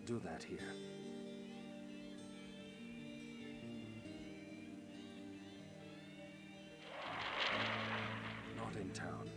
can't do that here. Not in town.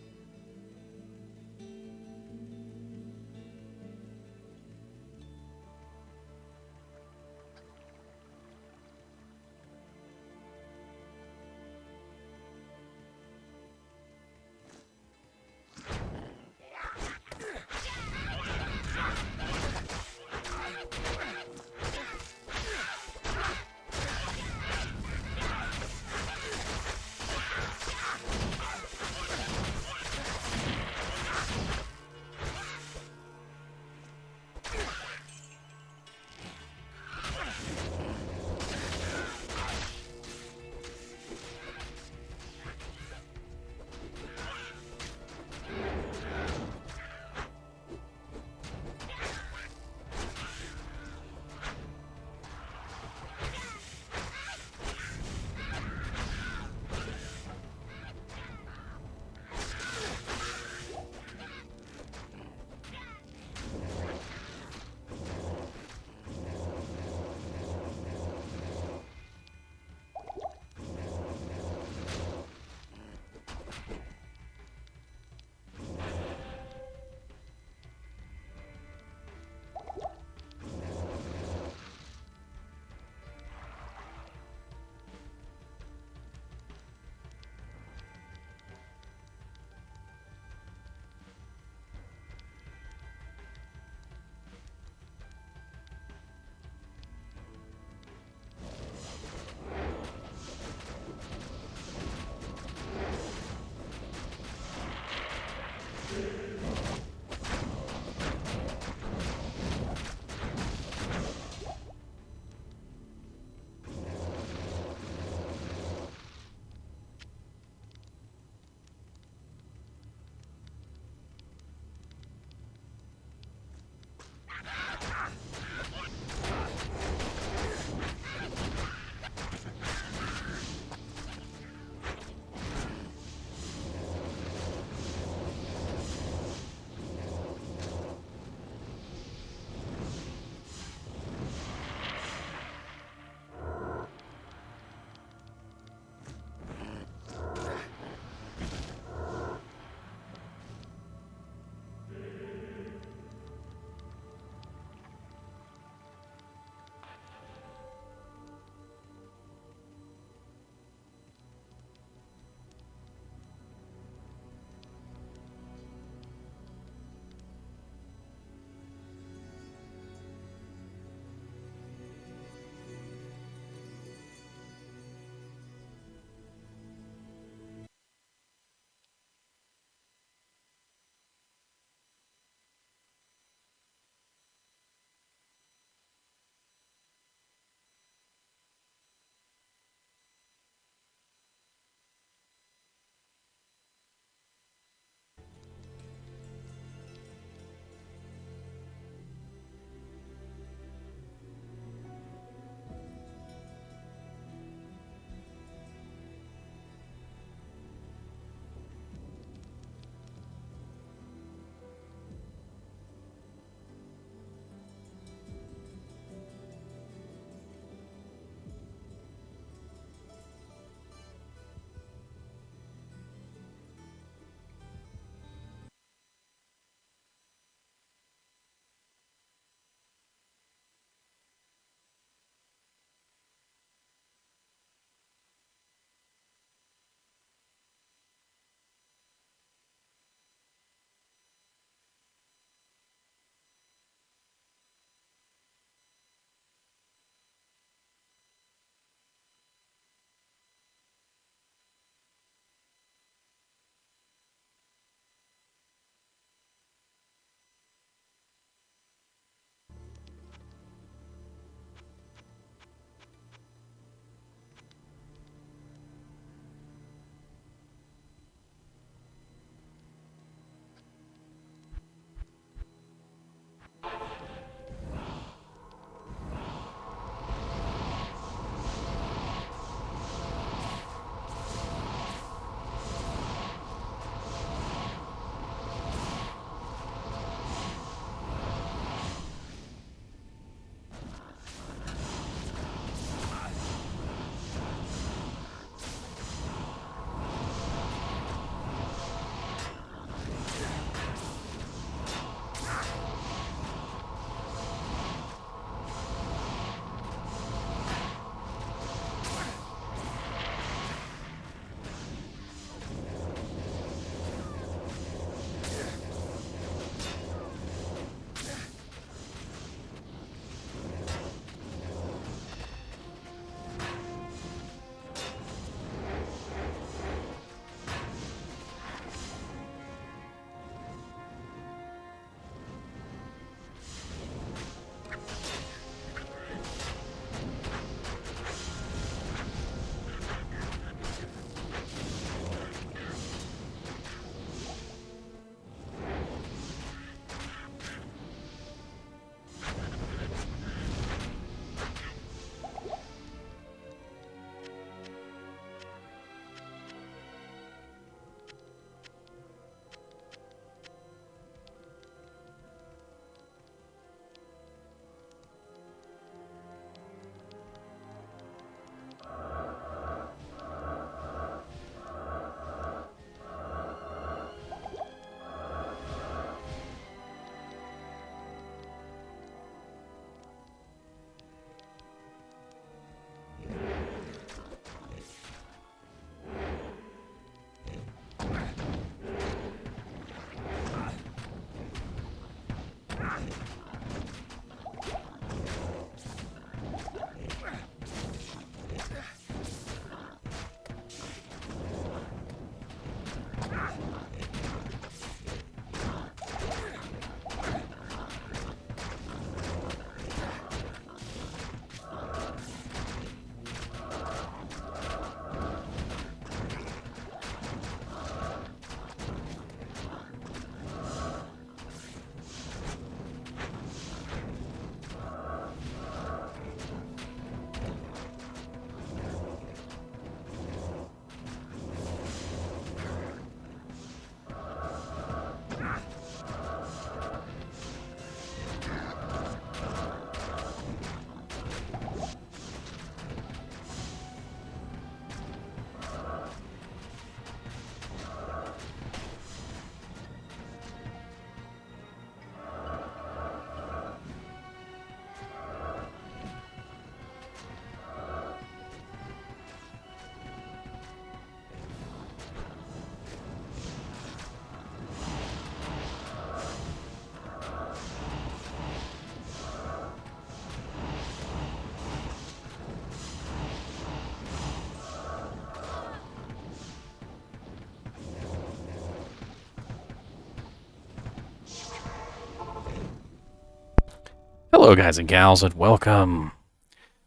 Hello guys and gals and welcome.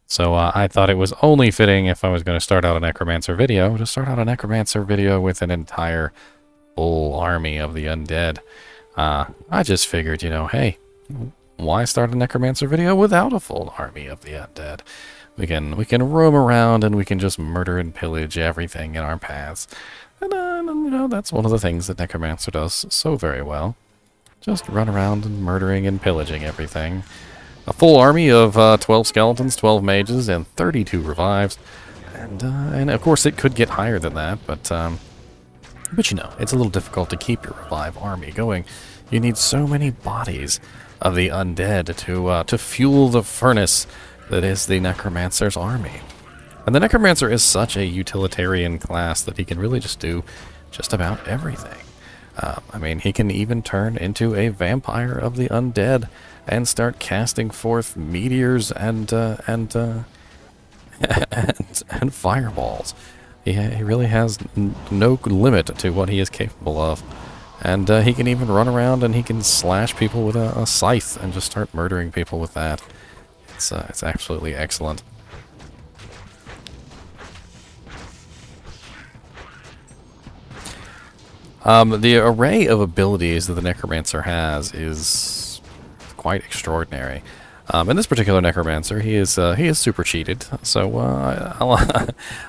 So I thought it was only fitting if I was going to start out a Necromancer video, to start out a Necromancer video with an entire full army of the undead. I just figured, you know, hey, why start a Necromancer video without a full army of the undead? We can roam around and we can just murder and pillage everything in our paths. And you know, that's one of the things that Necromancer does so very well. Just run around and murdering and pillaging everything. A full army of 12 skeletons, 12 mages, and 32 revives. And of course it could get higher than that, but you know, it's a little difficult to keep your revive army going. You need so many bodies of the undead to fuel the furnace that is the Necromancer's army. And the Necromancer is such a utilitarian class that he can really just do just about everything. I mean, he can even turn into a vampire of the undead and start casting forth meteors and fireballs. He really has no limit to what he is capable of. And he can even run around and he can slash people with a scythe and just start murdering people with that. It's absolutely excellent. The array of abilities that the Necromancer has is quite extraordinary. In this particular Necromancer, he is super cheated, so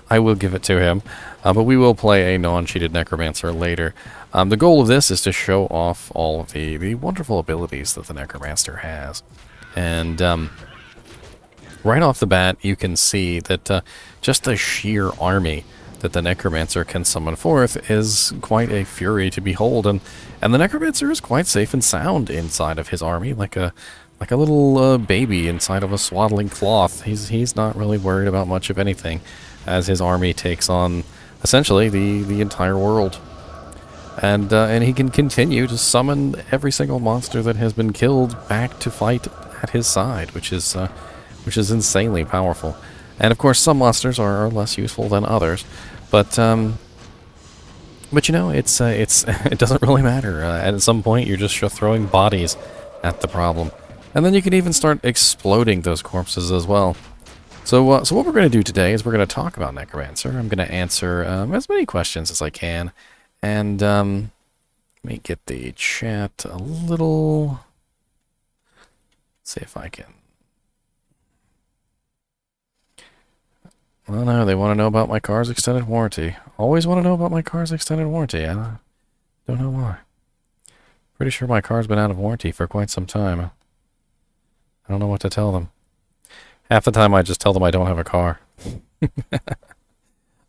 I will give it to him. But we will play a non-cheated Necromancer later. The goal of this is to show off all of the wonderful abilities that the Necromancer has. And right off the bat, you can see that just the sheer army that the Necromancer can summon forth is quite a fury to behold, and the Necromancer is quite safe and sound inside of his army, like a little baby inside of a swaddling cloth. He's not really worried about much of anything, as his army takes on essentially the entire world, and he can continue to summon every single monster that has been killed back to fight at his side, which is insanely powerful. And of course, some monsters are less useful than others, but you know, it doesn't really matter. At some point, you're just throwing bodies at the problem, and then you can even start exploding those corpses as well. So what we're going to do today is we're going to talk about Necromancer. I'm going to answer as many questions as I can, and let me get the chat a little. See if I can. Well, no, they want to know about my car's extended warranty. Always want to know about my car's extended warranty. I don't know why. Pretty sure my car's been out of warranty for quite some time. I don't know what to tell them. Half the time I just tell them I don't have a car. I'm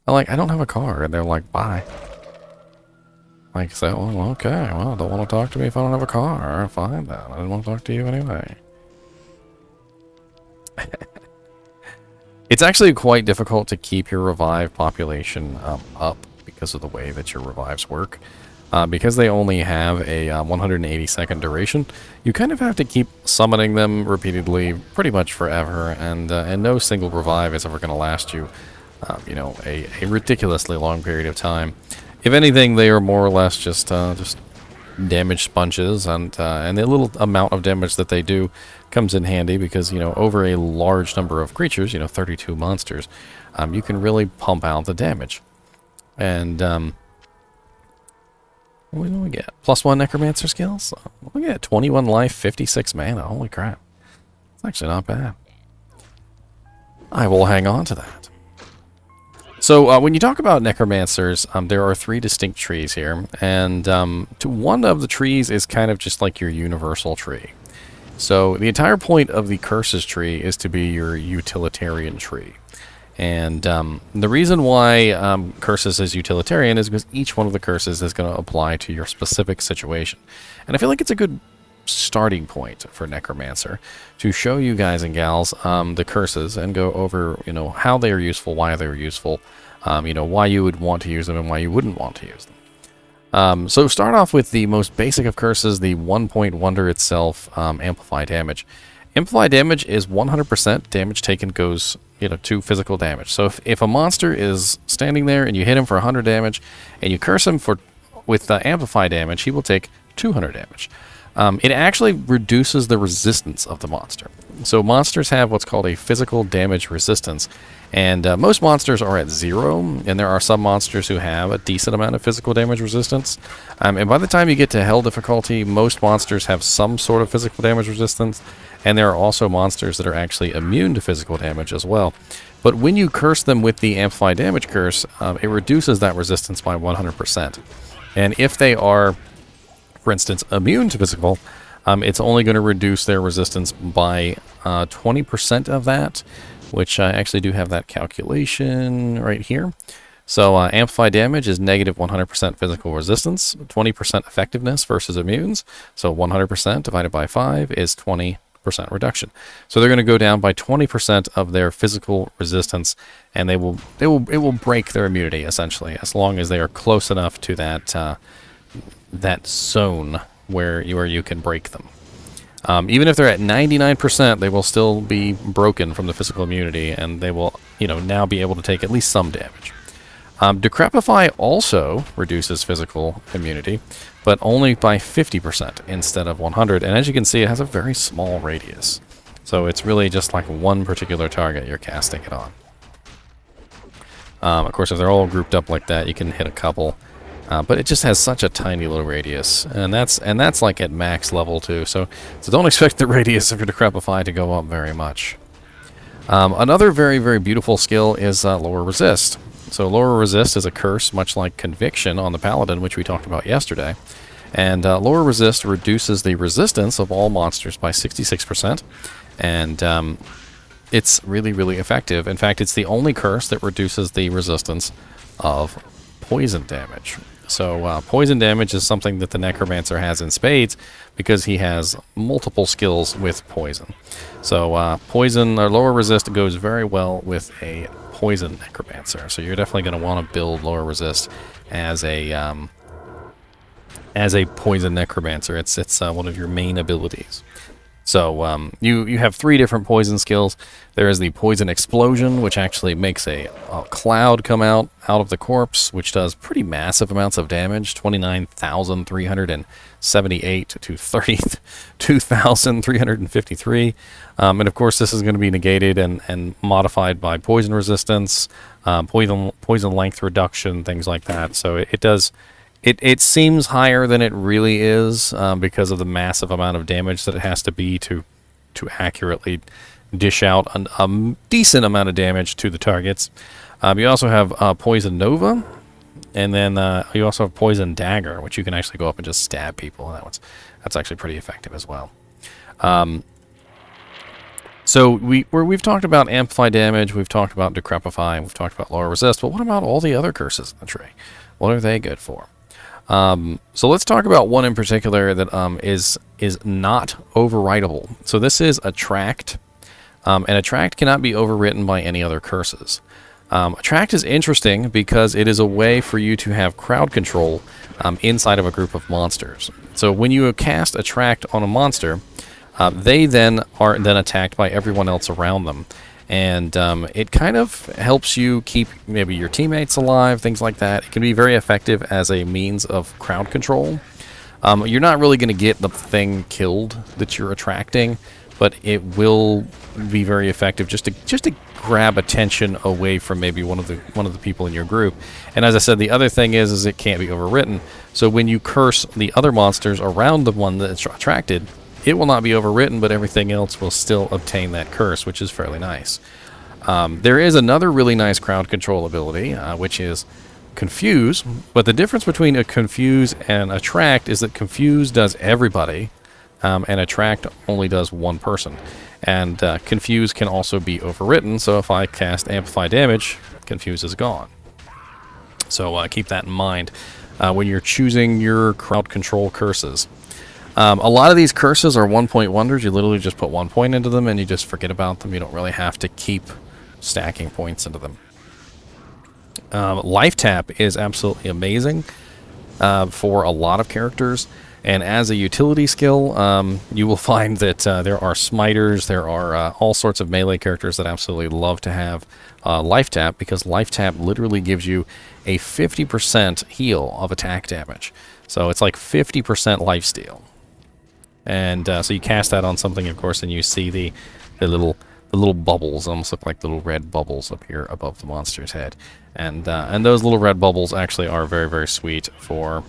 like, I don't have a car. And they're like, bye. Like, so, well, okay. Well, don't want to talk to me if I don't have a car. Fine, then. I didn't want to talk to you anyway. It's actually quite difficult to keep your revive population up because of the way that your revives work. Because they only have a 180-second duration, you kind of have to keep summoning them repeatedly pretty much forever, and no single revive is ever going to last you, you know, a ridiculously long period of time. If anything, they are more or less just damage sponges, and the little amount of damage that they do comes in handy because, you know, over a large number of creatures, you know, 32 monsters, you can really pump out the damage. And what do we get? +1 Necromancer skills? We get 21 life, 56 mana. Holy crap. It's actually not bad. I will hang on to that. So when you talk about Necromancers, there are 3 distinct trees here, and one of the trees is kind of just like your universal tree. So the entire point of the curses tree is to be your utilitarian tree. And the reason why curses is utilitarian is because each one of the curses is going to apply to your specific situation. And I feel like it's a good starting point for Necromancer to show you guys and gals the curses and go over, you know, how they are useful, why they're useful, you know, why you would want to use them and why you wouldn't want to use them. So start off with the most basic of curses, the 1-point wonder itself, amplify damage. Amplify damage is 100% damage taken goes, you know, to physical damage. So if a monster is standing there and you hit him for 100 damage and you curse him with amplify damage, he will take 200 damage. it actually reduces the resistance of the monster. So monsters have what's called a physical damage resistance, and most monsters are at 0, and there are some monsters who have a decent amount of physical damage resistance. And by the time you get to Hell difficulty, most monsters have some sort of physical damage resistance, and there are also monsters that are actually immune to physical damage as well. But when you curse them with the Amplify Damage curse, it reduces that resistance by 100%. And if they are, for instance, immune to physical, it's only going to reduce their resistance by 20% of that, which I actually do have that calculation right here. So Amplify Damage is negative 100% physical resistance, 20% effectiveness versus immunes. So 100% divided by 5 is 20% reduction. So they're going to go down by 20% of their physical resistance, and it will break their immunity essentially, as long as they are close enough to that zone where you can break them. Even if they're at 99%, they will still be broken from the physical immunity, and they will, now be able to take at least some damage. Decrepify also reduces physical immunity, but only by 50% instead of 100. And as you can see, it has a very small radius. So it's really just like one particular target you're casting it on. Of course, if they're all grouped up like that, you can hit a couple. But it just has such a tiny little radius, and that's like at max level too. So don't expect the radius of your Decrepify to go up very much. Another very, very beautiful skill is Lower Resist. So Lower Resist is a curse, much like Conviction on the Paladin, which we talked about yesterday. And Lower Resist reduces the resistance of all monsters by 66%, and it's really, really effective. In fact, it's the only curse that reduces the resistance of poison damage. So poison damage is something that the Necromancer has in spades because he has multiple skills with poison. So poison or Lower Resist goes very well with a poison Necromancer. So you're definitely going to want to build Lower Resist as a poison Necromancer. It's one of your main abilities. So you have 3 different poison skills. There is the Poison Explosion, which actually makes a cloud come out of the corpse, which does pretty massive amounts of damage, 29,378 to 32,353. And of course, this is going to be negated and modified by poison resistance, poison length reduction, things like that. So it does. It seems higher than it really is because of the massive amount of damage that it has to be to accurately dish out a decent amount of damage to the targets. You also have Poison Nova, and then you also have Poison Dagger, which you can actually go up and just stab people. That's actually pretty effective as well. So we've talked about Amplify Damage, we've talked about Decrepify, and we've talked about Lower Resist, but what about all the other curses in the tree? What are they good for? So let's talk about one in particular that is not overwritable. So this is Attract, and Attract cannot be overwritten by any other curses. Attract is interesting because it is a way for you to have crowd control inside of a group of monsters. So when you cast Attract on a monster, they then are attacked by everyone else around them. And it kind of helps you keep maybe your teammates alive, things like that. It can be very effective as a means of crowd control. You're not really going to get the thing killed that you're attracting, but it will be very effective just to grab attention away from maybe one of the people in your group. And as I said, the other thing is it can't be overwritten. So when you curse the other monsters around the one that's attracted, it will not be overwritten, but everything else will still obtain that curse, which is fairly nice. There is another really nice crowd control ability, which is Confuse. But the difference between a Confuse and Attract is that Confuse does everybody, and Attract only does one person. And Confuse can also be overwritten, so if I cast Amplify Damage, Confuse is gone. So keep that in mind when you're choosing your crowd control curses. A lot of these curses are one-point wonders. You literally just put 1 point into them and you just forget about them. You don't really have to keep stacking points into them. Life Tap is absolutely amazing for a lot of characters. And as a utility skill, you will find that there are smiters, there are all sorts of melee characters that absolutely love to have Life Tap, because Life Tap literally gives you a 50% heal of attack damage. So it's like 50% lifesteal. And so you cast that on something, of course, and you see the little bubbles, almost look like little red bubbles up here above the monster's head. And those little red bubbles actually are very, very sweet for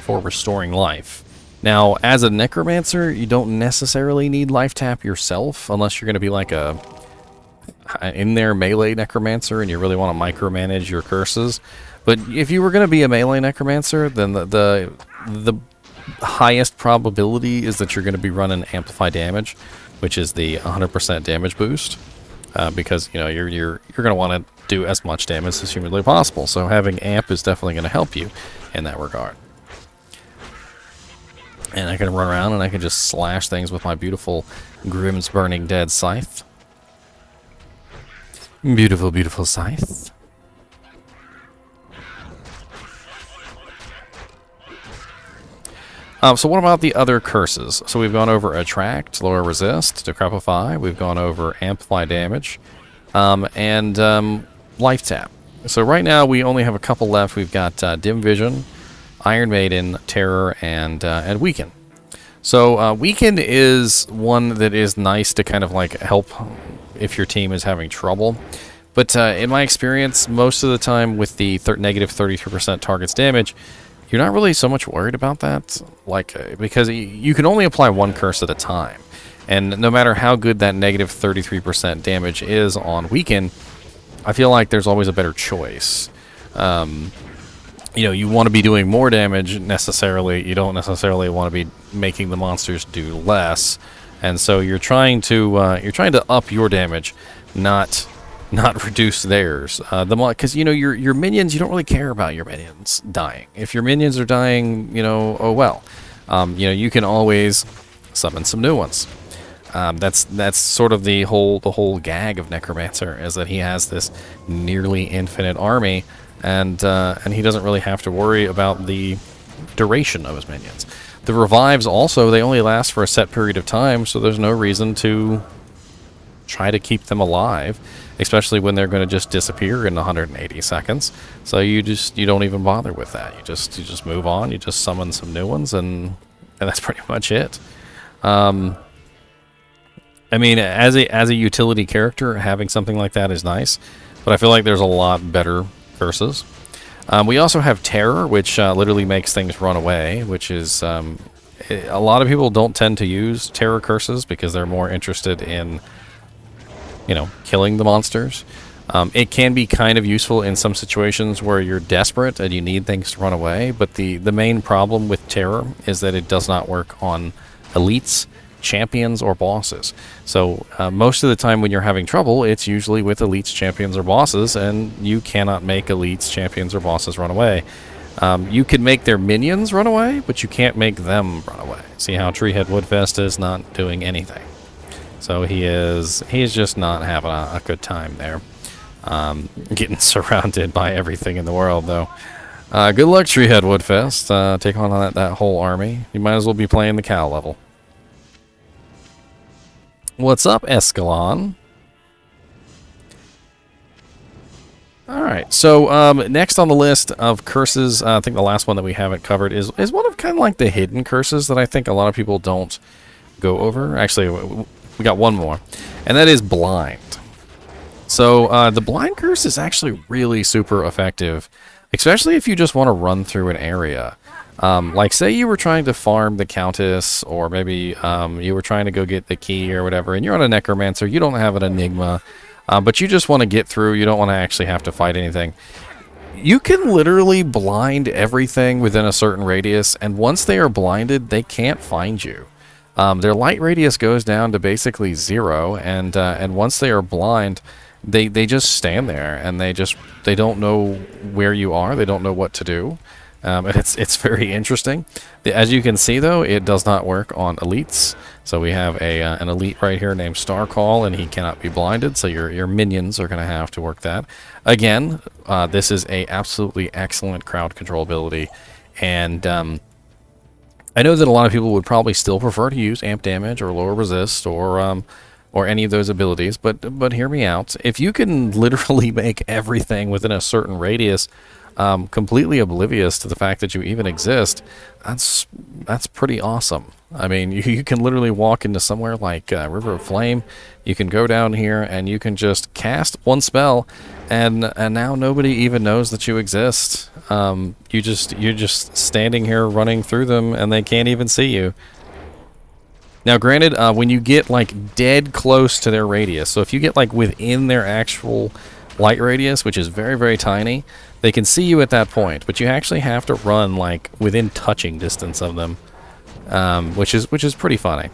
restoring life. Now, as a Necromancer, you don't necessarily need life tap yourself, unless you're going to be like a in-there melee Necromancer and you really want to micromanage your curses. But if you were going to be a melee Necromancer, then the highest probability is that you're going to be running Amplify Damage, which is the 100% damage boost, because you know you're going to want to do as much damage as humanly possible. So having Amp is definitely going to help you in that regard. And I can run around and I can just slash things with my beautiful Grimm's Burning Dead Scythe. Beautiful, beautiful scythe. So what about the other curses? So we've gone over Attract, Lower Resist, Decrepify. We've gone over Amplify Damage, and Life Tap. So right now we only have a couple left. We've got Dim Vision, Iron Maiden, Terror, and Weaken. So Weaken is one that is nice to kind of like help if your team is having trouble. But in my experience, most of the time with the negative 33% target's damage, you're not really so much worried about that, like because you can only apply one curse at a time. And no matter how good that negative 33% damage is on Weaken, I feel like there's always a better choice. You know, you want to be doing more damage necessarily. You don't necessarily want to be making the monsters do less, and so you're trying to up your damage, not reduce theirs. Because you know your minions, you don't really care about your minions dying. If your minions are dying, you know, oh well. You know, you can always summon some new ones. That's sort of the whole gag of Necromancer, is that he has this nearly infinite army. And he doesn't really have to worry about the duration of his minions. The revives also, they only last for a set period of time, so there's no reason to try to keep them alive, especially when they're going to just disappear in 180 seconds. So you don't even bother with that. You just move on. You just summon some new ones, and that's pretty much it. I mean, as a utility character, having something like that is nice, but I feel like there's a lot better curses. We also have Terror, which literally makes things run away, which is a lot of people don't tend to use Terror curses because they're more interested in, you know, killing the monsters. It can be kind of useful in some situations where you're desperate and you need things to run away, but the main problem with Terror is that it does not work on elites, champions, or bosses. So most of the time when you're having trouble, it's usually with elites, champions, or bosses, and you cannot make elites, champions, or bosses run away. You can make their minions run away, but you can't make them run away. See how Treehead Woodfest is not doing anything. So he's just not having a good time there. Getting surrounded by everything in the world, though. Good luck, Treehead Woodfest. Take on that whole army. You might as well be playing the cow level. What's up, Escalon? Alright, so next on the list of curses, I think the last one that we haven't covered is one of kind of like the hidden curses that I think a lot of people don't go over. Actually, we got one more, and that is Blind. So the Blind curse is actually really super effective, especially if you just want to run through an area. Like, say you were trying to farm the Countess, or maybe you were trying to go get the key or whatever, and you're on a Necromancer, you don't have an Enigma, but you just want to get through, you don't want to actually have to fight anything. You can literally blind everything within a certain radius, and once they are blinded, they can't find you. Their light radius goes down to basically 0, and once they are blind, they just stand there, and they don't know where you are, they don't know what to do. And it's very interesting. As you can see, though, it does not work on elites. So we have an elite right here named Starcall, and he cannot be blinded. So your minions are going to have to work that. Again, this is a absolutely excellent crowd control ability, and I know that a lot of people would probably still prefer to use amp damage or lower resist or any of those abilities. But hear me out. If you can literally make everything within a certain radius completely oblivious to the fact that you even exist, that's pretty awesome. I mean, you can literally walk into somewhere like River of Flame. You can go down here and you can just cast one spell, and now nobody even knows that you exist. You're just standing here running through them, and they can't even see you. Now, granted, when you get like dead close to their radius, so if you get like within their actual light radius, which is very, very tiny, they can see you at that point, but you actually have to run like within touching distance of them, which is pretty funny.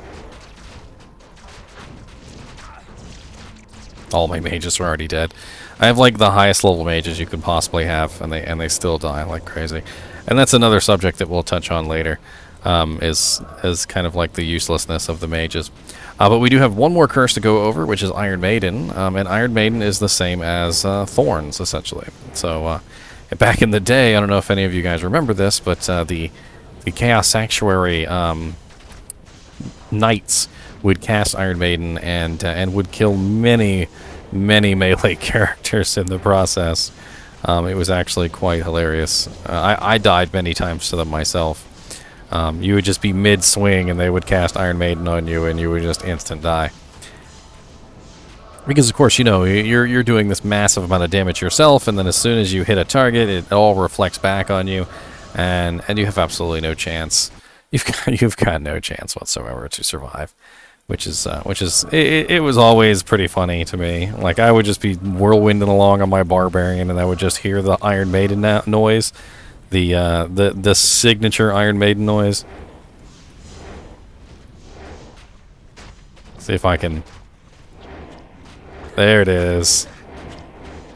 All my mages are already dead. I have like the highest level mages you could possibly have, and they still die like crazy. And that's another subject that we'll touch on later, is kind of like the uselessness of the mages. But we do have one more curse to go over, which is Iron Maiden, and Iron Maiden is the same as Thorns, essentially. So back in the day, I don't know if any of you guys remember this, but the Chaos Sanctuary knights would cast Iron Maiden and would kill many melee characters in the process. It was actually quite hilarious. I died many times to them myself. You would just be mid-swing and they would cast Iron Maiden on you and you would just instant die. Because, of course, you know, you're doing this massive amount of damage yourself, and then as soon as you hit a target, it all reflects back on you, and you have absolutely no chance. You've got no chance whatsoever to survive. Which is it was always pretty funny to me. Like, I would just be whirlwinding along on my barbarian, and I would just hear the Iron Maiden noise, the signature Iron Maiden noise. See if I can. There it is.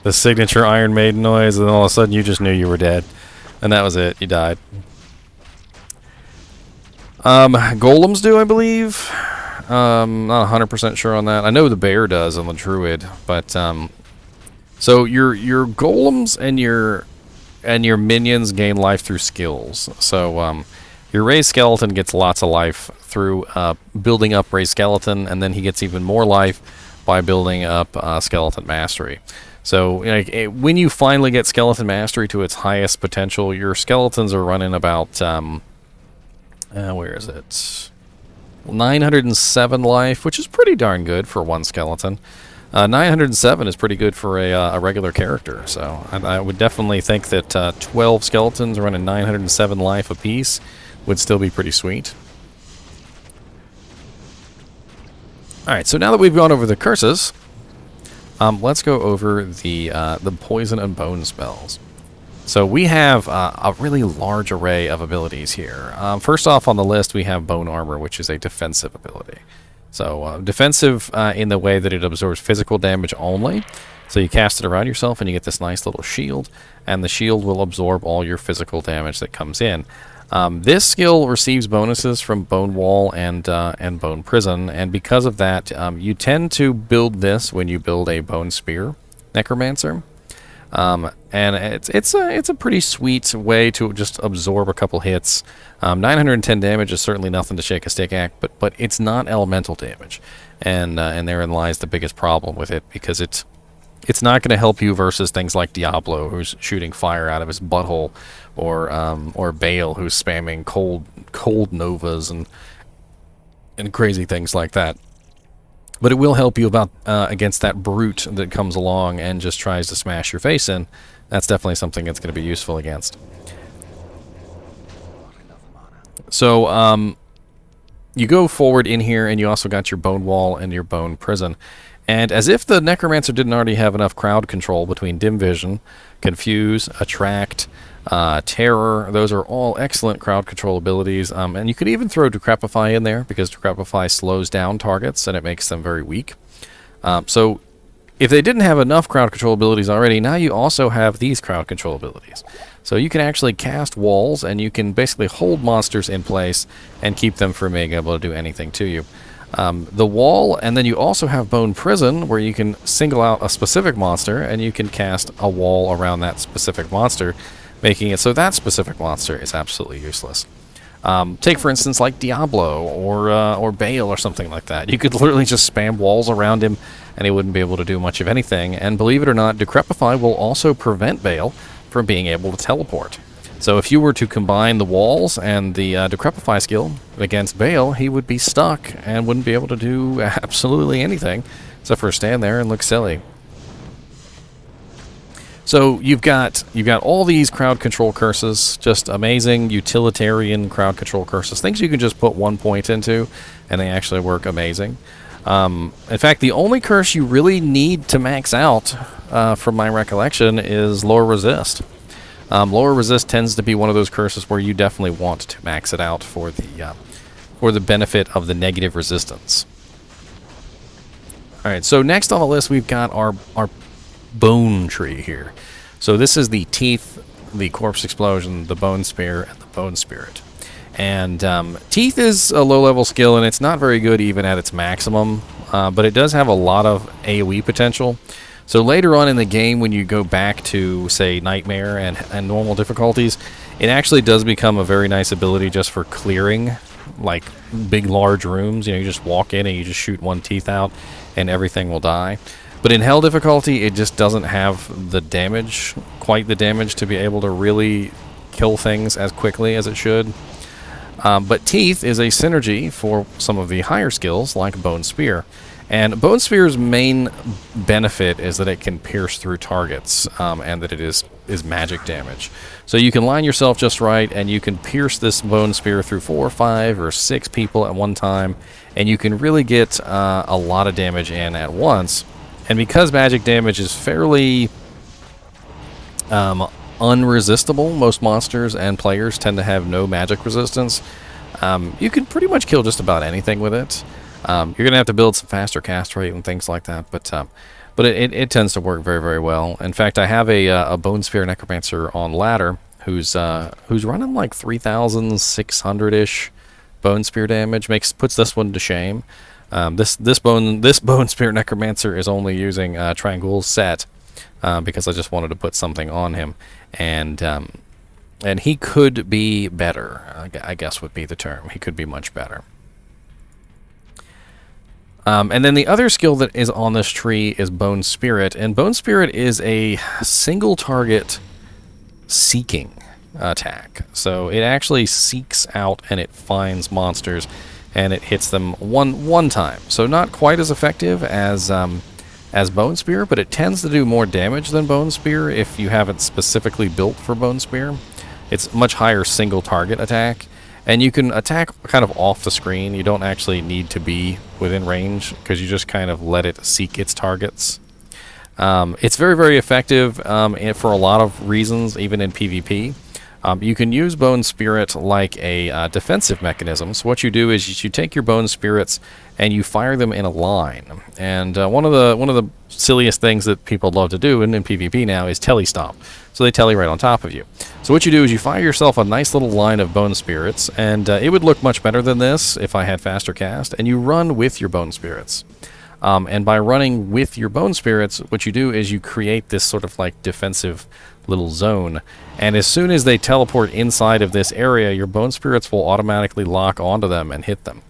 The signature Iron Maiden noise, and then all of a sudden you just knew you were dead, and that was it. You died. Golems do, I believe. Not 100% sure on that. I know the bear does on the druid, but so your golems and your minions gain life through skills. So your raised skeleton gets lots of life through building up raised skeleton, and then he gets even more life by building up skeleton mastery. So like, when you finally get skeleton mastery to its highest potential, your skeletons are running about where is it? 907 life, which is pretty darn good for one skeleton. 907 is pretty good for a regular character, so I would definitely think that 12 skeletons running 907 life apiece would still be pretty sweet. Alright, so now that we've gone over the curses, let's go over the poison and bone spells. So we have a really large array of abilities here. First off on the list, we have Bone Armor, which is a defensive ability. So defensive in the way that it absorbs physical damage only. So you cast it around yourself and you get this nice little shield, and the shield will absorb all your physical damage that comes in. This skill receives bonuses from Bone Wall and Bone Prison, and because of that, you tend to build this when you build a Bone Spear Necromancer. And it's a pretty sweet way to just absorb a couple hits. 910 damage is certainly nothing to shake a stick at, but it's not elemental damage, and therein lies the biggest problem with it, because it's not going to help you versus things like Diablo, who's shooting fire out of his butthole, or Bale, who's spamming cold novas and crazy things like that. But it will help you against that brute that comes along and just tries to smash your face in. That's definitely something that's going to be useful against. So you go forward in here, and you also got your Bone Wall and your Bone Prison. And as if the Necromancer didn't already have enough crowd control between Dim Vision, Confuse, Attract, Terror, those are all excellent crowd control abilities, and you could even throw Decrepify in there, because Decrepify slows down targets and it makes them very weak. So if they didn't have enough crowd control abilities already, now you also have these crowd control abilities. So you can actually cast walls, and you can basically hold monsters in place and keep them from being able to do anything to you. The wall, and then you also have Bone Prison, where you can single out a specific monster and you can cast a wall around that specific monster, making it so that specific monster is absolutely useless. Take, for instance, like Diablo or Bale or something like that. You could literally just spam walls around him and he wouldn't be able to do much of anything. And believe it or not, Decrepify will also prevent Bale from being able to teleport. So if you were to combine the walls and the Decrepify skill against Bale, he would be stuck and wouldn't be able to do absolutely anything except for stand there and look silly. So you've got all these crowd control curses, just amazing utilitarian crowd control curses, things you can just put 1 point into, and they actually work amazing. In fact, the only curse you really need to max out, from my recollection, is Lower Resist. Lower Resist tends to be one of those curses where you definitely want to max it out for the benefit of the negative resistance. All right, so next on the list we've got our bone tree here. So this is the Teeth, the Corpse Explosion, the Bone Spear, and the Bone Spirit. And Teeth is a low-level skill, and it's not very good even at its maximum, but it does have a lot of AoE potential. So later on in the game, when you go back to, say, Nightmare and normal difficulties, it actually does become a very nice ability just for clearing, like, big, large rooms. You know, you just walk in and you just shoot one teeth out, and everything will die. But in Hell difficulty, it just doesn't have the damage, quite the damage, to be able to really kill things as quickly as it should. But Teeth is a synergy for some of the higher skills, like Bone Spear. And Bone Spear's main benefit is that it can pierce through targets, and that it is magic damage. So you can line yourself just right, and you can pierce this Bone Spear through 4, 5, or 6 people at one time, and you can really get a lot of damage in at once. And because magic damage is fairly unresistible, most monsters and players tend to have no magic resistance, you can pretty much kill just about anything with it. You're going to have to build some faster cast rate and things like that, but it tends to work very, very well. In fact, I have a Bone Spear Necromancer on ladder who's running like 3,600-ish Bone Spear damage. Puts this one to shame. This Bone Spear Necromancer is only using Triangle's set because I just wanted to put something on him, and he could be better. I guess would be the term. He could be much better. And then the other skill that is on this tree is Bone Spirit, and Bone Spirit is a single target seeking attack. So it actually seeks out and it finds monsters and it hits them one time. So not quite as effective as Bone Spear, but it tends to do more damage than Bone Spear if you have it specifically built for Bone Spear. It's much higher single target attack. And you can attack kind of off the screen. You don't actually need to be within range because you just kind of let it seek its targets. It's very, very effective and for a lot of reasons, even in PvP. You can use Bone Spirit like a defensive mechanism. So what you do is you take your Bone Spirits and you fire them in a line. And one of the silliest things that people love to do in PvP now is telestomp. So they telly right on top of you. So what you do is you fire yourself a nice little line of Bone Spirits, and it would look much better than this if I had faster cast, and you run with your Bone Spirits. And by running with your Bone Spirits, what you do is you create this sort of like defensive little zone, and as soon as they teleport inside of this area, your Bone Spirits will automatically lock onto them and hit them.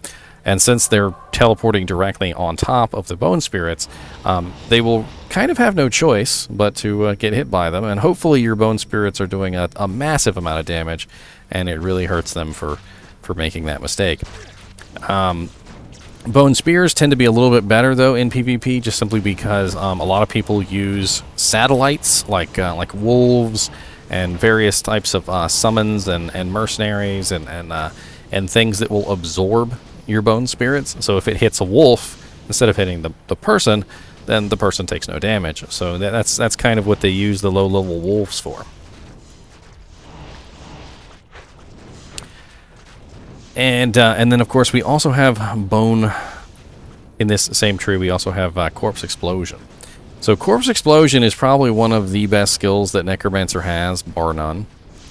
And since they're teleporting directly on top of the Bone Spirits, they will kind of have no choice but to get hit by them, and hopefully your Bone Spirits are doing a massive amount of damage, and it really hurts them for making that mistake. Bone Spears tend to be a little bit better, though, in PvP, just simply because a lot of people use satellites, like wolves, and various types of summons and mercenaries and things that will absorb your Bone Spirits. So if it hits a wolf, instead of hitting the person, then the person takes no damage. So that's kind of what they use the low-level wolves for. And then, of course, we also have Bone... In this same tree, we also have Corpse Explosion. So Corpse Explosion is probably one of the best skills that Necromancer has, bar none.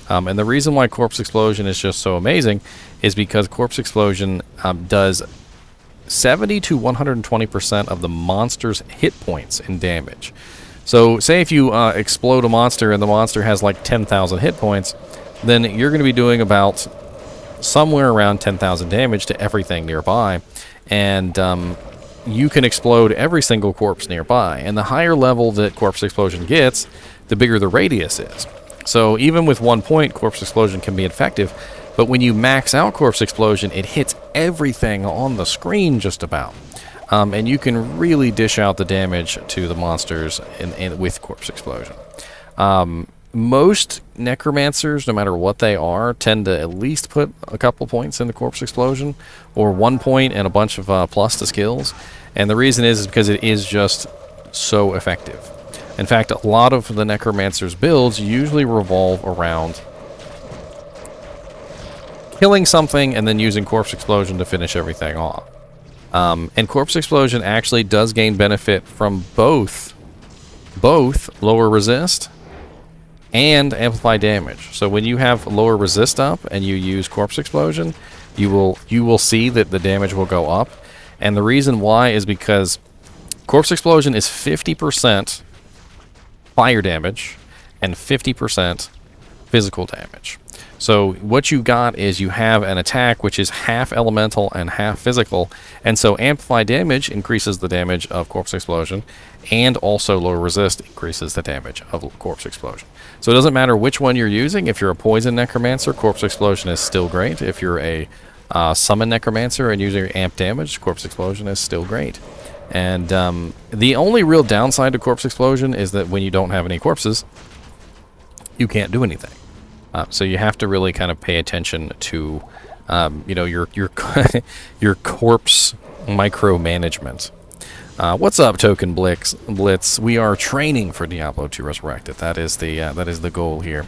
And the reason why Corpse Explosion is just so amazing is because Corpse Explosion does 70 to 120% of the monster's hit points in damage. So say if you explode a monster and the monster has like 10,000 hit points, then you're going to be doing about somewhere around 10,000 damage to everything nearby. And you can explode every single corpse nearby. And the higher level that Corpse Explosion gets, the bigger the radius is. So even with 1 point, Corpse Explosion can be effective. But when you max out Corpse Explosion, it hits everything on the screen just about. And you can really dish out the damage to the monsters with Corpse Explosion. Most Necromancers, no matter what they are, tend to at least put a couple points into Corpse Explosion, or 1 point and a bunch of plus to skills. And the reason is because it is just so effective. In fact, a lot of the Necromancer's builds usually revolve around killing something and then using Corpse Explosion to finish everything off. And Corpse Explosion actually does gain benefit from both lower resist and amplify damage. So when you have lower resist up and you use Corpse Explosion, you will see that the damage will go up. And the reason why is because Corpse Explosion is 50% fire damage and 50% physical damage. So what you got is you have an attack which is half elemental and half physical, and so amplify damage increases the damage of Corpse Explosion, and also lower resist increases the damage of Corpse Explosion. So it doesn't matter which one you're using. If you're a Poison Necromancer, Corpse Explosion is still great. If you're a Summon Necromancer and using amp damage, Corpse Explosion is still great. And the only real downside to Corpse Explosion is that when you don't have any corpses, you can't do anything. So you have to really kind of pay attention to, you know, your your corpse micromanagement. What's up, Token Blitz? We are training for Diablo 2 Resurrected. That is the goal here.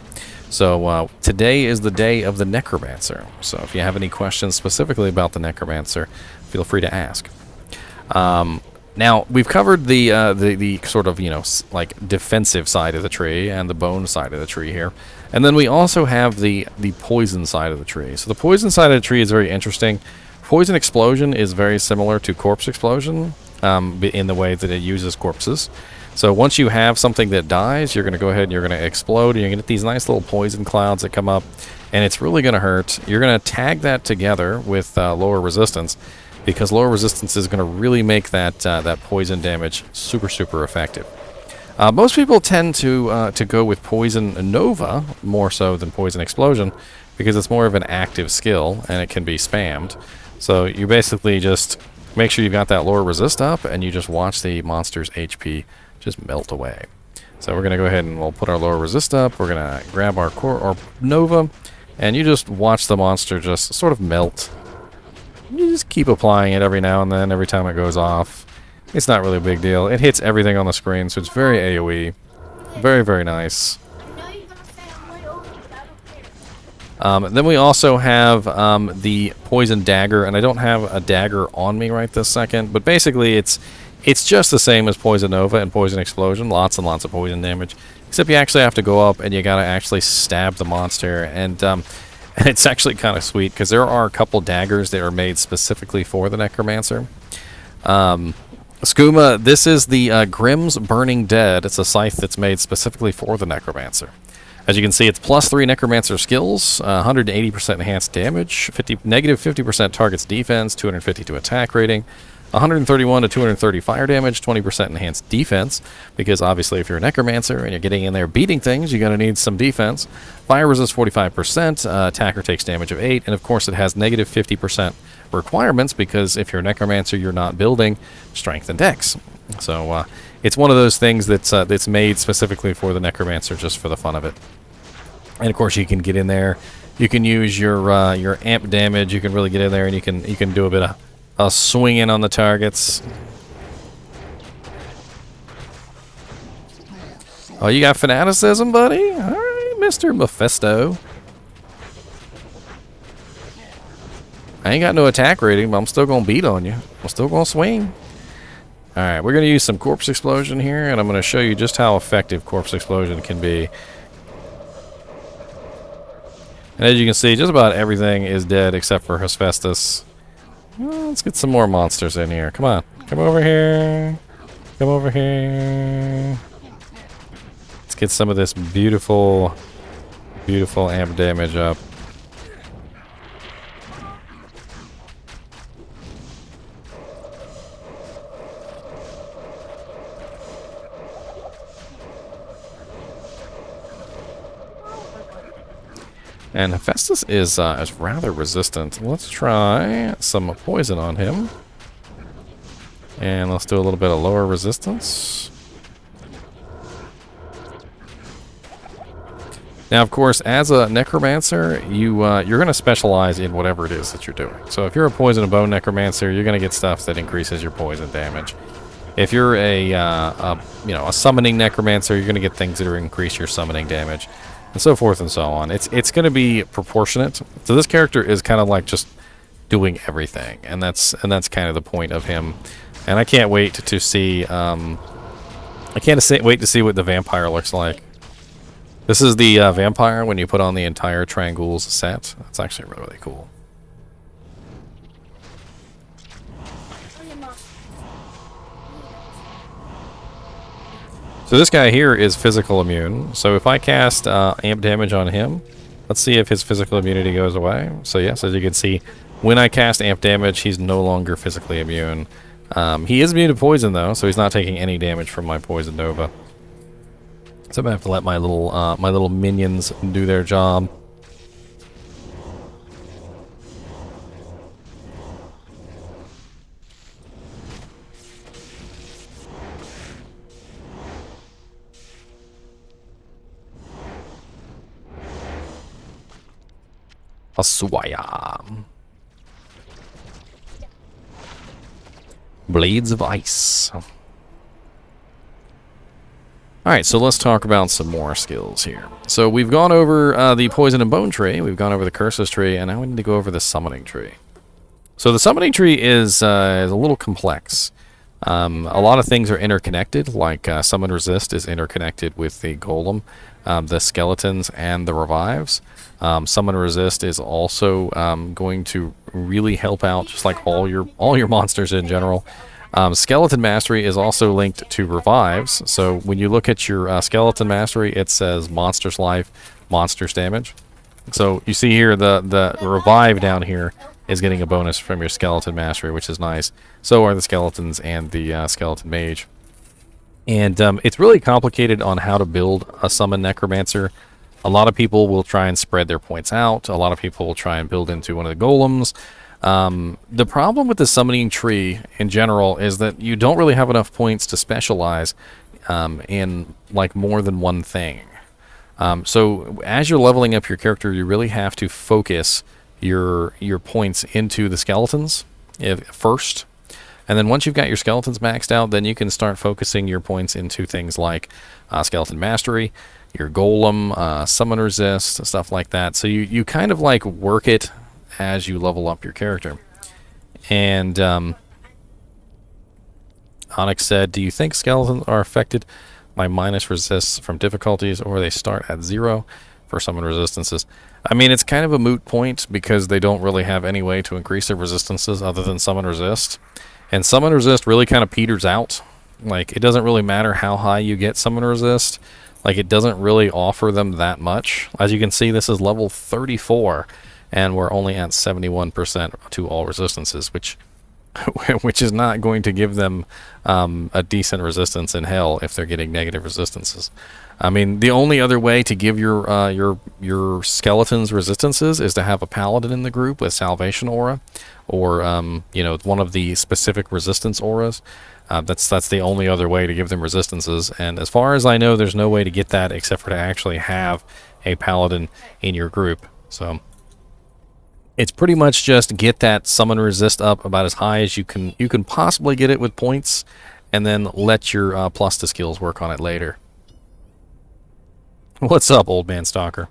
So today is the day of the Necromancer. So if you have any questions specifically about the Necromancer, feel free to ask. Now, we've covered the sort of, you know, like defensive side of the tree and the bone side of the tree here. And then we also have the poison side of the tree. So the poison side of the tree is very interesting. Poison Explosion is very similar to Corpse Explosion in the way that it uses corpses. So once you have something that dies, you're going to go ahead and you're going to explode, and you're going to get these nice little poison clouds that come up, and it's really going to hurt. You're going to tag that together with lower resistance, because lower resistance is going to really make that poison damage super effective. Most people tend to go with Poison Nova more so than Poison Explosion, because it's more of an active skill and it can be spammed. So you basically just make sure you've got that lower resist up, and you just watch the monster's HP just melt away. So we're going to go ahead and we'll put our lower resist up. We're going to grab our Nova, and you just watch the monster just sort of melt. You just keep applying it every now and then, every time it goes off. It's not really a big deal. It hits everything on the screen, so it's very AoE. Very nice. Then we also have the Poison Dagger, and I don't have a dagger on me right this second, but basically it's just the same as Poison Nova and Poison Explosion. Lots and lots of poison damage, except you actually have to go up and you gotta actually stab the monster, and it's actually kind of sweet because there are a couple daggers that are made specifically for the Necromancer. Skooma, this is the Grimm's Burning Dead. It's a scythe that's made specifically for the Necromancer. As you can see, it's +3 Necromancer skills, 180% enhanced damage, negative 50% target's defense, 250 to attack rating, 131 to 230 fire damage, 20% enhanced defense, because obviously if you're a Necromancer and you're getting in there beating things, you're going to need some defense. Fire resist 45%, attacker takes damage of 8, and of course it has negative 50% requirements, because if you're a Necromancer, you're not building strength and dex. So it's one of those things that's made specifically for the Necromancer, just for the fun of it. And of course you can get in there, you can use your amp damage, you can really get in there and you can do a bit of swinging on the targets. Oh, you got fanaticism, buddy? Alright, Mr. Mephisto. I ain't got no attack rating, but I'm still gonna beat on you. I'm still gonna swing. Alright, we're gonna use some Corpse Explosion here, and I'm gonna show you just how effective Corpse Explosion can be. And as you can see, just about everything is dead except for Hephaestus. Well, let's get some more monsters in here. Come on. Come over here. Come over here. Let's get some of this beautiful amp damage up. And Hephaestus is rather resistant. Let's try some poison on him. And let's do a little bit of lower resistance. Now, of course, as a Necromancer, you're going to specialize in whatever it is that you're doing. So if you're a Poison and Bone Necromancer, you're going to get stuff that increases your poison damage. If you're a summoning Necromancer, you're going to get things that increase your summoning damage, and so forth and so on. It's going to be proportionate. So this character is kind of like just doing everything, and that's kind of the point of him. And I can't wait to see wait to see what the vampire looks like. This is the vampire when you put on the entire Triangles set. It's actually really, really cool. So this guy here is physical immune. So if I cast amp damage on him, let's see if his physical immunity goes away. So yes, as you can see, when I cast amp damage, he's no longer physically immune. He is immune to poison though, so he's not taking any damage from my poison nova. So I'm gonna have to let my little minions do their job. Aswaya. Blades of Ice. Alright, so let's talk about some more skills here. So we've gone over the Poison and Bone tree, we've gone over the Curses tree, and now we need to go over the Summoning tree. So the Summoning tree is a little complex. A lot of things are interconnected, like Summon Resist is interconnected with the Golem, the Skeletons, and the Revives. Summon Resist is also going to really help out, just like all your monsters in general. Skeleton Mastery is also linked to Revives, so when you look at your Skeleton Mastery, it says Monster's Life, Monster's Damage. So you see here the Revive down here is getting a bonus from your Skeleton Mastery, which is nice. So are the Skeletons and the Skeleton Mage. And it's really complicated on how to build a Summon Necromancer. A lot of people will try and spread their points out. A lot of people will try and build into one of the Golems. The problem with the Summoning tree in general is that you don't really have enough points to specialize in like more than one thing. So as you're leveling up your character, you really have to focus your points into the Skeletons first. And then once you've got your Skeletons maxed out, then you can start focusing your points into things like Skeleton Mastery, your Golem, Summon Resist, stuff like that. So you kind of like work it as you level up your character. And Onyx said, do you think Skeletons are affected by minus resists from difficulties, or they start at 0 for Summon Resistances? I mean, it's kind of a moot point because they don't really have any way to increase their resistances other than Summon Resist. And Summon Resist really kind of peters out. Like, it doesn't really matter how high you get Summon Resist. Like, it doesn't really offer them that much. As you can see, this is level 34, and we're only at 71% to all resistances, which is not going to give them a decent resistance in hell if they're getting negative resistances. I mean, the only other way to give your Skeletons resistances is to have a Paladin in the group with Salvation Aura, or one of the specific resistance auras. That's the only other way to give them resistances, and as far as I know, there's no way to get that except for to actually have a Paladin in your group. So it's pretty much just get that Summon Resist up about as high as you can possibly get it with points, and then let your plus to skills work on it later. What's up, Old Man Stalker?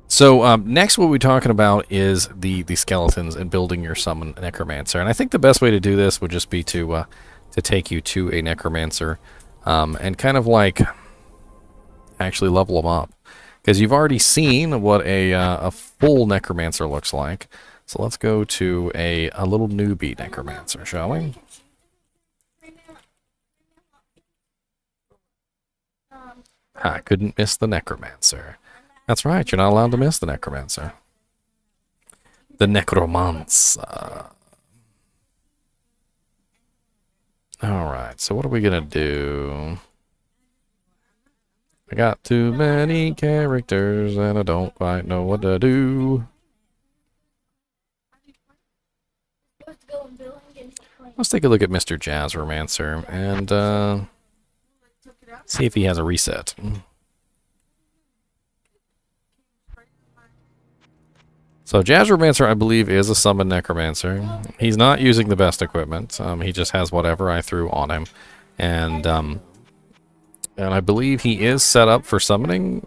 So next what we're talking about is the Skeletons and building your Summon Necromancer. And I think the best way to do this would just be to take you to a Necromancer and kind of like actually level them up. Because you've already seen what a full Necromancer looks like. So let's go to a little newbie Necromancer, shall we? I couldn't miss the Necromancer. That's right, you're not allowed to miss the Necromancer. The Necromancer. Alright, so what are we gonna do? I got too many characters and I don't quite know what to do. Let's take a look at Mr. Jazzromancer and see if he has a reset. So Jazzromancer, I believe, is a summon Necromancer. He's not using the best equipment. He just has whatever I threw on him. And I believe he is set up for summoning.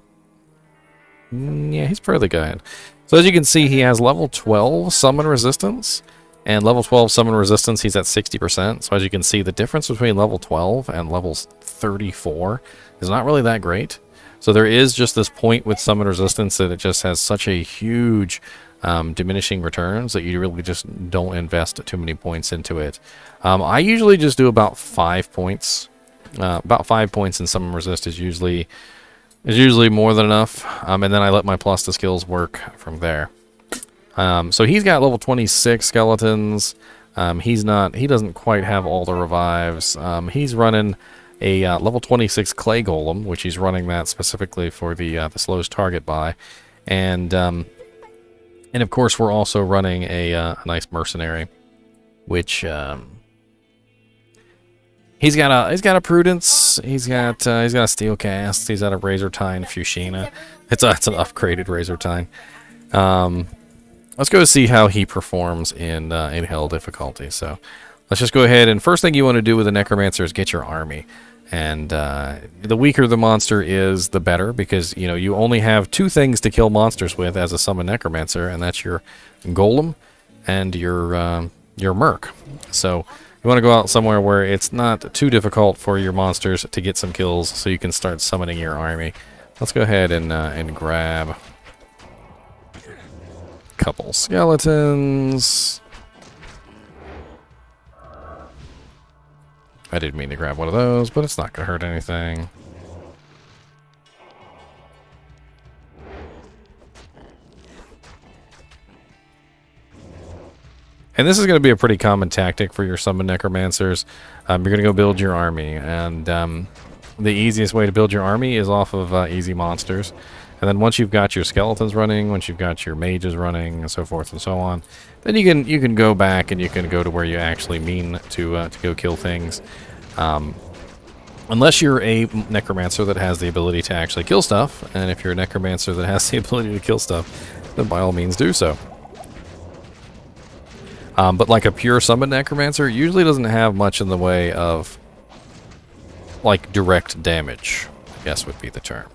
Yeah, he's fairly good. So as you can see, he has level 12 summon resistance. And level 12 summon resistance, he's at 60%. So as you can see, the difference between level 12 and level 34 is not really that great. So there is just this point with summon resistance that it just has such a huge diminishing returns that you really just don't invest too many points into it. I usually just do about 5 points. About 5 points in summon resist is usually more than enough. And then I let my plus to skills work from there. So he's got level 26 skeletons. He doesn't quite have all the revives. He's running a level 26 clay golem, which he's running that specifically for the slowest target by, and of course we're also running a nice mercenary, which he's got a prudence, he's got a steel cast, he's got a razor tine Fushina. It's an upgraded razor tine. Let's go see how he performs in hell difficulty. So let's just go ahead, and first thing you want to do with a Necromancer is get your army. And the weaker the monster is, the better, because you only have 2 things to kill monsters with as a summon Necromancer, and that's your golem and your merc. So you want to go out somewhere where it's not too difficult for your monsters to get some kills, so you can start summoning your army. Let's go ahead and grab a couple skeletons. I didn't mean to grab one of those, but it's not going to hurt anything. And this is going to be a pretty common tactic for your summon Necromancers. You're going to go build your army, and the easiest way to build your army is off of easy monsters. And then once you've got your skeletons running, once you've got your mages running, and so forth and so on, then you can go back and you can go to where you actually mean to go kill things. Unless you're a Necromancer that has the ability to actually kill stuff, and if you're a Necromancer that has the ability to kill stuff, then by all means do so. But like a pure summon Necromancer usually doesn't have much in the way of like direct damage, I guess would be the term.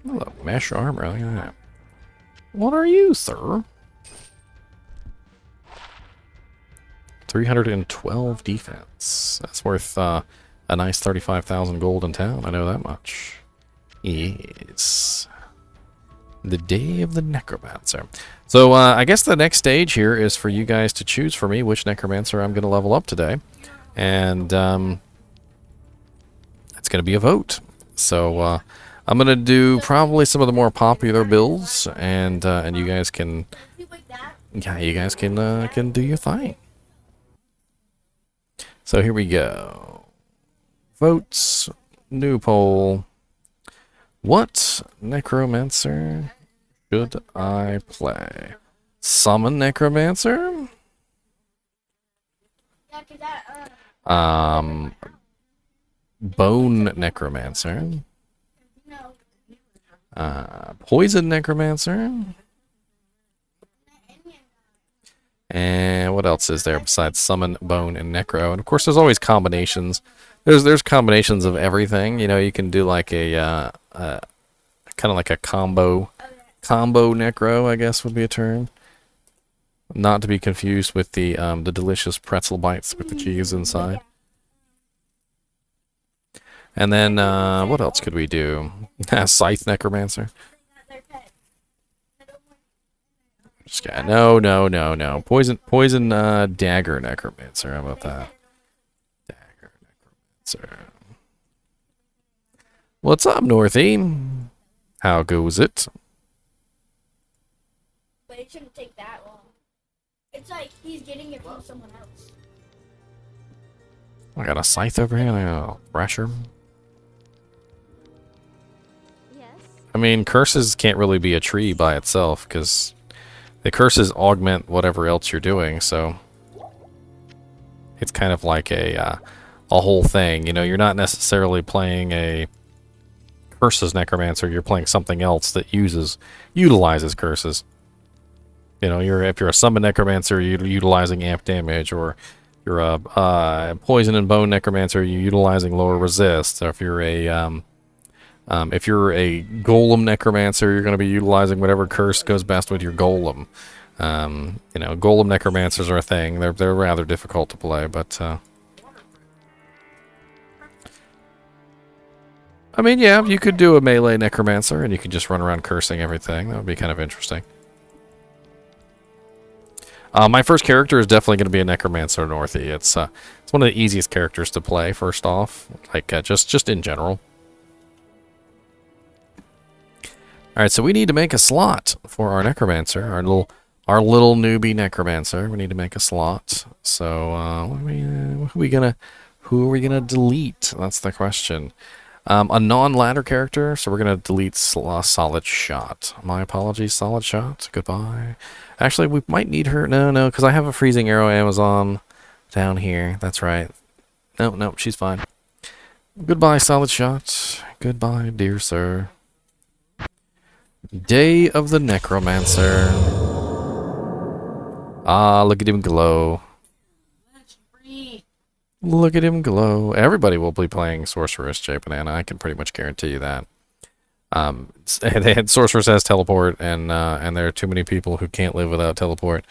Oh, mesh armor, look at that. What are you, sir? 312 defense. That's worth a nice 35,000 gold in town, I know that much. Yes. The Day of the Necromancer. So I guess the next stage here is for you guys to choose for me which Necromancer I'm going to level up today. And it's going to be a vote. So I'm going to do probably some of the more popular builds, and you guys can, yeah, you guys can do your thing. So here we go. Votes, new poll. What Necromancer should I play? Summon Necromancer? Bone Necromancer? Poison Necromancer? And what else is there besides Summon, Bone, and Necro? And of course, there's always combinations. There's combinations of everything. You know, you can do like a kind of like a combo Necro, I guess would be a term. Not to be confused with the delicious pretzel bites with the cheese inside. And then what else could we do? Scythe Necromancer. No. Poison Dagger Necromancer. How about that? Dagger Necromancer. What's up, Northy? How goes it? But it shouldn't take that long. It's like he's getting it from someone else. I got a scythe over here and I got a thrasher. Yes. I mean, curses can't really be a tree by itself because the curses augment whatever else you're doing, so it's kind of like a whole thing. You know, you're not necessarily playing a curses necromancer, you're playing something else that utilizes curses. You know, if you're a summon necromancer, you're utilizing amp damage, or you're a poison and bone necromancer, you're utilizing lower resist. Or if you're a golem necromancer, you're going to be utilizing whatever curse goes best with your golem. You know, golem necromancers are a thing. They're rather difficult to play, but I mean, yeah, you could do a melee necromancer and you could just run around cursing everything. That would be kind of interesting. My first character is definitely going to be a necromancer, Northy. It's one of the easiest characters to play. First off, like just in general. All right, so we need to make a slot for our necromancer, our little newbie necromancer. We need to make a slot. So who are we gonna delete? That's the question. A non-ladder character, so we're gonna delete Solid Shot. My apologies, Solid Shot. Goodbye. Actually, we might need her. No, because I have a freezing arrow Amazon down here. That's right. No, she's fine. Goodbye, Solid Shot. Goodbye, dear sir. Day of the Necromancer. Ah, look at him glow. Look at him glow. Everybody will be playing Sorceress, J Banana. I can pretty much guarantee you that. Sorceress has teleport, and there are too many people who can't live without teleport.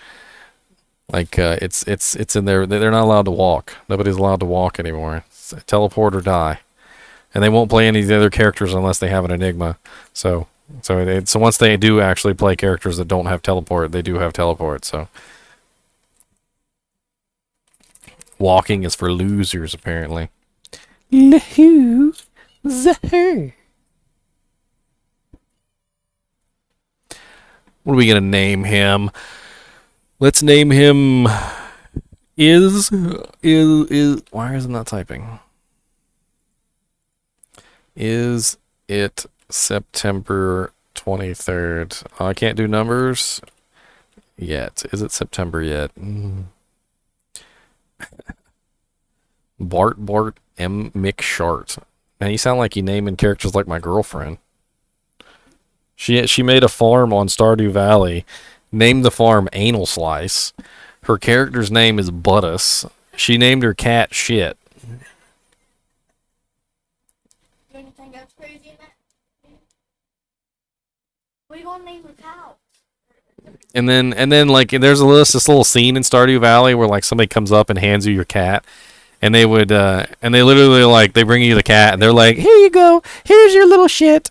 Like it's in there. They're not allowed to walk. Nobody's allowed to walk anymore. It's teleport or die, and they won't play any of the other characters unless they have an enigma. So once they do actually play characters that don't have teleport, they do have teleport. So. Walking is for losers, apparently. Loser. What are we gonna name him? Let's name him. Is why isn't that typing? Is it September 23rd? I can't do numbers yet. Is it September yet? Bart M. McShart. Man, you sound like you naming characters like my girlfriend. She made a farm on Stardew Valley, named the farm Anal Slice. Her character's name is Buttus. She named her cat Shit. Anything else crazy in that? What are you gonna name the cow? And then like there's this little scene in Stardew Valley where like somebody comes up and hands you your cat, and they literally like they bring you the cat and they're like, here you go, here's your little shit.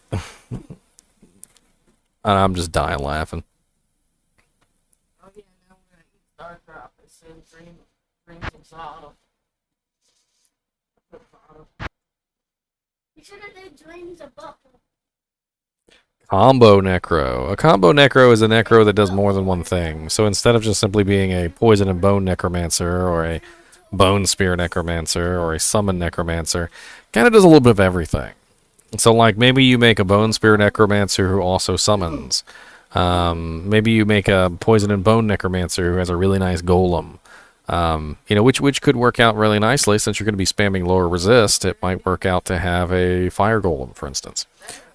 And I'm just dying laughing. Oh yeah, now we're gonna eat Starcraft. It says dreams of Sodom. You should have did dreams of Buffalo. Combo Necro. A combo Necro is a Necro that does more than one thing. So instead of just simply being a Poison and Bone Necromancer, or a Bone Spear Necromancer, or a Summon Necromancer, kind of does a little bit of everything. So like maybe you make a Bone Spear Necromancer who also summons. Maybe you make a Poison and Bone Necromancer who has a really nice Golem. You know, which could work out really nicely since you're going to be spamming lower resist. It might work out to have a Fire Golem, for instance.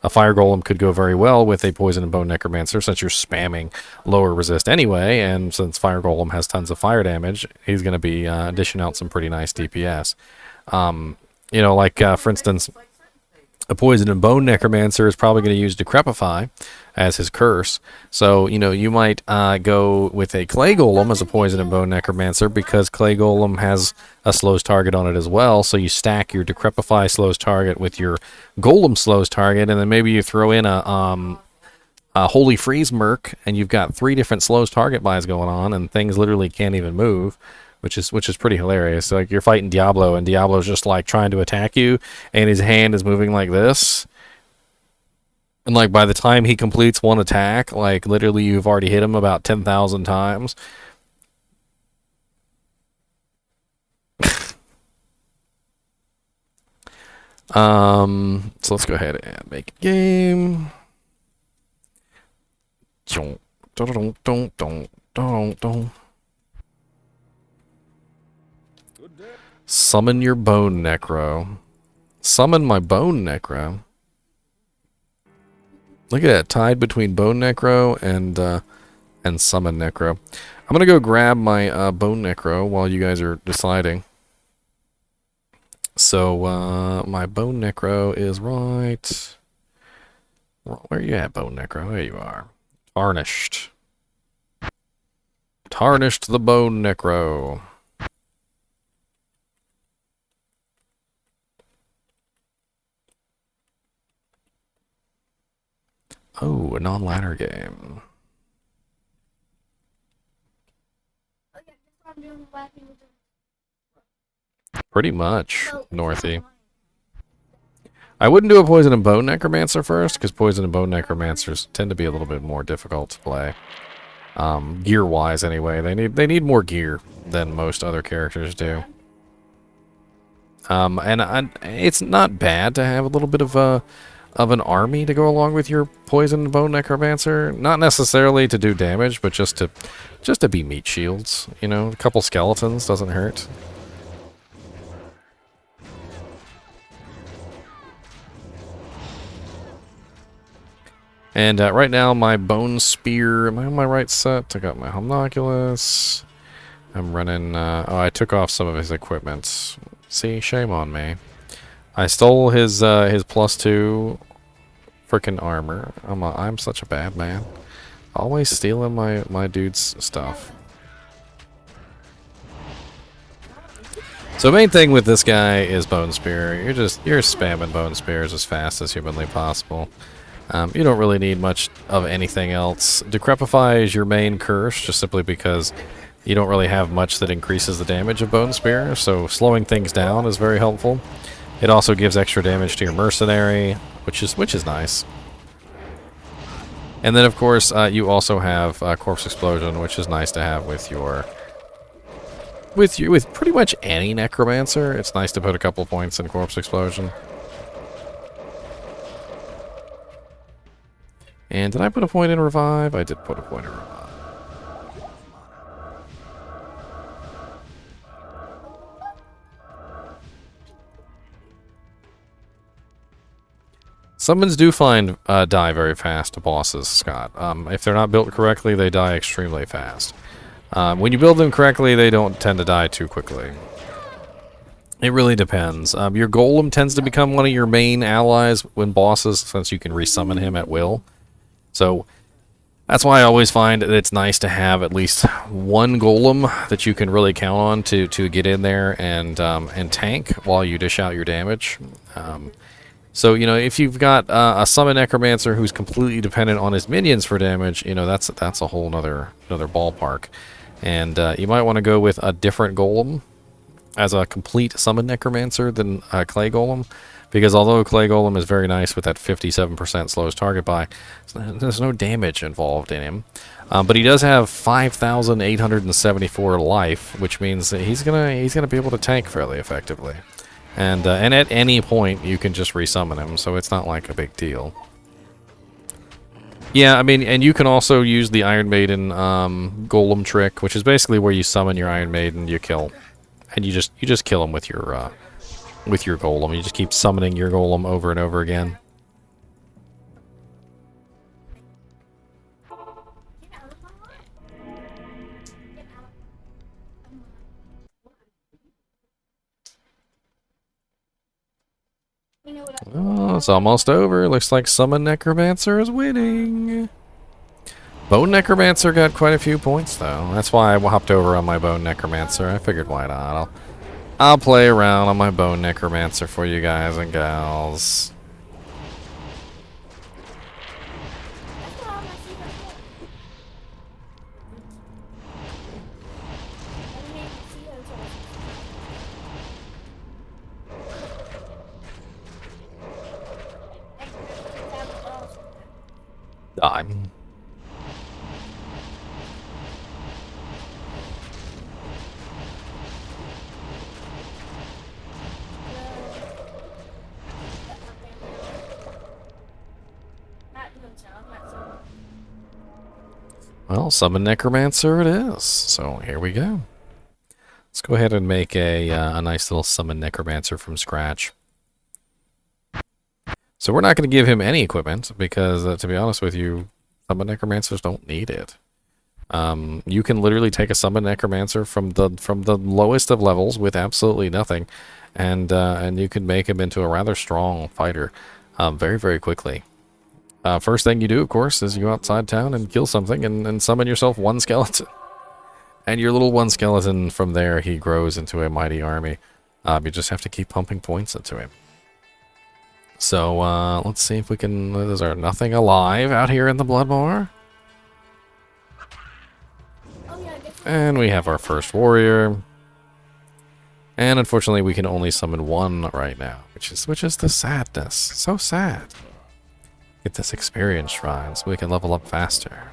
A Fire Golem could go very well with a Poison and Bone Necromancer since you're spamming lower resist anyway, and since Fire Golem has tons of fire damage, he's going to be dishing out some pretty nice DPS. You know, like, for instance, a Poison and Bone Necromancer is probably going to use Decrepify as his curse. So, you know, you might go with a Clay Golem as a Poison and Bone Necromancer because Clay Golem has a slows target on it as well. So you stack your Decrepify slows target with your Golem slows target, and then maybe you throw in a Holy Freeze Merc, and you've got 3 different slows target buys going on, and things literally can't even move. Which is pretty hilarious. Like you're fighting Diablo, and Diablo's just like trying to attack you, and his hand is moving like this. And like by the time he completes one attack, like literally you've already hit him about 10,000 times. So let's go ahead and make a game. Summon your bone necro. Summon my bone necro. Look at that, tied between bone necro and summon necro. I'm gonna go grab my bone necro while you guys are deciding. So my bone necro is right. Where you at, bone necro? There you are. Tarnished. Tarnished the bone necro. Oh, a non-ladder game. Oh, yeah, that's what I'm doing wacky with the Pretty much, boat. Northy. I wouldn't do a poison and bone necromancer first, because poison and bone necromancers tend to be a little bit more difficult to play. Gear-wise, anyway, they need more gear than most other characters do. And it's not bad to have a little bit of an army to go along with your poison and bone necromancer. Not necessarily to do damage, but just to be meat shields. You know, a couple skeletons doesn't hurt. And right now, my bone spear. Am I on my right set? I got my homunculus. I'm running. Oh, I took off some of his equipment. See, shame on me. I stole his +2 freaking armor. I'm such a bad man. Always stealing my dude's stuff. So main thing with this guy is bone spear. You're spamming bone spears as fast as humanly possible. You don't really need much of anything else. Decrepify is your main curse, just simply because you don't really have much that increases the damage of bone spear, so slowing things down is very helpful. It also gives extra damage to your mercenary, which is nice. And then of course you also have corpse explosion, which is nice to have with pretty much any necromancer. It's nice to put a couple points in corpse explosion. And did I put a point in revive? I did put a point in revive. Summons do die very fast to bosses, Scott. If they're not built correctly, they die extremely fast. When you build them correctly, they don't tend to die too quickly. It really depends. Your golem tends to become one of your main allies when bosses, since you can resummon him at will. So that's why I always find that it's nice to have at least one golem that you can really count on to get in there and tank while you dish out your damage. So you know, if you've got a summon necromancer who's completely dependent on his minions for damage, you know that's a whole another ballpark. And you might want to go with a different golem as a complete summon necromancer than a clay golem. Because although Clay Golem is very nice with that 57% slowest target by, there's no damage involved in him. But he does have 5,874 life, which means that he's gonna be able to tank fairly effectively. And at any point you can just resummon him, so it's not like a big deal. Yeah, I mean, and you can also use the Iron Maiden Golem trick, which is basically where you summon your Iron Maiden, you kill, and you just kill him with your golem. You just keep summoning your golem over and over again. You know what Oh, it's almost over. Looks like Summon Necromancer is winning. Bone Necromancer got quite a few points, though. That's why I hopped over on my Bone Necromancer. I figured, why not? I'll play around on my Bone Necromancer for you guys and gals. That's what all my secret for. I didn't even see those ones. I'm. Well, summon Necromancer it is. So here we go. Let's go ahead and make a nice little summon Necromancer from scratch. So we're not going to give him any equipment because, to be honest with you, summon Necromancers don't need it. You can literally take a summon Necromancer from the lowest of levels with absolutely nothing, and you can make him into a rather strong fighter very, very quickly. First thing you do, of course, is you go outside town and kill something and summon yourself one skeleton. And your little one skeleton, from there, he grows into a mighty army. You just have to keep pumping points into him. So, let's see if we can... Is there nothing alive out here in the Bloodmoor? And we have our first warrior. And unfortunately, we can only summon one right now, which is the sadness. So sad. Get this experience shrine so we can level up faster.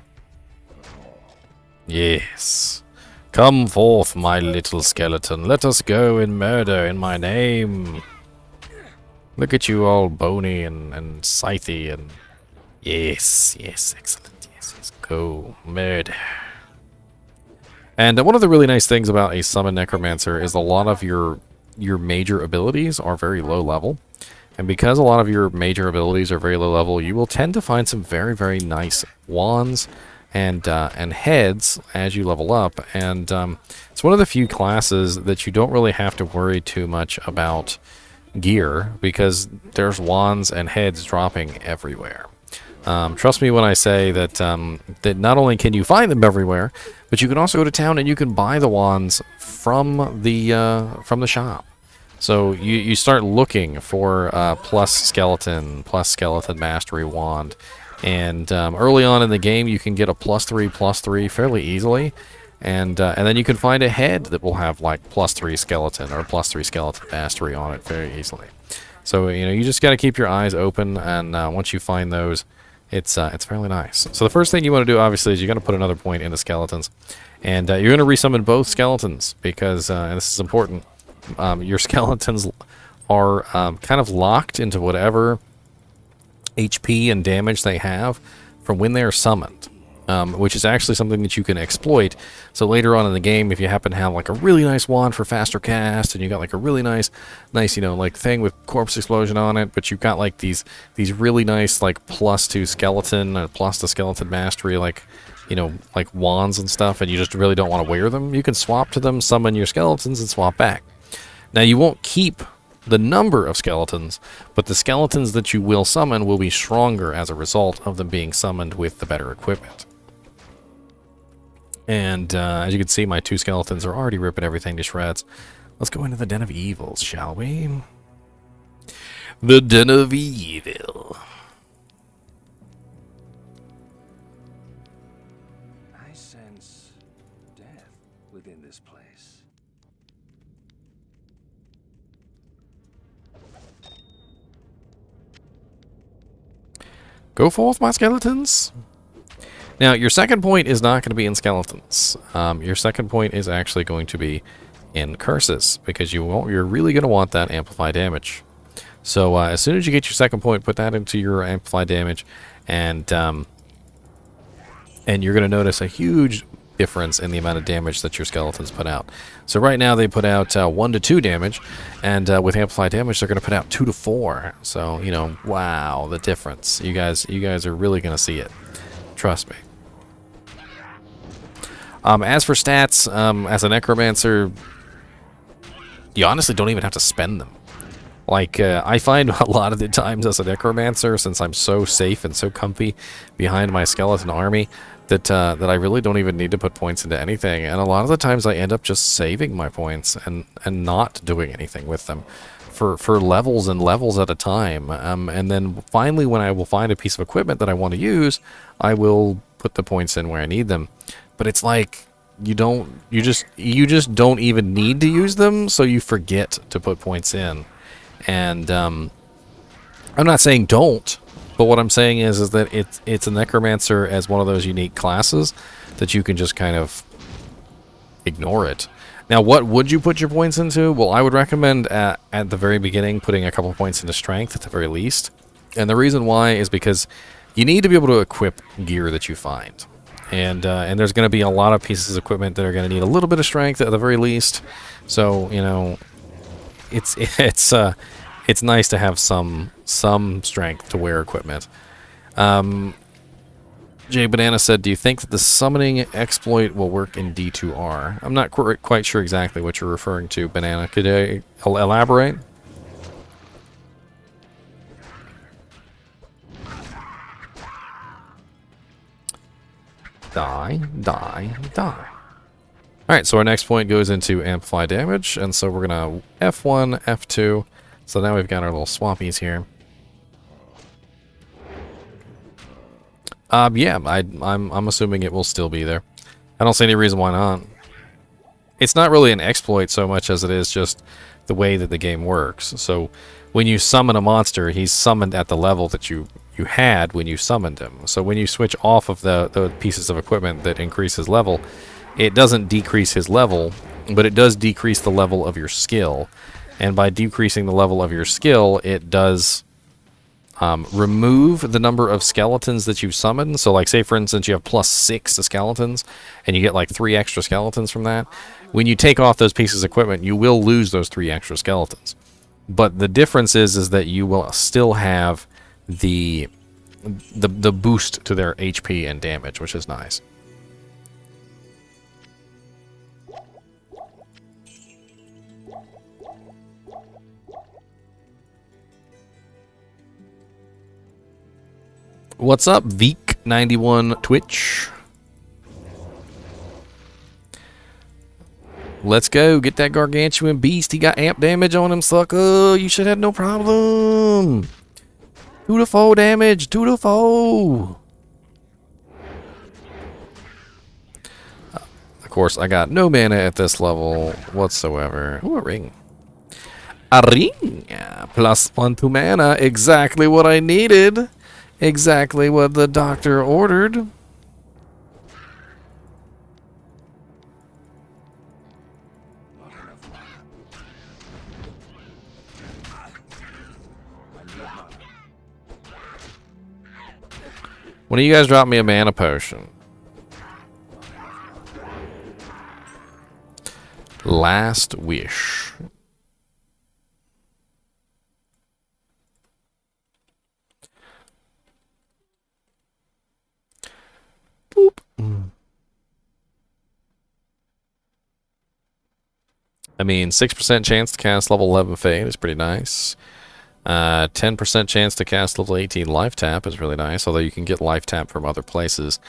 Yes. Come forth, my little skeleton. Let us go and murder in my name. Look at you all bony and scythy and... Yes, yes, excellent. Yes, yes. Go murder. And one of the really nice things about a summon Necromancer is a lot of your major abilities are very low level. And because a lot of your major abilities are very low level, you will tend to find some very, very nice wands and heads as you level up. And it's one of the few classes that you don't really have to worry too much about gear, because there's wands and heads dropping everywhere. Trust me when I say that that not only can you find them everywhere, but you can also go to town and you can buy the wands from the shop. So you start looking for plus skeleton mastery wand, and early on in the game you can get a +3/+3 fairly easily, and then you can find a head that will have like +3 skeleton or +3 skeleton mastery on it very easily. So you just got to keep your eyes open, and once you find those, it's fairly nice. So the first thing you want to do, obviously, is you're going to put another point into skeletons, and you're going to resummon both skeletons because and this is important. Your skeletons are kind of locked into whatever HP and damage they have from when they are summoned, which is actually something that you can exploit. So later on in the game, if you happen to have like a really nice wand for faster cast, and you got like a really nice like thing with corpse explosion on it, but you've got like these really nice like +2 skeleton or +2 skeleton mastery, like like wands and stuff, and you just really don't want to wear them, you can swap to them, summon your skeletons, and swap back. Now, you won't keep the number of skeletons, but the skeletons that you will summon will be stronger as a result of them being summoned with the better equipment. And as you can see, my 2 skeletons are already ripping everything to shreds. Let's go into the Den of Evils, shall we? The Den of Evil. I sense death within this place. Go forth, my skeletons. Now, your second point is not going to be in skeletons. Your second point is actually going to be in curses, because you're really going to want that amplify damage. So as soon as you get your second point, put that into your amplify damage, and you're going to notice a huge difference in the amount of damage that your skeletons put out. So right now they put out 1 to 2 damage, and with amplify damage they're going to put out 2 to 4. So wow, the difference. You guys are really going to see it. Trust me. As for stats, as a Necromancer, you honestly don't even have to spend them. Like, I find a lot of the times as a Necromancer, since I'm so safe and so comfy behind my skeleton army, that I really don't even need to put points into anything. And a lot of the times I end up just saving my points and not doing anything with them for levels and levels at a time. And then finally, when I will find a piece of equipment that I want to use, I will put the points in where I need them. But it's like you just don't even need to use them, so you forget to put points in. And I'm not saying don't, but what I'm saying is that it's a Necromancer as one of those unique classes that you can just kind of ignore it. Now, what would you put your points into? Well, I would recommend at the very beginning putting a couple points into strength at the very least. And the reason why is because you need to be able to equip gear that you find. And there's going to be a lot of pieces of equipment that are going to need a little bit of strength at the very least. So, you know, it's nice to have some strength to wear equipment. Jay Banana said, do you think that the summoning exploit will work in D2R? I'm not quite sure exactly what you're referring to, Banana. Could I elaborate? Die, die, die. Alright, so our next point goes into amplify damage, and so we're going to F1, F2. So now we've got our little swappies here. Yeah, I'm assuming it will still be there. I don't see any reason why not. It's not really an exploit so much as it is just the way that the game works. So when you summon a monster, he's summoned at the level that you had when you summoned him. So when you switch off of the pieces of equipment that increase his level, it doesn't decrease his level, but it does decrease the level of your skill. And by decreasing the level of your skill, it does remove the number of skeletons that you've summoned. So like, say for instance you have +6 to skeletons and you get like 3 extra skeletons from that. When you take off those pieces of equipment, you will lose those 3 extra skeletons. But the difference is that you will still have the boost to their HP and damage, which is nice. What's up, Veek91 Twitch? Let's go. Get that gargantuan beast. He got amp damage on him, sucker. You should have no problem. 2 to 4 damage. 2 to 4. Of course, I got no mana at this level whatsoever. Ooh, a ring. A ring. +1 to mana. Exactly what I needed. Exactly what the doctor ordered. When do you guys drop me a mana potion? Last wish. Boop. I mean, 6% chance to cast level 11 Fade is pretty nice. 10% chance to cast level 18 Life Tap is really nice, although you can get Life Tap from other places.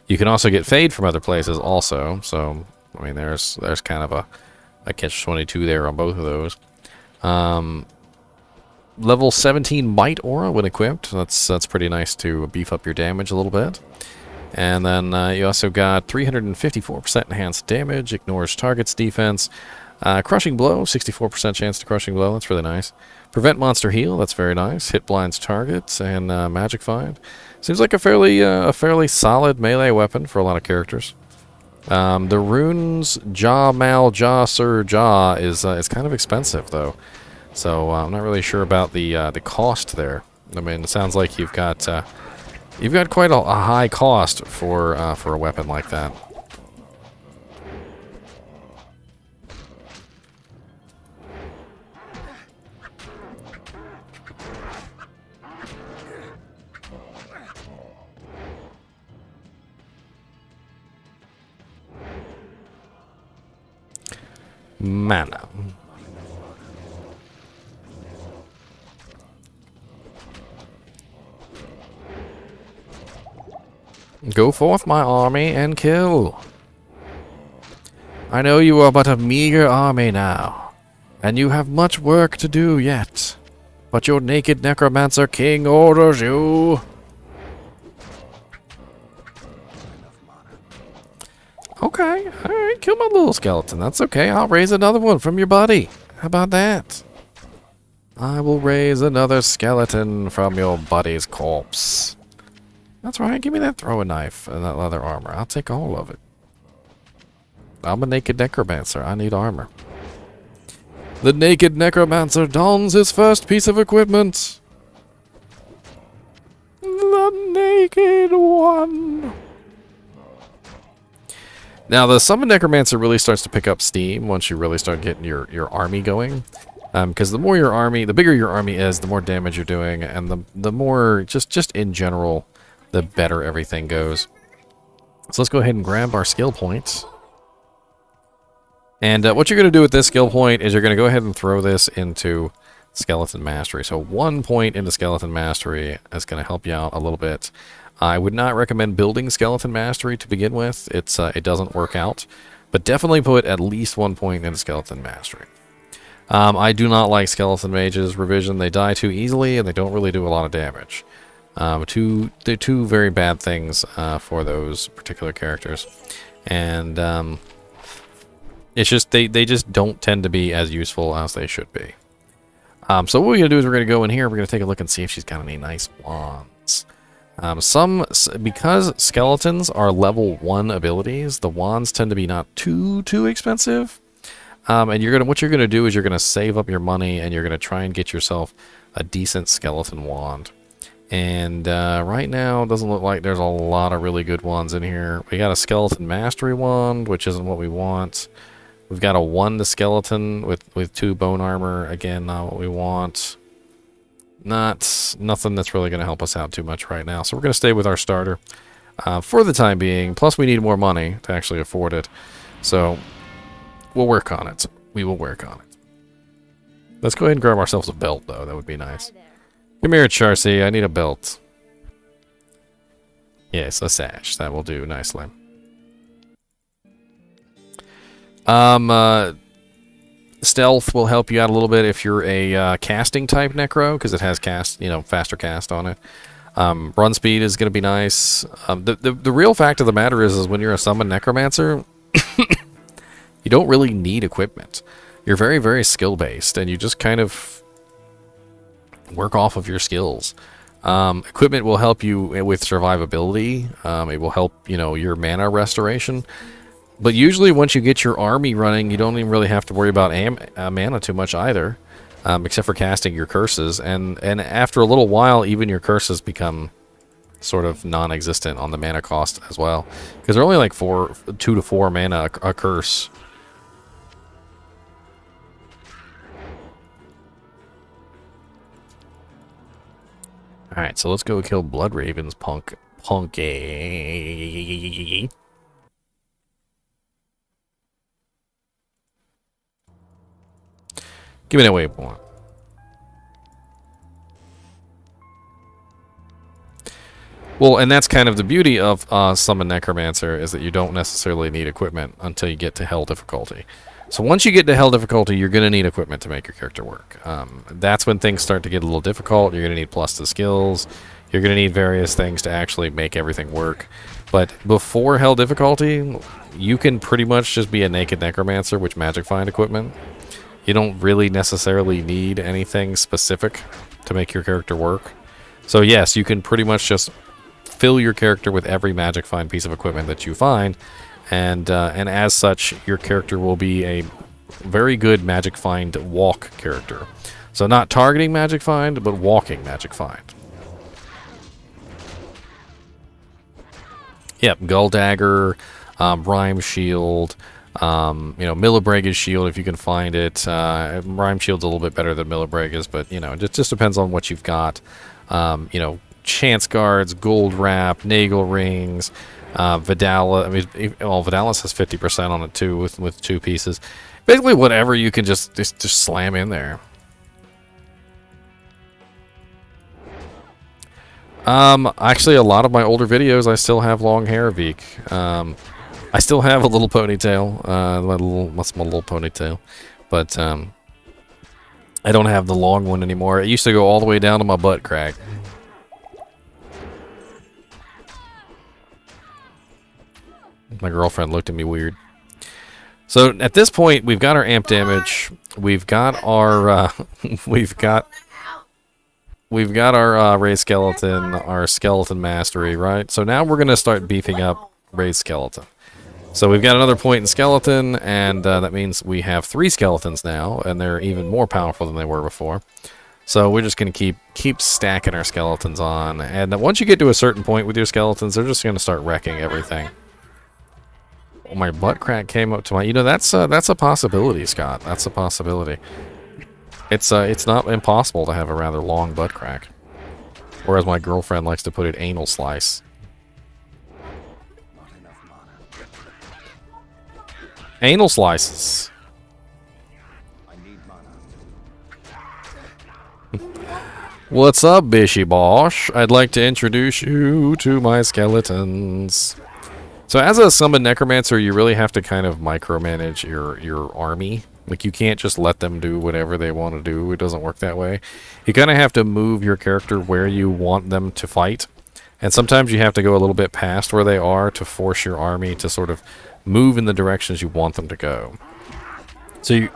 You can also get Fade from other places also, so, I mean, there's kind of a catch-22 there on both of those. Level 17 Might Aura when equipped. That's pretty nice to beef up your damage a little bit. And then you also got 354% enhanced damage, ignores target's defense. Crushing Blow, 64% chance to Crushing Blow, that's really nice. Prevent Monster Heal, that's very nice. Hit blinds targets, and Magic Find. Seems like a fairly solid melee weapon for a lot of characters. The runes Jaw Mal Jaw Sir Jaw is kind of expensive though, so I'm not really sure about the cost there. I mean, it sounds like you've got quite a high cost for a weapon like that. Mana. Go forth, my army, and kill. I know you are but a meager army now, and you have much work to do yet, but your naked Necromancer King orders you. Okay, alright, kill my little skeleton. That's okay, I'll raise another one from your buddy. How about that? I will raise another skeleton from your buddy's corpse. That's right, give me that throwing knife and that leather armor. I'll take all of it. I'm a naked necromancer. I need armor. The naked necromancer dons his first piece of equipment. The naked one. Now, the Summon Necromancer really starts to pick up steam once you really start getting your army going. Because the more your army, the bigger your army is, the more damage you're doing, and the more, just in general, the better everything goes. So let's go ahead and grab our skill points. And what you're going to do with this skill point is you're going to go ahead and throw this into Skeleton Mastery. So 1 point into Skeleton Mastery is going to help you out a little bit. I would not recommend building Skeleton Mastery to begin with. It doesn't work out. But definitely put at least 1 point into Skeleton Mastery. I do not like Skeleton Mages Revision. They die too easily and they don't really do a lot of damage. They're two very bad things for those particular characters. And it's just they just don't tend to be as useful as they should be. So what we're going to do is we're going to go in here. We're going to take a look and see if she's got any nice wands. Because skeletons are level 1 abilities, the wands tend to be not too expensive. And what you're gonna do is you're gonna save up your money and you're gonna try and get yourself a decent skeleton wand. And right now, it doesn't look like there's a lot of really good ones in here. We got a skeleton mastery wand, which isn't what we want. We've got a 1 to skeleton with 2 bone armor. Again, not what we want. Nothing that's really going to help us out too much right now. So we're going to stay with our starter for the time being. Plus, we need more money to actually afford it. So we'll work on it. We will work on it. Let's go ahead and grab ourselves a belt, though. That would be nice. Come here, Charcy. I need a belt. Yes, a sash. That will do nicely. Stealth will help you out a little bit if you're a casting type necro, because it has faster cast on it. Run speed is going to be nice. The real fact of the matter is when you're a summon necromancer, you don't really need equipment. You're very, very skill based, and you just kind of work off of your skills. Equipment will help you with survivability. It will help your mana restoration. But usually once you get your army running, you don't even really have to worry about mana too much either, except for casting your curses. And after a little while, even your curses become sort of non-existent on the mana cost as well. Because they're only like 2 to 4 mana a curse. Alright, so let's go kill Blood Raven's punky. Give me that waypoint. Well, and that's kind of the beauty of Summon Necromancer, is that you don't necessarily need equipment until you get to Hell difficulty. So once you get to Hell difficulty, you're going to need equipment to make your character work. That's when things start to get a little difficult. You're going to need plus to skills. You're going to need various things to actually make everything work. But before Hell difficulty, you can pretty much just be a naked Necromancer with magic find equipment. You don't really necessarily need anything specific to make your character work. So yes, you can pretty much just fill your character with every magic find piece of equipment that you find, and as such, your character will be a very good magic find walk character. So not targeting magic find, but walking magic find. Yep, Gull Dagger, Rhyme Shield, Millibrage's shield if you can find it. Rhyme Shield's a little bit better than Millibrage's, but it just depends on what you've got. Chance Guards, Gold Wrap, Nagel Rings, Vidala. I mean, Vidalis has 50% on it too with 2 pieces. Basically, whatever you can just slam in there. Actually, a lot of my older videos, I still have long hair, Veek. I still have a little ponytail, my little ponytail, but I don't have the long one anymore. It used to go all the way down to my butt crack. My girlfriend looked at me weird. So at this point, we've got our amp damage. We've got our we've got our raised skeleton, our skeleton mastery, right? So now we're gonna start beefing up raised skeleton. So we've got another point in skeleton, and that means we have 3 skeletons now, and they're even more powerful than they were before. So we're just going to keep stacking our skeletons on, and once you get to a certain point with your skeletons, they're just going to start wrecking everything. my butt crack came up to my. You know, that's a possibility, Scott. That's a possibility. It's not impossible to have a rather long butt crack, or as my girlfriend likes to put it, anal slice. Not enough mana. Anal slices. I need mana. What's up, Bishy Bosh? I'd like to introduce you to my skeletons. So as a summoned necromancer, you really have to kind of micromanage your army. Like, you can't just let them do whatever they want to do. It doesn't work that way. You kind of have to move your character where you want them to fight. And sometimes you have to go a little bit past where they are to force your army to sort of move in the directions you want them to go. So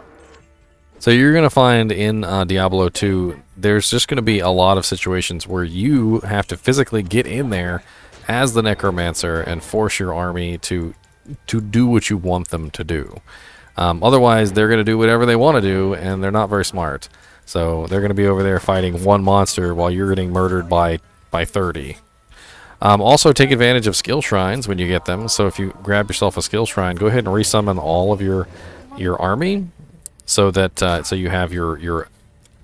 you're going to find in Diablo 2, there's just going to be a lot of situations where you have to physically get in there as the necromancer and force your army to do what you want them to do. Otherwise, they're going to do whatever they want to do, and they're not very smart. So they're going to be over there fighting one monster while you're getting murdered by 30. Also, take advantage of skill shrines when you get them. So if you grab yourself a skill shrine, go ahead and resummon all of your army, so that so you have your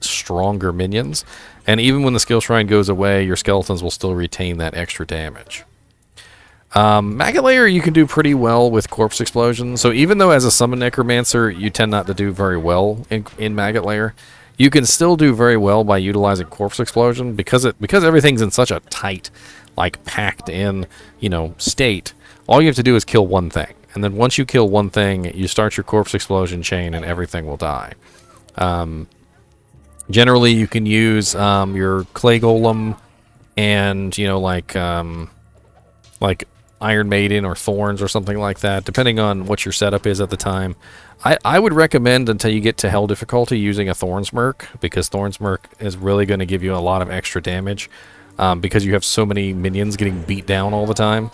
stronger minions. And even when the skill shrine goes away, your skeletons will still retain that extra damage. Maggot Layer you can do pretty well with Corpse Explosion. So even though as a Summon Necromancer you tend not to do very well in Maggot Layer, you can still do very well by utilizing Corpse Explosion because everything's in such a tight, like packed in, state. All you have to do is kill one thing. And then once you kill one thing, you start your Corpse Explosion chain and everything will die. Generally you can use your Clay Golem and, like Iron Maiden or Thorns or something like that, depending on what your setup is at the time. I would recommend, until you get to Hell difficulty, using a Thorns Merc, because Thorns Merc is really going to give you a lot of extra damage, because you have so many minions getting beat down all the time.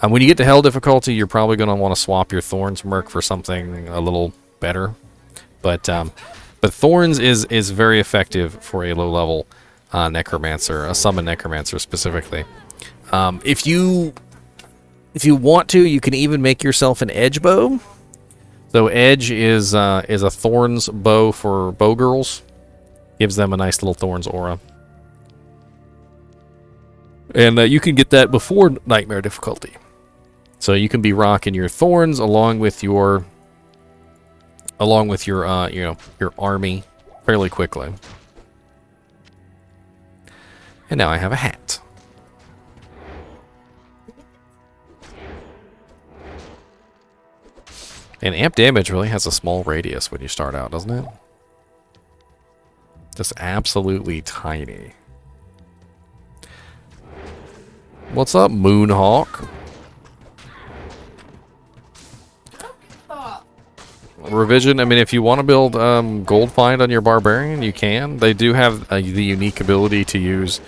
When you get to Hell difficulty, you're probably going to want to swap your Thorns Merc for something a little better. But Thorns is very effective for a low-level Necromancer, a Summon Necromancer specifically. If you want to, you can even make yourself an Edge bow. So Edge is a Thorns bow for bow girls. Gives them a nice little Thorns aura. And you can get that before Nightmare difficulty. So you can be rocking your Thorns along with your your army fairly quickly. And now I have a hat. And amp damage really has a small radius when you start out, doesn't it? Just absolutely tiny. What's up, Moonhawk? Revision, I mean, if you want to build Gold Find on your Barbarian, you can. They do have the unique ability to use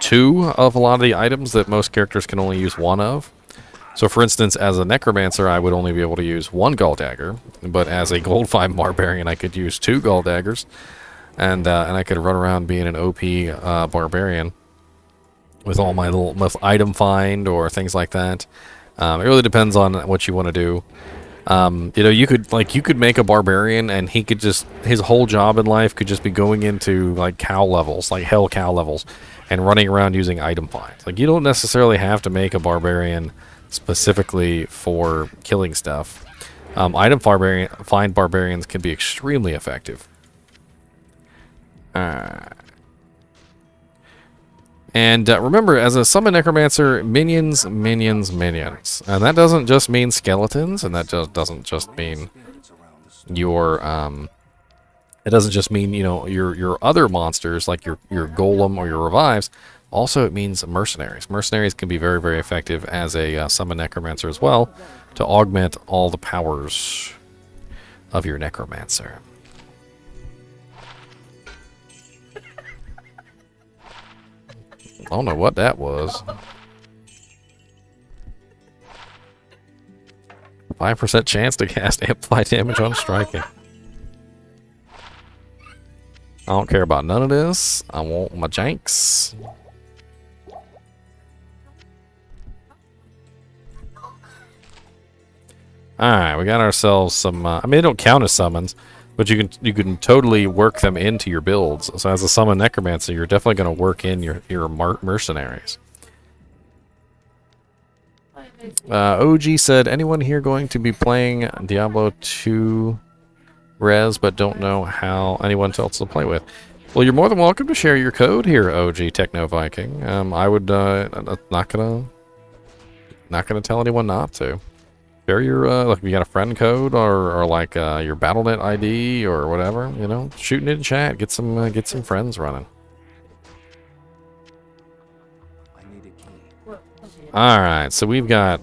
2 of a lot of the items that most characters can only use 1 of. So, for instance, as a Necromancer, I would only be able to use 1 Gall Dagger, but as a Gold Find Barbarian, I could use 2 Gall Daggers, and I could run around being an OP Barbarian with all my little item find or things like that. It really depends on what you want to do. You could make a Barbarian, and he could just, his whole job in life could just be going into like cow levels, like hell cow levels, and running around using item finds. Like, you don't necessarily have to make a Barbarian specifically for killing stuff. Item find Barbarians can be extremely effective. And remember, as a Summon Necromancer, minions. And that doesn't just mean skeletons, and that just doesn't just mean your it doesn't just mean, your other monsters like your golem or your revives. Also, it means mercenaries. Mercenaries can be very, very effective as a Summon Necromancer as well, to augment all the powers of your Necromancer. I don't know what that was. 5% chance to cast amplify damage on striking. I don't care about none of this. I want my janks. Alright, we got ourselves some, I mean, they don't count as summons, but you can totally work them into your builds. So as a summon Necromancer, you're definitely going to work in your mercenaries. OG said, anyone here going to be playing Diablo 2 Res, but don't know how anyone else to play with? Well, you're more than welcome to share your code here, OG Techno Viking. I would, not gonna tell anyone not to. Share your, like, if you got a friend code or like, your Battle.net ID or whatever, you know, shoot it in chat, get some friends running. I need a key. Alright, so we've got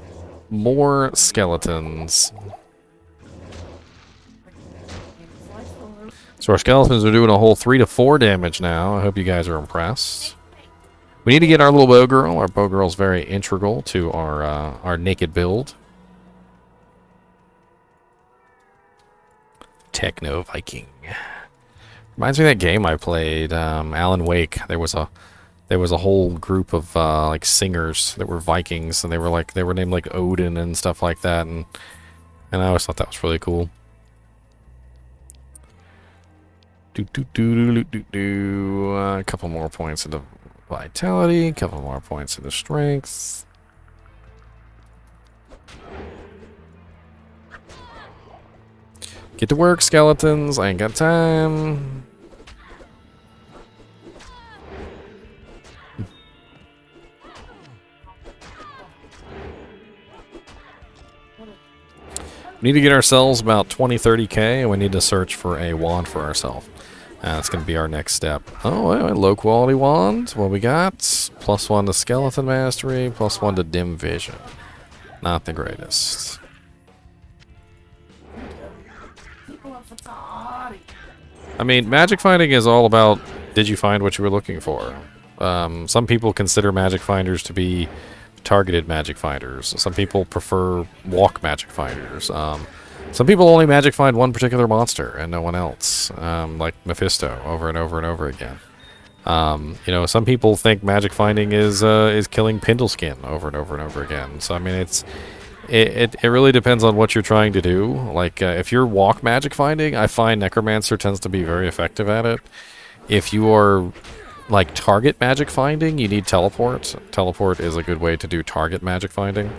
more skeletons. So our skeletons are doing a whole 3 to 4 damage now. I hope you guys are impressed. We need to get our little bow girl. Our bow girl is very integral to our naked build. Techno Viking. Reminds me of that game I played, Alan Wake. There was a whole group of like singers that were Vikings, and they were named like Odin and stuff like that, and I always thought that was really cool. A couple more points into vitality, a couple more points into strength. Get to work, skeletons. I ain't got time. We need to get ourselves about 20-30k, and we need to search for a wand for ourselves. That's going to be our next step. Oh, wait, low quality wand. What we got? +1 to skeleton mastery, +1 to dim vision. Not the greatest. I mean, magic finding is all about, did you find what you were looking for? Some people consider magic finders to be targeted magic finders. Some people prefer walk magic finders. Some people only magic find one particular monster and no one else, like Mephisto, over and over and over again. You know, some people think magic finding is killing Pindleskin over and over and over again. So I mean, it really depends on what you're trying to do. Like if you're walk magic finding, I find Necromancer tends to be very effective at it. If you are like target magic finding, you need teleport. Teleport is a good way to do target magic finding.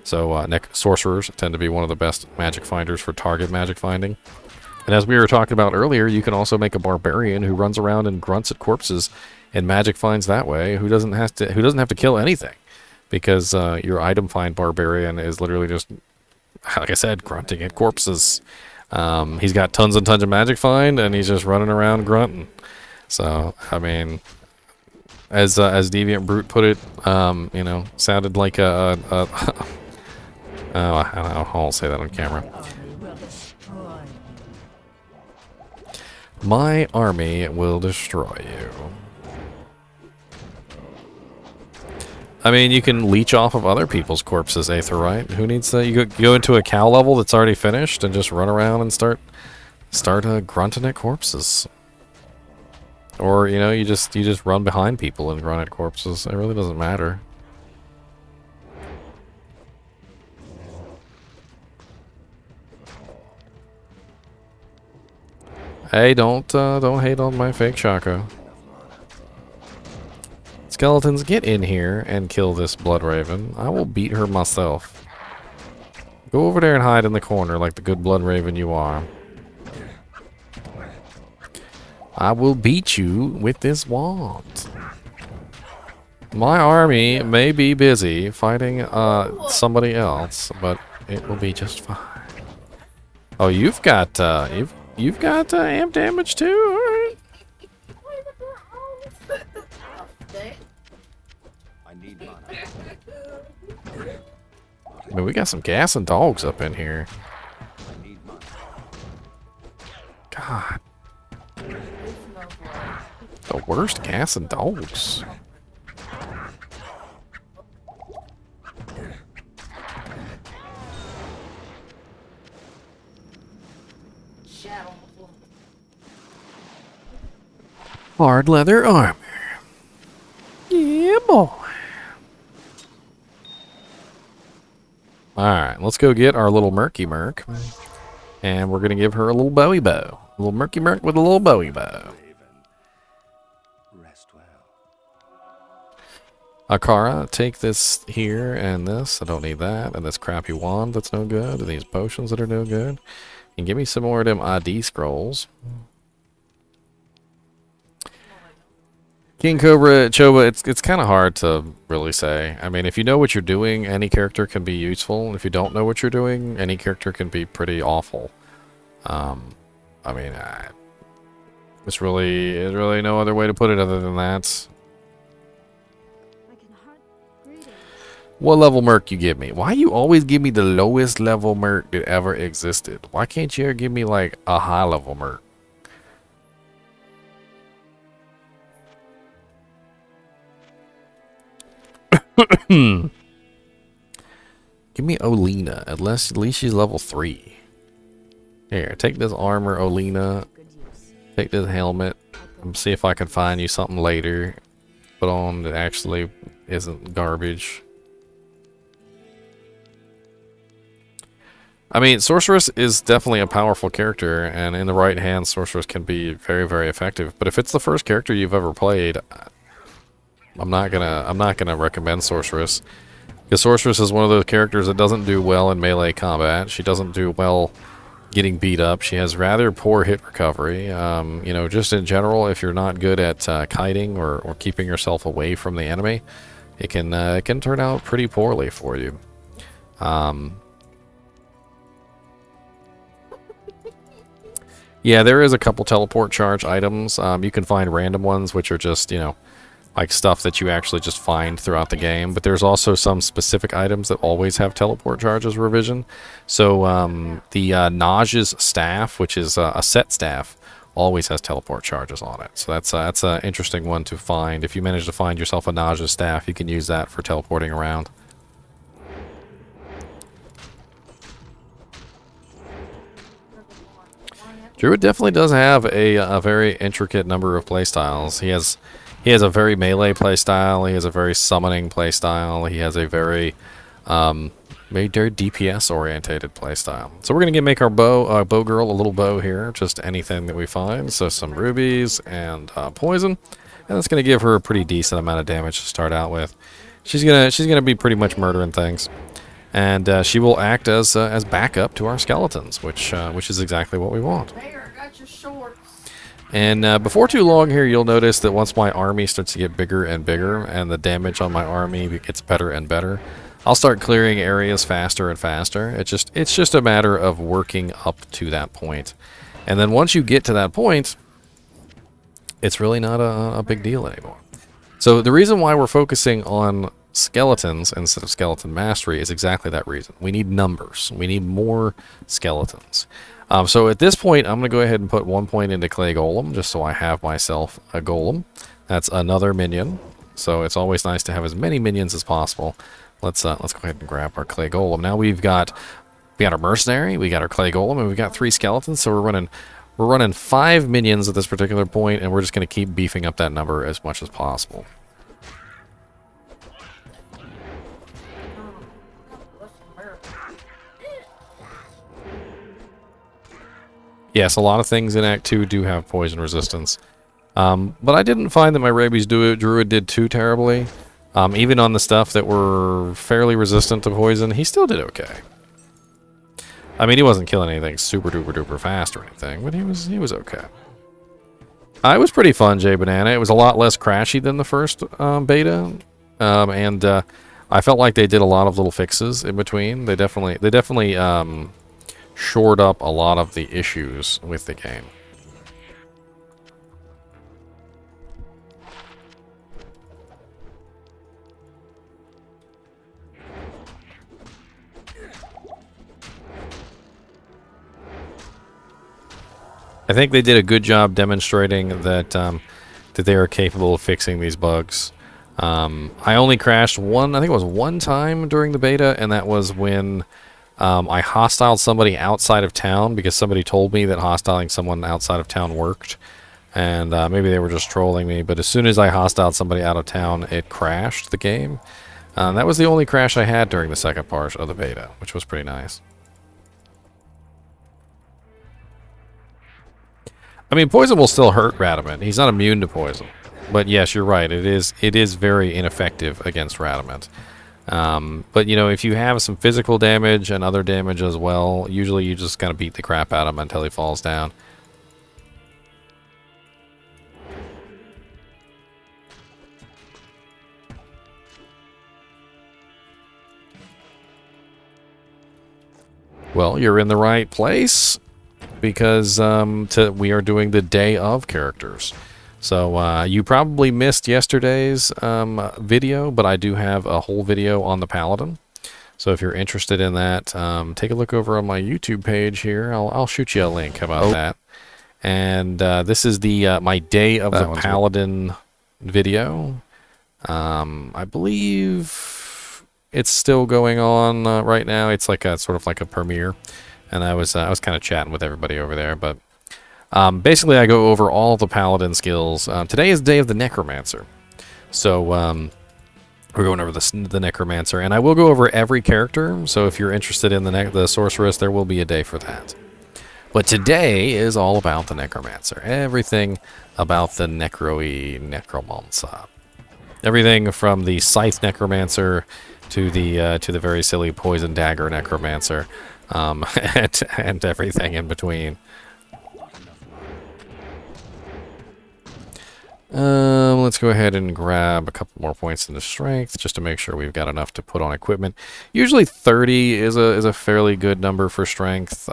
So sorcerers tend to be one of the best magic finders for target magic finding. And as we were talking about earlier, you can also make a barbarian who runs around and grunts at corpses and magic finds that way, who doesn't have to kill anything, because your item find barbarian is literally just, like I said, grunting at corpses. He's got tons and tons of magic find, and he's just running around grunting. So I mean, as Deviant Brute put it, you know, sounded like a oh, I won't say that on camera. My army will destroy you. I mean, you can leech off of other people's corpses, Aether, right? Who needs that? You go into a cow level that's already finished and just run around and start grunting at corpses. Or, you know, you just run behind people and grunt at corpses. It really doesn't matter. Hey, don't hate on my fake Chaco. Skeletons, get in here and kill this Blood Raven. I will beat her myself. Go over there and hide in the corner like the good Blood Raven you are. I will beat you with this wand. My army may be busy fighting somebody else, but it will be just fine. Oh, you've got you've got amp damage too. All right. I need mana. I mean, we got some gas and dogs up in here. I need mana. God. The worst gas and dogs. Hard leather armor. Yeah, boy. Alright, let's go get our little Murky Merc. And we're going to give her a little Bowie bow. A little Murky Merc with a little Bowie bow. Rest well. Akara, take this here and this. I don't need that. And this crappy wand that's no good. And these potions that are no good. And give me some more of them ID scrolls. King Cobra, Choba, it's kind of hard to really say. I mean, if you know what you're doing, any character can be useful. If you don't know what you're doing, any character can be pretty awful. I mean, there's really no other way to put it other than that. What level merc you give me? Why you always give me the lowest level merc that ever existed? Why can't you ever give me like a high level merc? Give me Olina. At least she's level 3. Here, take this armor, Olina. Take this helmet. See if I can find you something later. Put on that actually isn't garbage. I mean, Sorceress is definitely a powerful character, and in the right hands, Sorceress can be very, very effective. But if it's the first character you've ever played, I'm not gonna recommend Sorceress, because Sorceress is one of those characters that doesn't do well in melee combat. She doesn't do well getting beat up. She has rather poor hit recovery. You know, just in general, if you're not good at kiting or keeping yourself away from the enemy, it can turn out pretty poorly for you. Yeah, there is a couple teleport charge items. You can find random ones, which are just, you know, like stuff that you actually just find throughout the game. But there's also some specific items that always have teleport charges revision. So the Naj's staff, which is a set staff, always has teleport charges on it. So that's an interesting one to find. If you manage to find yourself a Naj's staff, you can use that for teleporting around. Druid definitely does have a very intricate number of playstyles. He has a very melee playstyle. He has a very summoning playstyle. He has a very DPS orientated playstyle. So we're gonna make our bow girl a little bow here. Just anything that we find. So some rubies and poison, and that's gonna give her a pretty decent amount of damage to start out with. She's gonna be pretty much murdering things. And she will act as backup to our skeletons, which is exactly what we want. Hey, I got your shorts. And before too long here, you'll notice that once my army starts to get bigger and bigger, and the damage on my army gets better and better, I'll start clearing areas faster and faster. It's just a matter of working up to that point. And then once you get to that point, it's really not a big deal anymore. So the reason why we're focusing on skeletons instead of skeleton mastery is exactly that reason. We need numbers. We need more skeletons. So at this point, I'm going to go ahead and put 1 point into Clay Golem, just so I have myself a golem. That's another minion. So it's always nice to have as many minions as possible. Let's go ahead and grab our Clay Golem. Now we got our mercenary, we got our Clay Golem, and we've got 3 skeletons. So we're running 5 minions at this particular point, and we're just going to keep beefing up that number as much as possible. Yes, a lot of things in Act 2 do have poison resistance. But I didn't find that my Rabies Druid did too terribly. Even on the stuff that were fairly resistant to poison, he still did okay. I mean, he wasn't killing anything super duper duper fast or anything, but he was okay. It was pretty fun, Jay Banana. It was a lot less crashy than the first beta. And I felt like they did a lot of little fixes in between. They definitely shored up a lot of the issues with the game. I think they did a good job demonstrating that that they are capable of fixing these bugs. I only crashed I think it was one time during the beta, and that was when I hostiled somebody outside of town, because somebody told me that hostiling someone outside of town worked. And maybe they were just trolling me, but as soon as I hostiled somebody out of town, it crashed the game. That was the only crash I had during the second part of the beta, which was pretty nice. I mean, poison will still hurt Radamant. He's not immune to poison. But yes, you're right. It is very ineffective against Radamant. But, you know, if you have some physical damage and other damage as well, usually you just gotta beat the crap out of him until he falls down. Well, you're in the right place because we are doing the day of characters. So you probably missed yesterday's video, but I do have a whole video on the Paladin. So if you're interested in that, take a look over on my YouTube page here. I'll shoot you a link. How about that? And this is the my day of the Paladin video. I believe it's still going on right now. It's like a sort of like a premiere, and I was kind of chatting with everybody over there. But basically, I go over all the Paladin skills. Today is the day of the Necromancer, so we're going over the Necromancer, and I will go over every character. So if you're interested in the Sorceress, there will be a day for that. But today is all about the Necromancer. Everything about the Necromancer. Everything from the Scythe Necromancer to the very silly Poison Dagger Necromancer, and everything in between. Let's go ahead and grab a couple more points into strength just to make sure we've got enough to put on equipment. Usually 30 is a fairly good number for strength.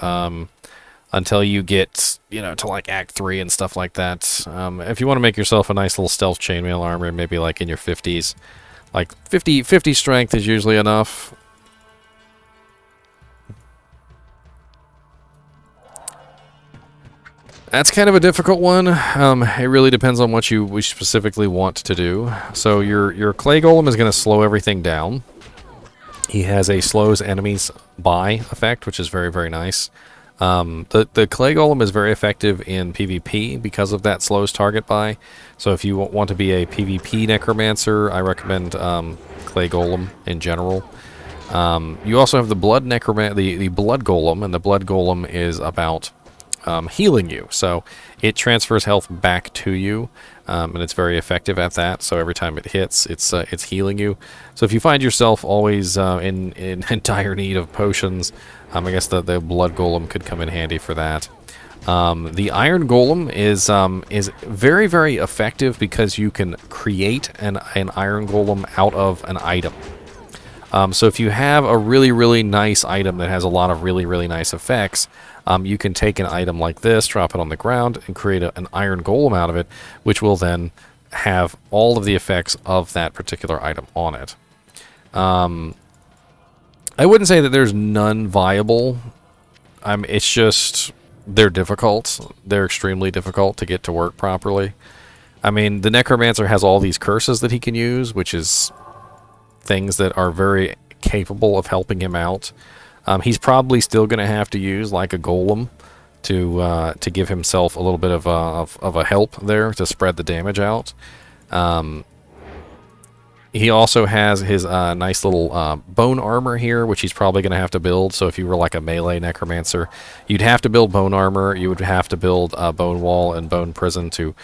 Until you get, you know, to like Act 3 and stuff like that. If you want to make yourself a nice little stealth chainmail armor, maybe like in your 50s. Like 50 strength is usually enough. That's kind of a difficult one. It really depends on what you specifically want to do. So your clay golem is going to slow everything down. He has a slows enemies by effect, which is very, very nice. The clay golem is very effective in PvP because of that slows target by. So if you want to be a PvP necromancer, I recommend clay golem in general. You also have the blood the blood golem, and the blood golem is about healing you. So it transfers health back to you, and it's very effective at that. So every time it hits, it's healing you. So if you find yourself always in dire need of potions, I guess the blood golem could come in handy for that. The iron golem is very, very effective because you can create an iron golem out of an item. So if you have a really, really nice item that has a lot of really, really nice effects, you can take an item like this, drop it on the ground, and create an iron golem out of it, which will then have all of the effects of that particular item on it. I wouldn't say that there's none viable. It's just they're difficult. They're extremely difficult to get to work properly. I mean, the Necromancer has all these curses that he can use, which is things that are very capable of helping him out. He's probably still going to have to use like a golem to give himself a little bit of a help there to spread the damage out. He also has his nice little bone armor here, which he's probably going to have to build. So if you were like a melee necromancer, you'd have to build bone armor. You would have to build a bone wall and bone prison to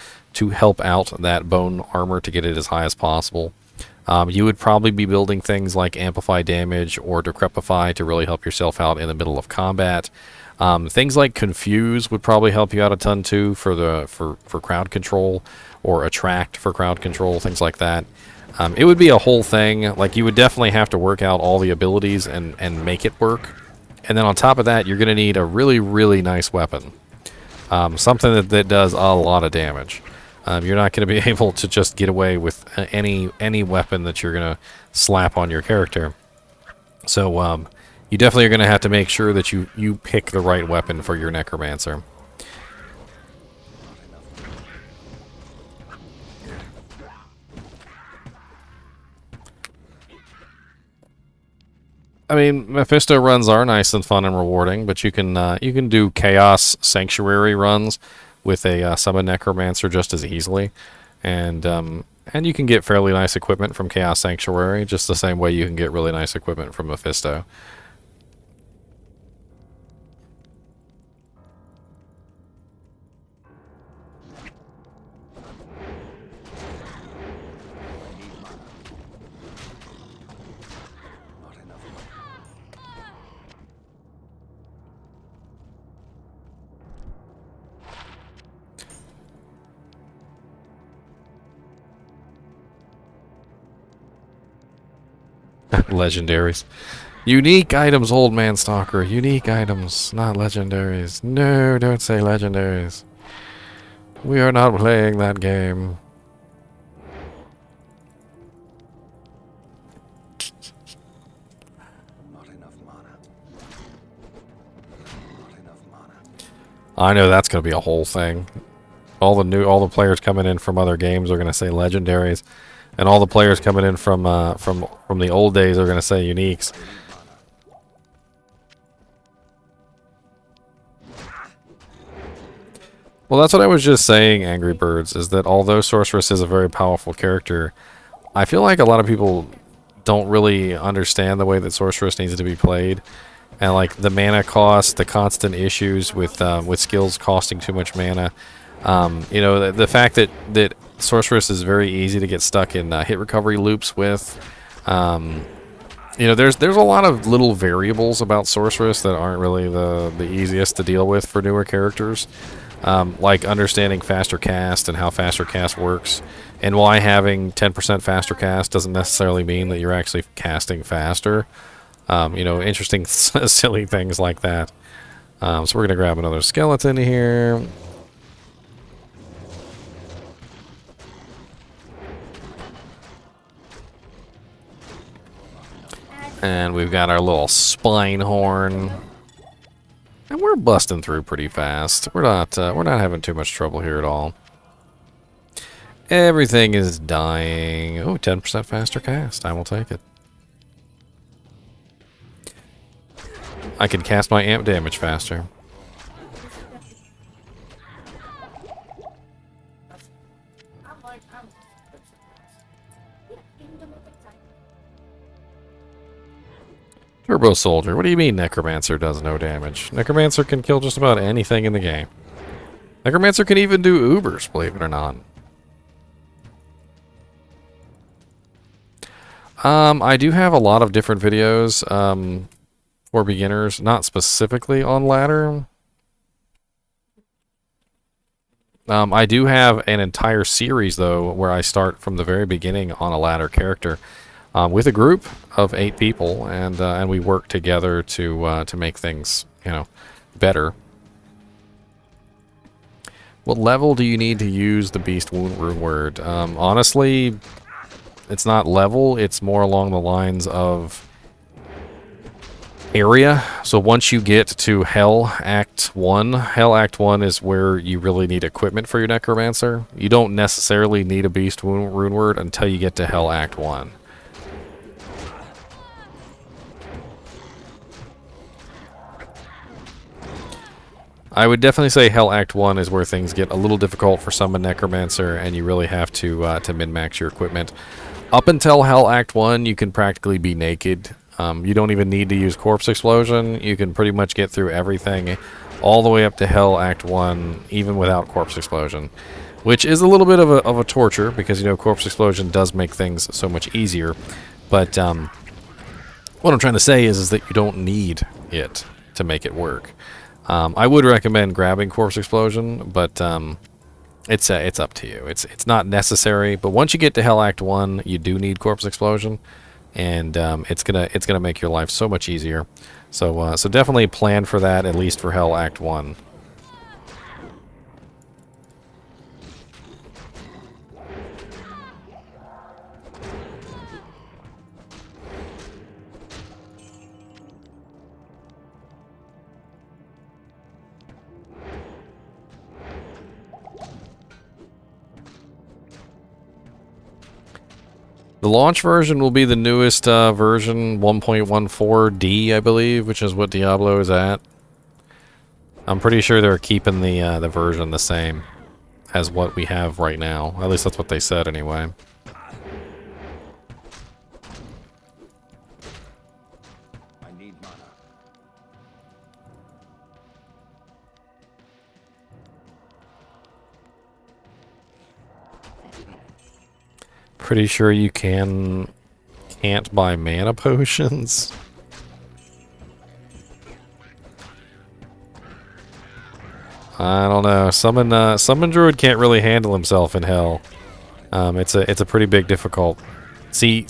help out that bone armor to get it as high as possible. You would probably be building things like amplify damage or decrepify to really help yourself out in the middle of combat. Things like confuse would probably help you out a ton too for crowd control, or attract for crowd control, things like that. It would be a whole thing. Like, you would definitely have to work out all the abilities and make it work. And then on top of that, you're going to need a really, really nice weapon. Something that does a lot of damage. You're not going to be able to just get away with any weapon that you're going to slap on your character. So you definitely are going to have to make sure that you pick the right weapon for your Necromancer. I mean, Mephisto runs are nice and fun and rewarding, but you can do Chaos Sanctuary runs with a Summon Necromancer just as easily. And And you can get fairly nice equipment from Chaos Sanctuary, just the same way you can get really nice equipment from Mephisto. Not enough. Legendaries. Unique items, old man stalker. Unique items, not legendaries. No, don't say legendaries. We are not playing that game. Not enough mana. Not enough mana. I know that's going to be a whole thing. All the players coming in from other games are going to say legendaries, and all the players coming in from the old days are going to say uniques. Well, that's what I was just saying, Angry Birds, is that although Sorceress is a very powerful character, I feel like a lot of people don't really understand the way that Sorceress needs to be played. And like the mana cost, the constant issues with skills costing too much mana. You know, the fact that Sorceress is very easy to get stuck in hit recovery loops with. You know, there's a lot of little variables about Sorceress that aren't really the easiest to deal with for newer characters. Like understanding faster cast and how faster cast works, and why having 10% faster cast doesn't necessarily mean that you're actually casting faster. You know, interesting, silly things like that. So we're going to grab another skeleton here. And we've got our little spine horn. And we're busting through pretty fast. We're not having too much trouble here at all. Everything is dying. Oh, 10% faster cast. I will take it. I can cast my amp damage faster. Turbo Soldier. What do you mean Necromancer does no damage? Necromancer can kill just about anything in the game. Necromancer can even do Ubers, believe it or not. I do have a lot of different videos for beginners, not specifically on ladder. I do have an entire series, though, where I start from the very beginning on a ladder character. With a group of 8 people, and we work together to make things, you know, better. What level do you need to use the Beast Wound Rune Word? Honestly, it's not level. It's more along the lines of area. So once you get to Hell Act 1, Hell Act 1 is where you really need equipment for your Necromancer. You don't necessarily need a Beast Wound Rune Word until you get to Hell Act 1. I would definitely say Hell Act 1 is where things get a little difficult for Summon Necromancer, and you really have to min-max your equipment. Up until Hell Act 1, you can practically be naked. You don't even need to use Corpse Explosion. You can pretty much get through everything all the way up to Hell Act 1, even without Corpse Explosion. Which is a little bit of a torture, because, you know, Corpse Explosion does make things so much easier. But what I'm trying to say is that you don't need it to make it work. I would recommend grabbing Corpse Explosion, but it's up to you. It's not necessary, but once you get to Hell Act 1, you do need Corpse Explosion, and it's gonna make your life so much easier. So definitely plan for that, at least for Hell Act 1. The launch version will be the newest version, 1.14D, I believe, which is what Diablo is at. I'm pretty sure they're keeping the version the same as what we have right now. At least that's what they said, anyway. Pretty sure you can't buy mana potions. I don't know. Summon Druid can't really handle himself in hell. It's a pretty big difficult. See,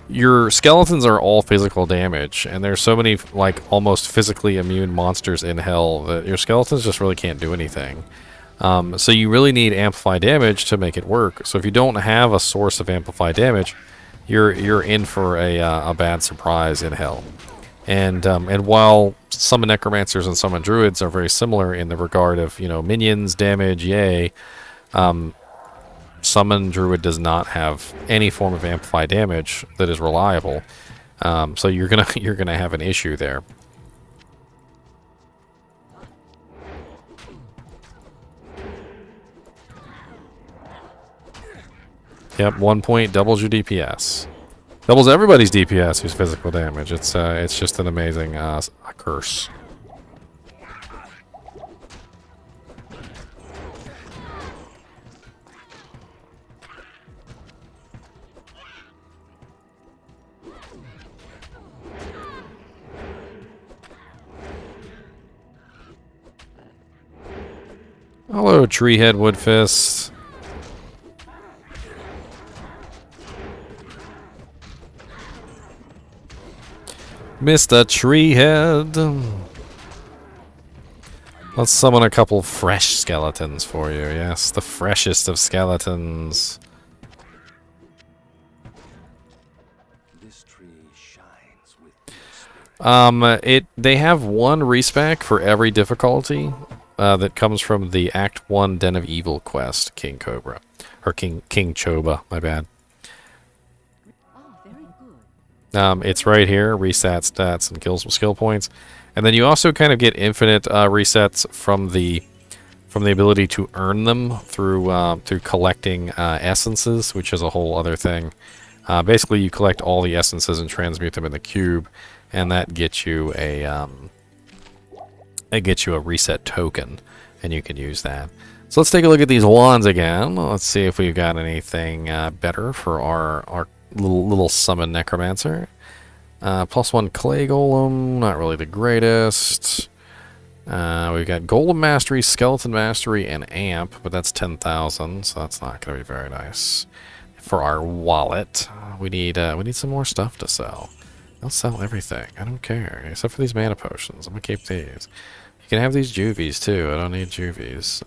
your skeletons are all physical damage, and there's so many like almost physically immune monsters in hell that your skeletons just really can't do anything. So you really need amplify damage to make it work. So if you don't have a source of amplify damage, you're in for a bad surprise in hell. And while summon necromancers and summon druids are very similar in the regard of, you know, minions, damage, yay, summon druid does not have any form of amplify damage that is reliable. So you're gonna have an issue there. Yep, 1 point doubles your DPS. Doubles everybody's DPS who's physical damage. It's just an amazing curse. Hello, Treehead Woodfist. Mr. Treehead. Let's summon a couple fresh skeletons for you. Yes, the freshest of skeletons. This tree shines with They have one respec for every difficulty that comes from the Act 1 Den of Evil quest, King Cobra. Or King Choba, my bad. It's right here, reset stats and kills with skill points. And then you also kind of get infinite resets from the ability to earn them through collecting essences, which is a whole other thing. Basically, you collect all the essences and transmute them in the cube, and that gets you a reset token, and you can use that. So let's take a look at these wands again. Let's see if we've got anything better for our little summon necromancer. +1 clay golem, not really the greatest. We've got golem mastery, skeleton mastery, and amp, but that's 10,000, so that's not going to be very nice for our wallet. We need some more stuff to sell. I'll sell everything. I don't care, except for these mana potions. I'm gonna keep these. You can have these juvies too. I don't need juvies.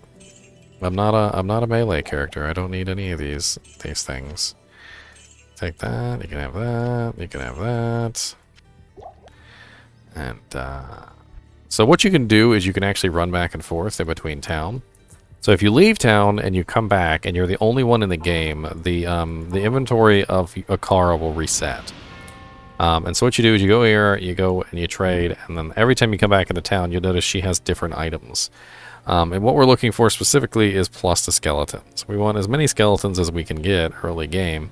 I'm not a melee character. I don't need any of these things. Take that. You can have that. You can have that. And so what you can do is you can actually run back and forth in between town. So if you leave town and you come back and you're the only one in the game, the inventory of Akara will reset. And so what you do is you go here, you go and you trade, and then every time you come back into town, you'll notice she has different items. And what we're looking for specifically is plus the skeletons. We want as many skeletons as we can get early game.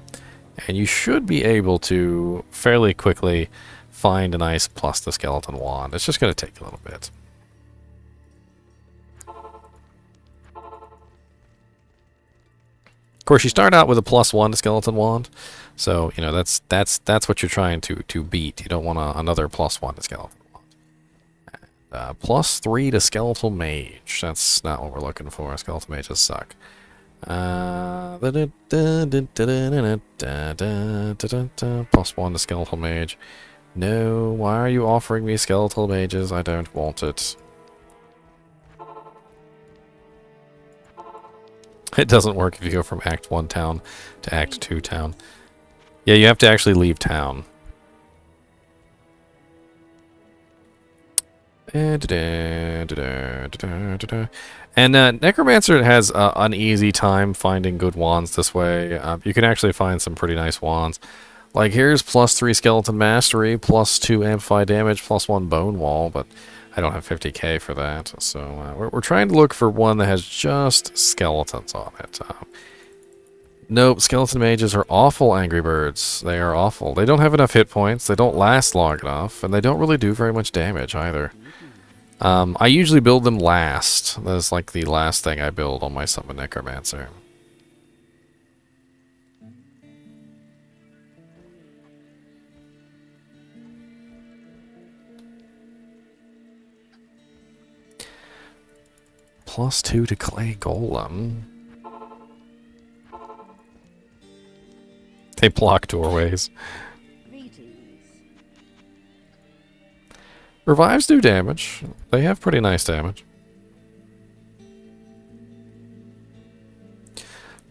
And you should be able to fairly quickly find a nice plus the skeleton wand. It's just going to take a little bit. Of course, you start out with a +1 to skeleton wand. So, you know, that's what you're trying to beat. You don't want another +1 to skeleton wand. +3 to skeletal mage. That's not what we're looking for. Skeletal mages suck. +1 to skeletal mage. No, why are you offering me skeletal mages? I don't want it. It doesn't work if you go from Act 1 town to Act 2 town. Yeah, you have to actually leave town. And Necromancer has an easy time finding good wands this way. You can actually find some pretty nice wands. Like here's +3 skeleton mastery, +2 amplify damage, +1 bone wall, but I don't have 50k for that. So we're trying to look for one that has just skeletons on it. Nope, skeleton mages are awful Angry Birds. They are awful. They don't have enough hit points, they don't last long enough, and they don't really do very much damage either. I usually build them last. That's like the last thing I build on my Summon Necromancer. +2 to clay golem. They block doorways. Revives do damage. They have pretty nice damage.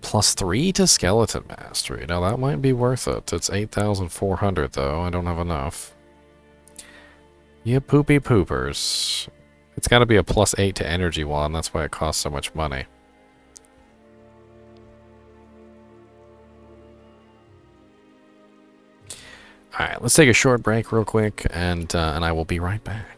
+3 to skeleton mastery. Now that might be worth it. It's 8,400 though. I don't have enough. You poopy poopers. It's got to be a +8 to energy one. That's why it costs so much money. Alright, let's take a short break real quick, and I will be right back.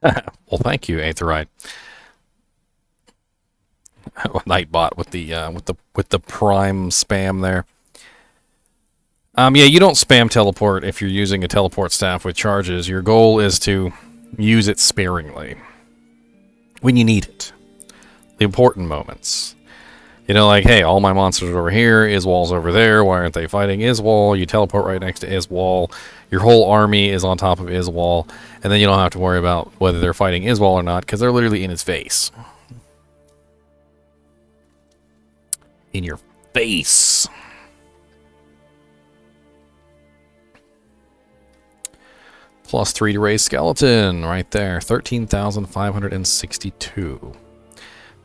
Well, thank you, Aetherite. Nightbot with the prime spam there. Yeah, you don't spam teleport if you're using a teleport staff with charges. Your goal is to use it sparingly when you need it. The important moments. You know, like, hey, all my monsters are over here, Iswall's over there, why aren't they fighting Iswall? You teleport right next to Iswall, your whole army is on top of Iswall, and then you don't have to worry about whether they're fighting Iswall or not, because they're literally in his face. In your face. +3 to raise skeleton, right there, 13,562.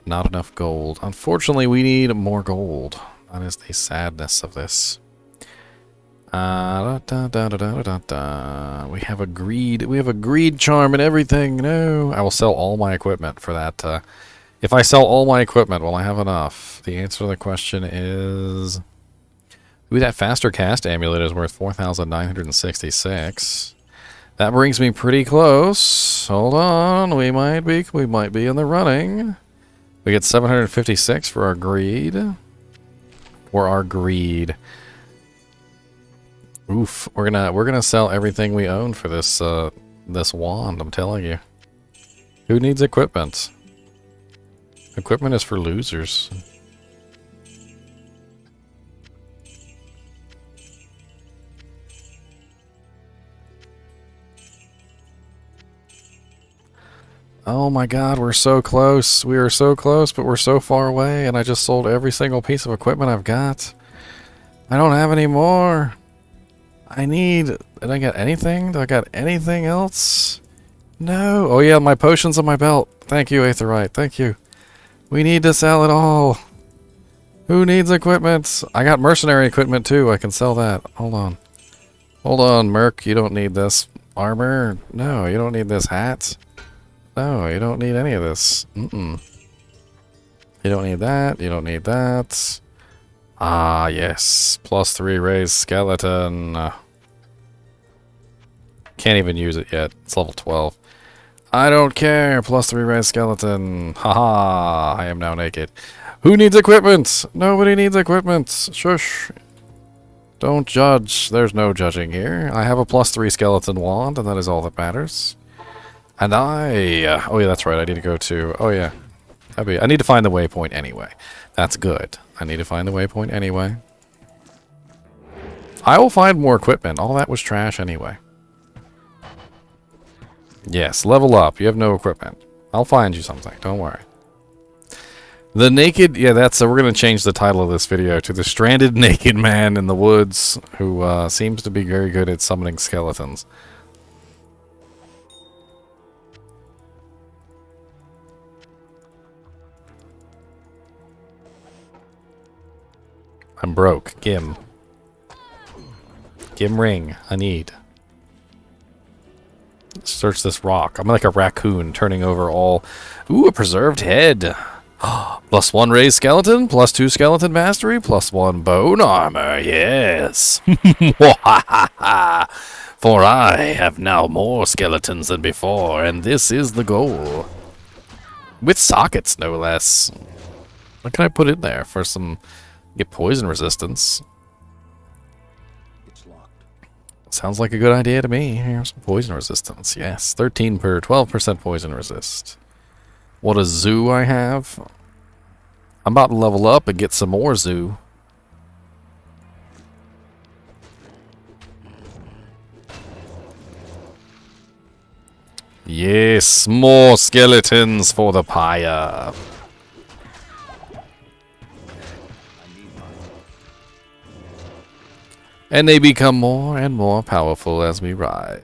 Not enough gold. Unfortunately, we need more gold. That is the sadness of this. We have a greed. We have a greed charm and everything. No, I will sell all my equipment for that If I sell all my equipment, will I have enough? The answer to the question is... Ooh, that faster cast amulet is worth 4,966. That brings me pretty close. Hold on, we might be in the running. We get 756 for our greed. Oof, we're gonna sell everything we own for this this wand, I'm telling you. Who needs equipment? Equipment is for losers. Oh my god, we're so close. We are so close, but we're so far away, and I just sold every single piece of equipment I've got. I don't have any more. Did I get anything? Do I got anything else? No. Oh yeah, my potions on my belt. Thank you, Aetherite. Thank you. We need to sell it all. Who needs equipment? I got mercenary equipment too. I can sell that. Hold on. Hold on, Merc. You don't need this armor. No, you don't need this hat. No, you don't need any of this. You don't need that. You don't need that. Ah, yes. +3 raised skeleton. Can't even use it yet. It's level 12. I don't care. +3 raised skeleton. Haha. I am now naked. Who needs equipment? Nobody needs equipment. Shush. Don't judge. There's no judging here. I have a +3 skeleton wand, and that is all that matters. And oh yeah, that's right. I need to go to... Oh yeah. I need to find the waypoint anyway. That's good. I need to find the waypoint anyway. I will find more equipment. All that was trash anyway. Yes, level up. You have no equipment. I'll find you something. Don't worry. The naked... Yeah, that's... we're going to change the title of this video to the stranded naked man in the woods who seems to be very good at summoning skeletons. I'm broke. Gim. Gim ring. I need. Search this rock. I'm like a raccoon turning over all... Ooh, a preserved head. +1 raised skeleton, +2 skeleton mastery, +1 bone armor. Yes. For I have now more skeletons than before, and this is the goal. With sockets, no less. What can I put in there for some... Get poison resistance. It's locked. Sounds like a good idea to me. Here's some poison resistance. Yes, 12% poison resist. What a zoo I have. I'm about to level up and get some more zoo. Yes, more skeletons for the pyre. And they become more and more powerful as we rise.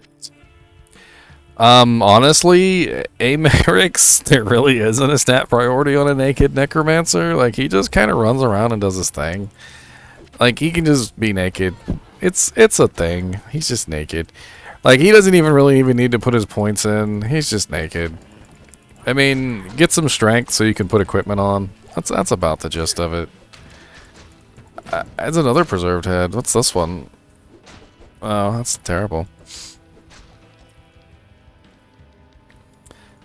Honestly, Amerix, there really isn't a stat priority on a naked necromancer. Like, he just kind of runs around and does his thing. Like, he can just be naked. It's a thing. He's just naked. Like, he doesn't even really need to put his points in. He's just naked. I mean, get some strength so you can put equipment on. That's about the gist of it. It's another preserved head. What's this one? Oh, that's terrible.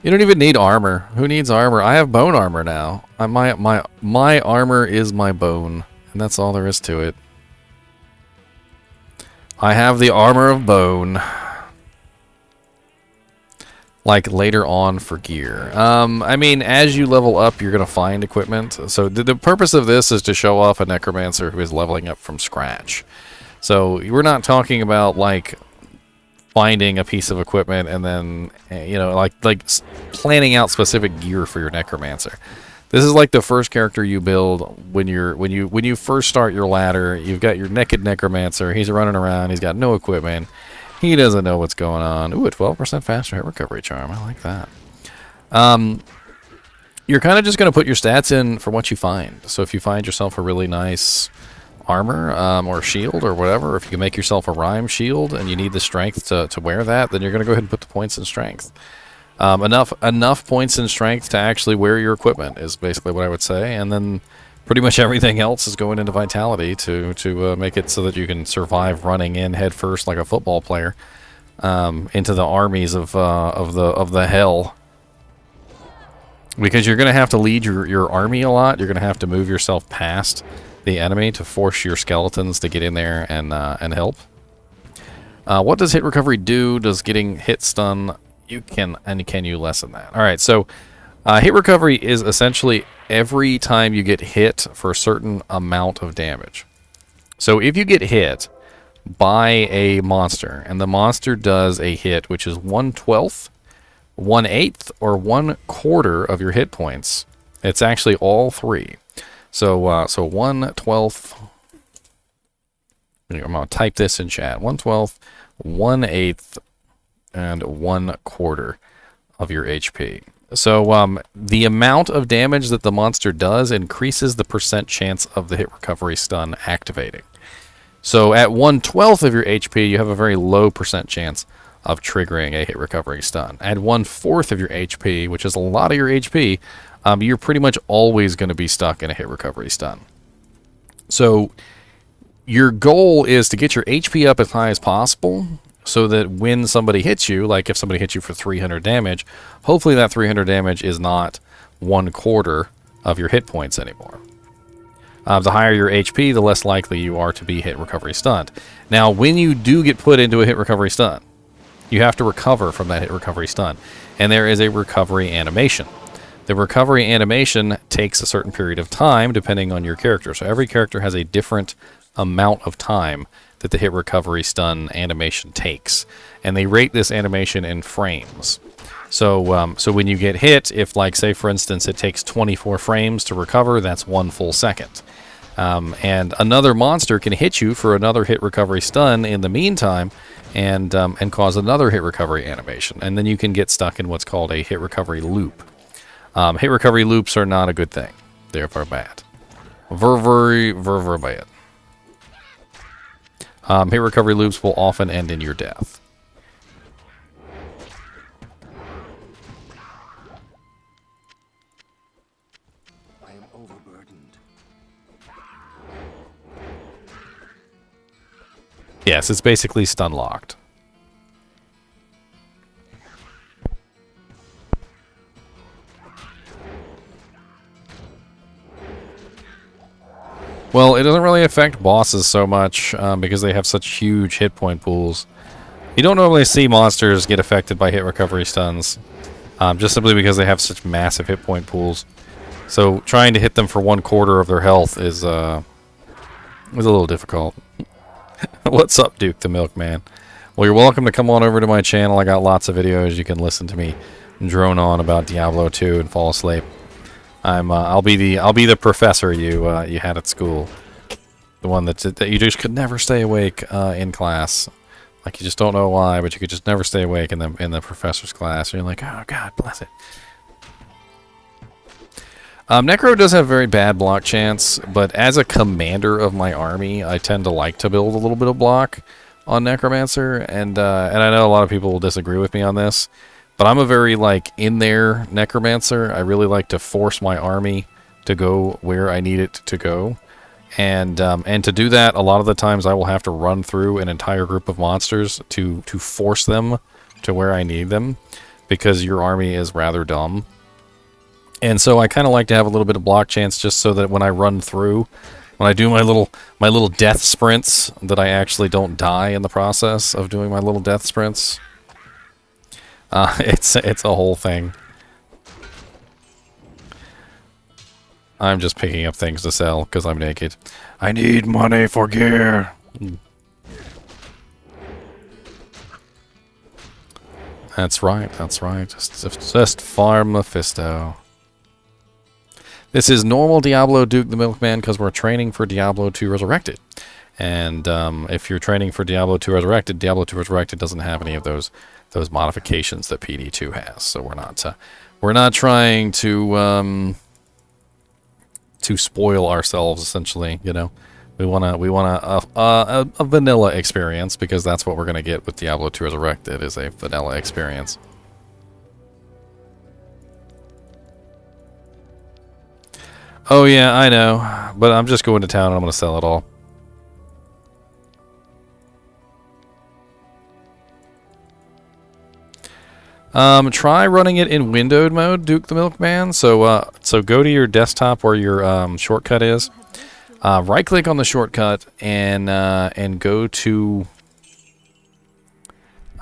You don't even need armor. Who needs armor? I have bone armor now. My armor is my bone, and that's all there is to it. I have the armor of bone. Like later on for gear. I mean, as you level up, you're going to find equipment. So the purpose of this is to show off a necromancer who is leveling up from scratch. So we're not talking about like finding a piece of equipment and then, you know, like planning out specific gear for your necromancer. This is like the first character you build when you first start your ladder. You've got your naked necromancer. He's running around. He's got no equipment. He doesn't know what's going on. Ooh, a 12% faster hit recovery charm. I like that. You're kind of just going to put your stats in for what you find. So if you find yourself a really nice armor or shield or whatever, if you can make yourself a rhyme shield and you need the strength to wear that, then you're going to go ahead and put the points in strength. Enough points in strength to actually wear your equipment is basically what I would say, and then pretty much everything else is going into vitality to make it so that you can survive running in head first like a football player into the armies of the hell. Because you're going to have to lead your army a lot. You're going to have to move yourself past the enemy to force your skeletons to get in there and help. What does hit recovery do? Does getting hit stun? Can you lessen that? All right, so hit recovery is essentially every time you get hit for a certain amount of damage. So if you get hit by a monster, and the monster does a hit which is 1/12, 1/8, or 1/4 of your hit points, it's actually all three. So 1/12. I'm gonna type this in chat. 1/12, 1/8, and 1/4 of your HP. So the amount of damage that the monster does increases the percent chance of the hit recovery stun activating. So at 1/12 of your HP, you have a very low percent chance of triggering a hit recovery stun. At 1/4 of your HP, which is a lot of your HP, you're pretty much always going to be stuck in a hit recovery stun. So your goal is to get your HP up as high as possible, so that when somebody hits you, like if somebody hits you for 300 damage, hopefully that 300 damage is not 1/4 of your hit points anymore. The higher your HP, the less likely you are to be hit recovery stunned. Now, when you do get put into a hit recovery stun, you have to recover from that hit recovery stun, and there is a recovery animation. The recovery animation takes a certain period of time depending on your character. So every character has a different amount of time that the hit recovery stun animation takes, and they rate this animation in frames. So so when you get hit, if, like, say for instance it takes 24 frames to recover, that's 1 full second. And another monster can hit you for another hit recovery stun in the meantime, and cause another hit recovery animation, and then you can get stuck in what's called a hit recovery loop. Hit recovery loops are not a good thing; they're very bad, very bad. Hit recovery loops will often end in your death. I am overburdened. Yes, it's basically stun locked. Well, it doesn't really affect bosses so much because they have such huge hit point pools. You don't normally see monsters get affected by hit recovery stuns, just simply because they have such massive hit point pools. So trying to hit them for 1/4 of their health is a little difficult. What's up, Duke the Milkman? Well, you're welcome to come on over to my channel. I got lots of videos. You can listen to me drone on about Diablo 2 and fall asleep. I'll be the professor you had at school, the one that you just could never stay awake in class, like you just don't know why, but you could just never stay awake in the professor's class. And you're like, oh God bless it. Necro does have very bad block chance, but as a commander of my army, I tend to like to build a little bit of block on Necromancer, and I know a lot of people will disagree with me on this. But I'm a very, like, in-there Necromancer. I really like to force my army to go where I need it to go. And to do that, a lot of the times I will have to run through an entire group of monsters to force them to where I need them, because your army is rather dumb. And so I kind of like to have a little bit of block chance, just so that when I run through, when I do my little death sprints, that I actually don't die in the process of doing my little death sprints. It's a whole thing. I'm just picking up things to sell because I'm naked. I need money for gear. That's right. That's right. Just farm Mephisto. This is normal Diablo Duke the Milkman because we're training for Diablo 2 Resurrected. And if you're training for Diablo 2 Resurrected, Diablo 2 Resurrected doesn't have any of those modifications that PD2 has. So we're not trying to spoil ourselves, essentially. You know, we want a vanilla experience, because that's what we're gonna get with Diablo 2 Resurrected, is a vanilla experience. Oh yeah, I know. But I'm just going to town and I'm going to sell it all. Try running it in windowed mode, Duke the Milkman. So go to your desktop where your shortcut is. Right-click on the shortcut and go to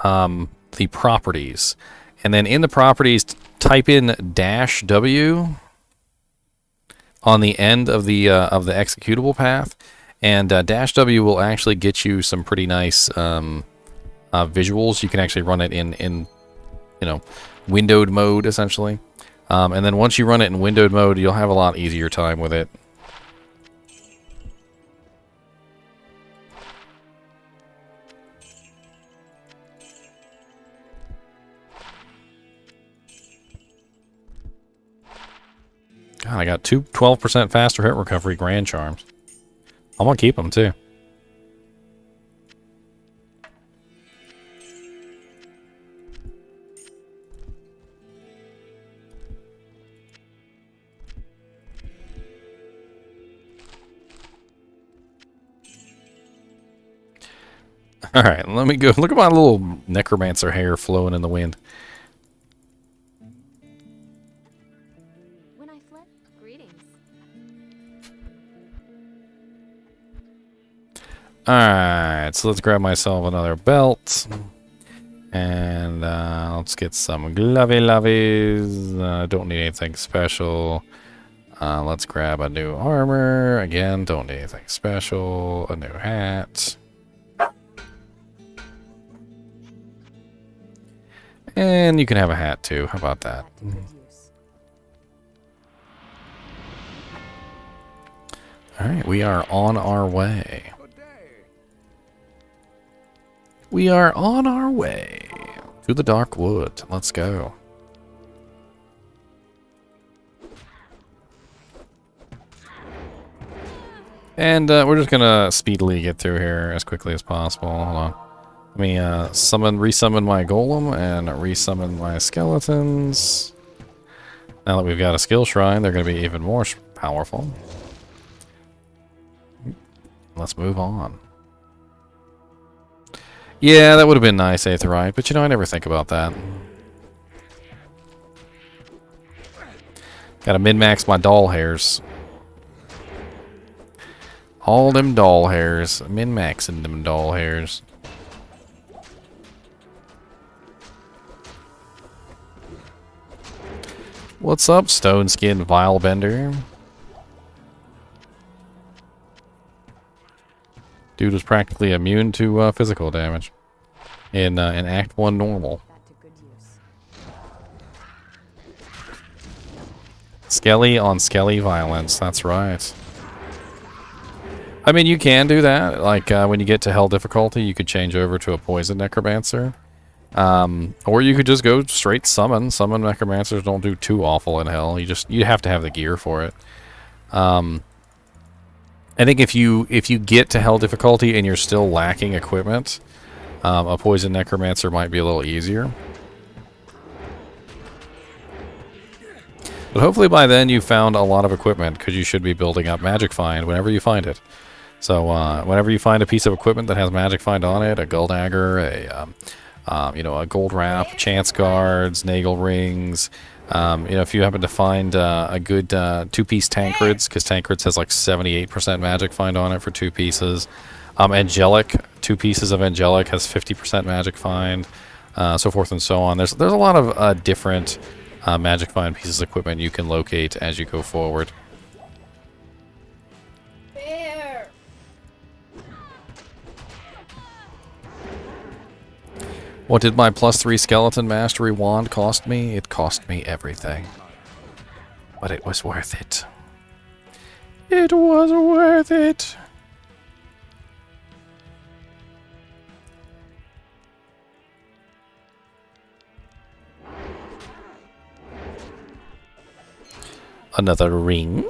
the properties, and then in the properties, type in -W on the end of the executable path, and -W will actually get you some pretty nice visuals. You can actually run it in windowed mode essentially, and then once you run it in windowed mode, you'll have a lot easier time with it. God, I got 12% faster hit recovery grand charms. I'm gonna keep them too. All right, let me go. Look at my little necromancer hair flowing in the wind. When I fled, greetings. All right, so let's grab myself another belt, and let's get some lovies. Don't need anything special. Let's grab a new armor. Again, don't need anything special. A new hat. And you can have a hat too. How about that? Alright, we are on our way. We are on our way to the Dark Wood. Let's go. And we're just gonna speedily get through here as quickly as possible. Hold on. Let me resummon my golem and resummon my skeletons. Now that we've got a skill shrine, they're going to be even more powerful. Let's move on. Yeah, that would have been nice, Aetherite, but I never think about that. Gotta min-max my doll hairs. All them doll hairs. Min-maxing them doll hairs. What's up, Stone Skin Vilebender? Dude was practically immune to physical damage in Act 1 normal. Skelly on Skelly violence, that's right. I mean, you can do that. Like, when you get to Hell difficulty, you could change over to a Poison Necromancer. Or you could just go straight summon. Summon necromancers don't do too awful in Hell. You have to have the gear for it. I think if you get to Hell difficulty and you're still lacking equipment, a poison necromancer might be a little easier. But hopefully by then you've found a lot of equipment, because you should be building up Magic Find whenever you find it. So whenever you find a piece of equipment that has Magic Find on it, a gold dagger, a gold wrap, chance guards, nagel rings. If you happen to find a good two-piece Tankreds, because Tankreds has like 78% magic find on it for 2 pieces. Angelic, 2 pieces of Angelic has 50% magic find, so forth and so on. There's a lot of different magic find pieces of equipment you can locate as you go forward. Bear. What did my +3 skeleton mastery wand cost me? It cost me everything. But it was worth it. It was worth it. Another ring.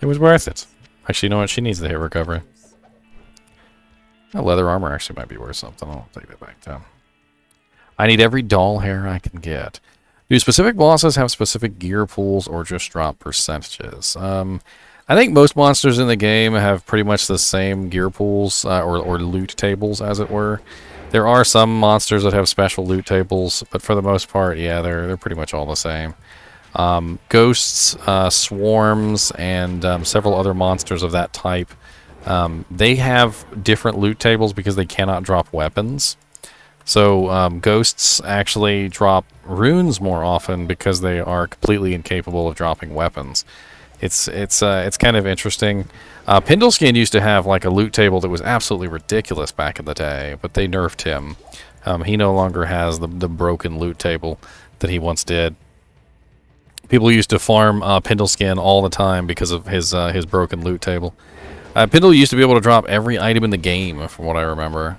It was worth it. Actually, you know what? She needs the hit recovery. That leather armor actually might be worth something. I'll take that back down. I need every doll hair I can get. Do specific bosses have specific gear pools or just drop percentages? I think most monsters in the game have pretty much the same gear pools or loot tables, as it were. There are some monsters that have special loot tables, but for the most part, yeah, they're pretty much all the same. Ghosts, swarms, and several other monsters of that type, they have different loot tables because they cannot drop weapons. So ghosts actually drop runes more often because they are completely incapable of dropping weapons. It's kind of interesting. Pindleskin used to have like a loot table that was absolutely ridiculous back in the day, but they nerfed him. He no longer has the broken loot table that he once did. People used to farm Pindleskin all the time because of his broken loot table. Pindle used to be able to drop every item in the game, from what I remember.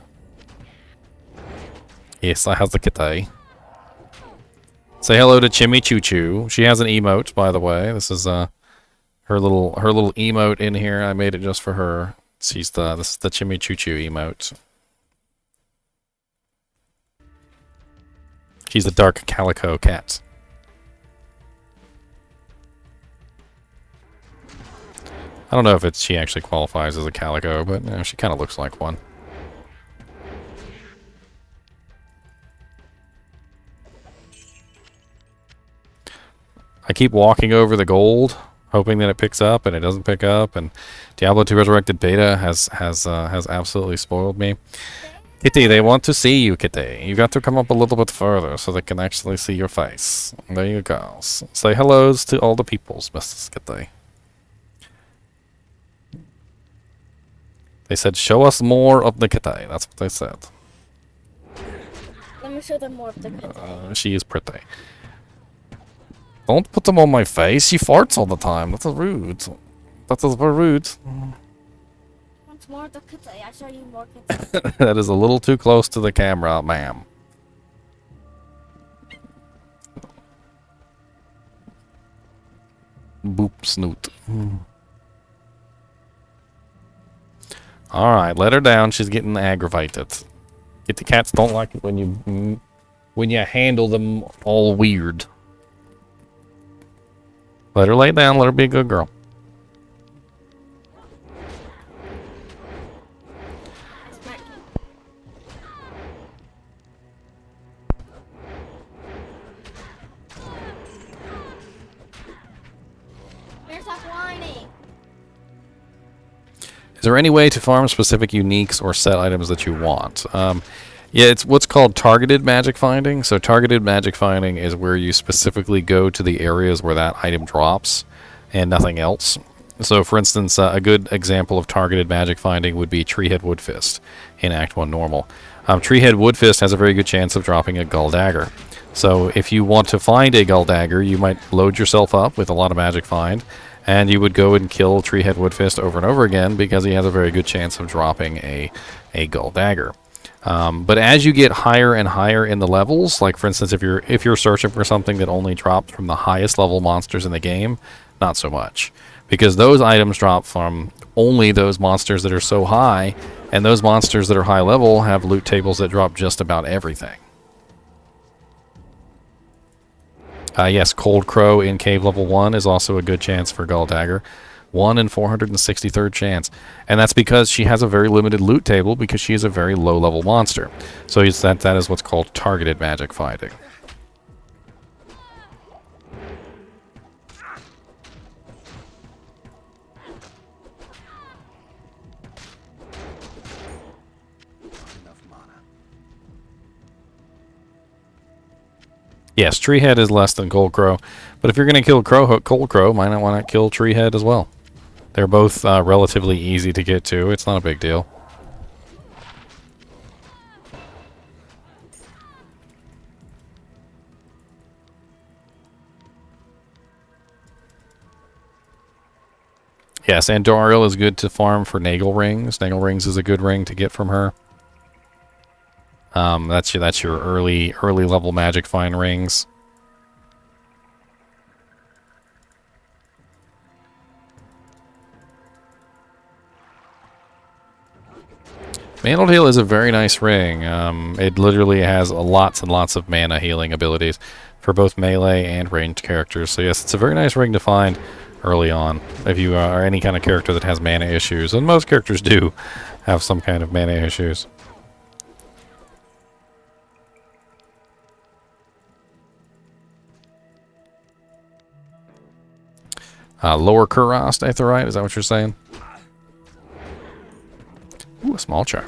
Yes, how's the kitty? Say hello to Chimmy Choo Choo. She has an emote, by the way. This is her little emote in here. I made it just for her. This is the Chimmy Choo Choo emote. She's the dark calico cat. I don't know if she actually qualifies as a calico, but you know, she kind of looks like one. I keep walking over the gold, hoping that it picks up, and it doesn't pick up. And Diablo 2 Resurrected Beta has absolutely spoiled me. Kitty, they want to see you, Kitty. You got to come up a little bit further so they can actually see your face. There you go. Say hellos to all the peoples, Mrs. Kitty. They said, show us more of the Kitty. That's what they said. Let me show them more of the kitty. She is pretty. Don't put them on my face. She farts all the time. That's rude. That is very rude. Want more of the kitty? I show you more kitty. That is a little too close to the camera, ma'am. Boop snoot. Alright, let her down. She's getting aggravated. Kitty cats don't like it when you handle them all weird. Let her lay down. Let her be a good girl. Stop whining. Is there any way to farm specific uniques or set items that you want? Yeah, it's what's called targeted magic finding. So targeted magic finding is where you specifically go to the areas where that item drops and nothing else. So for instance, a good example of targeted magic finding would be Treehead Woodfist in Act 1 Normal. Treehead Woodfist has a very good chance of dropping a Gull Dagger. So if you want to find a Gull Dagger, you might load yourself up with a lot of magic find, and you would go and kill Treehead Woodfist over and over again because he has a very good chance of dropping a Gull Dagger. But as you get higher and higher in the levels, like for instance, if you're searching for something that only drops from the highest level monsters in the game, not so much, because those items drop from only those monsters that are so high, and those monsters that are high level have loot tables that drop just about everything. Yes, Cold Crow in Cave Level 1 is also a good chance for Gull Dagger. 1 in 463rd chance. And that's because she has a very limited loot table because she is a very low-level monster. So that is what's called targeted magic finding. Yes, Treehead is less than Cold Crow, but if you're going to kill Cold Crow, why not kill Treehead as well? They're both relatively easy to get to. It's not a big deal. Yes, Andoriel is good to farm for Nagel Rings. Nagel Rings is a good ring to get from her. That's your early level magic find rings. Mantled Heal is a very nice ring. It literally has lots and lots of mana healing abilities for both melee and ranged characters. So yes, it's a very nice ring to find early on if you are any kind of character that has mana issues, and most characters do have some kind of mana issues. Lower Kurast Aetheryte, is that what you're saying? Ooh, a small charm.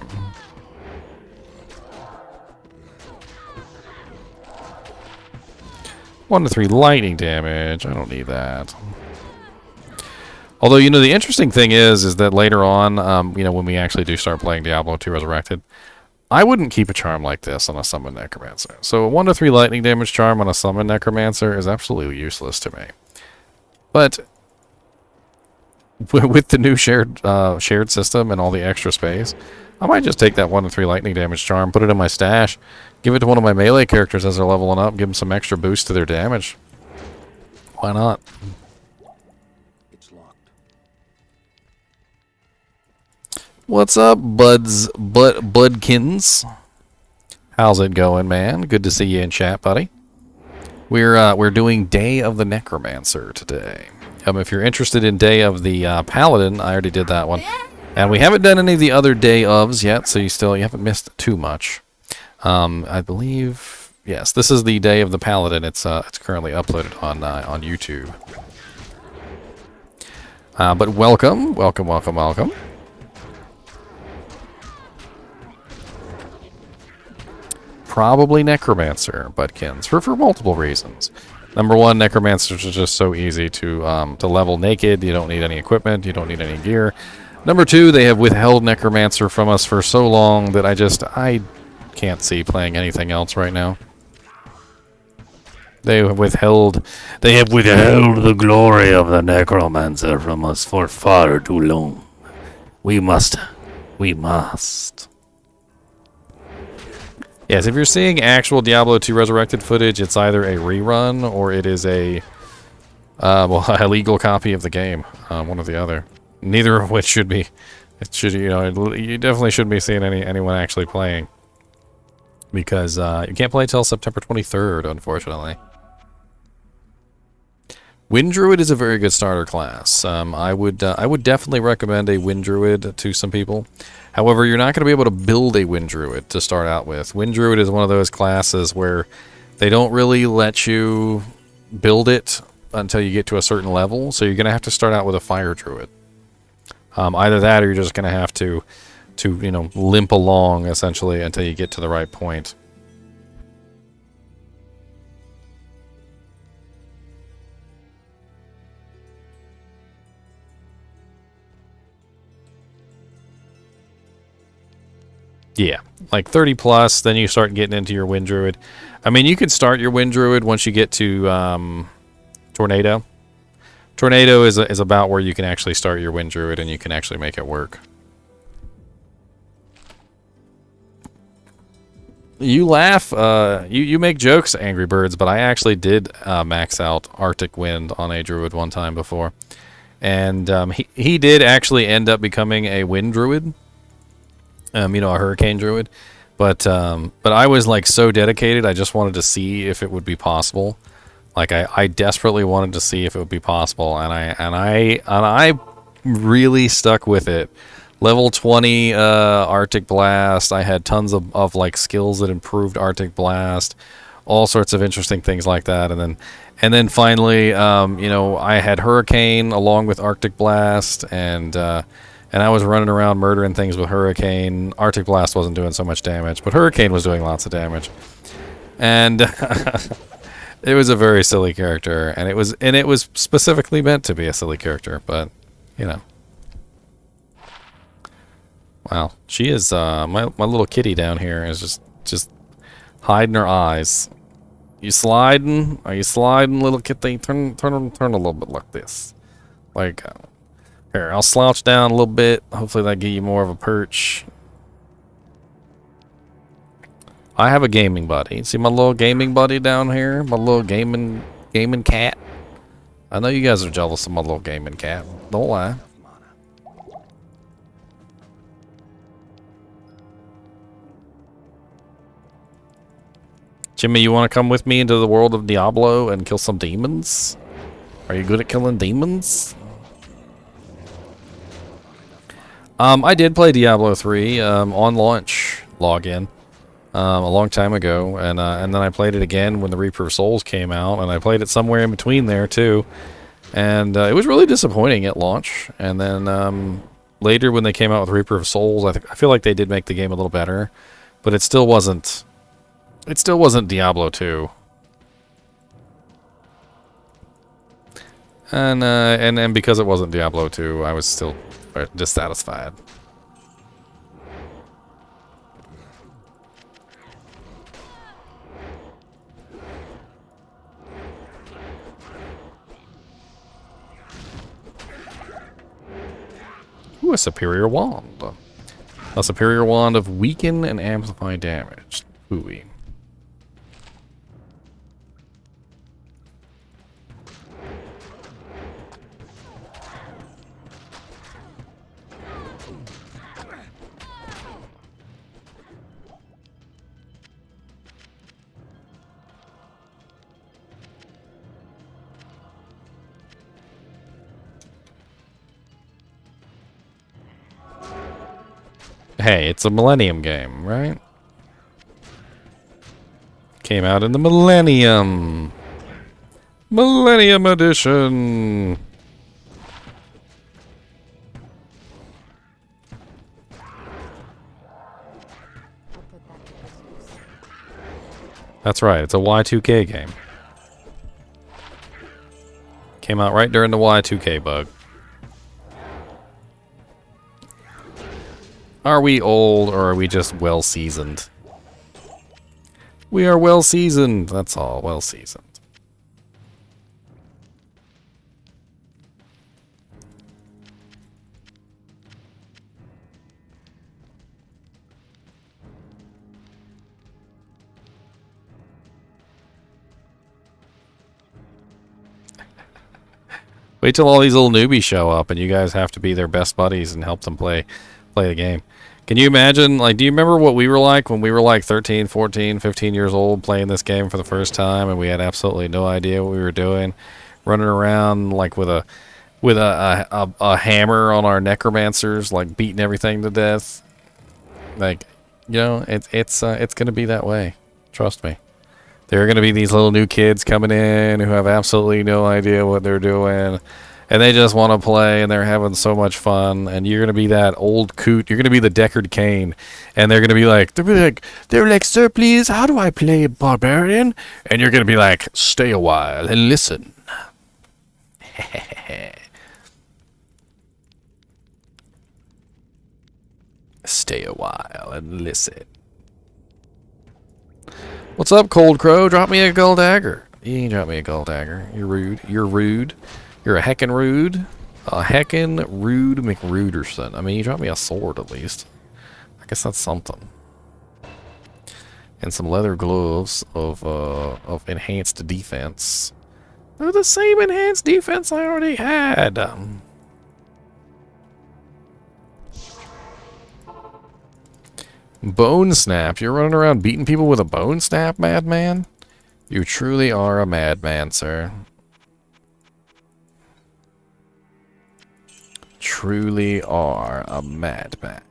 One to 3 lightning damage. I don't need that. Although, you know, the interesting thing is that later on, you know, when we actually do start playing Diablo 2 Resurrected, I wouldn't keep a charm like this on a Summon Necromancer. So a 1 to 3 lightning damage charm on a Summon Necromancer is absolutely useless to me. But with the new shared system and all the extra space, I might just take that 1 to 3 lightning damage charm, put it in my stash, give it to one of my melee characters as they're leveling up, give them some extra boost to their damage. Why not? It's locked. What's up, Budkins? How's it going, man? Good to see you in chat, buddy. We're doing Day of the Necromancer today. If you're interested in Day of the Paladin, I already did that one. And we haven't done any of the other Day ofs yet, so you haven't missed too much. I believe, yes, this is the Day of the Paladin. It's currently uploaded on YouTube. But welcome. Probably Necromancer, Budkins, for multiple reasons. Number one, Necromancers are just so easy to level naked. You don't need any equipment. You don't need any gear. Number two, they have withheld Necromancer from us for so long that I can't see playing anything else right now. They have withheld the glory of the Necromancer from us for far too long. We must. Yes, if you're seeing actual Diablo 2 Resurrected footage, it's either a rerun or it is a legal copy of the game. One or the other. Neither of which should be. You definitely shouldn't be seeing anyone actually playing, because you can't play till September 23rd, unfortunately. Wind Druid is a very good starter class. I would definitely recommend a Wind Druid to some people. However, you're not going to be able to build a Wind Druid to start out with. Wind Druid is one of those classes where they don't really let you build it until you get to a certain level, so you're going to have to start out with a Fire Druid. Either that, or you're just going to have to limp along essentially until you get to the right point. Yeah, like 30 plus, then you start getting into your Wind Druid. I mean, you can start your Wind Druid once you get to Tornado. Tornado is about where you can actually start your Wind Druid and you can actually make it work. You laugh, you make jokes, Angry Birds, but I actually did max out Arctic Wind on a Druid one time before. And he did actually end up becoming a Wind Druid. A Hurricane Druid, but I was like so dedicated. I just wanted to see if it would be possible. Like I desperately wanted to see if it would be possible, and I really stuck with it. Level 20 Arctic Blast. I had tons of like skills that improved Arctic Blast, all sorts of interesting things like that, and then finally, I had Hurricane along with Arctic Blast, and I was running around murdering things with Hurricane. Arctic Blast wasn't doing so much damage, but Hurricane was doing lots of damage. And it was a very silly character, and it was specifically meant to be a silly character, but wow, she is my little kitty down here is just hiding her eyes. You sliding? Are you sliding, little kitty? Turn a little bit like this. Like here, I'll slouch down a little bit. Hopefully that'll give you more of a perch. I have a gaming buddy. See my little gaming buddy down here? My little gaming cat? I know you guys are jealous of my little gaming cat. Don't lie. Jimmy, you want to come with me into the world of Diablo and kill some demons? Are you good at killing demons? I did play Diablo 3 on launch login a long time ago, and then I played it again when the Reaper of Souls came out, and I played it somewhere in between there too. And it was really disappointing at launch, and then later when they came out with Reaper of Souls, I feel like they did make the game a little better, but it still wasn't. It still wasn't Diablo 2. And because it wasn't Diablo 2, I was still dissatisfied. Ooh, a superior wand. A superior wand of weaken and amplify damage. Ooh-wee. Hey, it's a Millennium game, right? Came out in the Millennium. Millennium Edition. That's right, it's a Y2K game. Came out right during the Y2K bug. Are we old or are we just well seasoned? We are well seasoned, that's all, well seasoned. Wait till all these little newbies show up and you guys have to be their best buddies and help them play the game. Can you imagine, like, do you remember what we were like when we were like 13, 14, 15 years old playing this game for the first time and we had absolutely no idea what we were doing? Running around like with a hammer on our necromancers, like beating everything to death. Like, you know, it's gonna be that way. Trust me. There are gonna be these little new kids coming in who have absolutely no idea what they're doing. And they just want to play, and they're having so much fun. And you're gonna be that old coot. You're gonna be the Deckard Cain, and they're gonna be like, sir, please, how do I play barbarian? And you're gonna be like, stay a while and listen. Stay a while and listen. What's up, Cold Crow? Drop me a gold dagger. You ain't drop me a gold dagger. You're rude. You're rude. You're a heckin' rude. A heckin' rude McRuderson. I mean, you dropped me a sword at least. I guess that's something. And some leather gloves of enhanced defense. They're the same enhanced defense I already had. Bone snap. You're running around beating people with a bone snap, madman? You truly are a madman, sir. Truly are a madman.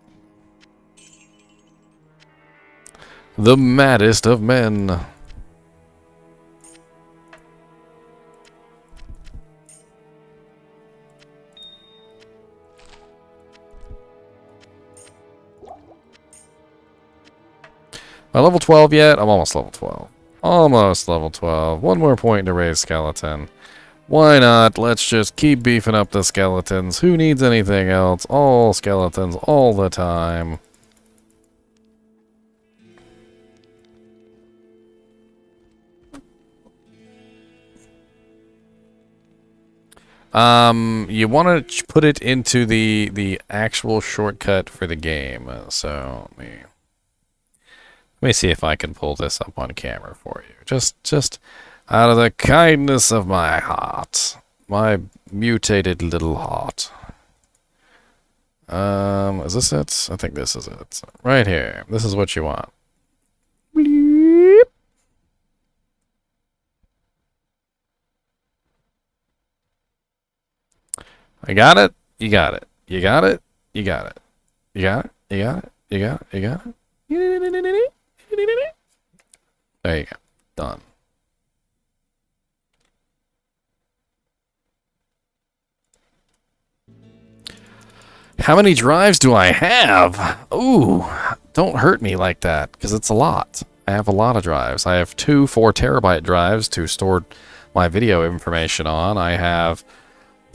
The maddest of men. Am I level 12 yet? I'm almost level 12. Almost level 12. One more point to raise skeleton. Why not? Let's just keep beefing up the skeletons. Who needs anything else? All skeletons all the time. You want to put it into the actual shortcut for the game. So let me see if I can pull this up on camera for you. Just out of the kindness of my heart. My mutated little heart. Is this it? I think this is it. Right here. This is what you want. Bleep. I got it. You got it. You got it. You got it. You got it. You got it. You got it. You got it. There you go. Done. How many drives do I have? Ooh, don't hurt me like that, because it's a lot. I have a lot of drives. I have 2 4-terabyte drives to store my video information on. I have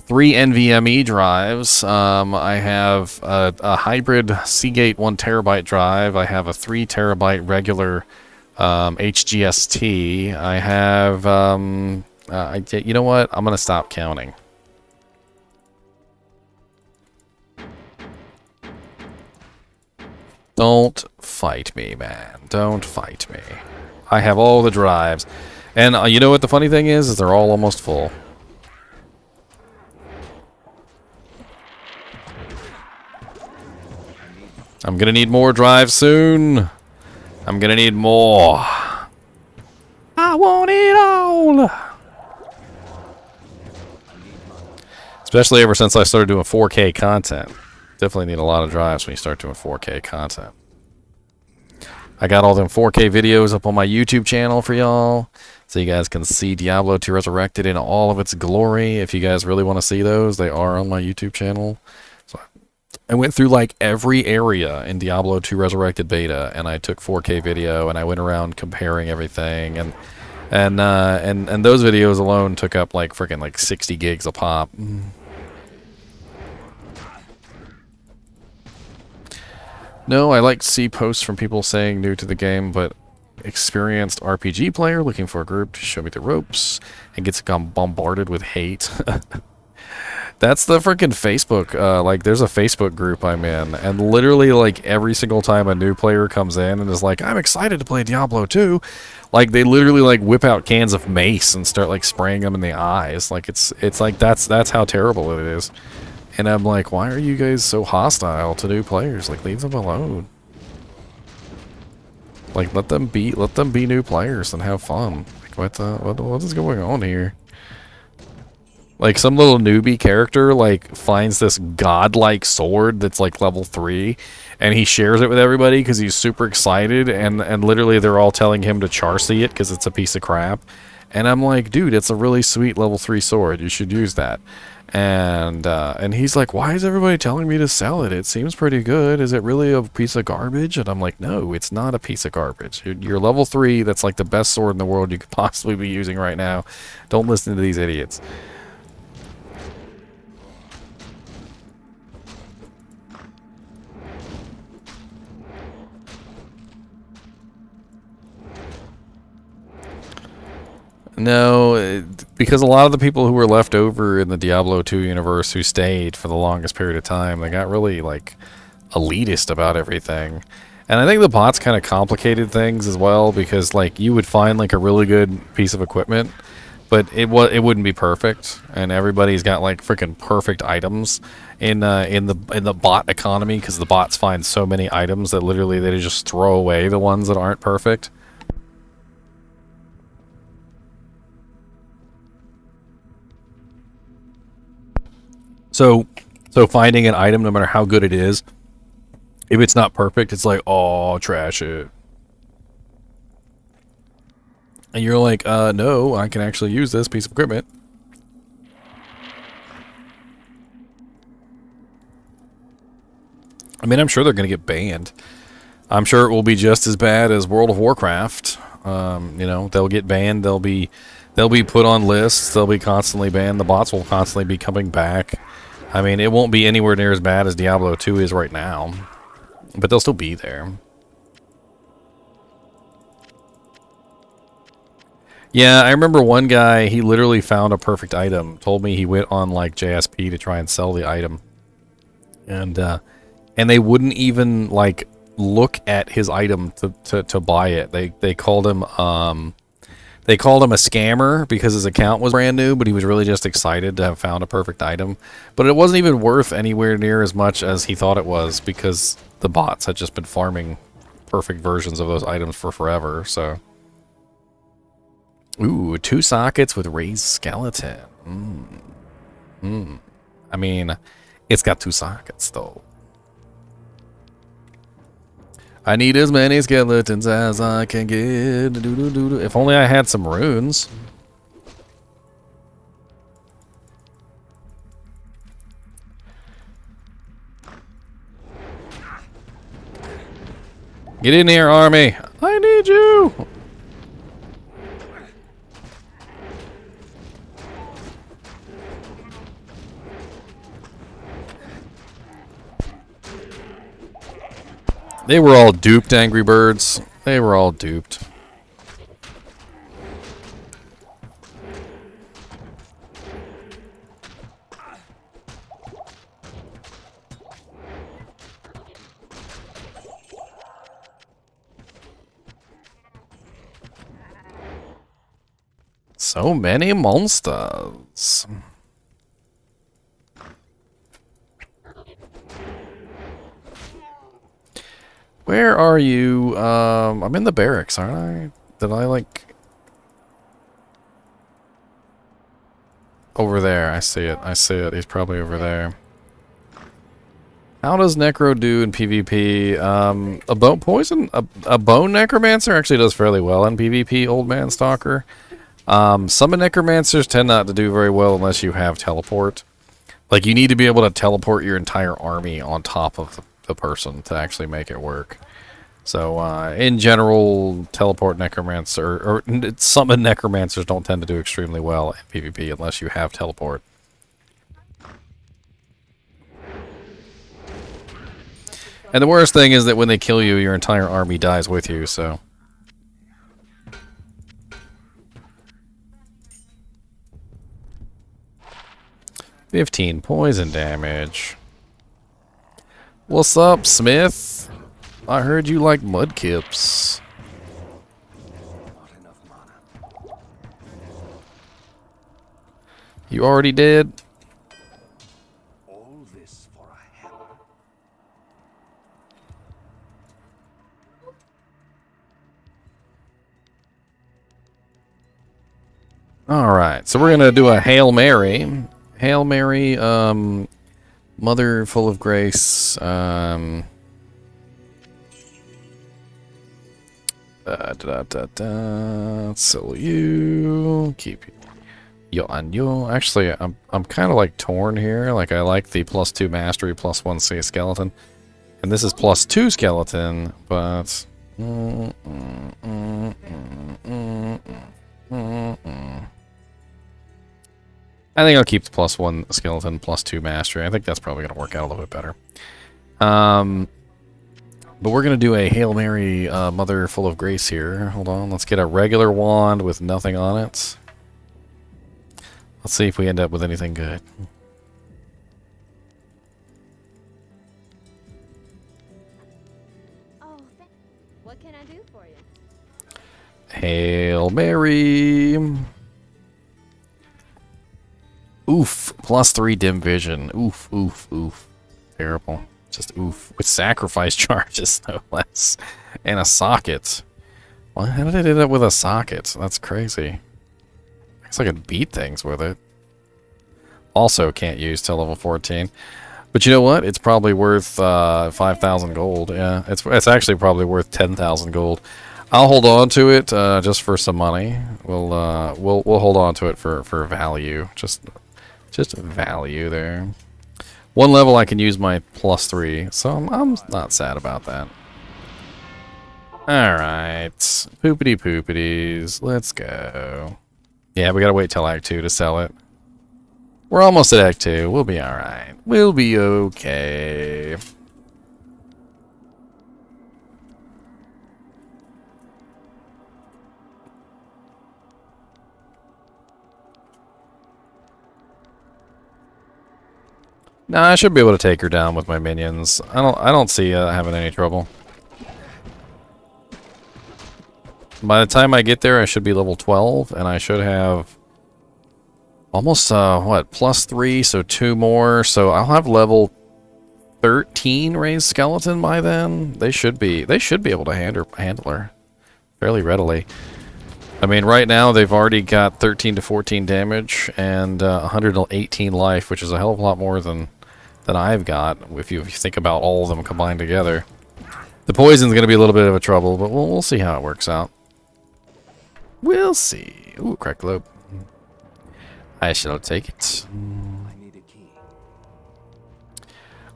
3 NVMe drives. I have a hybrid Seagate 1-terabyte drive. I have a 3-terabyte regular HGST. I have, you know what? I'm going to stop counting. Don't fight me, man. Don't fight me. I have all the drives. And you know what the funny thing is they're all almost full. I'm gonna need more drives soon. I'm gonna need more. I want it all. Especially ever since I started doing 4K content. Definitely need a lot of drives when you start doing 4K content. I got all them 4K videos up on my YouTube channel for y'all, so you guys can see Diablo 2 Resurrected in all of its glory. If you guys really want to see those, they are on my YouTube channel. So I went through like every area in Diablo 2 Resurrected beta, and I took 4K video, and I went around comparing everything, and those videos alone took up like freaking like 60 gigs a pop. No, I like to see posts from people saying new to the game, but experienced RPG player looking for a group to show me the ropes and gets bombarded with hate. That's the freaking Facebook. Like, there's a Facebook group I'm in, and literally, like, every single time a new player comes in and is like, I'm excited to play Diablo 2, like, they literally, like, whip out cans of mace and start, like, spraying them in the eyes. Like, it's like, that's how terrible it is. And I'm like, why are you guys so hostile to new players? Like, leave them alone. Like, let them be new players and have fun. Like, what is going on here? Like, some little newbie character, like, finds this godlike sword that's, like, level 3, and he shares it with everybody because he's super excited, and literally they're all telling him to Charcy it because it's a piece of crap. And I'm like, dude, it's a really sweet level 3 sword. You should use that. And he's like, why is everybody telling me to sell it? It seems pretty good. Is it really a piece of garbage? And I'm like, no, it's not a piece of garbage. You're level 3. That's like the best sword in the world you could possibly be using right now. Don't listen to these idiots. No, because a lot of the people who were left over in the Diablo 2 universe who stayed for the longest period of time, they got really, like, elitist about everything. And I think the bots kind of complicated things as well, because, like, you would find, like, a really good piece of equipment, but it wouldn't be perfect, and everybody's got, like, freaking perfect items in the bot economy, because the bots find so many items that literally they just throw away the ones that aren't perfect. So finding an item, no matter how good it is, if it's not perfect, it's like, oh, trash it. And you're like, no, I can actually use this piece of equipment. I mean, I'm sure they're going to get banned. I'm sure it will be just as bad as World of Warcraft. You know, they'll get banned. They'll be put on lists. They'll be constantly banned. The bots will constantly be coming back. I mean, it won't be anywhere near as bad as Diablo 2 is right now, but they'll still be there. Yeah, I remember one guy, he literally found a perfect item, told me he went on, like, JSP to try and sell the item, and they wouldn't even, like, look at his item to buy it. They called him, they called him a scammer because his account was brand new, but he was really just excited to have found a perfect item. But it wasn't even worth anywhere near as much as he thought it was, because the bots had just been farming perfect versions of those items for forever, so. Ooh, 2 sockets with raised skeleton. I mean, it's got 2 sockets, though. I need as many skeletons as I can get. If only I had some runes. Get in here, army. I need you. They were all duped, Angry Birds. They were all duped. So many monsters. Where are you? I'm in the barracks, aren't I? Did I like... Over there, I see it. I see it. He's probably over there. How does Necro do in PvP? A bone poison? A bone Necromancer actually does fairly well in PvP, Old Man Stalker. Some Necromancers tend not to do very well unless you have teleport. Like, you need to be able to teleport your entire army on top of the person to actually make it work. So, in general, teleport Necromancer, or summon Necromancers don't tend to do extremely well in PvP unless you have teleport. And the worst thing is that when they kill you, your entire army dies with you, so... 15 poison damage. What's up, Smith? I heard you like mudkips. Not enough mana. You already did? All this for a hammer. Alright, so we're gonna do a Hail Mary. Hail Mary, Mother full of grace, so you keep yo and yo. Actually, I'm kind of like torn here. Like, I like the +2 mastery, +1 C skeleton, and this is +2 skeleton, but I think I'll keep the +1 skeleton, +2 mastery. I think that's probably going to work out a little bit better. But we're going to do a Hail Mary Mother full of grace here. Hold on. Let's get a regular wand with nothing on it. Let's see if we end up with anything good. Oh, what can I do for you? Hail Mary. Oof. +3 dim vision. Oof, oof, oof. Terrible. Just oof. With sacrifice charges, no less. And a socket. What? How did I do that with a socket? That's crazy. I guess I could beat things with it. Also can't use till level 14. But you know what? It's probably worth 5,000 gold. Yeah, it's actually probably worth 10,000 gold. I'll hold on to it just for some money. We'll hold on to it for value. Just value there. One level I can use my +3, so I'm not sad about that. Alright. Poopity poopities. Let's go. Yeah, we gotta wait till Act 2 to sell it. We're almost at Act 2. We'll be alright. We'll be okay. Nah, I should be able to take her down with my minions. I don't see having any trouble. By the time I get there, I should be level 12, and I should have almost what, +3, so 2 more. So I'll have level 13 raised skeleton by then. They should be able to handle her fairly readily. I mean, right now they've already got 13 to 14 damage and 118 life, which is a hell of a lot more than I've got. If you think about all of them combined together, the poison's going to be a little bit of a trouble, but we'll see how it works out. We'll see. Ooh, cracked globe. I shall take it. I need a key.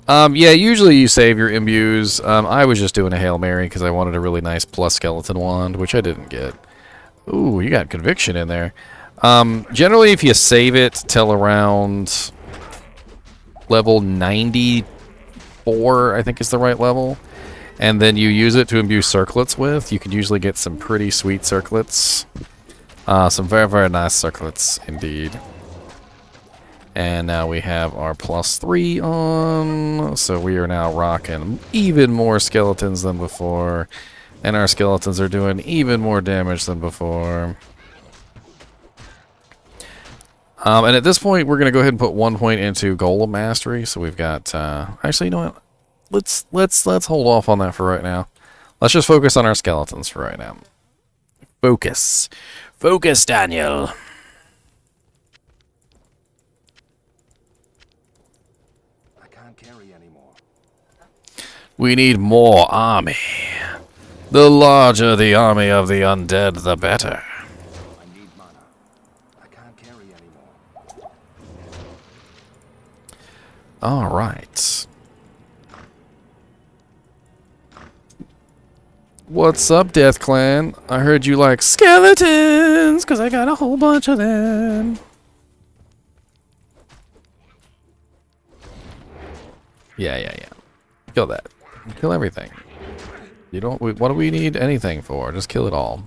Yeah, usually you save your imbues. I was just doing a Hail Mary because I wanted a really nice plus skeleton wand, which I didn't get. Ooh, you got conviction in there. Generally, if you save it till around level 94, I think is the right level, and then you use it to imbue circlets with, you can usually get some pretty sweet circlets. Some very, very nice circlets indeed. And now we have our +3 on, so we are now rocking even more skeletons than before. And our skeletons are doing even more damage than before. And at this point, we're going to go ahead and put 1 point into Golem Mastery. So we've got, actually, you know what? Let's hold off on that for right now. Let's just focus on our skeletons for right now. Focus. Focus, Daniel. I can't carry anymore. We need more army. The larger the army of the undead, the better. I need mana. I can't carry anymore. All right. What's up, Death Clan? I heard you like skeletons, because I got a whole bunch of them. Yeah. Kill that. Kill everything. You don't. What do we need anything for? Just kill it all.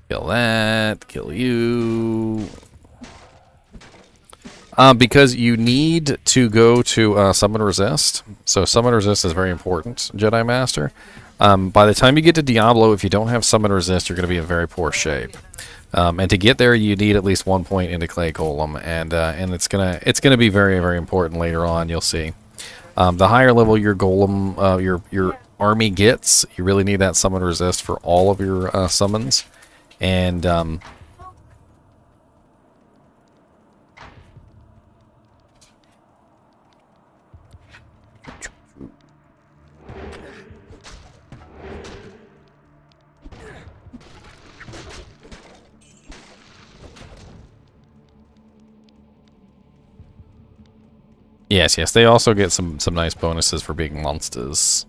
Kill that. Kill you. Because you need to go to Summon Resist. So Summon Resist is very important, Jedi Master. By the time you get to Diablo, if you don't have Summon Resist, you're going to be in very poor shape. And to get there, you need at least 1 point into Clay Golem, and it's gonna be very, very important later on. You'll see. The higher level your Golem, your army gets, you really need that Summon Resist for all of your summons, and yes, they also get some nice bonuses for being monsters.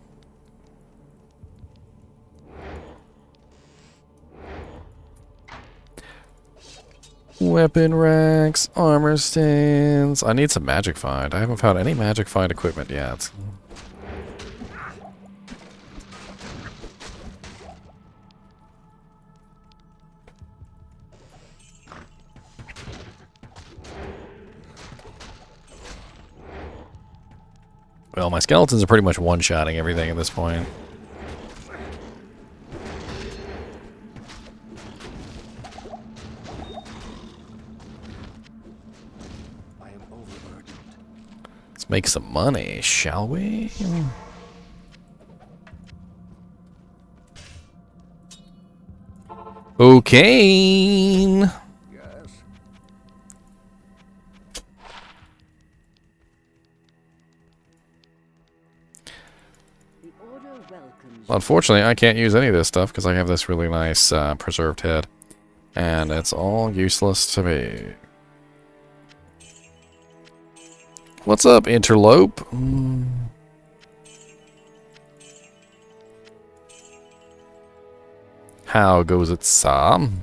Weapon racks, armor stands. I need some magic find. I haven't found any magic find equipment yet. Well, my skeletons are pretty much one-shotting everything at this point. I am overburdened. Let's make some money, shall we? Okay. Yes. The order welcomes Unfortunately, I can't use any of this stuff because I have this really nice preserved head. And it's all useless to me. What's up, Interlope? How goes it, Sam?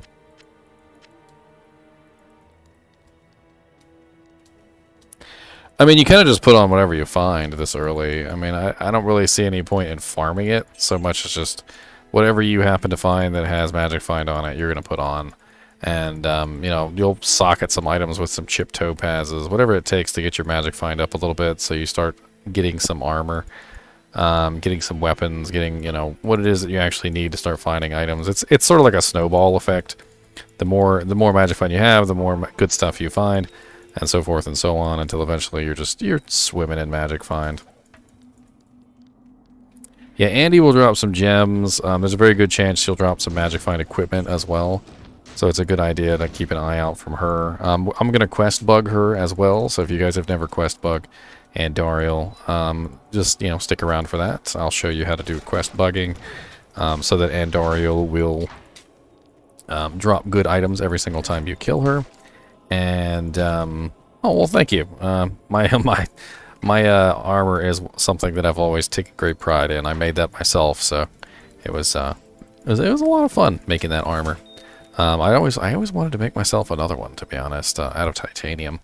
I mean, you kind of just put on whatever you find this early. I mean, I don't really see any point in farming it so much as just whatever you happen to find that has magic find on it, you're going to put on. And, you know, you'll socket some items with some chipped topazes, whatever it takes to get your magic find up a little bit so you start getting some armor, getting some weapons, getting, you know, what it is that you actually need to start finding items. It's sort of like a snowball effect. The more magic find you have, the more good stuff you find, and so forth and so on, until eventually you're swimming in magic find. Yeah, Andy will drop some gems. There's a very good chance she'll drop some Magic Find equipment as well. So it's a good idea to keep an eye out from her. I'm going to quest bug her as well. So if you guys have never quest bug Andariel, just, you know, stick around for that. I'll show you how to do quest bugging so that Andariel will drop good items every single time you kill her. And, oh, well, thank you. My armor is something that I've always taken great pride in. I made that myself, so it was a lot of fun making that armor. I always wanted to make myself another one, to be honest, out of titanium.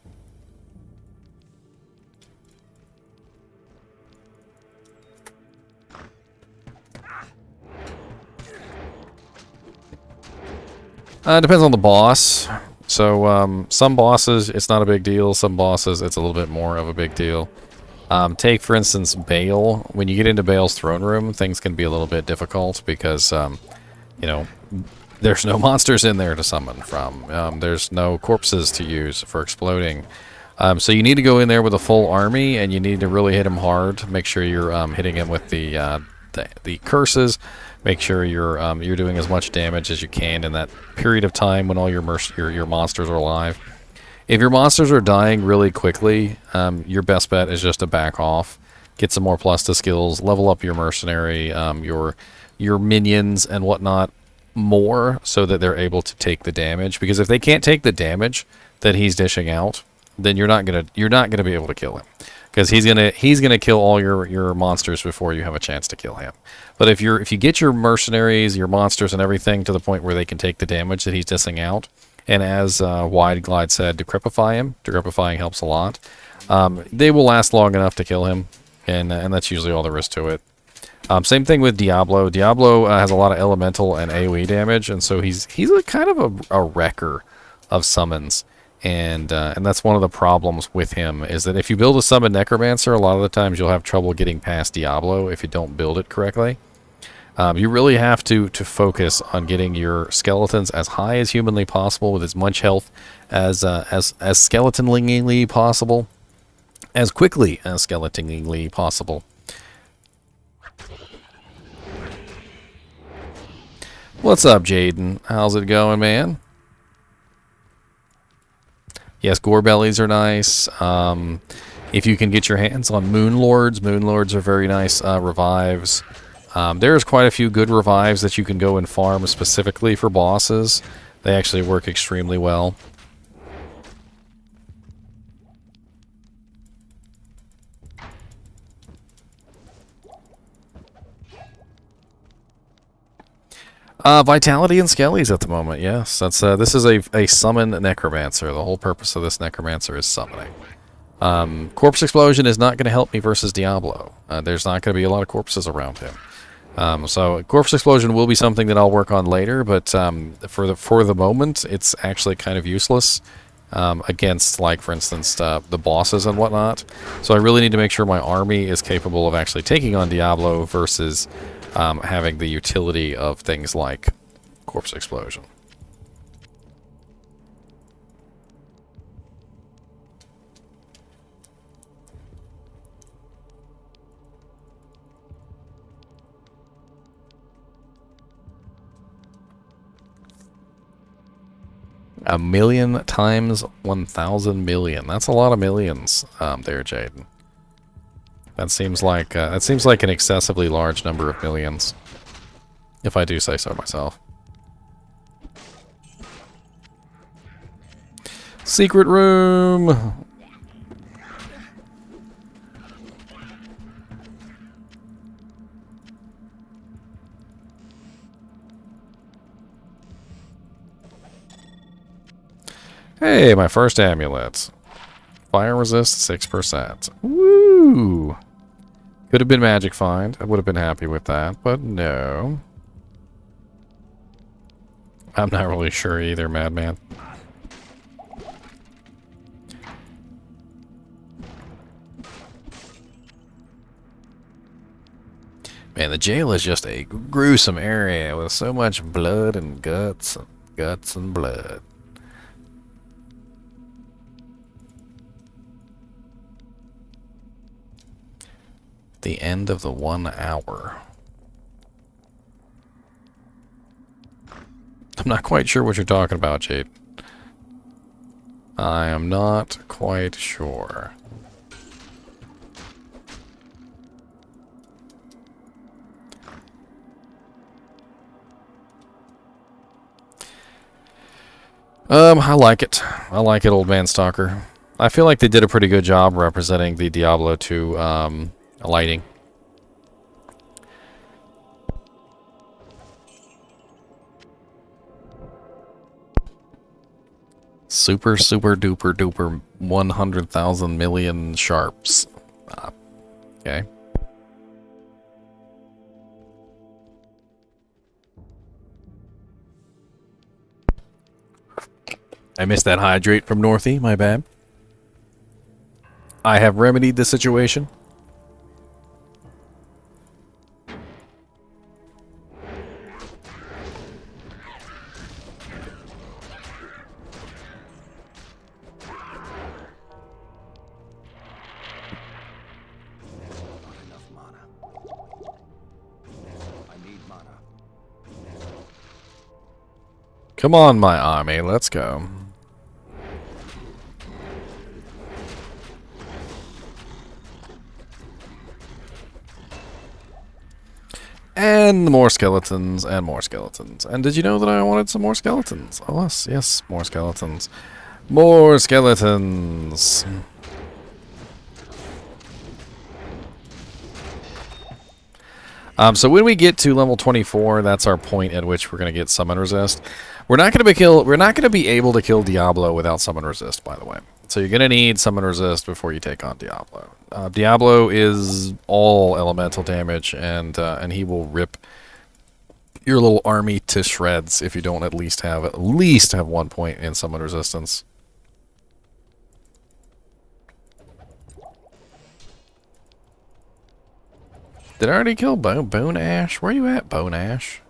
Depends on the boss. So some bosses it's not a big deal. Some bosses it's a little bit more of a big deal. Take for instance Bale. When you get into Bale's throne room, things can be a little bit difficult because you know, there's no monsters in there to summon from. There's no corpses to use for exploding. So you need to go in there with a full army, and you need to really hit him hard. Make sure you're hitting him with the curses. Make sure you're doing as much damage as you can in that period of time when all your monsters are alive. If your monsters are dying really quickly, your best bet is just to back off, get some more plus to skills, level up your mercenary, your minions and whatnot more, so that they're able to take the damage. Because if they can't take the damage that he's dishing out, then you're not gonna be able to kill him. Because he's gonna kill all your monsters before you have a chance to kill him. But if you get your mercenaries, your monsters, and everything to the point where they can take the damage that he's dishing out, and as Wide Glide said, decrepify him. Decrepifying helps a lot. They will last long enough to kill him, and that's usually all there is to it. Same thing with Diablo. Diablo has a lot of elemental and AoE damage, and so he's a kind of a wrecker of summons. And that's one of the problems with him, is that if you build a summon Necromancer, a lot of the times you'll have trouble getting past Diablo if you don't build it correctly. You really have to focus on getting your skeletons as high as humanly possible with as much health as skeletonly possible, as quickly as skeletonly possible. What's up, Jaden? How's it going, man? Yes, gore bellies are nice. If you can get your hands on moonlords are very nice revives. There's quite a few good revives that you can go and farm specifically for bosses. They actually work extremely well. Vitality and Skellies at the moment, yes. That's this is a summon Necromancer. The whole purpose of this Necromancer is summoning. Corpse Explosion is not going to help me versus Diablo. There's not going to be a lot of corpses around him. So Corpse Explosion will be something that I'll work on later, but for the moment, it's actually kind of useless against, like, for instance, the bosses and whatnot. So I really need to make sure my army is capable of actually taking on Diablo versus having the utility of things like Corpse Explosion. A million times 1,000 million. That's a lot of millions there, Jaden. That seems like an excessively large number of millions, if I do say so myself. Secret room. Hey, my first amulet. Fire resist 6%. Woo! Could have been Magic Find. I would have been happy with that, but no. I'm not really sure either, Madman. Man, the jail is just a gruesome area with so much blood and guts and blood. The end of the 1 hour. not quite sure what you're talking about, Jade. I am not quite sure. I like it. I like it, Old Man Stalker. I feel like they did a pretty good job representing the Diablo 2 lighting. Super, super duper duper 100,000 million sharps. Okay. I missed that hydrate from Northy, my bad. I have remedied the situation. Not enough mana. I need mana. Come on, my army, let's go. And more skeletons, and more skeletons. And did you know that I wanted some more skeletons? Oh, yes, yes, more skeletons. More skeletons. So when we get to level 24, that's our point at which we're going to get summon resist. We're not going to be able to kill Diablo without summon resist, by the way. So you're going to need summon resist before you take on Diablo. Diablo is all elemental damage, and he will rip your little army to shreds if you don't at least have 1 point in summon resistance. Did I already kill Bone Ash? Where are you at, Bone Ash?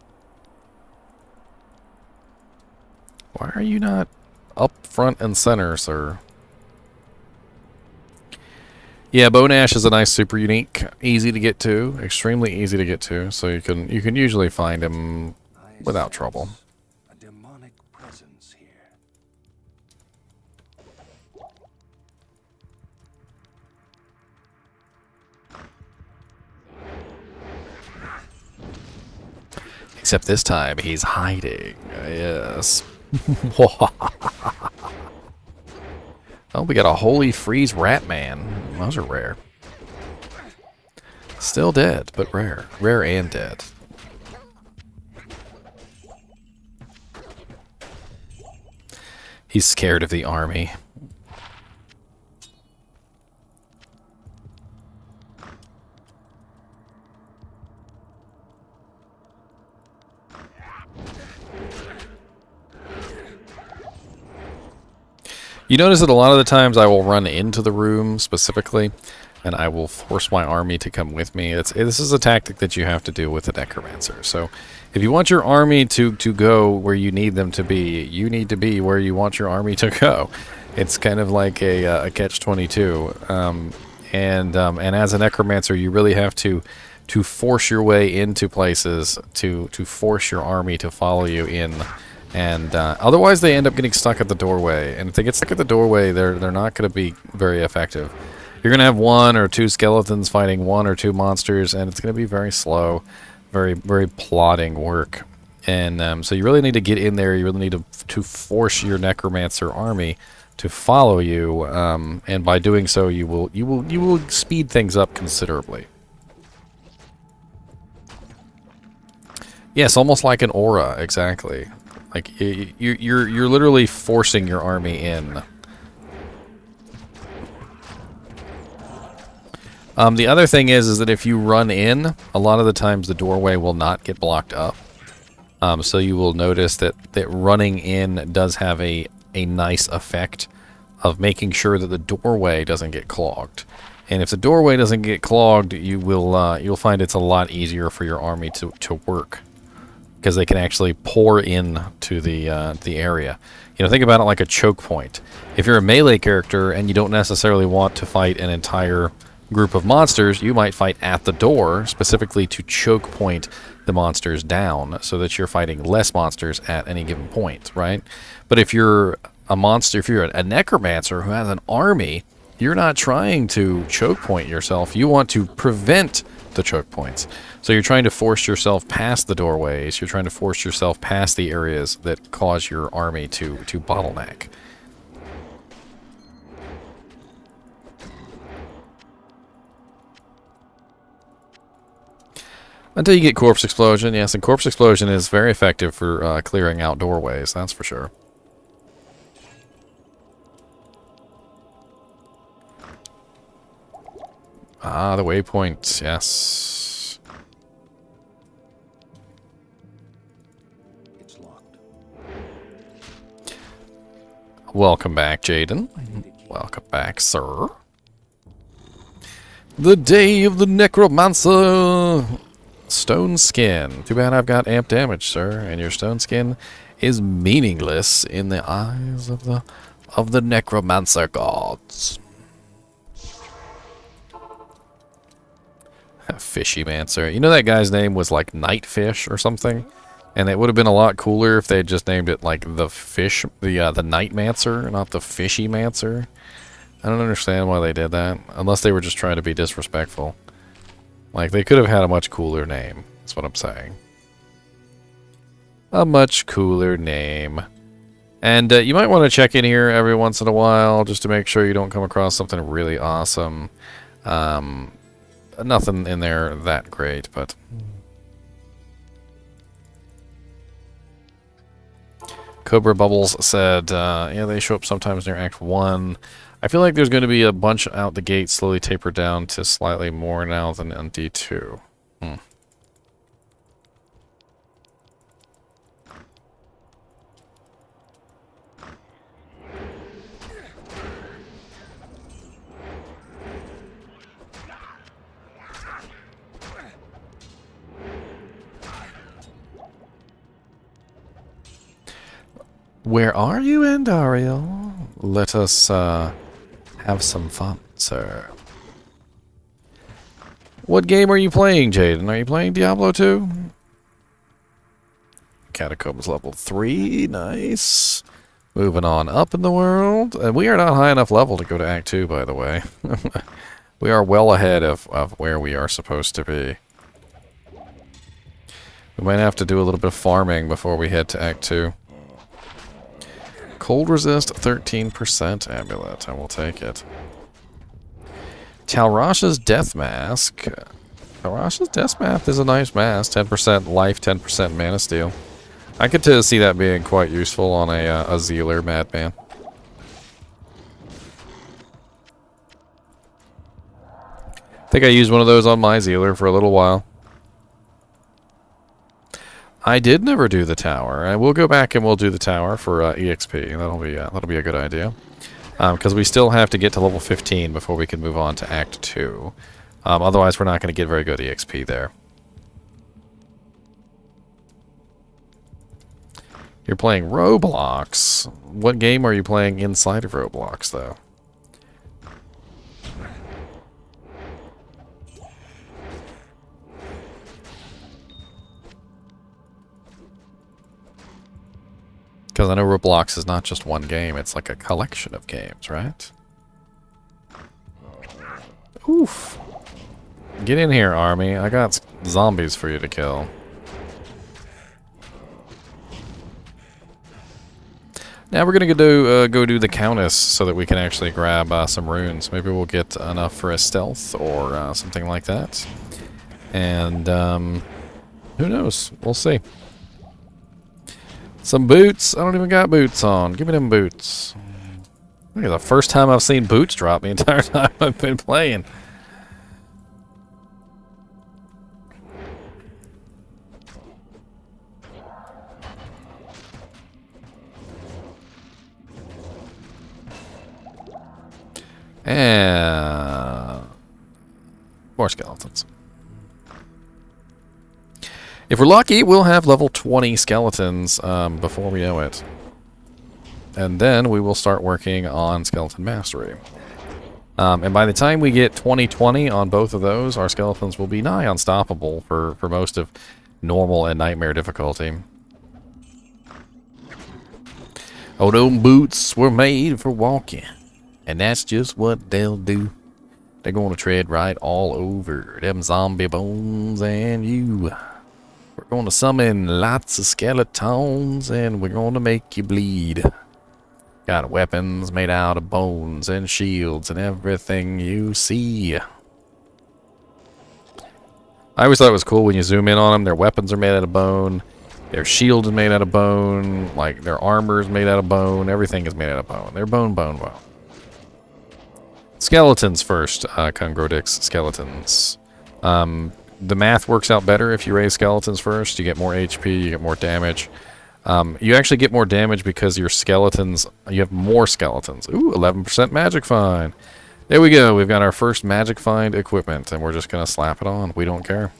Why are you not up front and center, sir? Yeah, Bone Ash is a nice super unique, easy to get to, extremely easy to get to, so you can usually find him without trouble. A demonic presence here. Except this time he's hiding. Yes. Oh, we got a Holy Freeze Rat Man. Those are rare. Still dead, but rare. Rare and dead. He's scared of the army. You notice that a lot of the times I will run into the room specifically, and I will force my army to come with me. This is a tactic that you have to do with the Necromancer. So if you want your army to go where you need them to be, you need to be where you want your army to go. It's kind of like a catch-22. And as a Necromancer, you really have to force your way into places, to force your army to follow you in. And otherwise they end up getting stuck at the doorway, and if they get stuck at the doorway, they're not going to be very effective. You're going to have 1 or 2 skeletons fighting 1 or 2 monsters, and it's going to be very slow, very, very plodding work. And so you really need to get in there. You really need to force your Necromancer army to follow you, and by doing so, you will speed things up considerably. Yes, almost like an aura, exactly. Like, you're literally forcing your army in. The other thing is that if you run in, a lot of the times the doorway will not get blocked up. So you will notice that running in does have a nice effect of making sure that the doorway doesn't get clogged. And if the doorway doesn't get clogged, you'll find it's a lot easier for your army to work, because they can actually pour in to the area. You know, think about it like a choke point. If you're a melee character and you don't necessarily want to fight an entire group of monsters, you might fight at the door specifically to choke point the monsters down so that you're fighting less monsters at any given point, right? But if you're a monster, if you're a necromancer who has an army, you're not trying to choke point yourself. You want to prevent the choke points. So you're trying to force yourself past the doorways. You're trying to force yourself past the areas that cause your army to bottleneck. Until you get Corpse Explosion. Yes, and Corpse Explosion is very effective for clearing out doorways, that's for sure. Ah, the waypoint, yes. It's locked. Welcome back, Jaden. Welcome back, sir. The day of the Necromancer! Stone skin. Too bad I've got amp damage, sir, and your stone skin is meaningless in the eyes of the Necromancer gods. Fishy Mancer. You know that guy's name was like Nightfish or something? And it would have been a lot cooler if they had just named it like the fish, the Night Mancer, not the Fishy Mancer. I don't understand why they did that, unless they were just trying to be disrespectful. Like, they could have had a much cooler name. That's what I'm saying. A much cooler name. And you might want to check in here every once in a while just to make sure you don't come across something really awesome. Nothing in there that great, but... Cobra Bubbles said, yeah, they show up sometimes near Act 1. I feel like there's going to be a bunch out the gate, slowly taper down to slightly more now than on D2. Where are you, Andariel? Let us have some fun, sir. What game are you playing, Jaden? Are you playing Diablo 2? Catacombs level 3, nice. Moving on up in the world. And we are not high enough level to go to Act 2, by the way. We are well ahead of where we are supposed to be. We might have to do a little bit of farming before we head to Act 2. Cold resist, 13% amulet. I will take it. Talrash's Death Mask. Talrash's Death Mask is a nice mask. 10% life, 10% mana steal. I could see that being quite useful on a Zealer Madman. I think I used one of those on my Zealer for a little while. I did never do the tower. I will go back and we'll do the tower for EXP. That'll be a good idea. Because we still have to get to level 15 before we can move on to Act 2. Otherwise, we're not going to get very good EXP there. You're playing Roblox. What game are you playing inside of Roblox, though? Because I know Roblox is not just one game, it's like a collection of games, right? Oof. Get in here, army. I got zombies for you to kill. Now we're gonna go do the Countess so that we can actually grab some runes. Maybe we'll get enough for a stealth or something like that. And who knows? We'll see. Some boots. I don't even got boots on. Give me them boots. Look at the first time I've seen boots drop the entire time I've been playing. And more skeletons. If we're lucky, we'll have level 20 skeletons before we know it. And then we will start working on skeleton mastery. And by the time we get 2020 on both of those, our skeletons will be nigh unstoppable for most of normal and nightmare difficulty. Oh, them boots were made for walking, and that's just what they'll do. They're going to tread right all over them zombie bones and you. We're going to summon lots of skeletons, and we're going to make you bleed. Got weapons made out of bones and shields and everything you see. I always thought it was cool when you zoom in on them. Their weapons are made out of bone. Their shield is made out of bone. Like, their armor is made out of bone. Everything is made out of bone. They're bone. Skeletons first, Kungrodix. Skeletons. The math works out better if you raise skeletons first. You get more HP, you get more damage. You actually get more damage because your skeletons, you have more skeletons. Ooh, 11% magic find. There we go. We've got our first magic find equipment, and we're just going to slap it on. We don't care.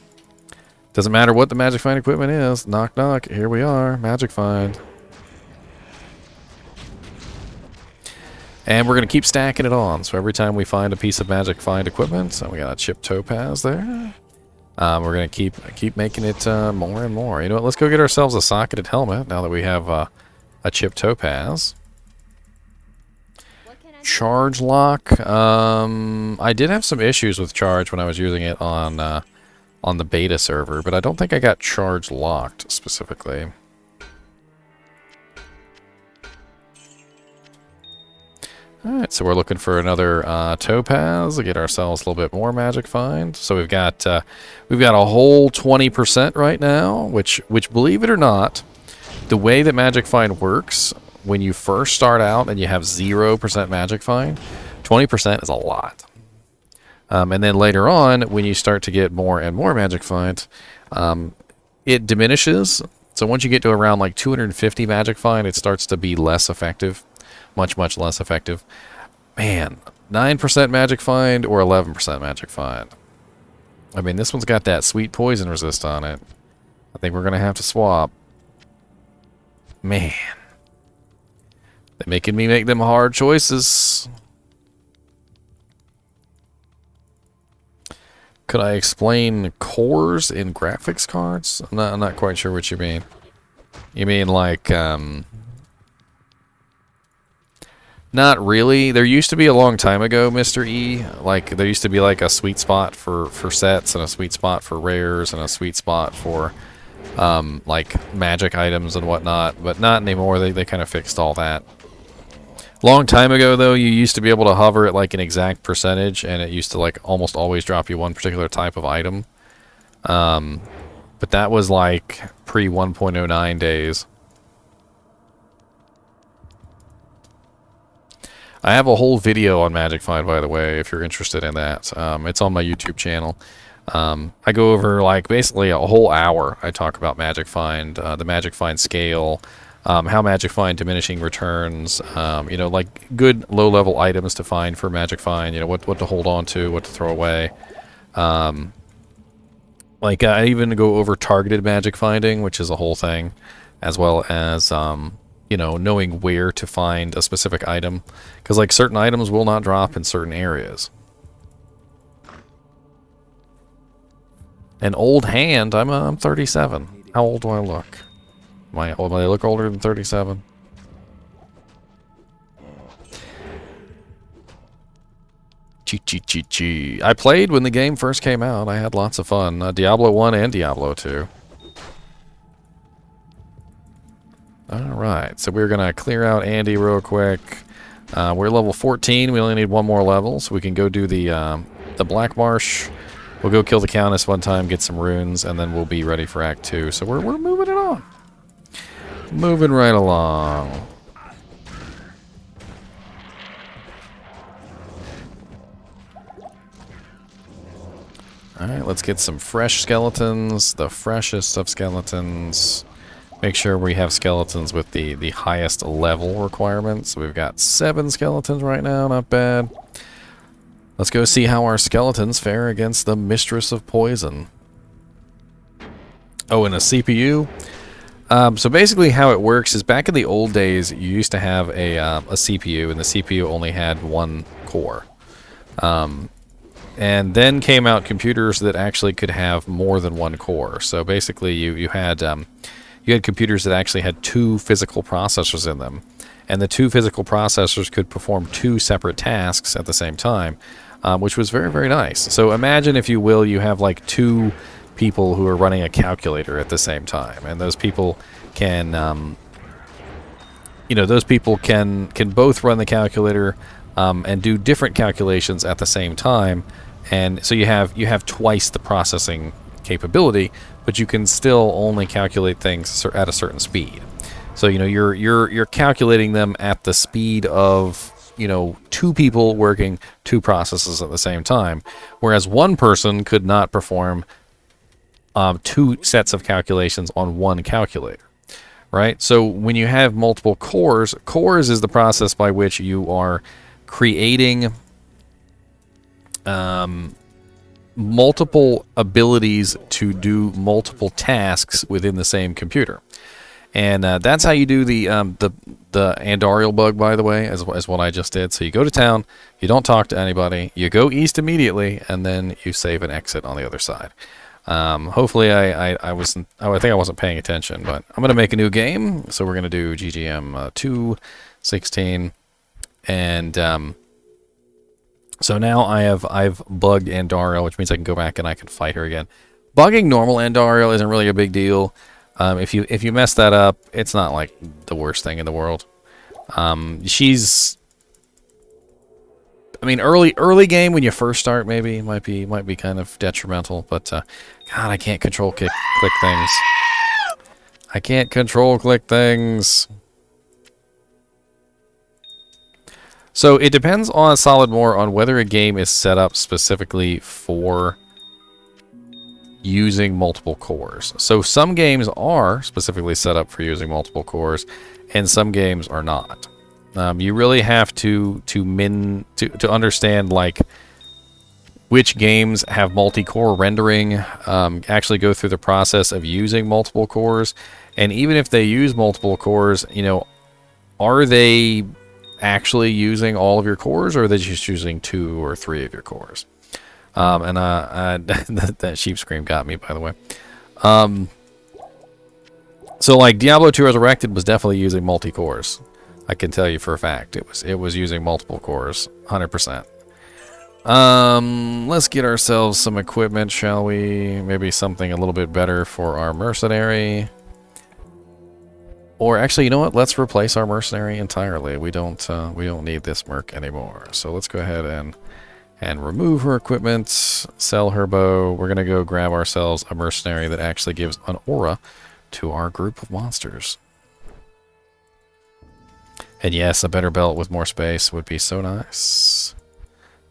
Doesn't matter what the magic find equipment is. Knock, knock. Here we are. Magic find. And we're going to keep stacking it on. So every time we find a piece of magic find equipment, so we got a chip topaz there. We're going to keep making it more and more. You know what? Let's go get ourselves a socketed helmet now that we have a chip topaz. What can I do? Charge lock. I did have some issues with charge when I was using it on the beta server, but I don't think I got charge locked specifically. Alright, so we're looking for another topaz to get ourselves a little bit more magic find. So we've got a whole 20% right now, which believe it or not, the way that magic find works, when you first start out and you have 0% magic find, 20% is a lot. And then later on, when you start to get more and more magic find, it diminishes. So once you get to around like 250 magic find, it starts to be less effective. Much less effective. Man, 9% magic find or 11% magic find. I mean, this one's got that sweet poison resist on it. I think we're going to have to swap. Man. They're making me make them hard choices. Could I explain cores in graphics cards? I'm not quite sure what you mean. You mean like, not really. There used to be a long time ago, Mr. E. Like, there used to be like a sweet spot for sets and a sweet spot for rares and a sweet spot for, like, magic items and whatnot. But not anymore. They kind of fixed all that. Long time ago, though, you used to be able to hover at, like, an exact percentage, and it used to, like, almost always drop you one particular type of item. But that was, like, pre-1.09 days. I have a whole video on Magic Find, by the way, if you're interested in that. It's on my YouTube channel. I go over, like, basically a whole hour. I talk about Magic Find, the Magic Find scale, how Magic Find diminishing returns, you know, like, good low-level items to find for Magic Find, you know, what to hold on to, what to throw away. Like, I even go over targeted Magic Finding, which is a whole thing, as well as, you know, knowing where to find a specific item. Because, like, certain items will not drop in certain areas. An old hand? I'm 37. How old do I look? Do I look older than 37? Chi. I played when the game first came out. I had lots of fun. Diablo 1 and Diablo 2. Alright, so we're going to clear out Andy real quick. We're level 14. We only need one more level, so we can go do the Black Marsh. We'll go kill the Countess one time, get some runes, and then we'll be ready for Act 2. So we're moving it on. Moving right along. Alright, let's get some fresh skeletons. The freshest of skeletons. Make sure we have skeletons with the highest level requirements. So we've got 7 skeletons right now, not bad. Let's go see how our skeletons fare against the Mistress of Poison. Oh, and a CPU. So basically how it works is back in the old days, you used to have a CPU, and the CPU only had one core. And then came out computers that actually could have more than one core. So basically, you had computers that actually had 2 physical processors in them, and the 2 physical processors could perform 2 separate tasks at the same time, which was very, very nice. So imagine, if you will, you have like 2 people who are running a calculator at the same time, and those people can, can both run the calculator and do different calculations at the same time. And so you have twice the processing capability, but you can still only calculate things at a certain speed. So you're calculating them at the speed of 2 people working 2 processes at the same time, whereas one person could not perform 2 sets of calculations on one calculator, right? So when you have multiple cores is the process by which you are creating multiple abilities to do multiple tasks within the same computer. And that's how you do the Andariel bug, by the way, as what I just did. So you go to town, you don't talk to anybody, you go east immediately, and then you save and exit on the other side. Hopefully I think I wasn't paying attention, but I'm gonna make a new game. So we're gonna do GGM 2:16, and so now I've bugged Andariel, which means I can go back and I can fight her again. Bugging normal Andariel isn't really a big deal. If you mess that up, it's not like the worst thing in the world. Early game when you first start, maybe might be kind of detrimental. But God, I can't control click things. I can't control click things. So it depends on Solid more on whether a game is set up specifically for using multiple cores. So some games are specifically set up for using multiple cores, and some games are not. You really have to understand like which games have multi-core rendering, actually go through the process of using multiple cores, and even if they use multiple cores, are they actually using all of your cores, or are they just using 2 or 3 of your cores? That sheep scream got me, by the way. So like Diablo 2 Resurrected was definitely using multi-cores. I can tell you for a fact it was using multiple cores, 100%. Let's get ourselves some equipment, shall we? Maybe something a little bit better for our mercenary. Or actually, you know what? Let's replace our mercenary entirely. We don't need this merc anymore. So let's go ahead and remove her equipment, sell her bow. We're gonna go grab ourselves a mercenary that actually gives an aura to our group of monsters. And yes, a better belt with more space would be so nice.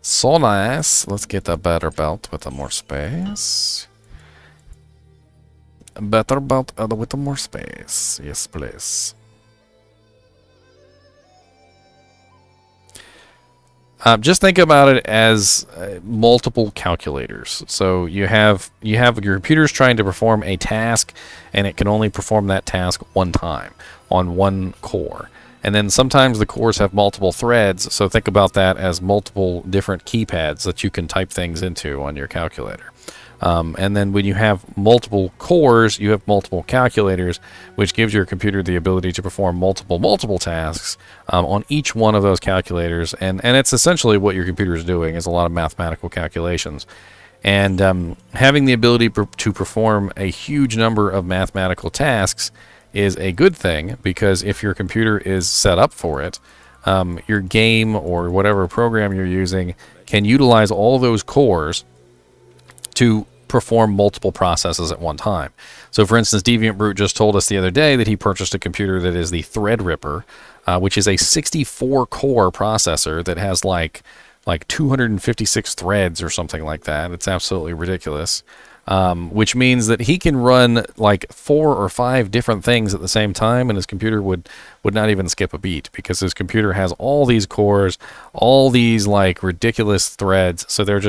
So nice. Let's get a better belt with a more space. A better belt with a more space. Yes, please. Just think about it as multiple calculators. So you have your computers trying to perform a task, and it can only perform that task one time on one core. And then sometimes the cores have multiple threads, so think about that as multiple different keypads that you can type things into on your calculator. And then when you have multiple cores, you have multiple calculators, which gives your computer the ability to perform multiple tasks on each one of those calculators. And it's essentially what your computer is doing is a lot of mathematical calculations. And having the ability to perform a huge number of mathematical tasks is a good thing, because if your computer is set up for it, your game or whatever program you're using can utilize all those cores to perform multiple processes at one time. So for instance, Deviant Brute just told us the other day that he purchased a computer that is the Threadripper, which is a 64 core processor that has like 256 threads or something like that. It's absolutely ridiculous. Which means that he can run like 4 or 5 different things at the same time, and his computer would not even skip a beat, because his computer has all these cores, all these like ridiculous threads. So they're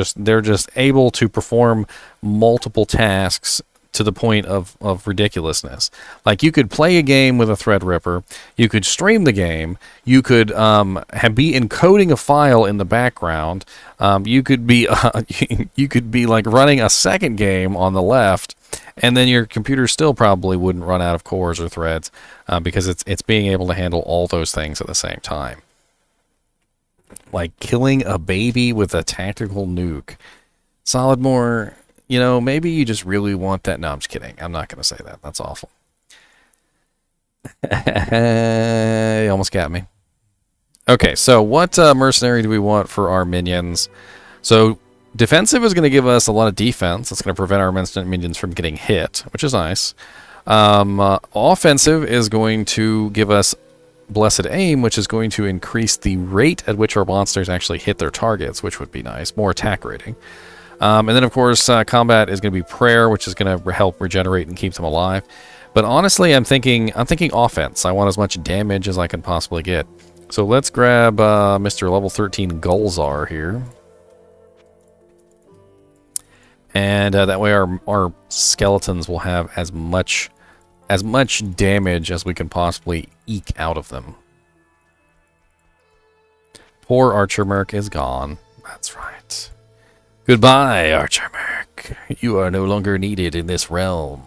just able to perform multiple tasks to the point of ridiculousness. Like, you could play a game with a Threadripper, you could stream the game, you could be encoding a file in the background, you could be you could be like running a second game on the left, and then your computer still probably wouldn't run out of cores or threads because it's being able to handle all those things at the same time. Like killing a baby with a tactical nuke. Solidmore, you know, maybe you just really want that. No, I'm just kidding. I'm not going to say that. That's awful. You almost got me. Okay, so what mercenary do we want for our minions? So defensive is going to give us a lot of defense. It's going to prevent our minions from getting hit, which is nice. Offensive is going to give us Blessed Aim, which is going to increase the rate at which our monsters actually hit their targets, which would be nice. More attack rating. And then, of course, combat is going to be Prayer, which is going to help regenerate and keep them alive. But honestly, I'm thinking offense. I want as much damage as I can possibly get. So let's grab Mr. Level 13 Gulzar here. And that way our skeletons will have as much damage as we can possibly eke out of them. Poor Archer Merc is gone. That's right. Goodbye, Archer Merc. You are no longer needed in this realm.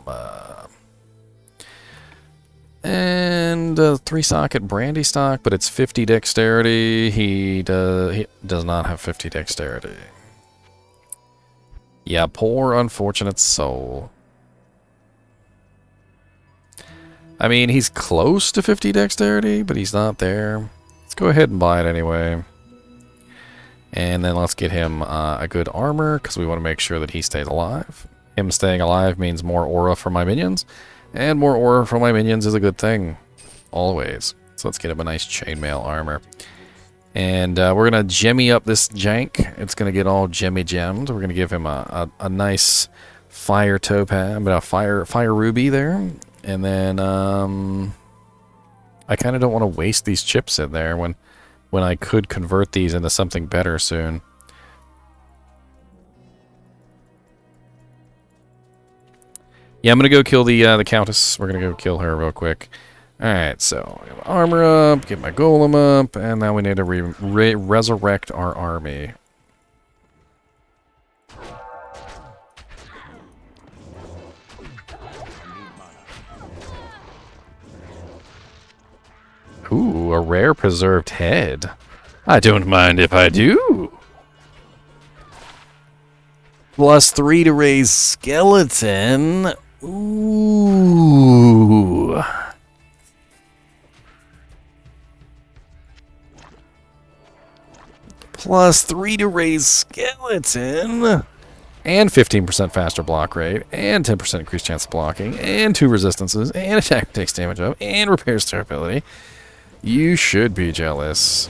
And 3-socket Brandy stock, but it's 50 dexterity. He does not have 50 dexterity. Yeah, poor unfortunate soul. I mean, he's close to 50 dexterity, but he's not there. Let's go ahead and buy it anyway. And then let's get him a good armor, because we want to make sure that he stays alive. Him staying alive means more aura for my minions, and more aura for my minions is a good thing. Always. So let's get him a nice chainmail armor. And we're going to gemmy up this jank. It's going to get all gemmy gemmed. We're going to give him a nice fire topaz, but a fire ruby there. And then I kind of don't want to waste these chips in there when I could convert these into something better soon. Yeah, I'm going to go kill the Countess. We're going to go kill her real quick. Alright, so armor up, get my golem up, and now we need to resurrect our army. Ooh, a rare preserved head. I don't mind if I do. +3 to raise skeleton. Ooh. +3 to raise skeleton. And 15% faster block rate, and 10% increased chance of blocking, and 2 resistances, and attack takes damage up, and repairs durability. You should be jealous.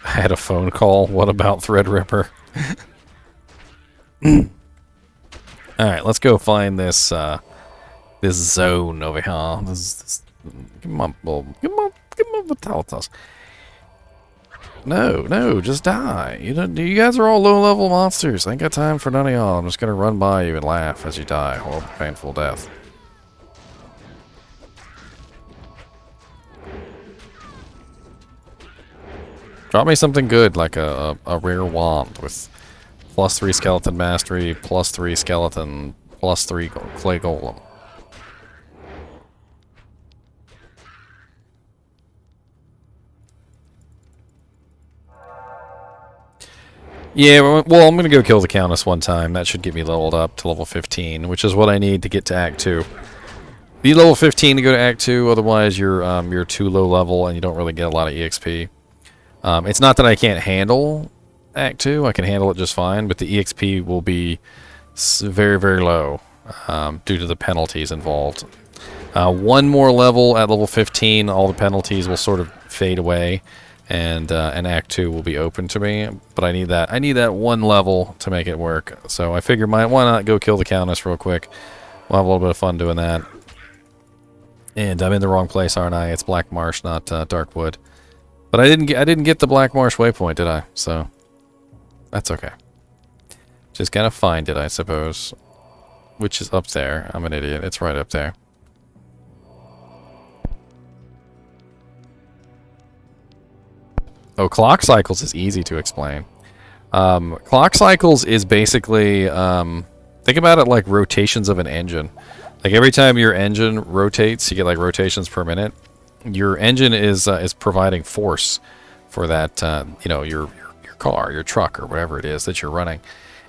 I had a phone call. What about Threadripper? Alright, let's go find this this zone over here. Come on, Vitalis. No, just die. You guys are all low-level monsters. I ain't got time for none of y'all. I'm just gonna run by you and laugh as you die. Horrible, painful death. Drop me something good, like a rare wand with +3 skeleton mastery, +3 skeleton, +3 clay golem. Yeah, well, I'm going to go kill the Countess one time. That should get me leveled up to level 15, which is what I need to get to Act 2. Be level 15 to go to Act 2, otherwise you're too low level and you don't really get a lot of EXP. It's not that I can't handle Act 2, I can handle it just fine, but the EXP will be very, very low due to the penalties involved. One more level at level 15, all the penalties will sort of fade away, and Act 2 will be open to me. But I need that one level to make it work. So I figured, why not go kill the Countess real quick? We'll have a little bit of fun doing that. And I'm in the wrong place, aren't I? It's Black Marsh, not Darkwood. But I didn't get the Black Marsh waypoint, did I? So that's okay. Just gotta find it, I suppose. Which is up there. I'm an idiot. It's right up there. Oh, clock cycles is easy to explain. Clock cycles is basically, think about it like rotations of an engine. Like every time your engine rotates, you get like rotations per minute. Your engine is providing force for that, you know, your car, your truck, or whatever it is that you're running.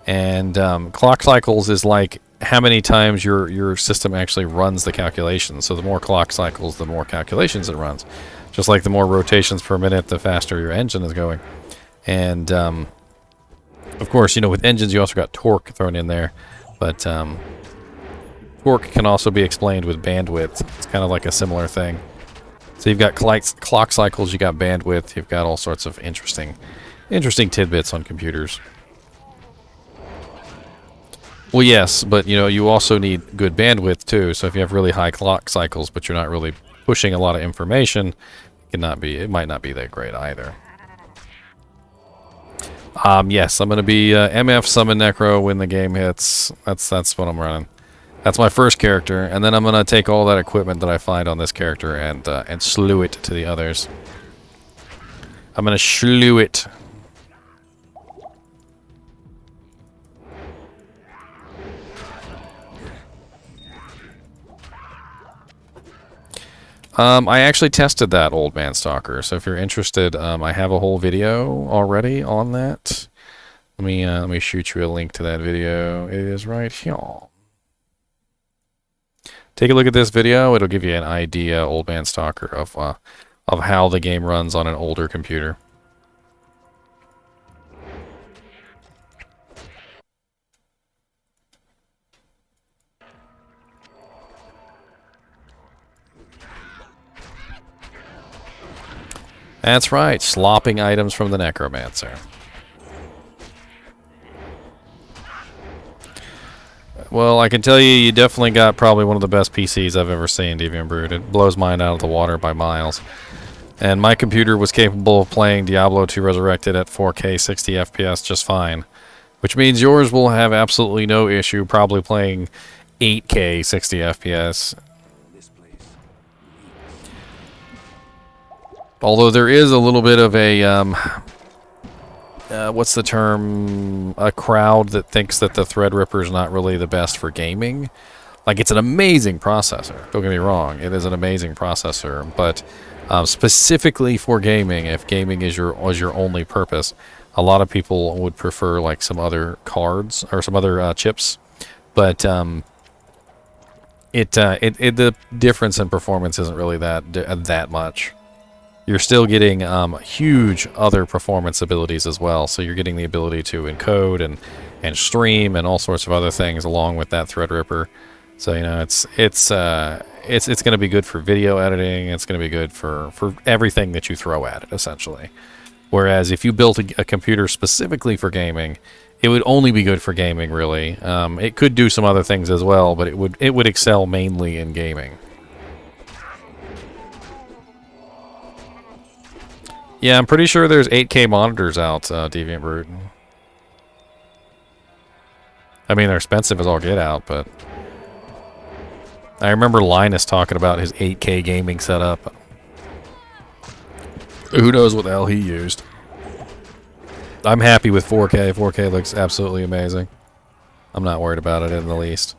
And clock cycles is like how many times your system actually runs the calculations. So the more clock cycles, the more calculations it runs. Just like the more rotations per minute, the faster your engine is going. And of course, you know, with engines, you also got torque thrown in there. But torque can also be explained with bandwidth. It's kind of like a similar thing. So you've got clock cycles, you got bandwidth, you've got all sorts of interesting tidbits on computers. Well, yes, but you know, you also need good bandwidth too. So if you have really high clock cycles, but you're not really pushing a lot of information, it might not be that great either. Yes, I'm gonna be MF summon Necro when the game hits. That's what I'm running. That's my first character, and then I'm gonna take all that equipment that I find on this character and slew it to the others. I'm gonna slew it. I actually tested that, Old Man Stalker. So if you're interested, I have a whole video already on that. Let me shoot you a link to that video. It is right here. Take a look at this video. It'll give you an idea, Old Man Stalker, of how the game runs on an older computer. That's right, slopping items from the Necromancer. Well, I can tell you definitely got probably one of the best PCs I've ever seen, Deviant Brood. It blows mine out of the water by miles. And my computer was capable of playing Diablo 2 Resurrected at 4K 60 FPS just fine. Which means yours will have absolutely no issue probably playing 8K 60 FPS. Although there is a little bit of a, what's the term? A crowd that thinks that the Threadripper is not really the best for gaming. Like, it's an amazing processor. Don't get me wrong. It is an amazing processor. But specifically for gaming, if gaming is your only purpose, a lot of people would prefer, like, some other cards or some other chips. But the difference in performance isn't really that much. You're still getting huge other performance abilities as well. So you're getting the ability to encode and stream and all sorts of other things along with that Threadripper. So you know it's going to be good for video editing. It's going to be good for everything that you throw at it essentially. Whereas if you built a computer specifically for gaming, it would only be good for gaming really. It could do some other things as well, but it would excel mainly in gaming. Yeah, I'm pretty sure there's 8K monitors out, Deviant Brute. I mean, they're expensive as all get out, but I remember Linus talking about his 8K gaming setup. Who knows what the hell he used. I'm happy with 4K. 4K looks absolutely amazing. I'm not worried about it in the least.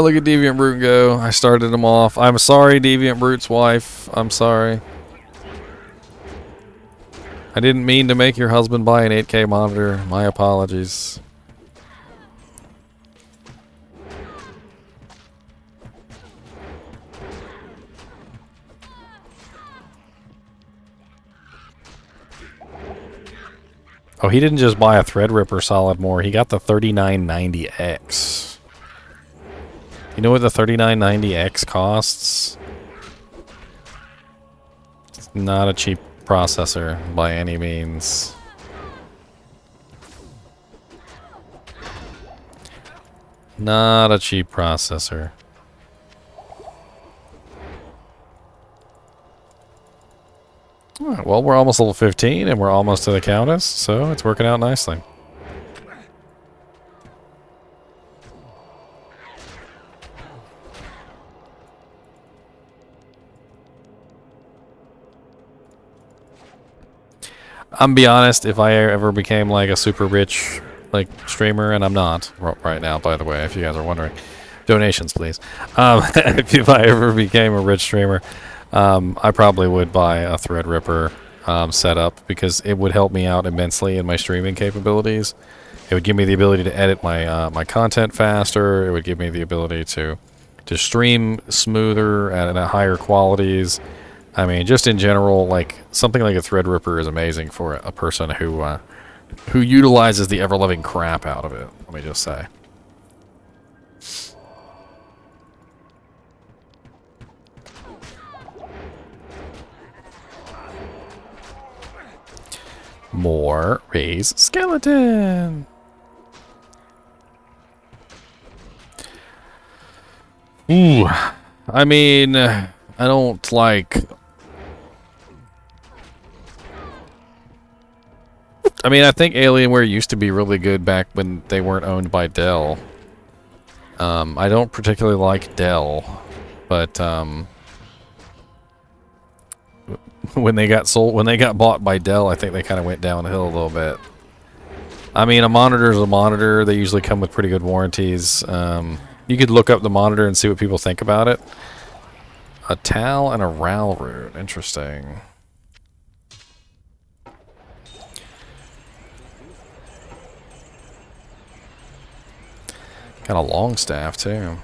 Look at Deviant Brute go. I started him off. I'm sorry, Deviant Brute's wife. I'm sorry. I didn't mean to make your husband buy an 8K monitor. My apologies. Oh, he didn't just buy a Threadripper Solid More. He got the 3990X. You know what the 3990X costs? It's not a cheap processor by any means. Not a cheap processor. Alright, well, we're almost level 15 and we're almost to the Countess, so it's working out nicely. I'm be honest, if I ever became like a super rich like streamer, and I'm not right now, by the way, if you guys are wondering, donations please. If I ever became a rich streamer, I probably would buy a Threadripper setup because it would help me out immensely in my streaming capabilities. It would give me the ability to edit my my content faster. It would give me the ability to stream smoother and at higher qualities. I mean, just in general, like something like a Threadripper is amazing for a person who utilizes the ever-loving crap out of it. Let me just say. More raise skeleton. Ooh, I mean, I don't like. I mean, I think Alienware used to be really good back when they weren't owned by Dell. I don't particularly like Dell, but when they got bought by Dell, I think they kind of went downhill a little bit. I mean, a monitor is a monitor. They usually come with pretty good warranties. You could look up the monitor and see what people think about it. A Tal and a Ral Rune. Interesting. Got a long staff too.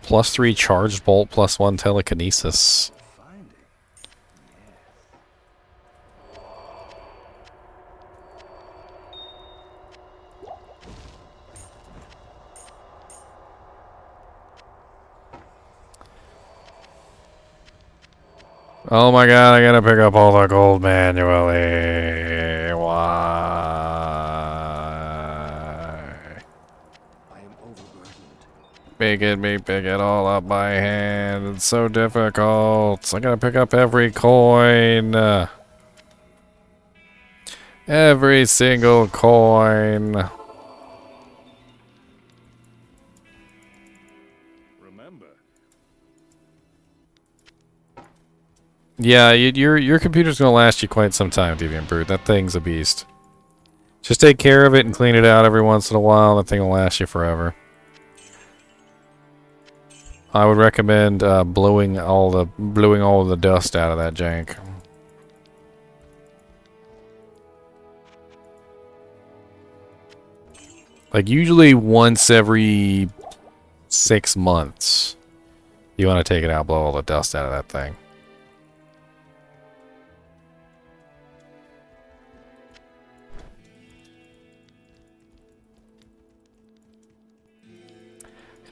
+3 charged bolt, +1 telekinesis. Oh my god, I gotta pick up all the gold manually. Why? Making me pick it all up by hand. It's so difficult. I gotta pick up every coin. Every single coin. Remember. Yeah, your computer's gonna last you quite some time, Deviant Brute. That thing's a beast. Just take care of it and clean it out every once in a while. That thing will last you forever. I would recommend blowing all the dust out of that jank. Like usually once every 6 months, you want to take it out, blow all the dust out of that thing.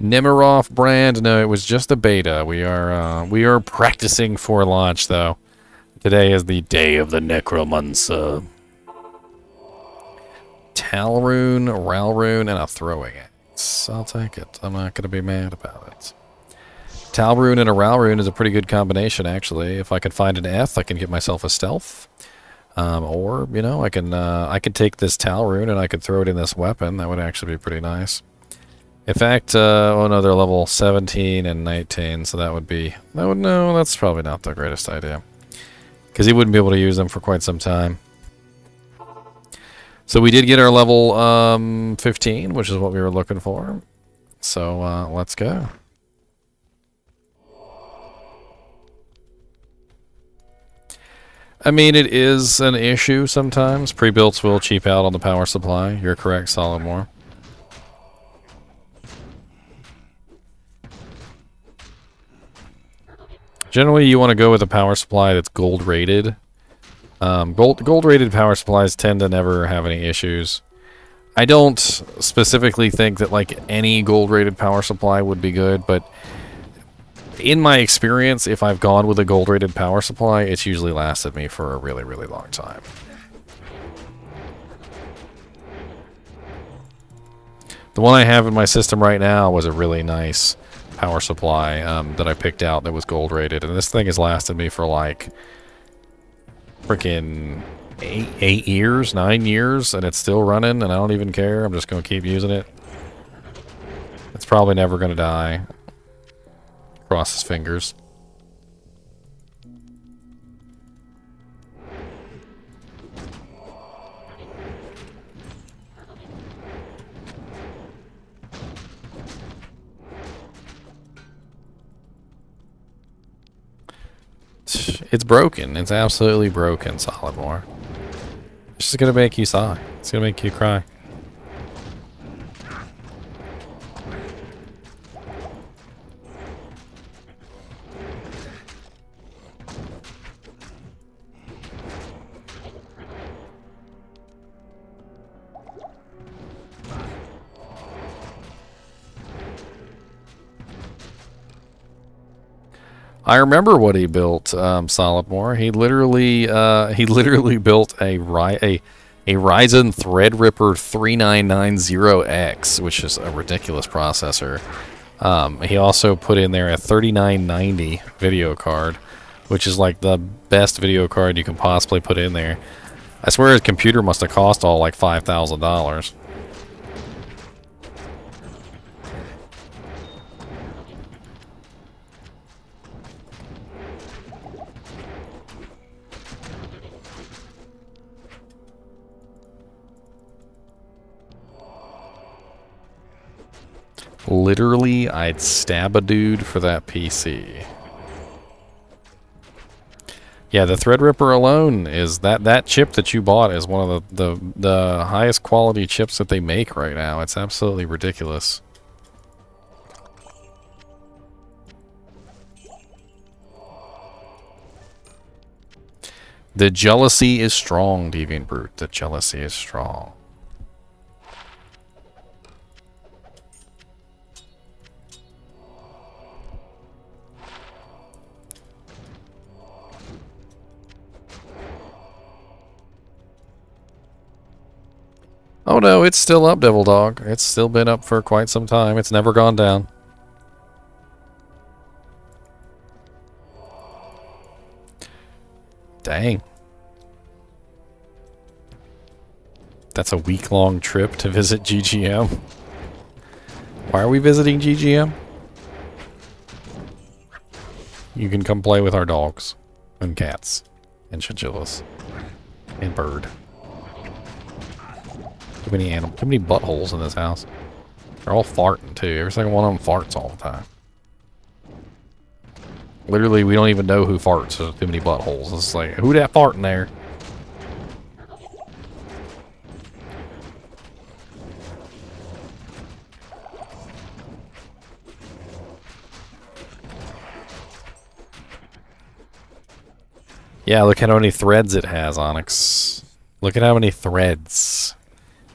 Nemiroff brand, no, it was just a beta. We are practicing for launch though. Today is the day of the Necromancer. Talrune, Ralrune, and a throwing axe. I'll take it. I'm not going to be mad about it. Talrune and a Ralrune is a pretty good combination, actually. If I can find an Eth, I can get myself a stealth. Or, you know, I can take this Talrune and I could throw it in this weapon. That would actually be pretty nice. In fact, oh no, they're level 17 and 19, so no, that's probably not the greatest idea. Because he wouldn't be able to use them for quite some time. So we did get our level 15, which is what we were looking for. So let's go. I mean, it is an issue sometimes. Pre-builts will cheap out on the power supply. You're correct, Solomore. Generally, you want to go with a power supply that's gold rated. Gold rated power supplies tend to never have any issues. I don't specifically think that like any gold rated power supply would be good, but in my experience, if I've gone with a gold rated power supply, it's usually lasted me for a really, really long time. The one I have in my system right now was a really nice power supply that I picked out that was gold rated, and this thing has lasted me for like freaking 8 years, 9 years, and it's still running, and I don't even care. I'm just going to keep using it. It's probably never going to die. Cross his fingers. It's broken. It's absolutely broken, Solidmore. It's just gonna make you sigh. It's gonna make you cry. I remember what he built, Solidmore. He literally built a Ryzen Threadripper 3990X, which is a ridiculous processor. He also put in there a 3990 video card, which is like the best video card you can possibly put in there. I swear his computer must have cost all like $5,000. Literally, I'd stab a dude for that PC. Yeah, the Threadripper alone is that chip that you bought is one of the highest quality chips that they make right now. It's absolutely ridiculous. The jealousy is strong, Deviant Brute. The jealousy is strong. Oh no, it's still up, Devil Dog. It's still been up for quite some time. It's never gone down. Dang. That's a week-long trip to visit GGM. Why are we visiting GGM? You can come play with our dogs and cats and chinchillas and bird. Too many animals, too many buttholes in this house. They're all farting too. Every single one of them farts all the time. Literally, we don't even know who farts. There's too many buttholes. It's like, who that farting there? Yeah, look at how many threads it has, Onyx. Look at how many threads.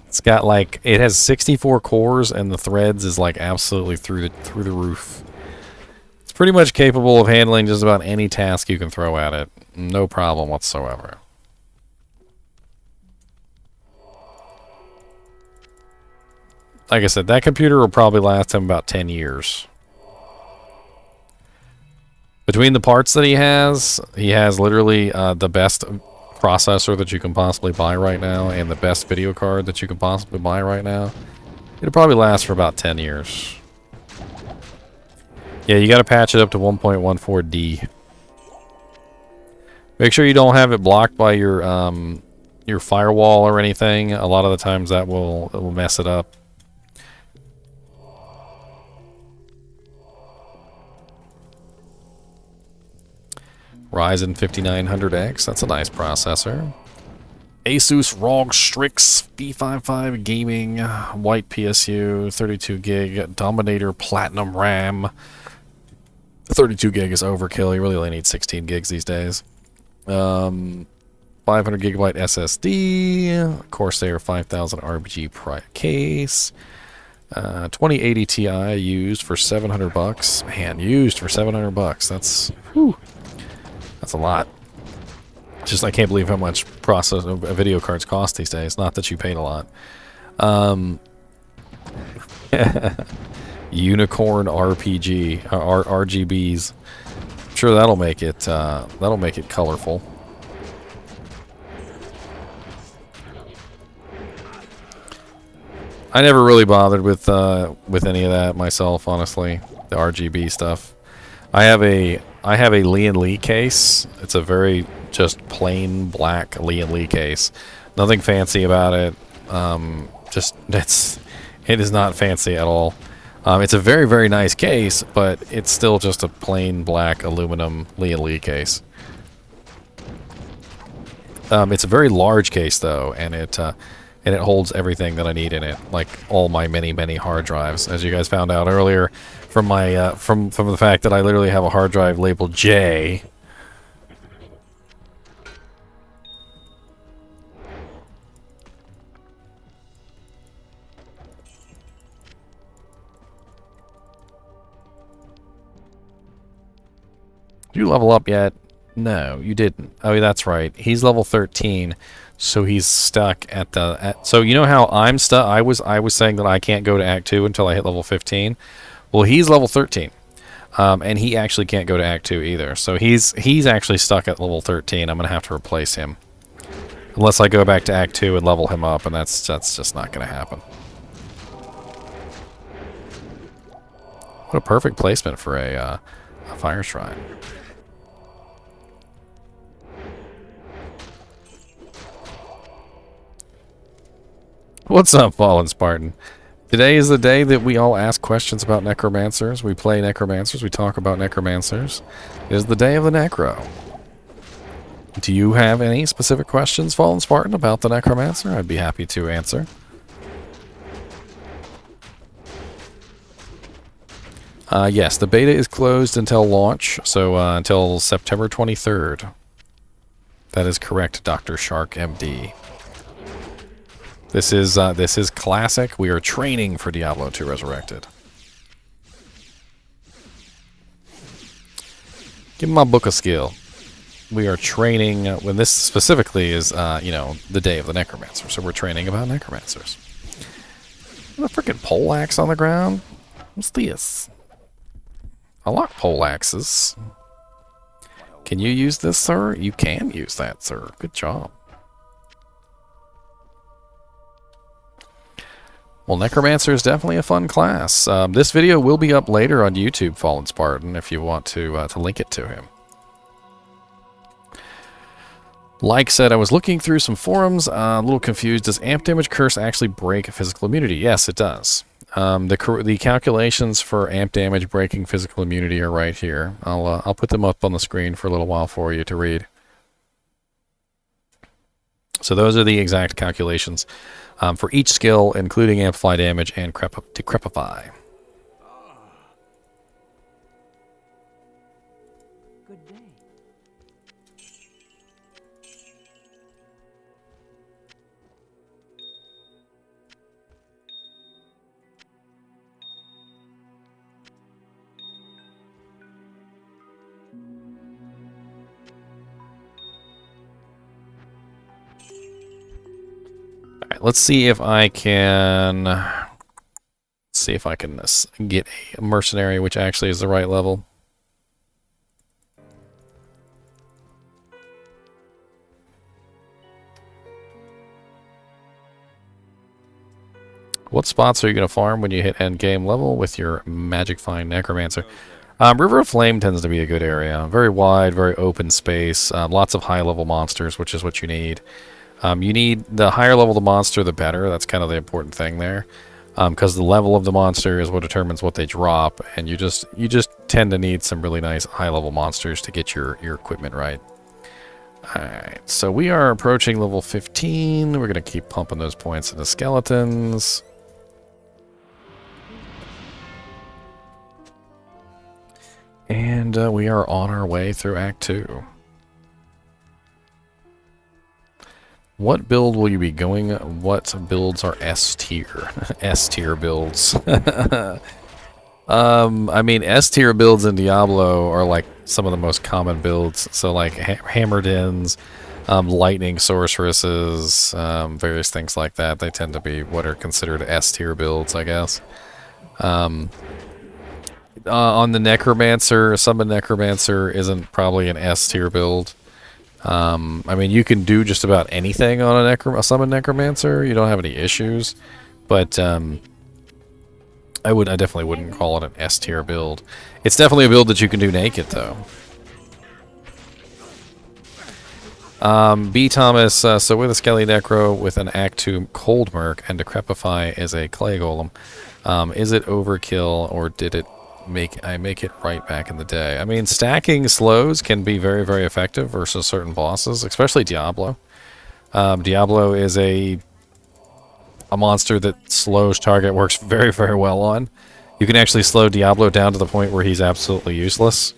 It's got like, it has 64 cores and the threads is like absolutely through the roof. It's pretty much capable of handling just about any task you can throw at it. No problem whatsoever. Like I said, that computer will probably last him about 10 years. Between the parts that he has literally the best processor that you can possibly buy right now and the best video card that you can possibly buy right now. It'll probably last for about 10 years. Yeah, you got to patch it up to 1.14D. Make sure you don't have it blocked by your firewall or anything. A lot of the times that will mess it up. Ryzen 5900X, that's a nice processor. Asus ROG Strix B55 Gaming, white PSU, 32 gig, Dominator Platinum RAM. 32 gig is overkill, you really only need 16 gigs these days. 500 gigabyte SSD, Corsair 5000 RBG case, 2080 Ti used for $700. Man, used for $700. That's a lot. Just I can't believe how much video cards cost these days. Not that you paid a lot. Unicorn RPG RGBs. I'm sure that'll make it colorful. I never really bothered with any of that myself, honestly. The RGB stuff. I have a NiNi case. It's a very just plain black NiNi case. Nothing fancy about it. It is not fancy at all. It's a very, very nice case, but it's still just a plain black aluminum NiNi case. It's a very large case though, and it holds everything that I need in it, like all my many, many hard drives. As you guys found out earlier, from my from the fact that I literally have a hard drive labeled J. Did you level up yet? No, you didn't. Oh, that's right. He's level 13, so he's stuck at the... so you know how I'm stuck? I was saying that I can't go to Act 2 until I hit level 15. Well, he's level 13, and he actually can't go to Act 2 either. So he's actually stuck at level 13. I'm going to have to replace him. Unless I go back to Act 2 and level him up, and that's just not going to happen. What a perfect placement for a fire shrine. What's up, Fallen Spartan? Today is the day that we all ask questions about Necromancers. We play Necromancers. We talk about Necromancers. It is the day of the Necro. Do you have any specific questions, Fallen Spartan, about the Necromancer? I'd be happy to answer. Yes, the beta is closed until launch, so until September 23rd. That is correct, Dr. Shark MD. This is classic. We are training for Diablo 2 Resurrected. Give me my book of skill. We are training when this specifically is the day of the Necromancer, so we're training about Necromancers. There's a freaking pole axe on the ground. What's this? I like pole axes. Can you use this, sir? You can use that, sir. Good job. Well, Necromancer is definitely a fun class. This video will be up later on YouTube, Fallen Spartan, if you want to link it to him. Like said, I was looking through some forums, a little confused. Does amp damage curse actually break physical immunity? Yes, it does. The calculations for amp damage breaking physical immunity are right here. I'll put them up on the screen for a little while for you to read. So those are the exact calculations for each skill, including amplify damage and decrepify. Good day. Alright, let's see if I can get a mercenary, which actually is the right level. What spots are you going to farm when you hit end game level with your Magic Find Necromancer? River of Flame tends to be a good area. Very wide, very open space, lots of high level monsters, which is what you need. You need the higher level the monster, the better. That's kind of the important thing there, because the level of the monster is what determines what they drop, and you just tend to need some really nice high level monsters to get your equipment right. All right, so we are approaching level 15. We're gonna keep pumping those points into skeletons. And we are on our way through Act 2. What build will you be going? What builds are S tier? S tier builds. I mean, S tier builds in Diablo are like some of the most common builds. So like hammered ins, lightning sorceresses, various things like that. They tend to be what are considered S tier builds, I guess. On the Necromancer, Summon Necromancer isn't probably an S tier build. I mean, you can do just about anything on a Summon Necromancer. You don't have any issues. But I definitely wouldn't call it an S tier build. It's definitely a build that you can do naked, though. B. Thomas, so with a Skelly Necro, with an Act 2 Cold Merc, and Decrepify as a Clay Golem, is it overkill, or did it make it right back in the day? I mean, stacking slows can be very, very effective versus certain bosses, especially Diablo. Diablo is a monster that slows target works very, very well on. You can actually slow Diablo down to the point where he's absolutely useless.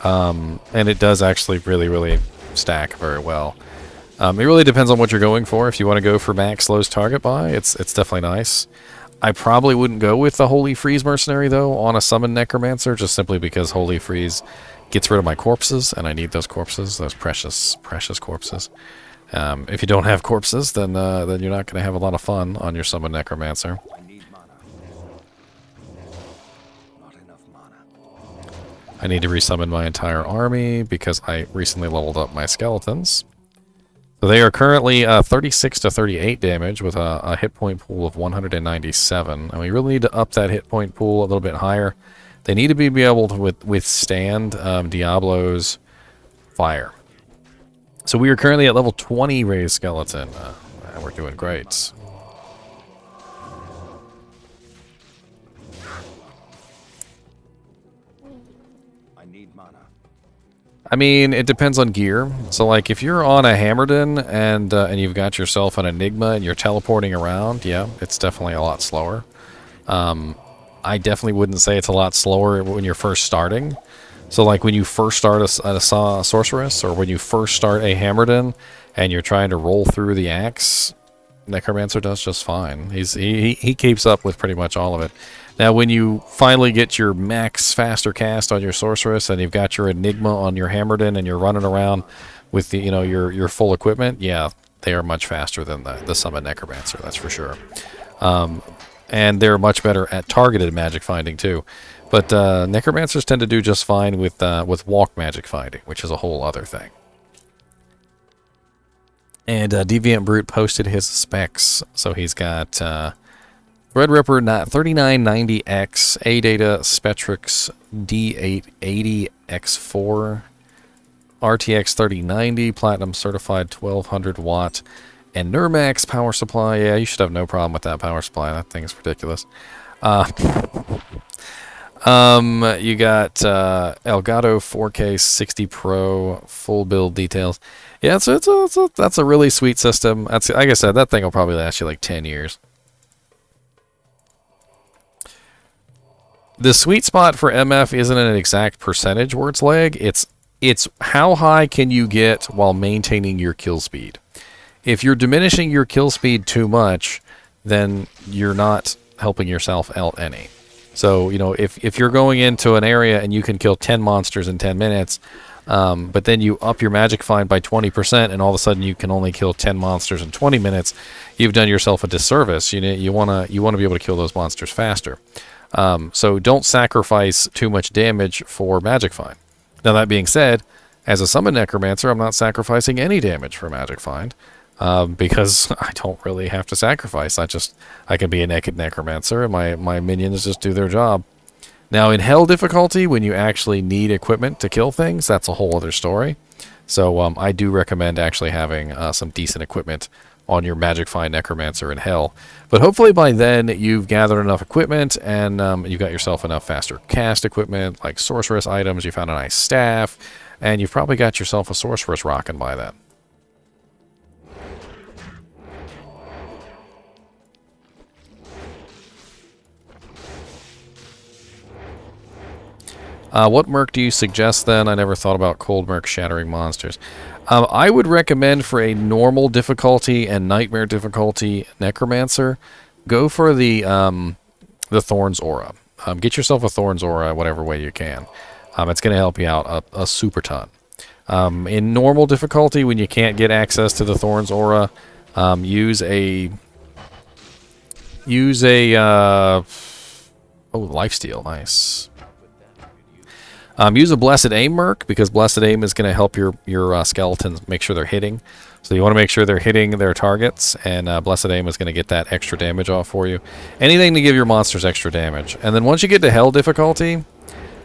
And it does actually really, really stack very well. It really depends on what you're going for. If you want to go for max slows target by, it's definitely nice. I probably wouldn't go with the Holy Freeze Mercenary, though, on a Summon Necromancer, just simply because Holy Freeze gets rid of my corpses, and I need those corpses, those precious, precious corpses. If you don't have corpses, then you're not going to have a lot of fun on your Summon Necromancer. I need mana. Not enough mana. I need to resummon my entire army because I recently leveled up my skeletons. So they are currently 36 to 38 damage with a hit point pool of 197. And we really need to up that hit point pool a little bit higher. They need to be able to withstand Diablo's fire. So we are currently at level 20 raised skeleton. And we're doing great. I need mana. I mean, it depends on gear. So, like, if you're on a Hammerden and you've got yourself an Enigma and you're teleporting around, yeah, it's definitely a lot slower. I definitely wouldn't say it's a lot slower when you're first starting. So, like, when you first start a Sorceress, or when you first start a Hammerden and you're trying to roll through the axe, Necromancer does just fine. He keeps up with pretty much all of it. Now, when you finally get your max faster cast on your Sorceress and you've got your Enigma on your Hammerden and you're running around with the, your full equipment, yeah, they are much faster than the Summon Necromancer, that's for sure. And they're much better at targeted magic finding too. But Necromancers tend to do just fine with walk magic finding, which is a whole other thing. And Deviant Brute posted his specs, so he's got Red Ripper 3990X, A-Data Spectrix D880X4, RTX 3090, Platinum Certified 1200 watt, and Nurmax power supply. Yeah, you should have no problem with that power supply. That thing is ridiculous. You got Elgato 4K 60 Pro full build details. Yeah, that's a really sweet system. That's, like I said, that thing will probably last you like 10 years. The sweet spot for MF isn't an exact percentage where it's lag. It's how high can you get while maintaining your kill speed. If you're diminishing your kill speed too much, then you're not helping yourself out any. So, if you're going into an area and you can kill 10 monsters in 10 minutes, but then you up your magic find by 20% and all of a sudden you can only kill 10 monsters in 20 minutes, you've done yourself a disservice. You want to be able to kill those monsters faster. So don't sacrifice too much damage for magic find. Now, that being said, as a Summon Necromancer, I'm not sacrificing any damage for magic find. Because I don't really have to sacrifice. I can be a naked Necromancer and my minions just do their job. Now, in Hell difficulty, when you actually need equipment to kill things, that's a whole other story. So I do recommend actually having some decent equipment on your Magic Find Necromancer in Hell. But hopefully by then you've gathered enough equipment and you've got yourself enough faster cast equipment, like Sorceress items, you found a nice staff, and you've probably got yourself a Sorceress rocking by then. What merc do you suggest then? I never thought about cold merc shattering monsters. I would recommend for a normal difficulty and nightmare difficulty Necromancer, go for the Thorns Aura. Get yourself a Thorns Aura whatever way you can. It's going to help you out a super ton. In normal difficulty, when you can't get access to the Thorns Aura, use a lifesteal, nice. Use a Blessed Aim merc, because Blessed Aim is going to help your skeletons make sure they're hitting. So you want to make sure they're hitting their targets, and Blessed Aim is going to get that extra damage off for you. Anything to give your monsters extra damage. And then once you get to Hell difficulty,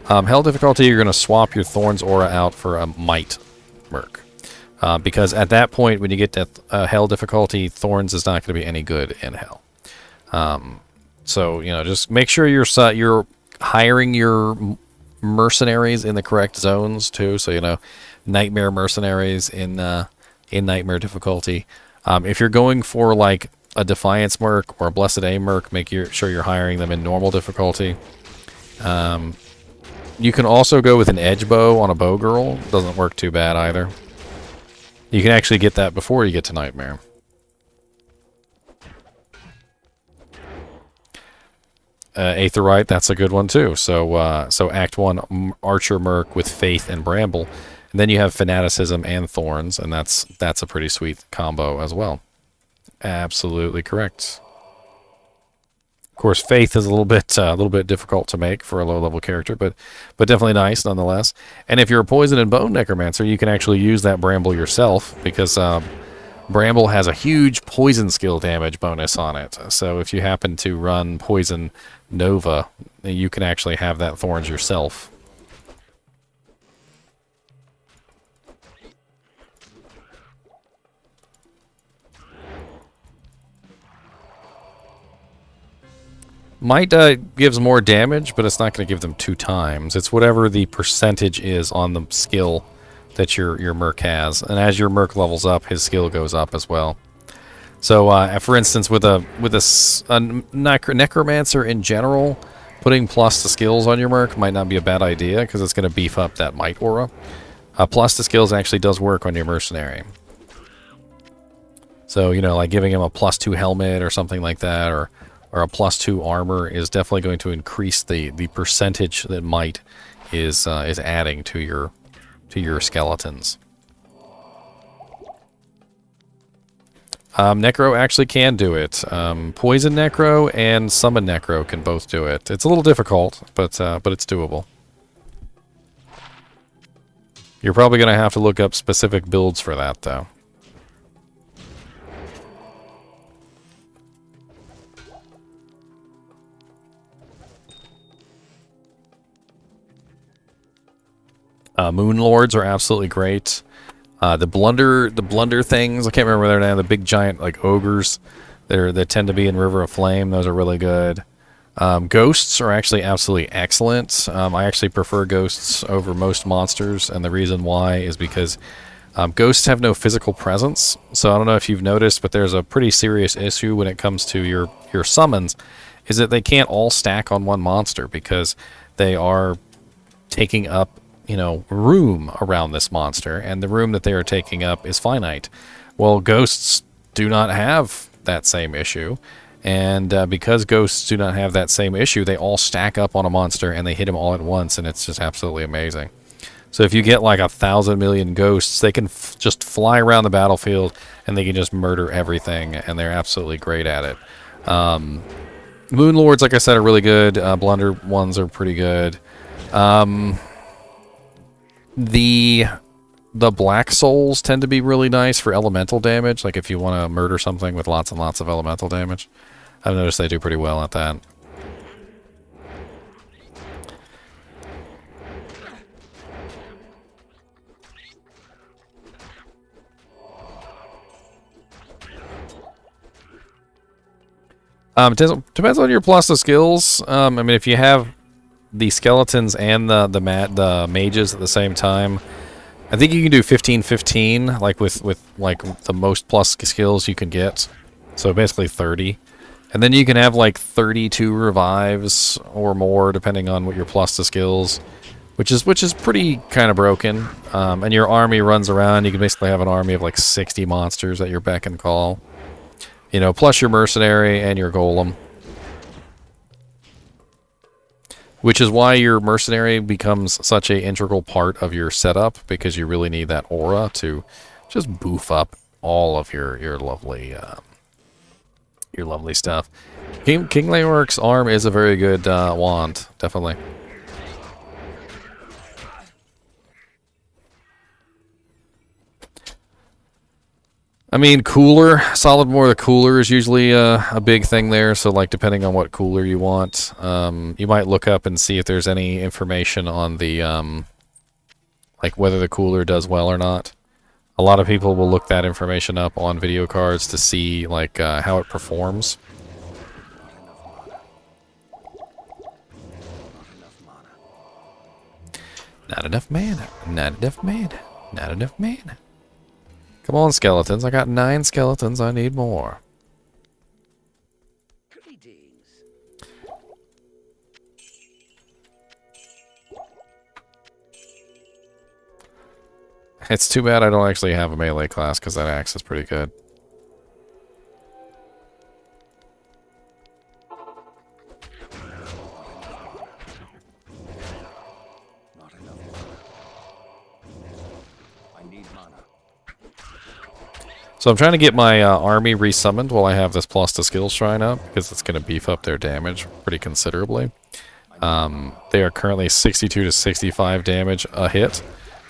you're going to swap your Thorns Aura out for a Might merc. Because at that point, when you get to Hell difficulty, Thorns is not going to be any good in Hell. So, just make sure you're hiring your mercenaries in the correct zones too. So, Nightmare mercenaries in Nightmare difficulty. If you're going for like a Defiance merc or a Blessed Aim merc, sure you're hiring them in normal difficulty. You can also go with an Edge Bow on a Bow Girl. Doesn't work too bad either. You can actually get that before you get to Nightmare. Aetherite, that's a good one too. So Act 1 Archer Merc with Faith and Bramble. And then you have Fanaticism and Thorns, and that's a pretty sweet combo as well. Absolutely correct. Of course, Faith is a little bit difficult to make for a low-level character, but definitely nice nonetheless. And if you're a Poison and Bone Necromancer, you can actually use that Bramble yourself, because Bramble has a huge poison skill damage bonus on it. So if you happen to run Poison Nova, you can actually have that Thorns yourself. Might gives more damage, but it's not going to give them 2 times. It's whatever the percentage is on the skill that your merc has, and as your merc levels up, his skill goes up as well. So, for instance, with a Necromancer in general, putting plus to skills on your merc might not be a bad idea, because it's going to beef up that Might Aura. Plus to skills actually does work on your mercenary. So, like giving him a +2 helmet or something like that, or a +2 armor is definitely going to increase the percentage that Might is adding to your skeletons. Necro actually can do it. Poison Necro and Summon Necro can both do it. It's a little difficult, but it's doable. You're probably going to have to look up specific builds for that, though. Moon Lords are absolutely great. The blunder things, I can't remember their name. The big giant like ogres that tend to be in River of Flame. Those are really good. Ghosts are actually absolutely excellent. I actually prefer ghosts over most monsters, and the reason why is because ghosts have no physical presence. So I don't know if you've noticed, but there's a pretty serious issue when it comes to your summons, is that they can't all stack on one monster because they are taking up room around this monster, and the room that they are taking up is finite. Well, ghosts do not have that same issue, and because ghosts do not have that same issue, they all stack up on a monster and they hit him all at once, and it's just absolutely amazing. So if you get like 1,000 million ghosts, they can just fly around the battlefield and they can just murder everything, and they're absolutely great at it. Moon Lords, like I said, are really good. Blunder ones are pretty good. The Black Souls tend to be really nice for elemental damage, like if you want to murder something with lots and lots of elemental damage. I've noticed they do pretty well at that. Depends on your plus of skills. I mean, if you have the skeletons and the mages at the same time, I think you can do 15-15, like with like the most plus skills you can get. So basically 30. And then you can have like 32 revives or more, depending on what your plus to skills. which is pretty kind of broken. And your army runs around. You can basically have an army of like 60 monsters at your beck and call. You know, plus your mercenary and your golem. Which is why your mercenary becomes such a integral part of your setup, because you really need that aura to just boof up all of your lovely stuff. King Leoric's arm is a very good wand, definitely. I mean, cooler, solid more. The cooler is usually a big thing there. So, like, depending on what cooler you want, you might look up and see if there's any information on the, like, whether the cooler does well or not. A lot of people will look that information up on video cards to see, like, how it performs. Not enough mana. Not enough mana. Not enough mana. Come on, skeletons. I got 9 skeletons. I need more. It's too bad I don't actually have a melee class, because that axe is pretty good. So I'm trying to get my army resummoned while I have this plus to skill shrine up, because it's going to beef up their damage pretty considerably. They are currently 62 to 65 damage a hit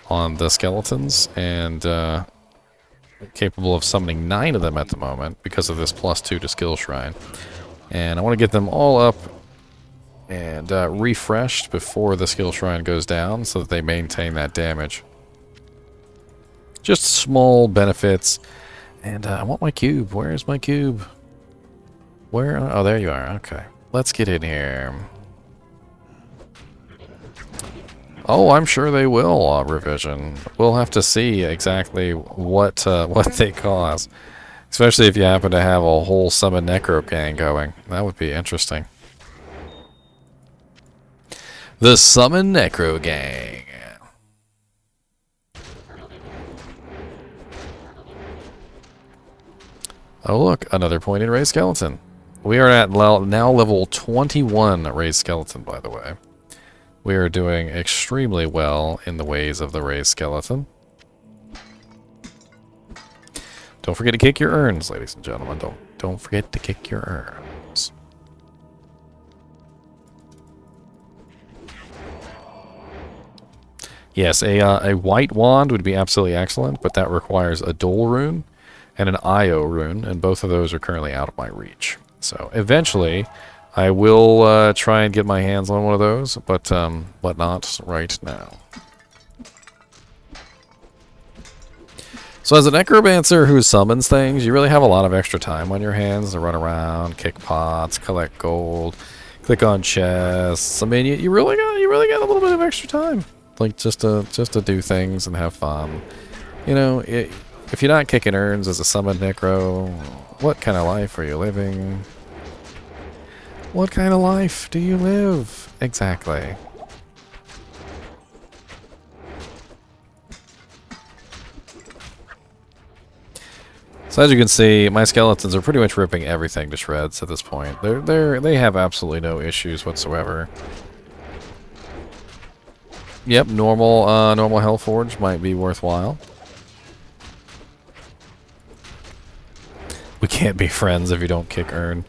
on the skeletons, and capable of summoning 9 of them at the moment because of this +2 to skill shrine. And I want to get them all up and refreshed before the skill shrine goes down, so that they maintain that damage. Just small benefits. And I want my cube. Where's my cube? Where? Oh, there you are. Okay. Let's get in here. Oh, I'm sure they will revision. We'll have to see exactly what they cause. Especially if you happen to have a whole summon necro gang going. That would be interesting. The summon necro gang. Oh look, another pointed raised skeleton. We are at now level 21 raised skeleton, by the way. We are doing extremely well in the ways of the raised skeleton. Don't forget to kick your urns, ladies and gentlemen. Don't forget to kick your urns. Yes, a white wand would be absolutely excellent, but that requires a Dole rune and an IO rune, and both of those are currently out of my reach. So eventually, I will try and get my hands on one of those, but not right now. So as a necromancer who summons things, you really have a lot of extra time on your hands to run around, kick pots, collect gold, click on chests. I mean, you really got a little bit of extra time, like just to do things and have fun. You know, if you're not kicking urns as a summoned necro, what kind of life are you living? What kind of life do you live? Exactly. So as you can see, my skeletons are pretty much ripping everything to shreds at this point. They have absolutely no issues whatsoever. Yep, normal Hellforge might be worthwhile. We can't be friends if you don't kick urn.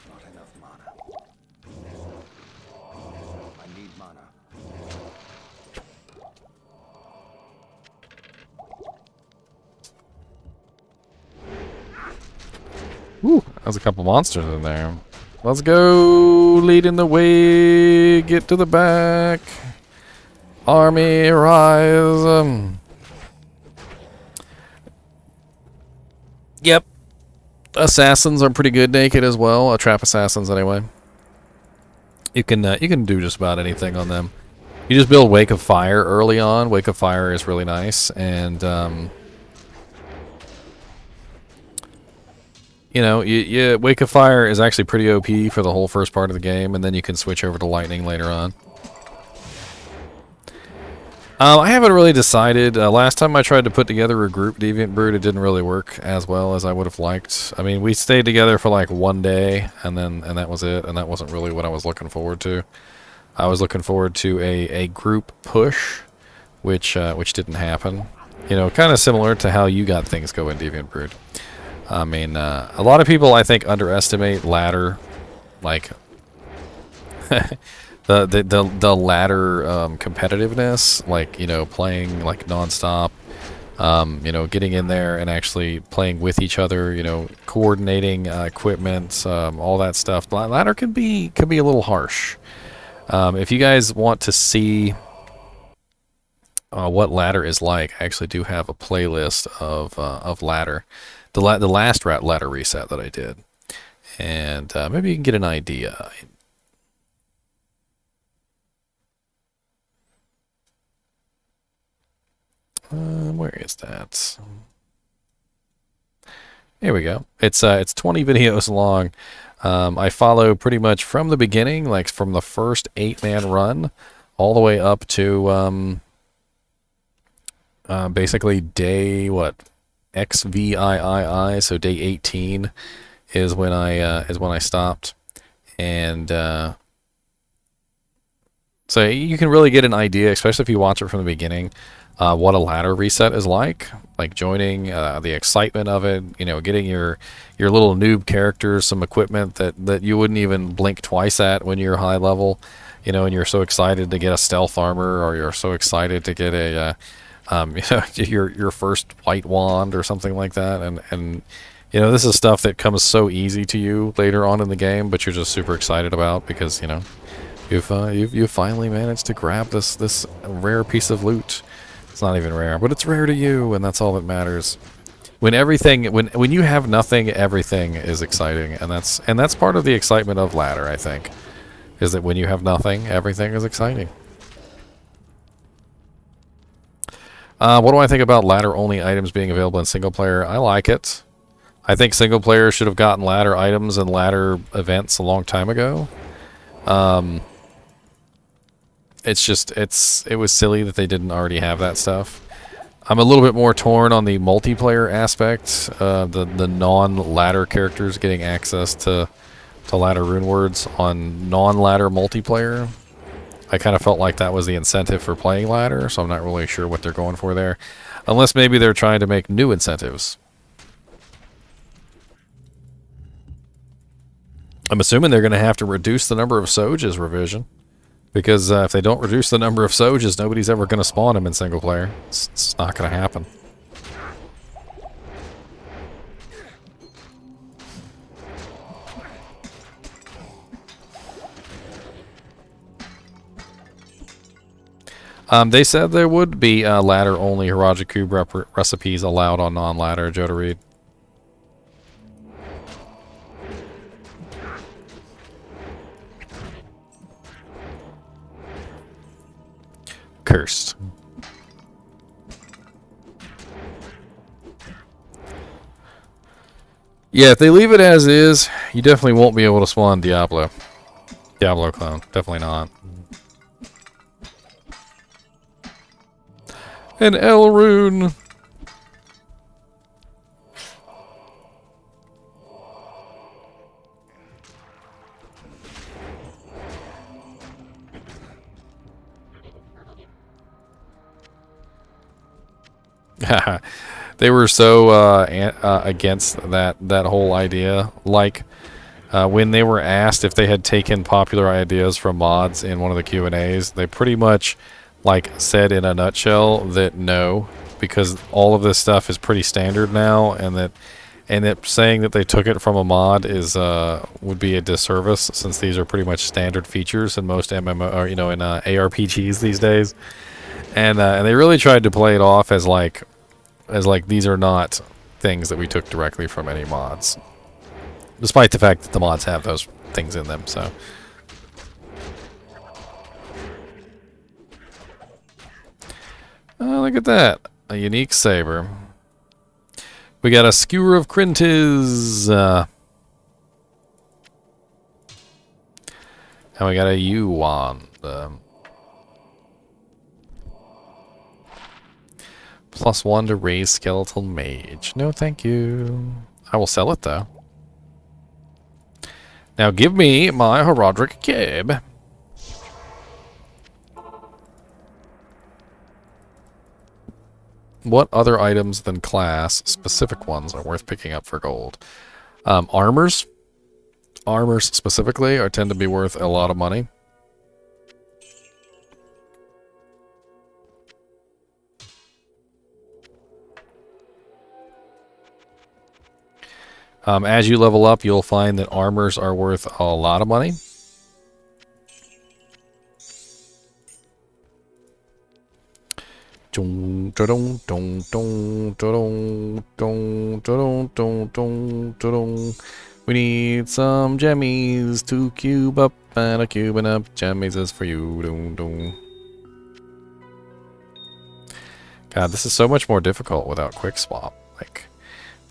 Not enough mana. I need mana. Woo, there's a couple monsters in there. Let's go, leading the way, get to the back. Army, rise. Yep. Assassins are pretty good naked as well. Trap assassins anyway. You can do just about anything on them. You just build Wake of Fire early on. Wake of Fire is really nice, and you know, Wake of Fire is actually pretty OP for the whole first part of the game, and then you can switch over to Lightning later on. I haven't really decided. Last time I tried to put together a group Deviant Brood, it didn't really work as well as I would have liked. I mean, we stayed together for like one day, and that was it, and that wasn't really what I was looking forward to. I was looking forward to a group push, which didn't happen. You know, kind of similar to how you got things going, Deviant Brood. I mean, a lot of people I think underestimate ladder, like the ladder competitiveness, like, you know, playing like nonstop, you know, getting in there and actually playing with each other, you know, coordinating equipment, all that stuff. Ladder can be a little harsh. If you guys want to see what ladder is like, I actually do have a playlist of ladder, the last ladder reset that I did, and maybe you can get an idea. Where is that? Here we go. It's 20 videos long. I follow pretty much from the beginning, like from the first 8-man run, all the way up to basically day XVIII, so day 18 is when I stopped, and so you can really get an idea, especially if you watch it from the beginning, what a ladder reset is like joining, the excitement of it, you know, getting your little noob characters some equipment that you wouldn't even blink twice at when you're high level, you know, and you're so excited to get a stealth armor, or you're so excited to get a you know, your first white wand or something like that, and you know, this is stuff that comes so easy to you later on in the game, but you're just super excited about because, you know, you've finally managed to grab this rare piece of loot. It's not even rare, but it's rare to you, and that's all that matters. When you have nothing, everything is exciting, and that's part of the excitement of ladder, I think, is that when you have nothing, everything is exciting. What do I think about ladder-only items being available in single player? I like it. I think single player should have gotten ladder items and ladder events a long time ago. It's just, it was silly that they didn't already have that stuff. I'm a little bit more torn on the multiplayer aspect, the non-ladder characters getting access to ladder rune words on non-ladder multiplayer. I kind of felt like that was the incentive for playing ladder, so I'm not really sure what they're going for there. Unless maybe they're trying to make new incentives. I'm assuming they're going to have to reduce the number of Soges revision. Because if they don't reduce the number of Soges, nobody's ever going to spawn them in single player. It's not going to happen. They said there would be ladder-only Haraja Cube recipes allowed on non-ladder, Joe to read. Cursed. Yeah, if they leave it as is, you definitely won't be able to spawn Diablo. Diablo clone. Definitely not. An L rune. They were so against that whole idea. Like when they were asked if they had taken popular ideas from mods in one of the Q&As, they pretty much like said in a nutshell that no, because all of this stuff is pretty standard now, and that saying that they took it from a mod is would be a disservice, since these are pretty much standard features in most MMO, or, you know, in ARPGs these days. And they really tried to play it off as like these are not things that we took directly from any mods, despite the fact that the mods have those things in them. So look at that, a unique saber. We got a skewer of Crintiz, and we got a U wand. +1 to raise skeletal mage. No, thank you. I will sell it though. Now give me my Herodric Cube. What other items than class, specific ones, are worth picking up for gold? Armors. Armors specifically tend to be worth a lot of money. As you level up, you'll find that armors are worth a lot of money. We need some jemmies to cube up, and a cubing up jemmies is for you. God, this is so much more difficult without quick swap. Like,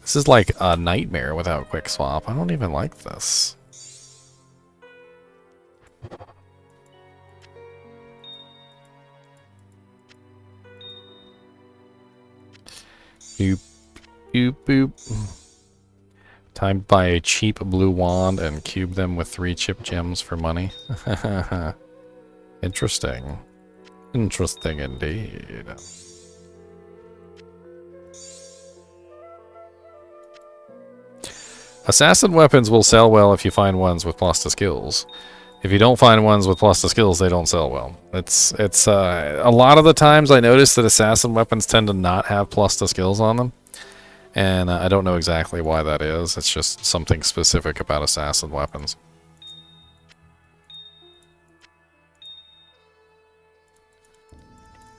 this is like a nightmare without quick swap. I don't even like this. Boop, boop, boop. Time to buy a cheap blue wand and cube them with 3 chip gems for money. Interesting. Interesting indeed. Assassin weapons will sell well if you find ones with plus to skills. If you don't find ones with plus to skills, they don't sell well. It's a lot of the times I notice that assassin weapons tend to not have plus to skills on them. And I don't know exactly why that is. It's just something specific about assassin weapons.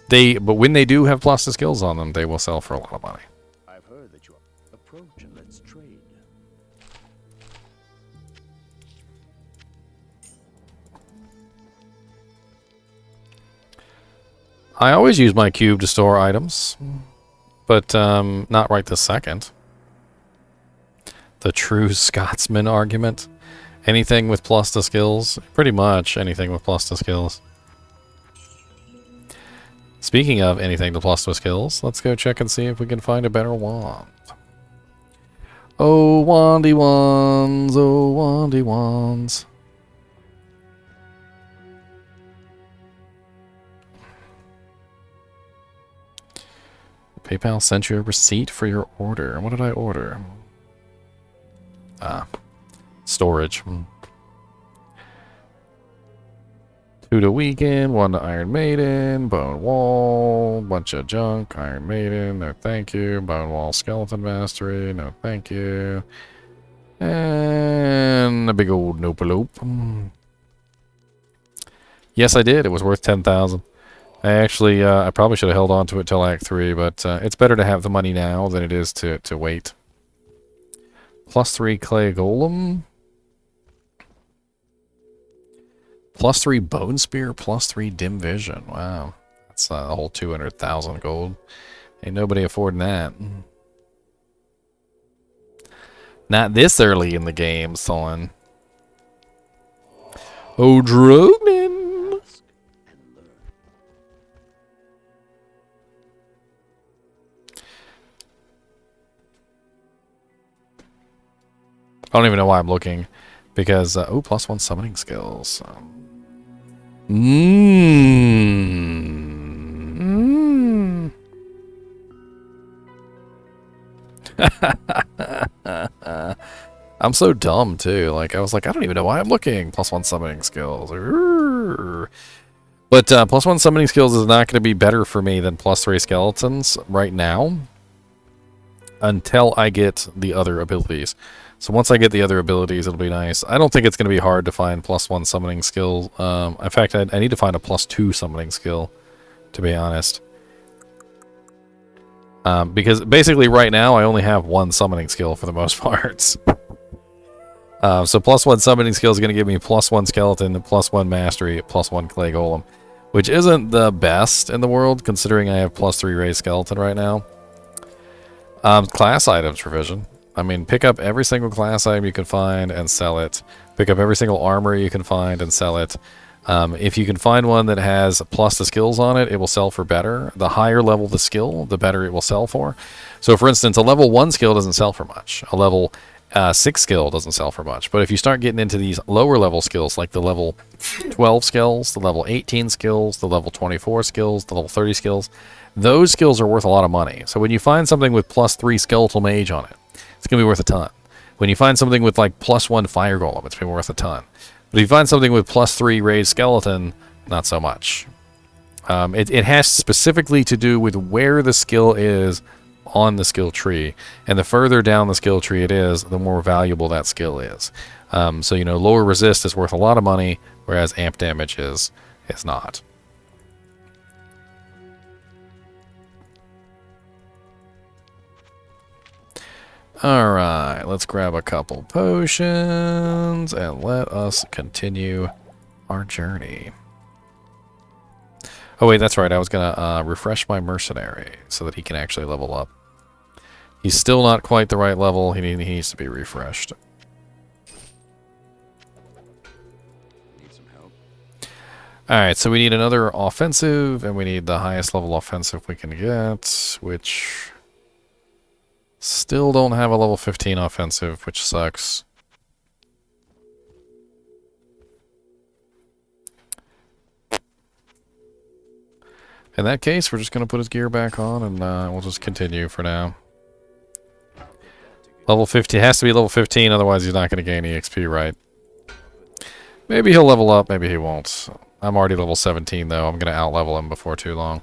But when they do have plus to skills on them, they will sell for a lot of money. I've heard that you approach and let's trade. I always use my cube to store items, but not right this second. The true Scotsman argument. Anything with plus to skills, pretty much anything with plus to skills. Speaking of anything to plus to skills, let's go check and see if we can find a better wand. Oh, wandy wands, oh, wandy wands. PayPal sent you a receipt for your order. What did I order? Storage. 2 to Weekend, 1 to Iron Maiden, Bone Wall, bunch of junk, Iron Maiden, no thank you, Bone Wall Skeleton Mastery, no thank you, and a big old nope-a-lope. Yes, I did. It was worth 10,000. I actually, I probably should have held on to it till Act 3, but it's better to have the money now than it is to wait. +3 Clay Golem. +3 Bone Spear, +3 Dim Vision. Wow. That's a whole 200,000 gold. Ain't nobody affording that. Not this early in the game, son. Oh, Drognin! I don't even know why I'm looking, because oh, +1 summoning skills. I'm so dumb too. Like I was like, I don't even know why I'm looking. +1 summoning skills. But +1 summoning skills is not going to be better for me than +3 skeletons right now, until I get the other abilities. So once I get the other abilities, it'll be nice. I don't think it's going to be hard to find +1 summoning skill. In fact, I need to find a +2 summoning skill, to be honest. Because basically right now I only have 1 summoning skill for the most part. So +1 summoning skill is going to give me +1 skeleton, +1 mastery, +1 clay golem, which isn't the best in the world considering I have +3 raised skeleton right now. Class items revision. I mean, pick up every single class item you can find and sell it. Pick up every single armor you can find and sell it. If you can find one that has plus the skills on it, it will sell for better. The higher level the skill, the better it will sell for. So, for instance, a level 1 skill doesn't sell for much. A level 6 skill doesn't sell for much. But if you start getting into these lower level skills, like the level 12 skills, the level 18 skills, the level 24 skills, the level 30 skills, those skills are worth a lot of money. So when you find something with plus 3 skeletal mage on it, it's going to be worth a ton. When you find something with like plus 1 fire golem, it's going to be worth a ton. But if you find something with plus 3 raised skeleton, not so much. It has specifically to do with where the skill is on the skill tree. And the further down the skill tree it is, the more valuable that skill is. So, you know, lower resist is worth a lot of money, whereas amp damage is not. Alright, let's grab a couple potions and let us continue our journey. Oh wait, that's right, I was gonna refresh my mercenary so that he can actually level up. He's still not quite the right level, he needs to be refreshed. Need some help. Alright, so we need another offensive, and we need the highest level offensive we can get, which... still don't have a level 15 offensive, which sucks. In that case, we're just going to put his gear back on, and we'll just continue for now. Level 15 has to be level 15, otherwise he's not going to gain EXP, right? Maybe he'll level up, maybe he won't. I'm already level 17, though. I'm going to out-level him before too long.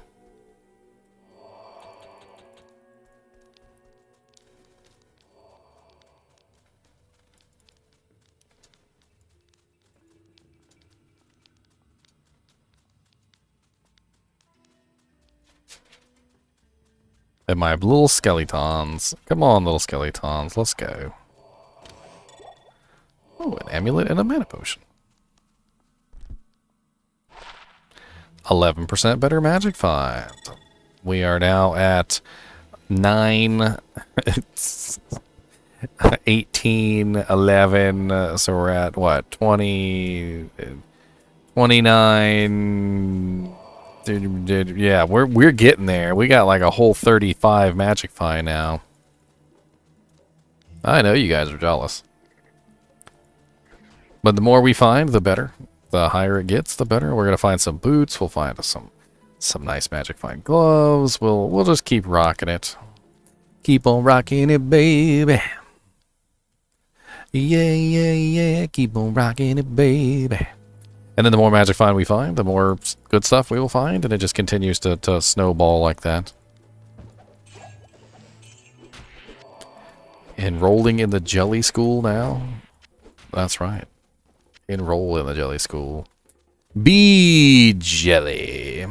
And my little skeletons. Come on, little skeletons. Let's go. Oh, an amulet and a mana potion. 11% better magic find. We are now at 9, 18, 11. So we're at what? 20, 29. Yeah, we're getting there. We got like a whole 35 magic find now. I know you guys are jealous. But the more we find, the better. The higher it gets, the better. We're gonna find some boots. We'll find some nice magic find gloves. We'll just keep rocking it. Keep on rocking it, baby. Yeah, yeah, yeah. Keep on rocking it, baby. And then the more magic find we find, the more good stuff we will find, and it just continues to snowball like that. Enrolling in the jelly school now? That's right. Enroll in the jelly school. Be jelly.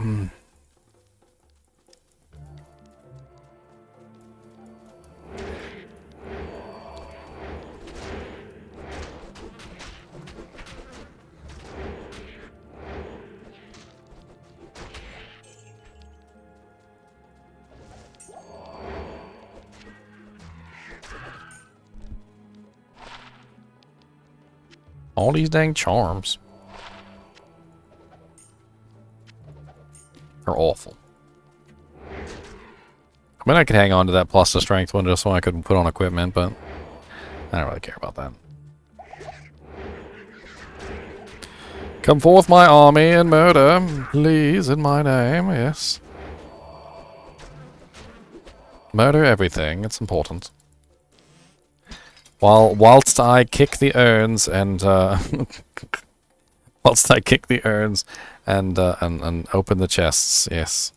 All these dang charms are awful. I mean, I could hang on to that plus the strength one just so I could put on equipment, but I don't really care about that. Come forth, my army, and murder, please, in my name, yes. Murder everything, it's important. Whilst I kick the urns and whilst I kick the urns and open the chests, yes.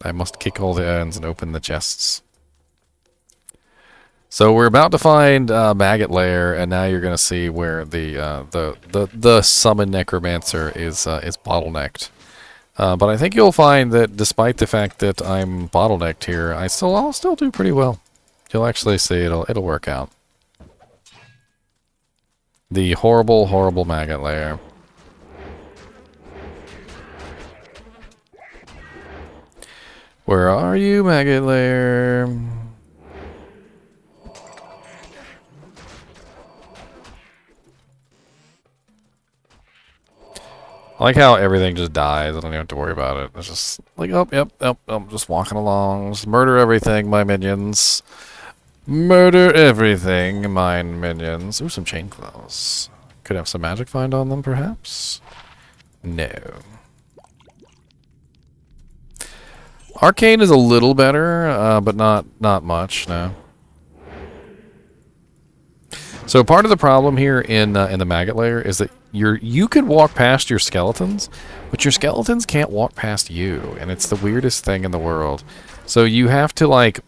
I must kick all the urns and open the chests. So we're about to find Maggot Lair, and now you're gonna see where the summon Necromancer is bottlenecked. But I think you'll find that despite the fact that I'm bottlenecked here, I'll still do pretty well. You'll actually see it'll work out. The horrible, horrible Maggot Lair. Where are you, Maggot Lair? I like how everything just dies. I don't even have to worry about it. It's just like, oh, yep, just walking along. Just murder everything, my minions. Murder everything, mine minions. Ooh, some chain claws. Could have some magic find on them, perhaps? No. Arcane is a little better, but not much, no. So part of the problem here in the maggot layer is that you can walk past your skeletons, but your skeletons can't walk past you, and it's the weirdest thing in the world. So you have to like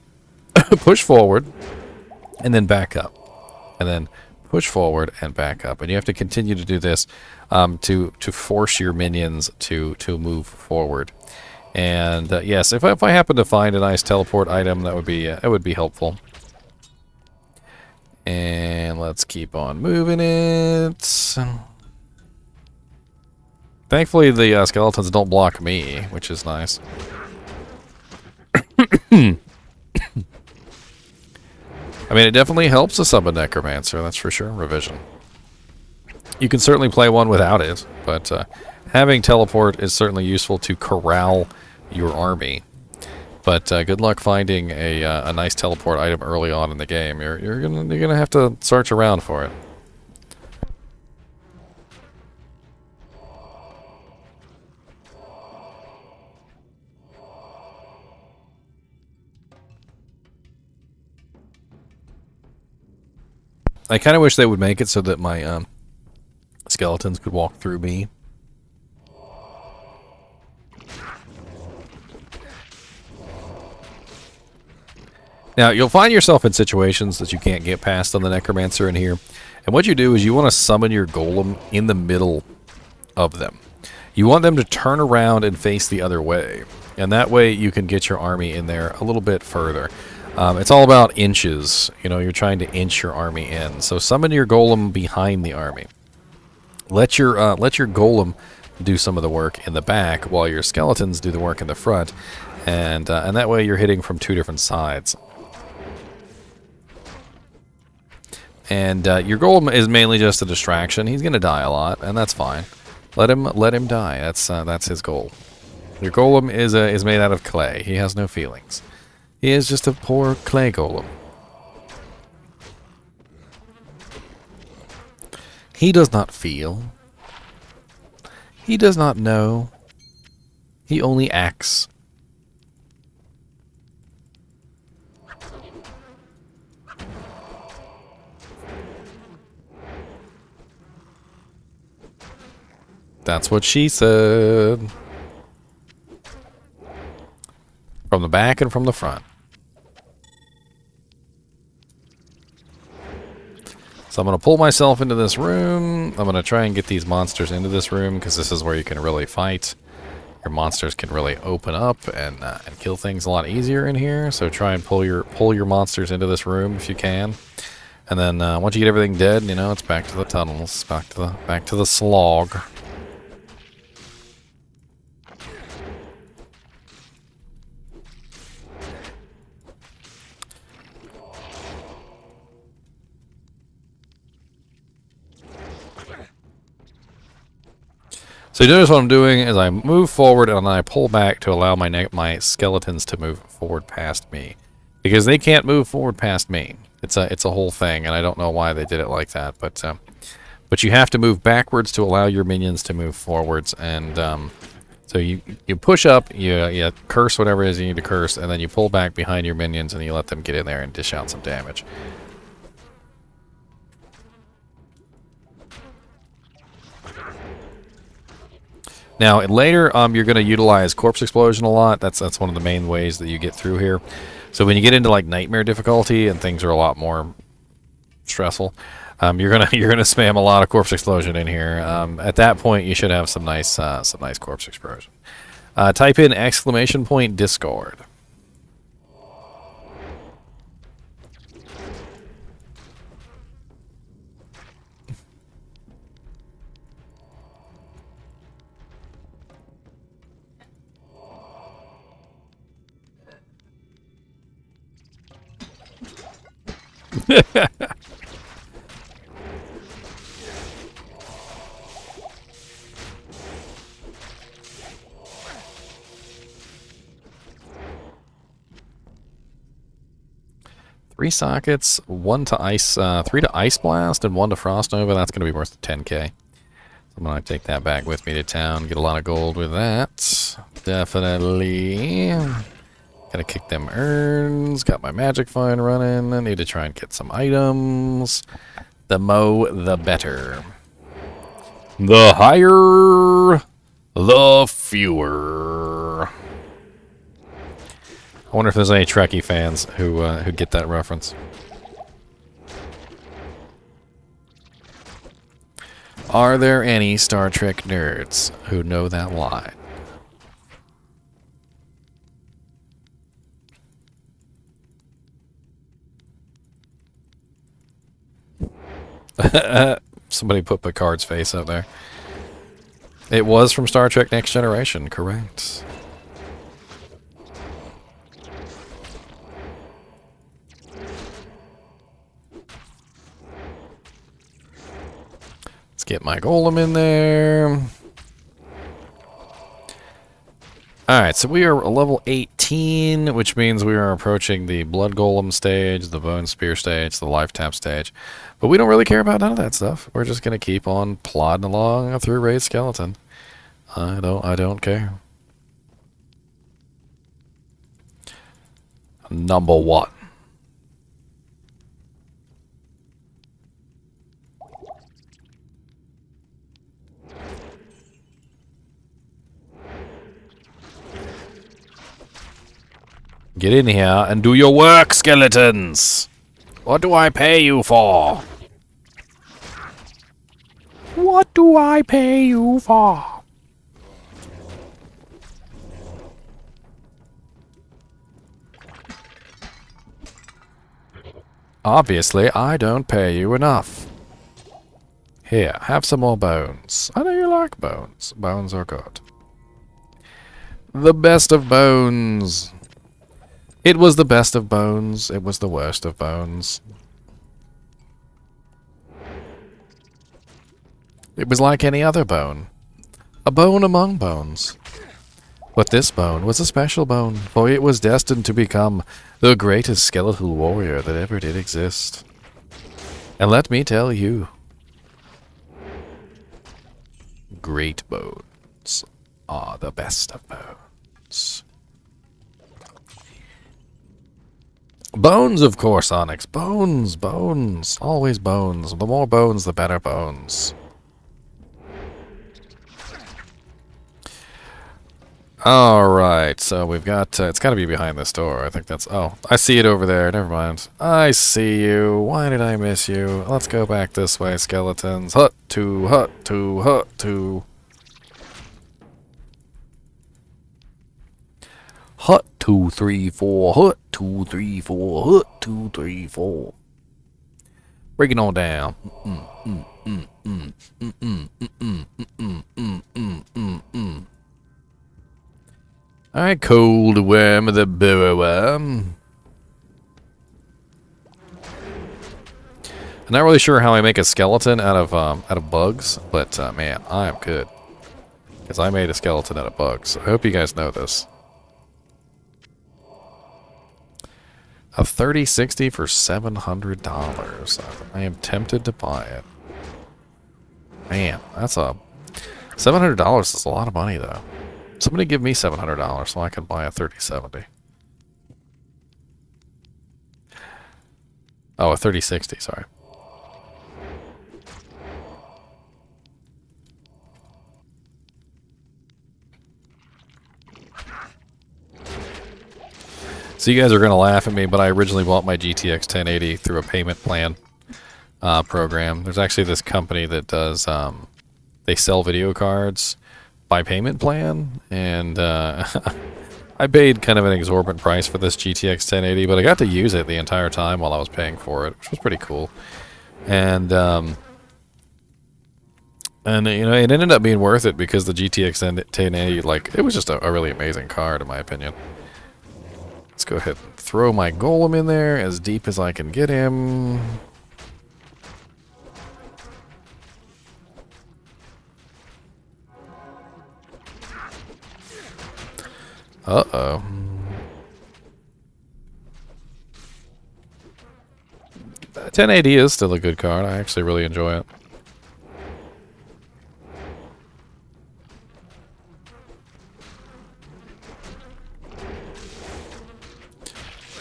push forward and then back up, and then push forward and back up, and you have to continue to do this to force your minions to move forward. And yes, if I happen to find a nice teleport item, that would be helpful. And let's keep on moving it. Thankfully, the skeletons don't block me, which is nice. I mean, it definitely helps to summon Necromancer, that's for sure. Revision. You can certainly play one without it, but having teleport is certainly useful to corral your army. But good luck finding a nice teleport item early on in the game. You're gonna have to search around for it. I kind of wish they would make it so that my skeletons could walk through me. Now, you'll find yourself in situations that you can't get past on the Necromancer in here. And what you do is you want to summon your golem in the middle of them. You want them to turn around and face the other way. And that way you can get your army in there a little bit further. It's all about inches. You know, you're trying to inch your army in. So summon your golem behind the army. Let your golem do some of the work in the back while your skeletons do the work in the front. And that way you're hitting from two different sides. And your golem is mainly just a distraction. He's going to die a lot, and that's fine. Let him die. That's his goal. Your golem is made out of clay. He has no feelings. He is just a poor clay golem. He does not feel. He does not know. He only acts. That's what she said. From the back and from the front. So I'm going to pull myself into this room. I'm going to try and get these monsters into this room because this is where you can really fight. Your monsters can really open up and kill things a lot easier in here. So try and pull your monsters into this room if you can. And then once you get everything dead, you know, it's back to the tunnels, back to the slog. So you notice what I'm doing is I move forward and then I pull back to allow my skeletons to move forward past me. Because they can't move forward past me. It's a whole thing, and I don't know why they did it like that, but you have to move backwards to allow your minions to move forwards, and so you push up, you curse whatever it is you need to curse, and then you pull back behind your minions and you let them get in there and dish out some damage. Now, later, you're going to utilize Corpse Explosion a lot. That's one of the main ways that you get through here. So when you get into like Nightmare difficulty and things are a lot more stressful, you're gonna spam a lot of Corpse Explosion in here. At that point, you should have some nice Corpse Explosion. Type in ! Discord. 3 sockets, 1 to ice, 3 to ice blast, and 1 to frost nova. That's gonna be worth 10k. I'm gonna take that back with me to town. Get a lot of gold with that. Definitely. Gotta kick them urns. Got my magic fine running. I need to try and get some items. The mo, the better. The higher, the fewer. I wonder if there's any Trekkie fans who get that reference. Are there any Star Trek nerds who know that line? Somebody put Picard's face up there. It was from Star Trek Next Generation, correct. Let's get my golem in there. Alright, so we are level 18, which means we are approaching the blood golem stage, the bone spear stage, the life tap stage. But we don't really care about none of that stuff. We're just going to keep on plodding along through Raid Skeleton. I don't care. Number 1. Get in here and do your work, skeletons! What do I pay you for? What do I pay you for? Obviously, I don't pay you enough. Here, have some more bones. I know you like bones. Bones are good. The best of bones. It was the best of bones. It was the worst of bones. It was like any other bone. A bone among bones. But this bone was a special bone, for it was destined to become the greatest skeletal warrior that ever did exist. And let me tell you, great bones are the best of bones. Bones, of course, Onyx. Bones, bones. Always bones. The more bones, the better bones. Alright, so we've got... it's got to be behind this door. I think that's... oh, I see it over there. Never mind. I see you. Why did I miss you? Let's go back this way, skeletons. Hut to, hut to, hut to. Hut 2, 3, 4. Hut 2, 3, 4. Hut 2, 3, 4. Break it on down. Alright, cold worm of the burrow worm. I'm not really sure how I make a skeleton out of bugs, but man, I am good. Because I made a skeleton out of bugs. I hope you guys know this. A 3060 for $700. I am tempted to buy it. Man, that's a... $700 is a lot of money, though. Somebody give me $700 so I can buy a 3070. Oh, a 3060, sorry. So you guys are going to laugh at me, but I originally bought my GTX 1080 through a payment plan program. There's actually this company that does, they sell video cards by payment plan, and I paid kind of an exorbitant price for this GTX 1080, but I got to use it the entire time while I was paying for it, which was pretty cool. And you know, it ended up being worth it because the GTX 1080, like, it was just a really amazing card in my opinion. Let's go ahead and throw my golem in there as deep as I can get him. Uh-oh. 1080 is still a good card. I actually really enjoy it.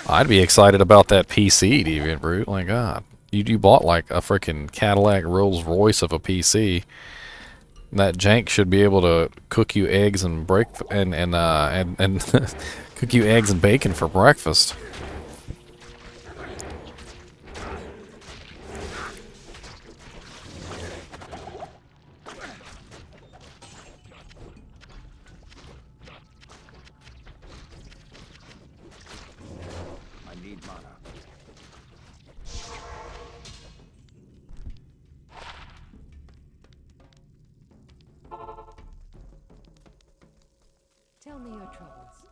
I'd be excited about that PC, Deviant Brute. My God, you bought like a freaking Cadillac Rolls Royce of a PC. That jank should be able to cook you eggs and and cook you eggs and bacon for breakfast. I need mana. Tell me your troubles.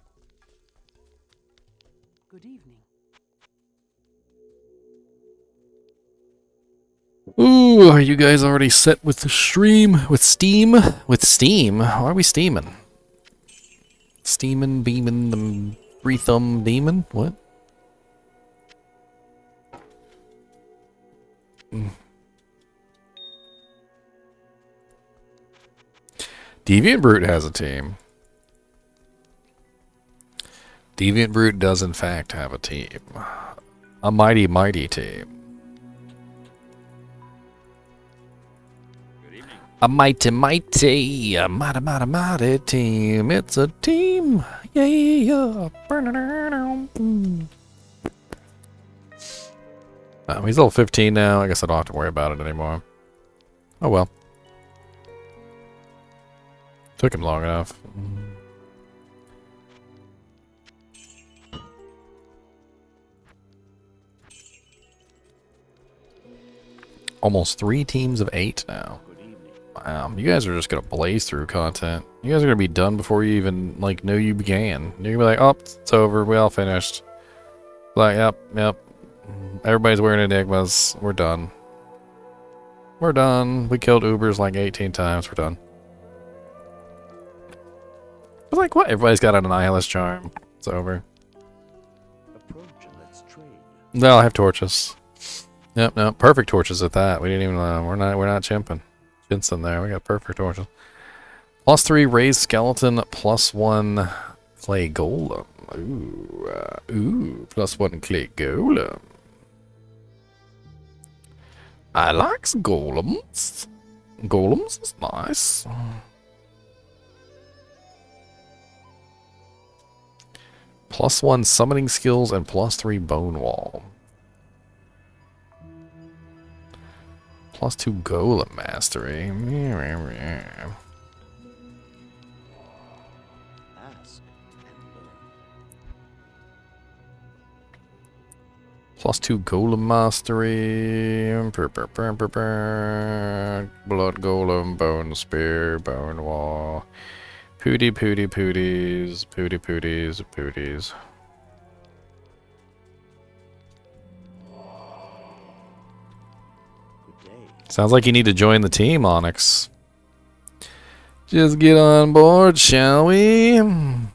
Good evening. Ooh, are you guys already set with the stream? With Steam? With Steam? Why are we steaming? Steaming, beaming, the three-thumb demon? What? Deviant Brute has a team. Deviant Brute does in fact have a team. A mighty, mighty team. A mighty, mighty, a mighty, mighty, mighty team. It's a team. Yeah, yeah. He's level 15 now. I guess I don't have to worry about it anymore. Oh well. Took him long enough. Almost 3 teams of 8 now. You guys are just gonna blaze through content. You guys are gonna be done before you even like know you began. You're gonna be like, oh, it's over. We all finished. Like, yep. Everybody's wearing enigmas. We're done. We're done. We killed Ubers like 18 times. We're done. It's like, what? Everybody's got an Annihilus charm. It's over. Approach and let's trade. No, I have torches. Yep, no, perfect torches at that. We didn't even. We're not chimping. Jensen there. We got perfect torches. +3 raised skeleton. +1 clay golem. Ooh, +1 clay golem. I like golems. Golems is nice. +1 summoning skills and +3 bone wall. +2 golem mastery. Ask and learn. +2 golem mastery. Blood golem, bone spear, bone wall. Pooties. Good day. Sounds like you need to join the team, Onyx. Just get on board, shall we? Boom,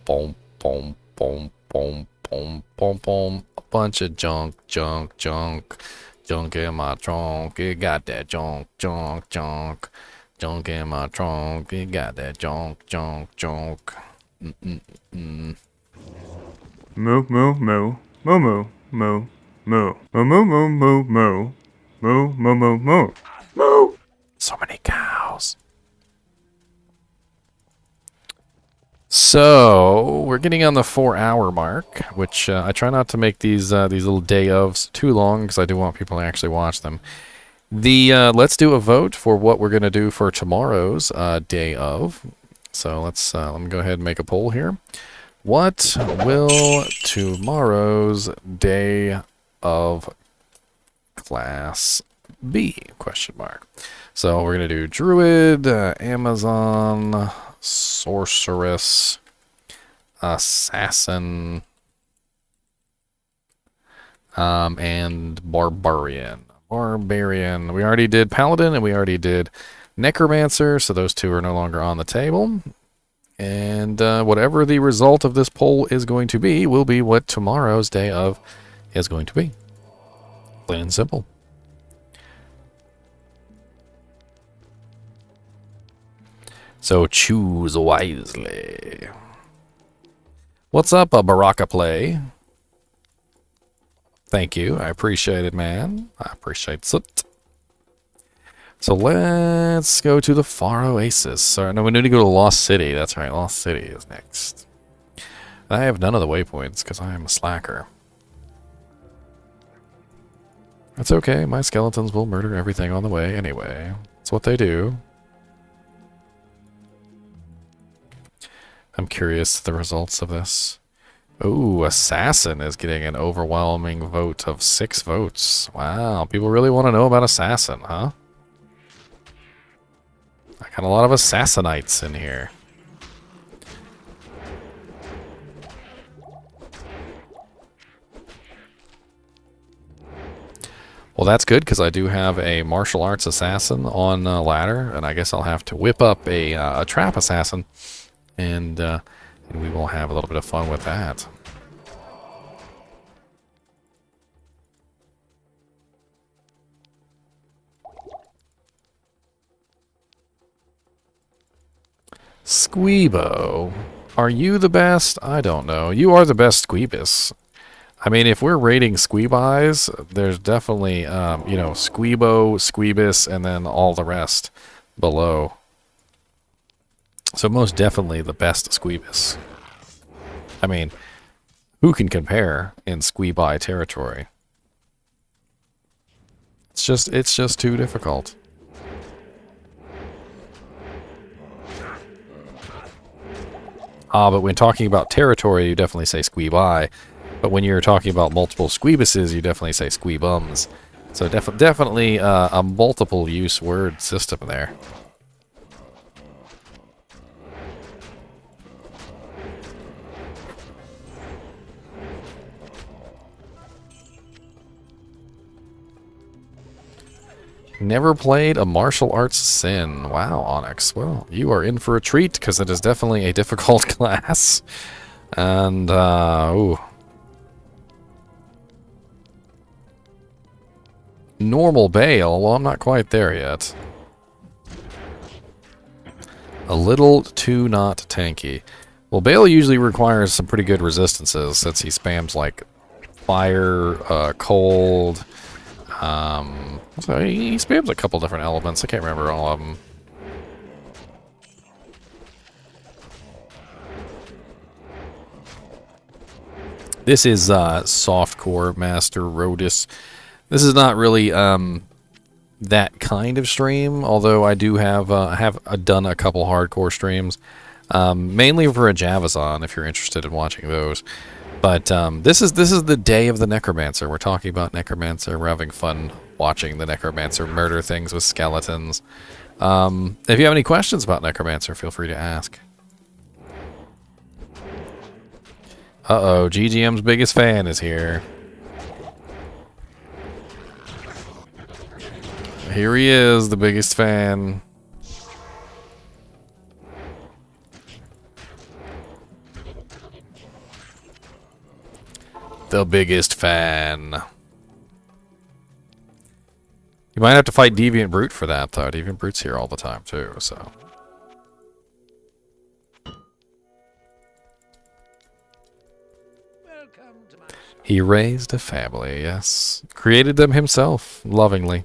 boom, boom, boom, boom, boom, boom, boom. A bunch of junk. Junk in my trunk. You got that junk. Junk in my trunk. You got that junk. Moo moo moo moo moo moo moo moo moo moo moo moo moo moo moo moo moo. So many cows. So we're getting on the 4-hour mark, which I try not to make these little day ofs too long because I do want people to actually watch them. Let's do a vote for what we're gonna do for tomorrow's day of. So let me go ahead and make a poll here. What will tomorrow's day of class be? Question mark. So we're gonna do Druid, Amazon, Sorceress, Assassin, and Barbarian. We already did Paladin and we already did Necromancer, so those two are no longer on the table. And whatever the result of this poll is going to be will be what tomorrow's day of is going to be. Plain and simple. So choose wisely. What's up, Baraka Play? Thank you. I appreciate it, man. I appreciate it. So let's go to the Far Oasis. Sorry, no, we need to go to Lost City. That's right, Lost City is next. I have none of the waypoints because I am a slacker. That's okay. My skeletons will murder everything on the way anyway. That's what they do. I'm curious the results of this. Ooh, Assassin is getting an overwhelming vote of 6 votes. Wow, people really want to know about Assassin, huh? I got a lot of Assassinites in here. Well, that's good, because I do have a martial arts assassin on ladder, and I guess I'll have to whip up a trap assassin, and we will have a little bit of fun with that. Squeebo. Are you the best? I don't know. You are the best Squeebus. I mean, if we're rating Squeebies, there's definitely, you know, Squeebo, Squeebus, and then all the rest below. So most definitely the best Squeebus. I mean, who can compare in Squeeby territory? It's just too difficult. But when talking about territory, you definitely say Squeeby. But when you're talking about multiple Squeebuses, you definitely say Squeebums. So definitely a multiple use word system there. Never played a martial arts sin. Wow, Onyx. Well, you are in for a treat, because it is definitely a difficult class. And, ooh. Normal Bale? Well, I'm not quite there yet. A little too not tanky. Well, Bale usually requires some pretty good resistances, since he spams, like, fire, cold... so he spams a couple different elements. I can't remember all of them. This is Softcore Master Rodus. This is not really that kind of stream, although I do have done a couple hardcore streams, mainly for a Javazon if you're interested in watching those. But this is the day of the Necromancer. We're talking about Necromancer. We're having fun watching the Necromancer murder things with skeletons. If you have any questions about Necromancer, feel free to ask. Uh-oh, GGM's biggest fan is here. Here he is, the biggest fan. The biggest fan. You might have to fight Deviant Brute for that, though. Deviant Brute's here all the time, too, so... He raised a family, yes. Created them himself, lovingly.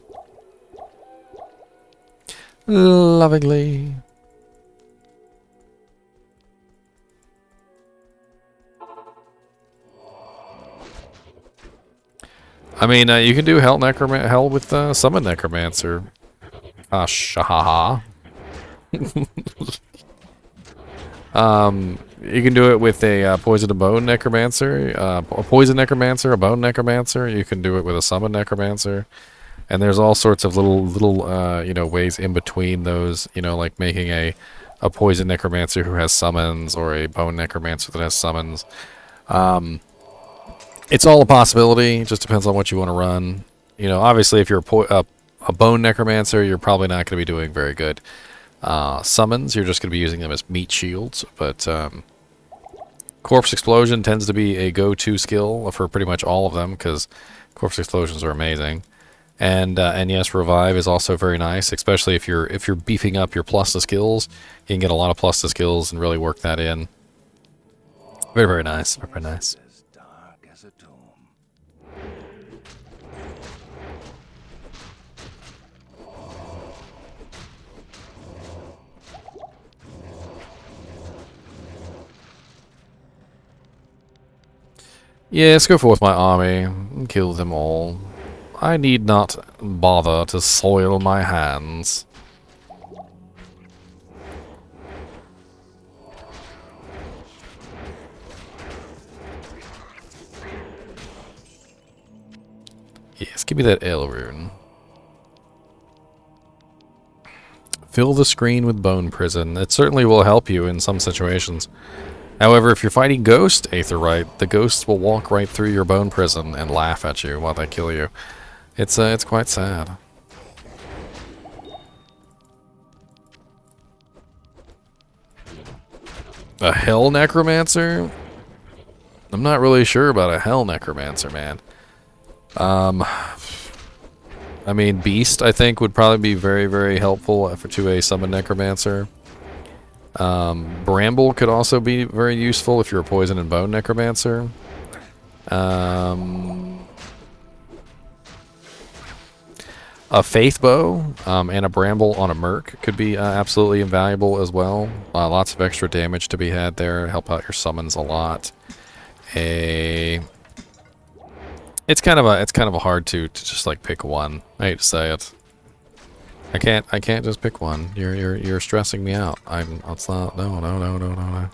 Lovingly. I mean, you can do Hell with Summon Necromancer. Shahaha. You can do it with a Poison and Bone Necromancer, a Poison Necromancer, a Bone Necromancer. You can do it with a Summon Necromancer. And there's all sorts of little you know, ways in between those, you know, like making a Poison Necromancer who has summons, or a Bone Necromancer that has summons. It's all a possibility. It just depends on what you want to run. You know, obviously, if you're a Bone Necromancer, you're probably not going to be doing very good. Summons, you're just going to be using them as meat shields, but Corpse Explosion tends to be a go-to skill for pretty much all of them, because Corpse Explosions are amazing. And yes, Revive is also very nice, especially if you're beefing up your plus to skills. You can get a lot of plus to skills and really work that in. Very, very nice. Very, very nice. As dark as a tomb. Yes, go forth, my army, and kill them all. I need not bother to soil my hands. Yes, give me that L rune. Fill the screen with Bone Prison. It certainly will help you in some situations. However, if you're fighting Ghost Aetherite, the ghosts will walk right through your Bone Prison and laugh at you while they kill you. It's quite sad. A Hell Necromancer? I'm not really sure about a Hell Necromancer, man. I mean, Beast, I think, would probably be very, very helpful to a Summon Necromancer. Bramble could also be very useful if you're a Poison and Bone Necromancer. A Faith Bow and a Bramble on a Merc could be absolutely invaluable as well. Lots of extra damage to be had there. Help out your summons a lot. It's kind of a hard to just like pick one. I hate to say it. I can't just pick one. You're stressing me out. It's not. No.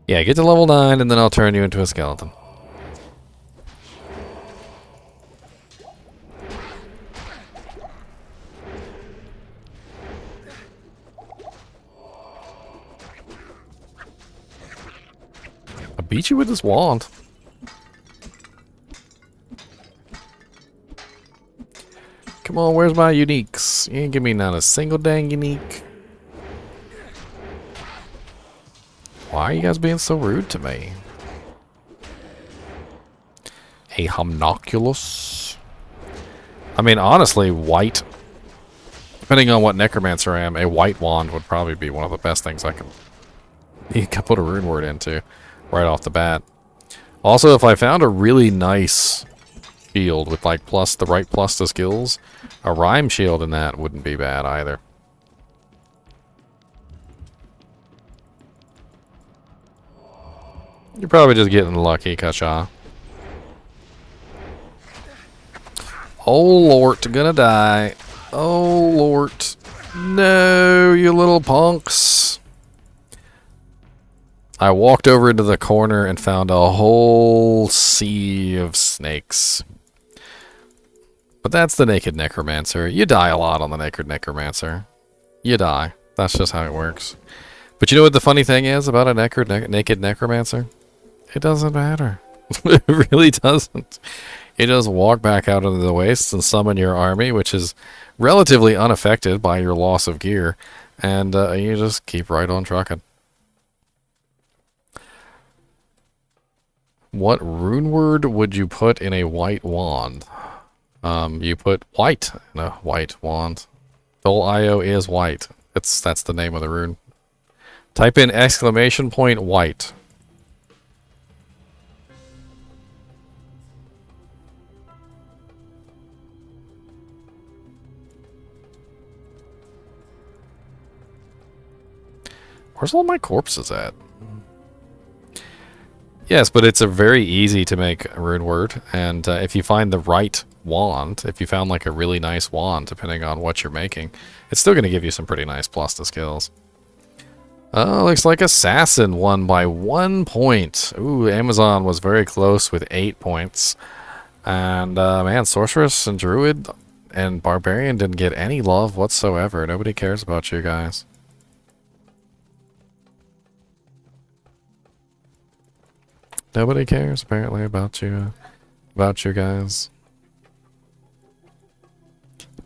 Yeah, get to level 9 and then I'll turn you into a skeleton. I beat you with this wand. Come on, where's my uniques? You ain't give me not a single dang unique. Why are you guys being so rude to me? A homunculus. I mean, honestly, white. Depending on what Necromancer I am, a white wand would probably be one of the best things you can put a rune word into right off the bat. Also, if I found a really nice shield with like the right plus to skills, a rhyme shield in that wouldn't be bad either. You're probably just getting lucky, Kasha. Oh, Lord, gonna die. Oh, Lord. No, you little punks. I walked over into the corner and found a whole sea of snakes. But that's the Naked Necromancer. You die a lot on the Naked Necromancer. You die. That's just how it works. But you know what the funny thing is about a Naked Necromancer? It doesn't matter. It really doesn't. You just walk back out into the wastes and summon your army, which is relatively unaffected by your loss of gear, and you just keep right on trucking. What rune word would you put in a white wand? You put white in a white wand. Dol IO is white. That's the name of the rune. Type in !white. Where's all my corpses at? Yes, but it's a very easy to make a rune word, and if you find the right wand, if you found like a really nice wand, depending on what you're making, it's still going to give you some pretty nice plus to skills. Looks like Assassin won by 1 point. Ooh, Amazon was very close with 8 points. And, man, Sorceress and Druid and Barbarian didn't get any love whatsoever. Nobody cares about you guys. Nobody cares, apparently, about you guys.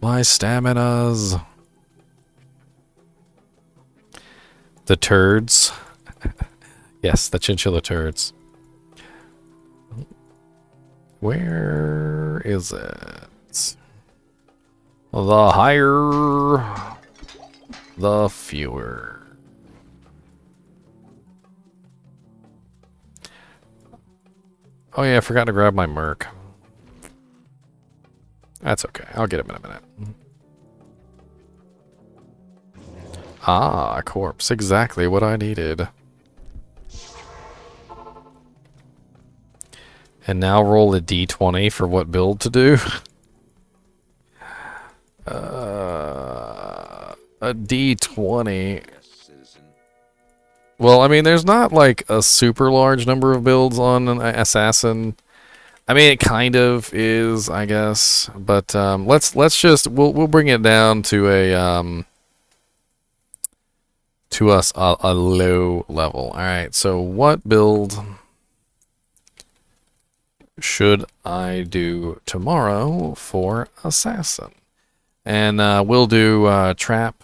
My staminas. The turds. Yes, the chinchilla turds. Where is it? The higher, the fewer. Oh yeah, I forgot to grab my merc. That's okay. I'll get him in a minute. Ah, a corpse. Exactly what I needed. And now roll a d20 for what build to do. A d20. Well, I mean, there's not like a super large number of builds on an assassin. I mean, it kind of is, I guess. But let's just we'll bring it down to a a low level. All right. So what build should I do tomorrow for assassin? And we'll do trap,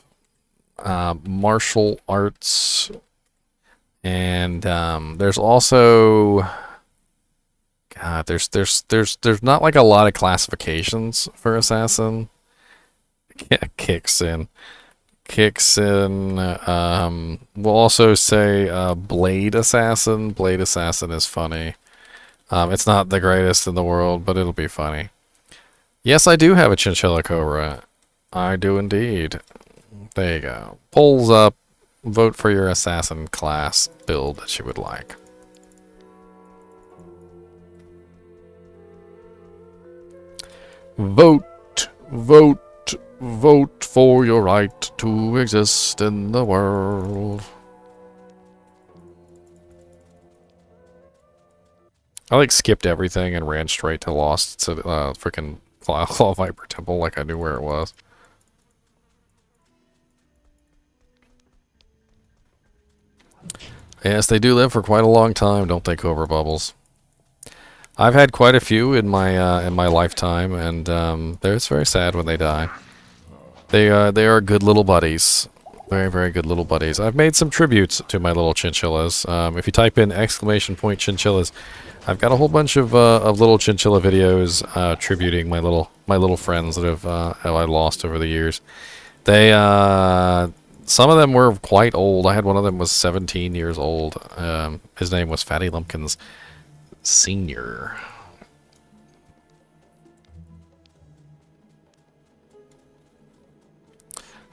martial arts, and there's also God. There's not like a lot of classifications for assassin. Kicks in. We'll also say blade assassin. Blade assassin is funny. It's not the greatest in the world, but it'll be funny. Yes, I do have a chinchilla cobra. I do indeed. There you go. Polls up. Vote for your assassin class build that you would like. Vote, vote, vote for your right to exist in the world. I like skipped everything and ran straight to Lost to freaking Claw Viper Temple like I knew where it was. Yes, they do live for quite a long time, don't they, Cobra Bubbles? I've had quite a few in my lifetime, and it's very sad when they die. They are good little buddies, very very good little buddies. I've made some tributes to my little chinchillas. If you type in !chinchillas, I've got a whole bunch of little chinchilla videos tributing my little friends that have I lost over the years. They some of them were quite old. I had one of them was 17 years old. His name was Fatty Lumpkins Senior.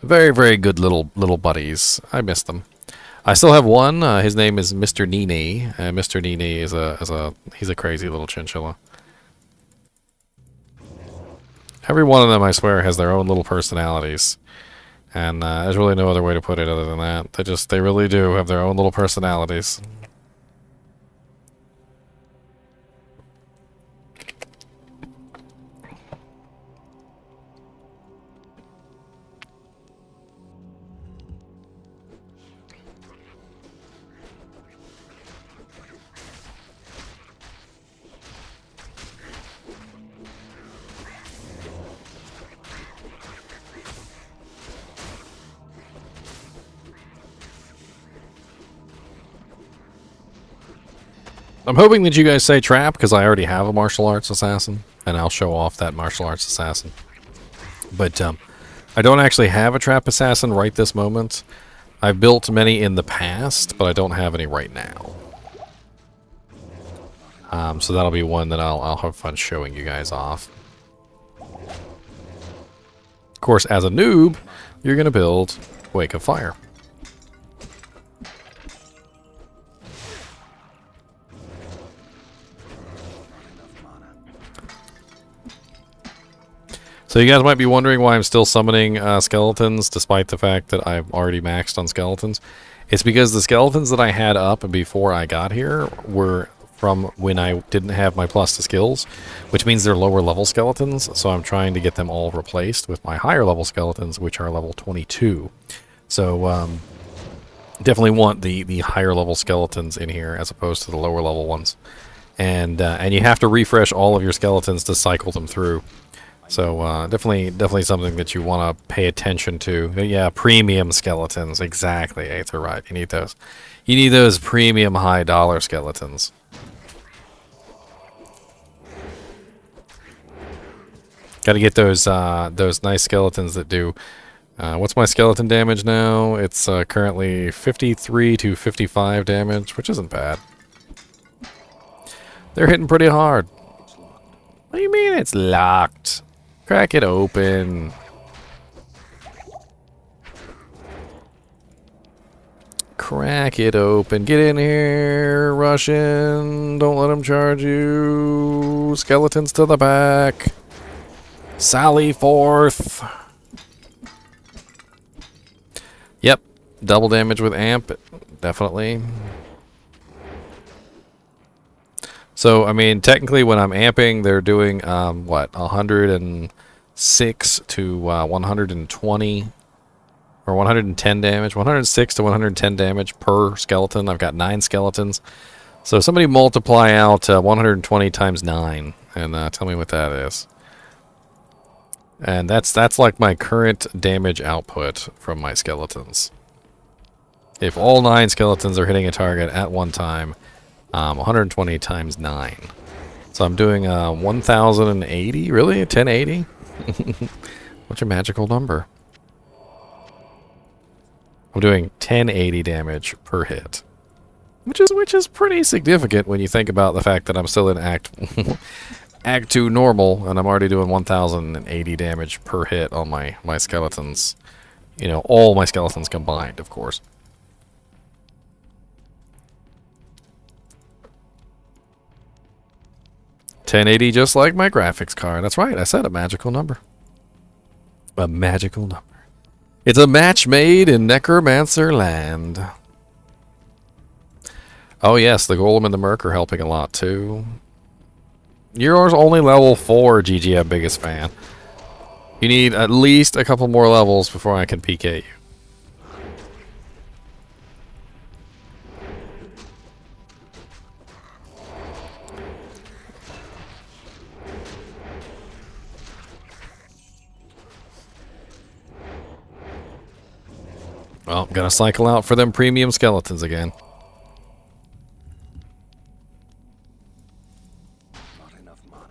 Very, very good little buddies. I miss them. I still have one. His name is Mr. NiNi. Mr. NiNi is he's a crazy little chinchilla. Every one of them, I swear, has their own little personalities. And there's really no other way to put it other than that. They really do have their own little personalities. I'm hoping that you guys say trap, because I already have a martial arts assassin, and I'll show off that martial arts assassin. But I don't actually have a trap assassin right this moment. I've built many in the past, but I don't have any right now. So that'll be one that I'll have fun showing you guys off. Of course, as a noob, you're going to build Wake of Fire. So you guys might be wondering why I'm still summoning skeletons, despite the fact that I've already maxed on skeletons. It's because the skeletons that I had up before I got here were from when I didn't have my plus to skills, which means they're lower level skeletons, so I'm trying to get them all replaced with my higher level skeletons, which are level 22. So definitely want the higher level skeletons in here as opposed to the lower level ones. And you have to refresh all of your skeletons to cycle them through. So definitely something that you want to pay attention to. Yeah, premium skeletons, exactly. Aether, right? You need those. You need those premium high dollar skeletons. Got to get those nice skeletons that do. What's my skeleton damage now? It's currently 53 to 55 damage, which isn't bad. They're hitting pretty hard. What do you mean it's locked? Crack it open. Crack it open. Get in here, Russian. Don't let them charge you. Skeletons to the back. Sally forth. Yep. Double damage with amp. Definitely. So, I mean, technically when I'm amping, they're doing, what, 106 to 120, or 110 damage, 106 to 110 damage per skeleton. I've got 9 skeletons. So somebody multiply out 120 times 9, and tell me what that is. And that's like my current damage output from my skeletons. If all 9 skeletons are hitting a target at one time, 120 times 9. So I'm doing 1,080, really? 1080? What's your magical number? I'm doing 1080 damage per hit. Which is pretty significant when you think about the fact that I'm still in Act 2 normal, and I'm already doing 1,080 damage per hit on my skeletons. You know, all my skeletons combined, of course. 1080, just like my graphics card. That's right, I said a magical number. A magical number. It's a match made in Necromancer land. Oh yes, the Golem and the Merc are helping a lot too. Yours only level 4, GGM biggest fan. You need at least a couple more levels before I can PK you. Well, gotta cycle out for them premium skeletons again. Not enough mana.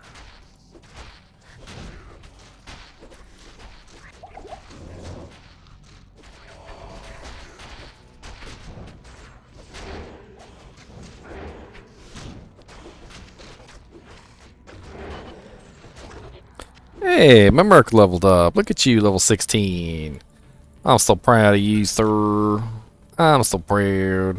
Hey, my Merc leveled up. Look at you, level 16. I'm so proud of you, sir. I'm so proud.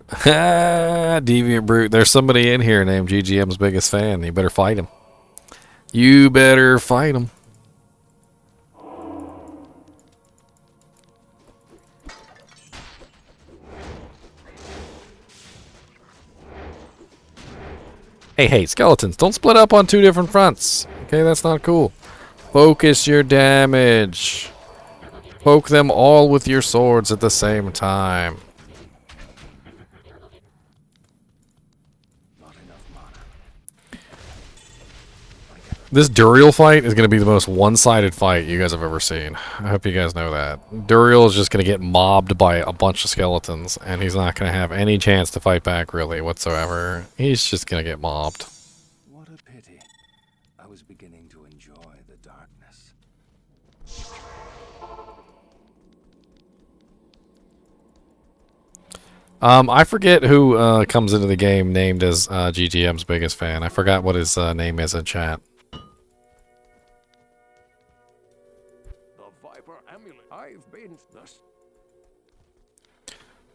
Deviant Brute. There's somebody in here named GGM's biggest fan. You better fight him. You better fight him. Hey, skeletons, don't split up on 2 different fronts. Okay, that's not cool. Focus your damage. Poke them all with your swords at the same time. Not enough mana. This Duriel fight is going to be the most one-sided fight you guys have ever seen. I hope you guys know that. Duriel is just going to get mobbed by a bunch of skeletons, and he's not going to have any chance to fight back, really, whatsoever. He's just going to get mobbed. What a pity. I was beginning to enjoy the darkness. I forget who comes into the game named as GGM's biggest fan. I forgot what his name is in chat. The Viper Amulet. I've been thus.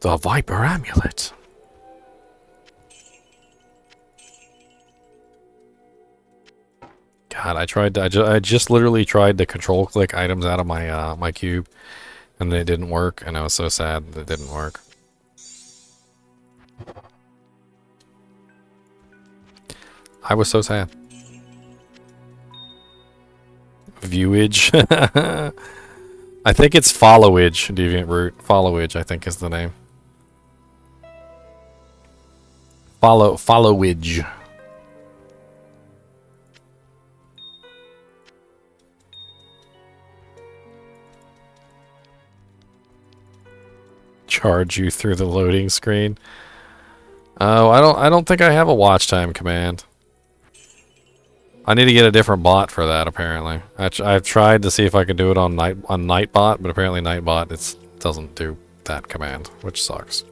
The Viper Amulet. God, I just literally tried to control click items out of my my cube, and it didn't work, and I was so sad that it didn't work. I was so sad. Viewage. I think it's followage, Deviant Root. Followage, I think, is the name. Followage. Charge you through the loading screen. Oh, I don't think I have a watch time command. I need to get a different bot for that. Apparently, I've tried to see if I can do it on Nightbot, but apparently Nightbot doesn't do that command, which sucks.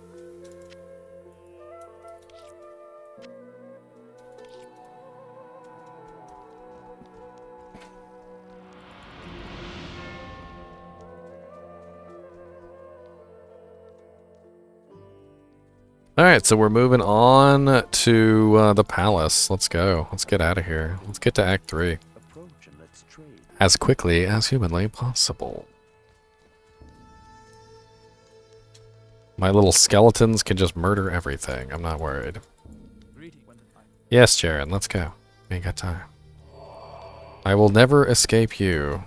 Alright, so we're moving on to the palace. Let's go. Let's get out of here. Let's get to Act 3. As quickly as humanly possible. My little skeletons can just murder everything. I'm not worried. Yes, Jaren, let's go. We ain't got time. I will never escape you.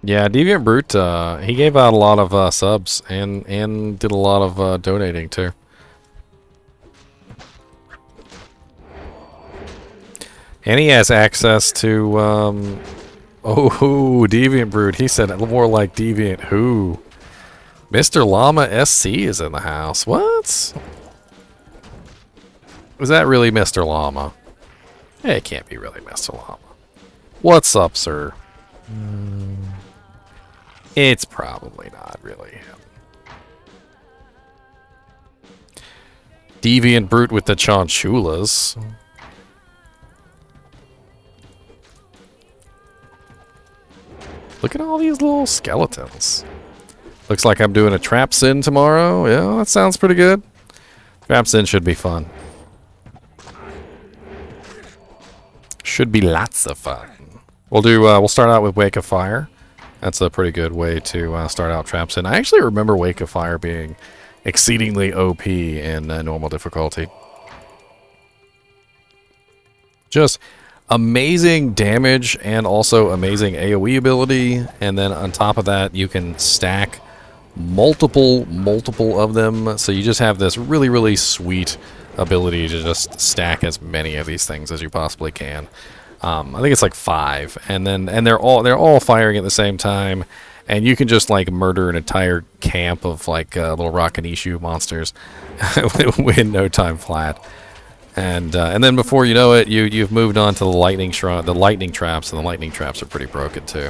Yeah, Deviant Brute, he gave out a lot of subs and did a lot of donating too. And he has access to, oh, Deviant Brute. He said it more like Deviant Who. Mr. Llama SC is in the house. What? Was that really Mr. Llama? It can't be really Mr. Llama. What's up, sir? It's probably not really him. Deviant Brute with the Chinchillas. Look at all these little skeletons. Looks like I'm doing a trap sin tomorrow. Yeah, that sounds pretty good. Trap sin should be fun. Should be lots of fun. We'll start out with Wake of Fire. That's a pretty good way to start out traps. And I actually remember Wake of Fire being exceedingly OP in normal difficulty. Just amazing damage and also amazing AoE ability. And then on top of that, you can stack multiple of them. So you just have this really, really sweet ability to just stack as many of these things as you possibly can. I think it's like 5, and they're all firing at the same time, and you can just like murder an entire camp of like little Rakanishu monsters in no time flat. And then before you know it, you've moved on to the lightning traps, and the lightning traps are pretty broken too.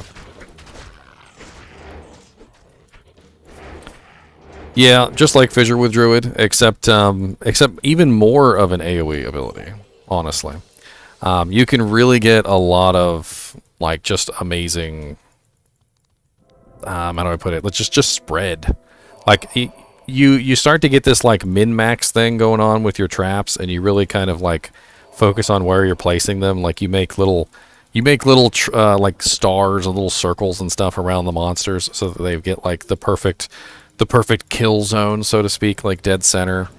Yeah, just like Fissure with Druid, except even more of an AoE ability, honestly. You can really get a lot of, like, just amazing, how do I put it? Let's just spread. Like, you start to get this, like, min-max thing going on with your traps, and you really kind of, like, focus on where you're placing them. Like, you make little like, stars and little circles and stuff around the monsters so that they get, like, the perfect kill zone, so to speak, like, dead center.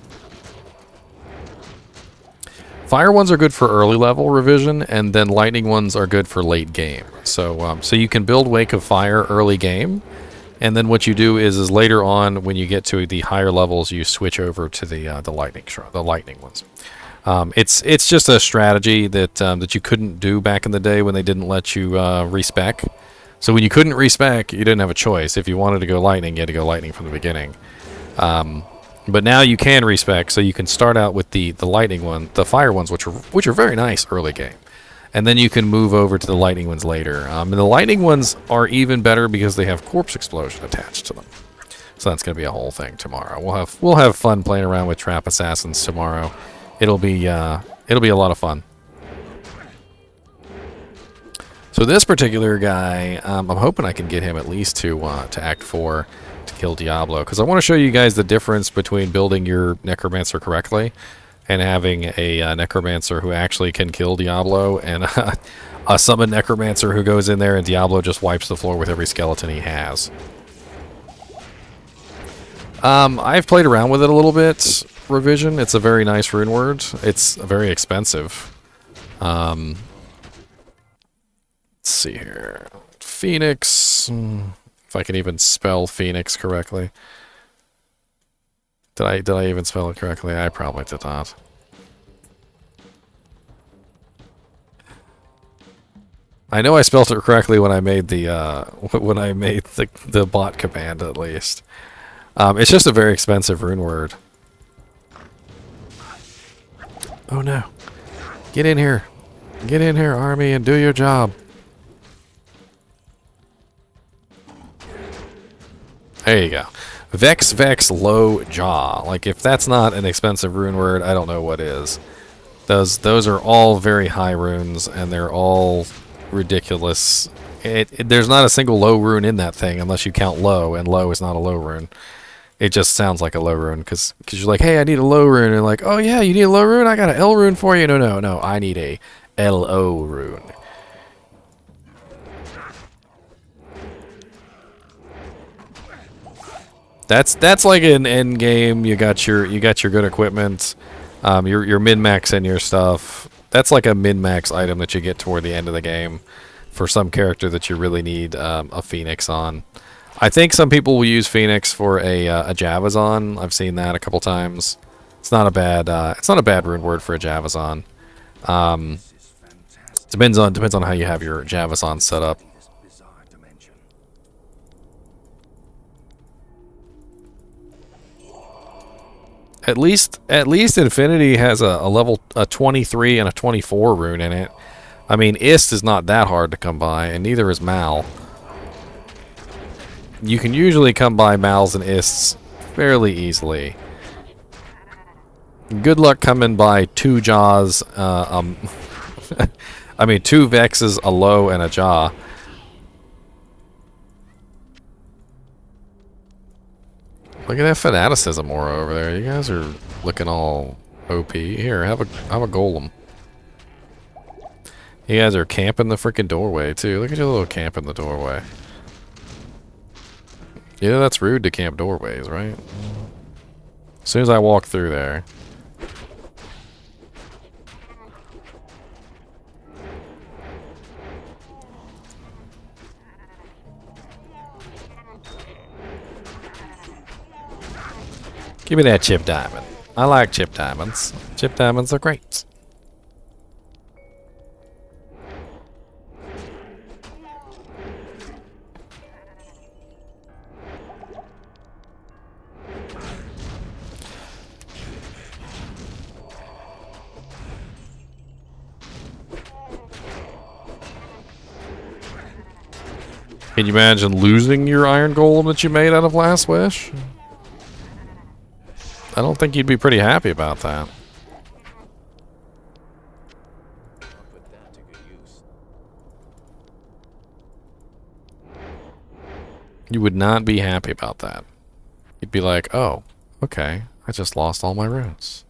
Fire ones are good for early level revision, and then lightning ones are good for late game. So you can build Wake of Fire early game, and then what you do is later on when you get to the higher levels, you switch over to the lightning ones. It's just a strategy that you couldn't do back in the day when they didn't let you respec. So when you couldn't respec, you didn't have a choice. If you wanted to go lightning, you had to go lightning from the beginning. But now you can respec, so you can start out with the lightning one, the fire ones, which are very nice early game, And then you can move over to the lightning ones later. And the lightning ones are even better because they have corpse explosion attached to them. So that's going to be a whole thing tomorrow. We'll have fun playing around with trap assassins tomorrow. It'll be a lot of fun. So this particular guy, I'm hoping I can get him at least to Act 4 to kill Diablo, because I want to show you guys the difference between building your Necromancer correctly and having a Necromancer who actually can kill Diablo, and a summon Necromancer who goes in there and Diablo just wipes the floor with every skeleton he has. I've played around with it a little bit, Revision. It's a very nice rune word. It's very expensive. Let's see here. Phoenix. If I can even spell Phoenix correctly. Did I even spell it correctly? I probably did not. I know I spelled it correctly when I made the the bot command, at least. It's just a very expensive rune word. Oh no. Get in here. Get in here, army, and do your job. There you go. Vex, Vex, Low Jaw. Like, if that's not an expensive rune word, I don't know what is. Those are all very high runes, and they're all ridiculous. There's not a single low rune in that thing, unless you count low, and low is not a low rune. It just sounds like a low rune, because you're like, hey, I need a low rune, and like, oh yeah, you need a low rune? I got an L rune for you. No, I need a LO rune. That's like an end game. You got your good equipment. Your min-max and your stuff. That's like a min-max item that you get toward the end of the game for some character that you really need a Phoenix on. I think some people will use Phoenix for a Javazon. I've seen that a couple times. It's not a bad rune word for a Javazon. Depends on how you have your Javazon set up. At least Infinity has a level 23 and a 24 rune in it. I mean, Ist is not that hard to come by, and neither is Mal. You can usually come by Mals and Ists fairly easily. Good luck coming by 2 Jaws. I mean, 2 Vexes, a Low, and a Jaw. Look at that fanaticism aura over there. You guys are looking all OP. Here, have a golem. You guys are camping the freaking doorway too. Look at your little camp in the doorway. Yeah, that's rude to camp doorways, right? As soon as I walk through there. Give me that chip diamond. I like chip diamonds. Chip diamonds are great. Can you imagine losing your iron golem that you made out of Last Wish? I don't think you'd be pretty happy about that. You would not be happy about that. You'd be like, oh, okay, I just lost all my runes.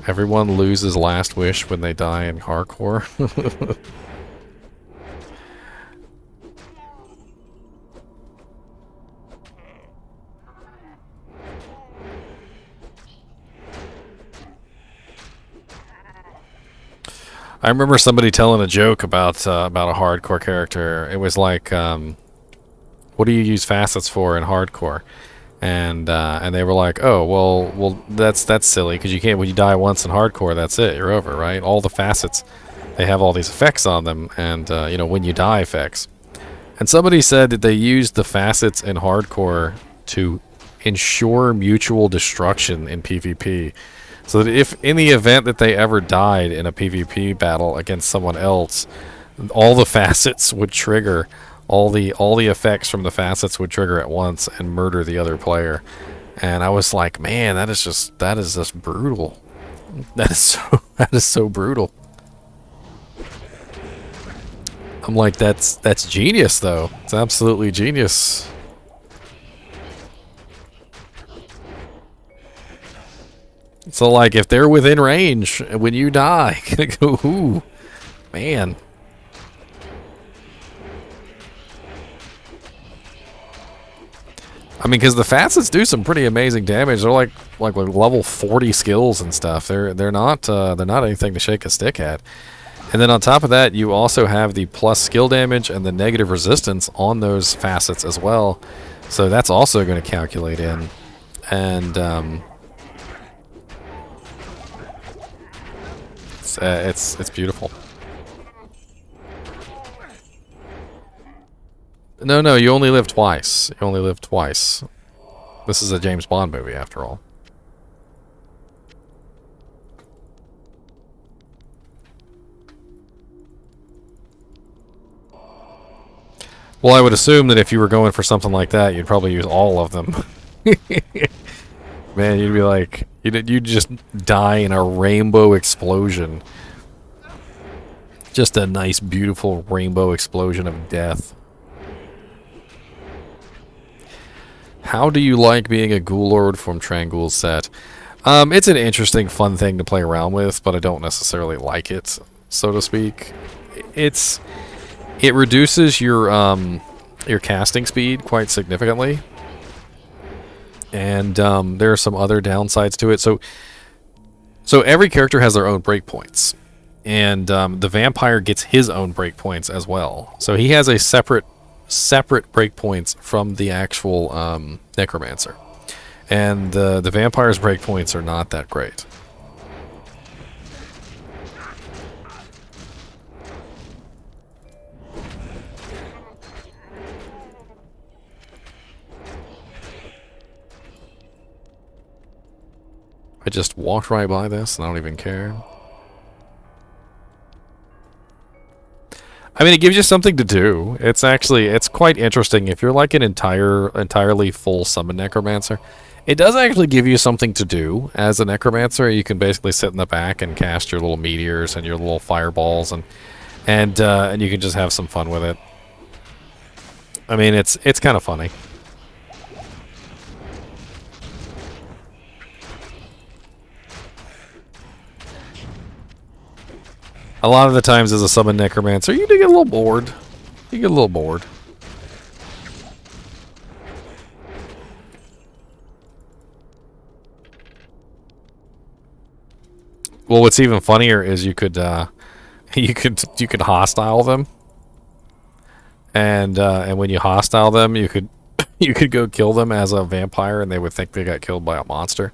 Everyone loses Last Wish when they die in hardcore. I remember somebody telling a joke about a hardcore character. It was like, what do you use facets for in hardcore? And they were like, oh, well, that's silly, because you can't, when you die once in hardcore, that's it, you're over, right? All the facets, they have all these effects on them, and you know, when you die effects. And somebody said that they used the facets in hardcore to ensure mutual destruction in PvP. So that if in the event that they ever died in a PvP battle against someone else, all the facets would trigger, all the effects from the facets would trigger at once and murder the other player. And I was like, man, that is just brutal. That is so brutal. I'm like, that's genius though. It's absolutely genius. So like, if they're within range when you die, gonna go, ooh, man. I mean, because the facets do some pretty amazing damage. They're like level 40 skills and stuff. They're not anything to shake a stick at. And then on top of that, you also have the plus skill damage and the negative resistance on those facets as well. So that's also going to calculate in. And it's beautiful. No, you only live twice. You only live twice. This is a James Bond movie, after all. Well, I would assume that if you were going for something like that, you'd probably use all of them. Man, you'd be like, you'd just die in a rainbow explosion. Just a nice, beautiful rainbow explosion of death. How do you like being a Ghoul Lord from Trangul's set? It's an interesting, fun thing to play around with, but I don't necessarily like it, so to speak. It reduces your casting speed quite significantly, and there are some other downsides to it. So every character has their own breakpoints, and the vampire gets his own breakpoints as well. So he has a separate breakpoints from the actual Necromancer, and the vampire's breakpoints are not that great. I just walked right by this and I don't even care. I mean, it gives you something to do. It's quite interesting. If you're like an entirely full summon Necromancer, it does actually give you something to do as a Necromancer. You can basically sit in the back and cast your little meteors and your little fireballs, and you can just have some fun with it. I mean, it's kind of funny. A lot of the times as a summon Necromancer, you do get a little bored. You get a little bored. Well, what's even funnier is you could hostile them, and when you hostile them, you could you could go kill them as a vampire, and they would think they got killed by a monster.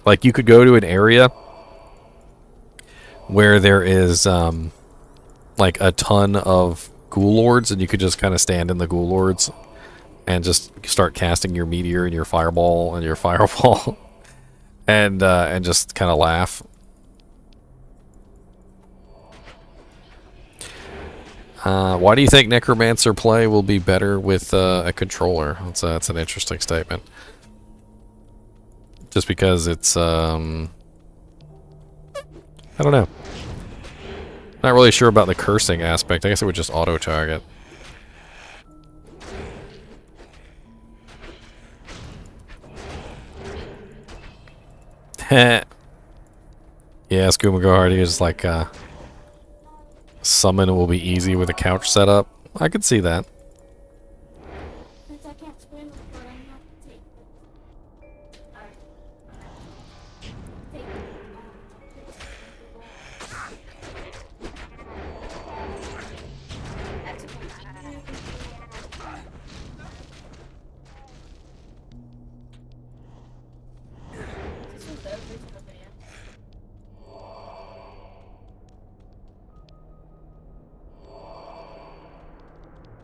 Like, you could go to an area where there is like a ton of Ghoul Lords, and you could just kind of stand in the Ghoul Lords and just start casting your meteor and your fireball and your fireball and just kind of laugh. Why do you think Necromancer play will be better with a controller? That's an interesting statement. Just because it's I don't know. Not really sure about the cursing aspect. I guess it would just auto-target. Yeah, Skoomagard is like, summon will be easy with a couch setup. I could see that. Since I can't swim, but I have to take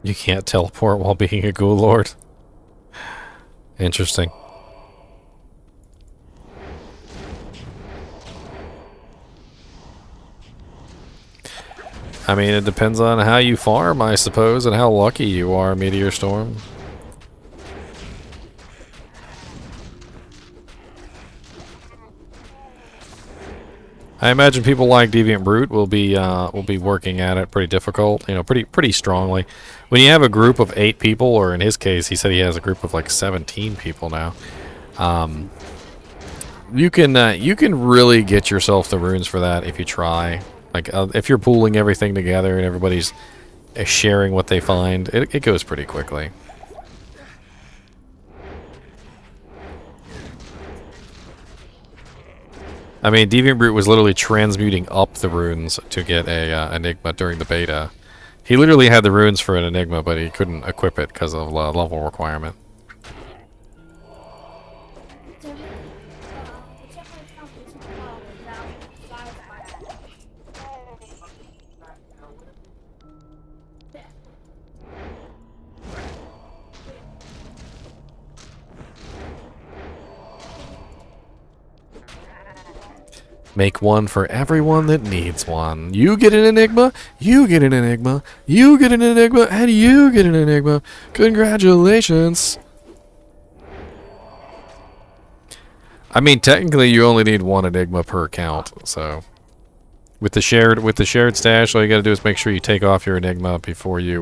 You can't teleport while being a Ghoul Lord. Interesting. I mean, it depends on how you farm, I suppose, and how lucky you are, Meteor Storm. I imagine people like Deviant Brute will be working at it pretty difficult, you know, pretty strongly. When you have a group of 8 people, or in his case, he said he has a group of like 17 people now. You can really get yourself the runes for that if you try. Like if you're pooling everything together and everybody's sharing what they find, it goes pretty quickly. I mean, Deviant Brute was literally transmuting up the runes to get a Enigma during the beta. He literally had the runes for an Enigma, but he couldn't equip it because of level requirement. Make one for everyone that needs one. You get an Enigma, you get an Enigma, you get an Enigma, and you get an Enigma. Congratulations. I mean, technically you only need one Enigma per account, so with the shared stash, all you gotta do is make sure you take off your Enigma before you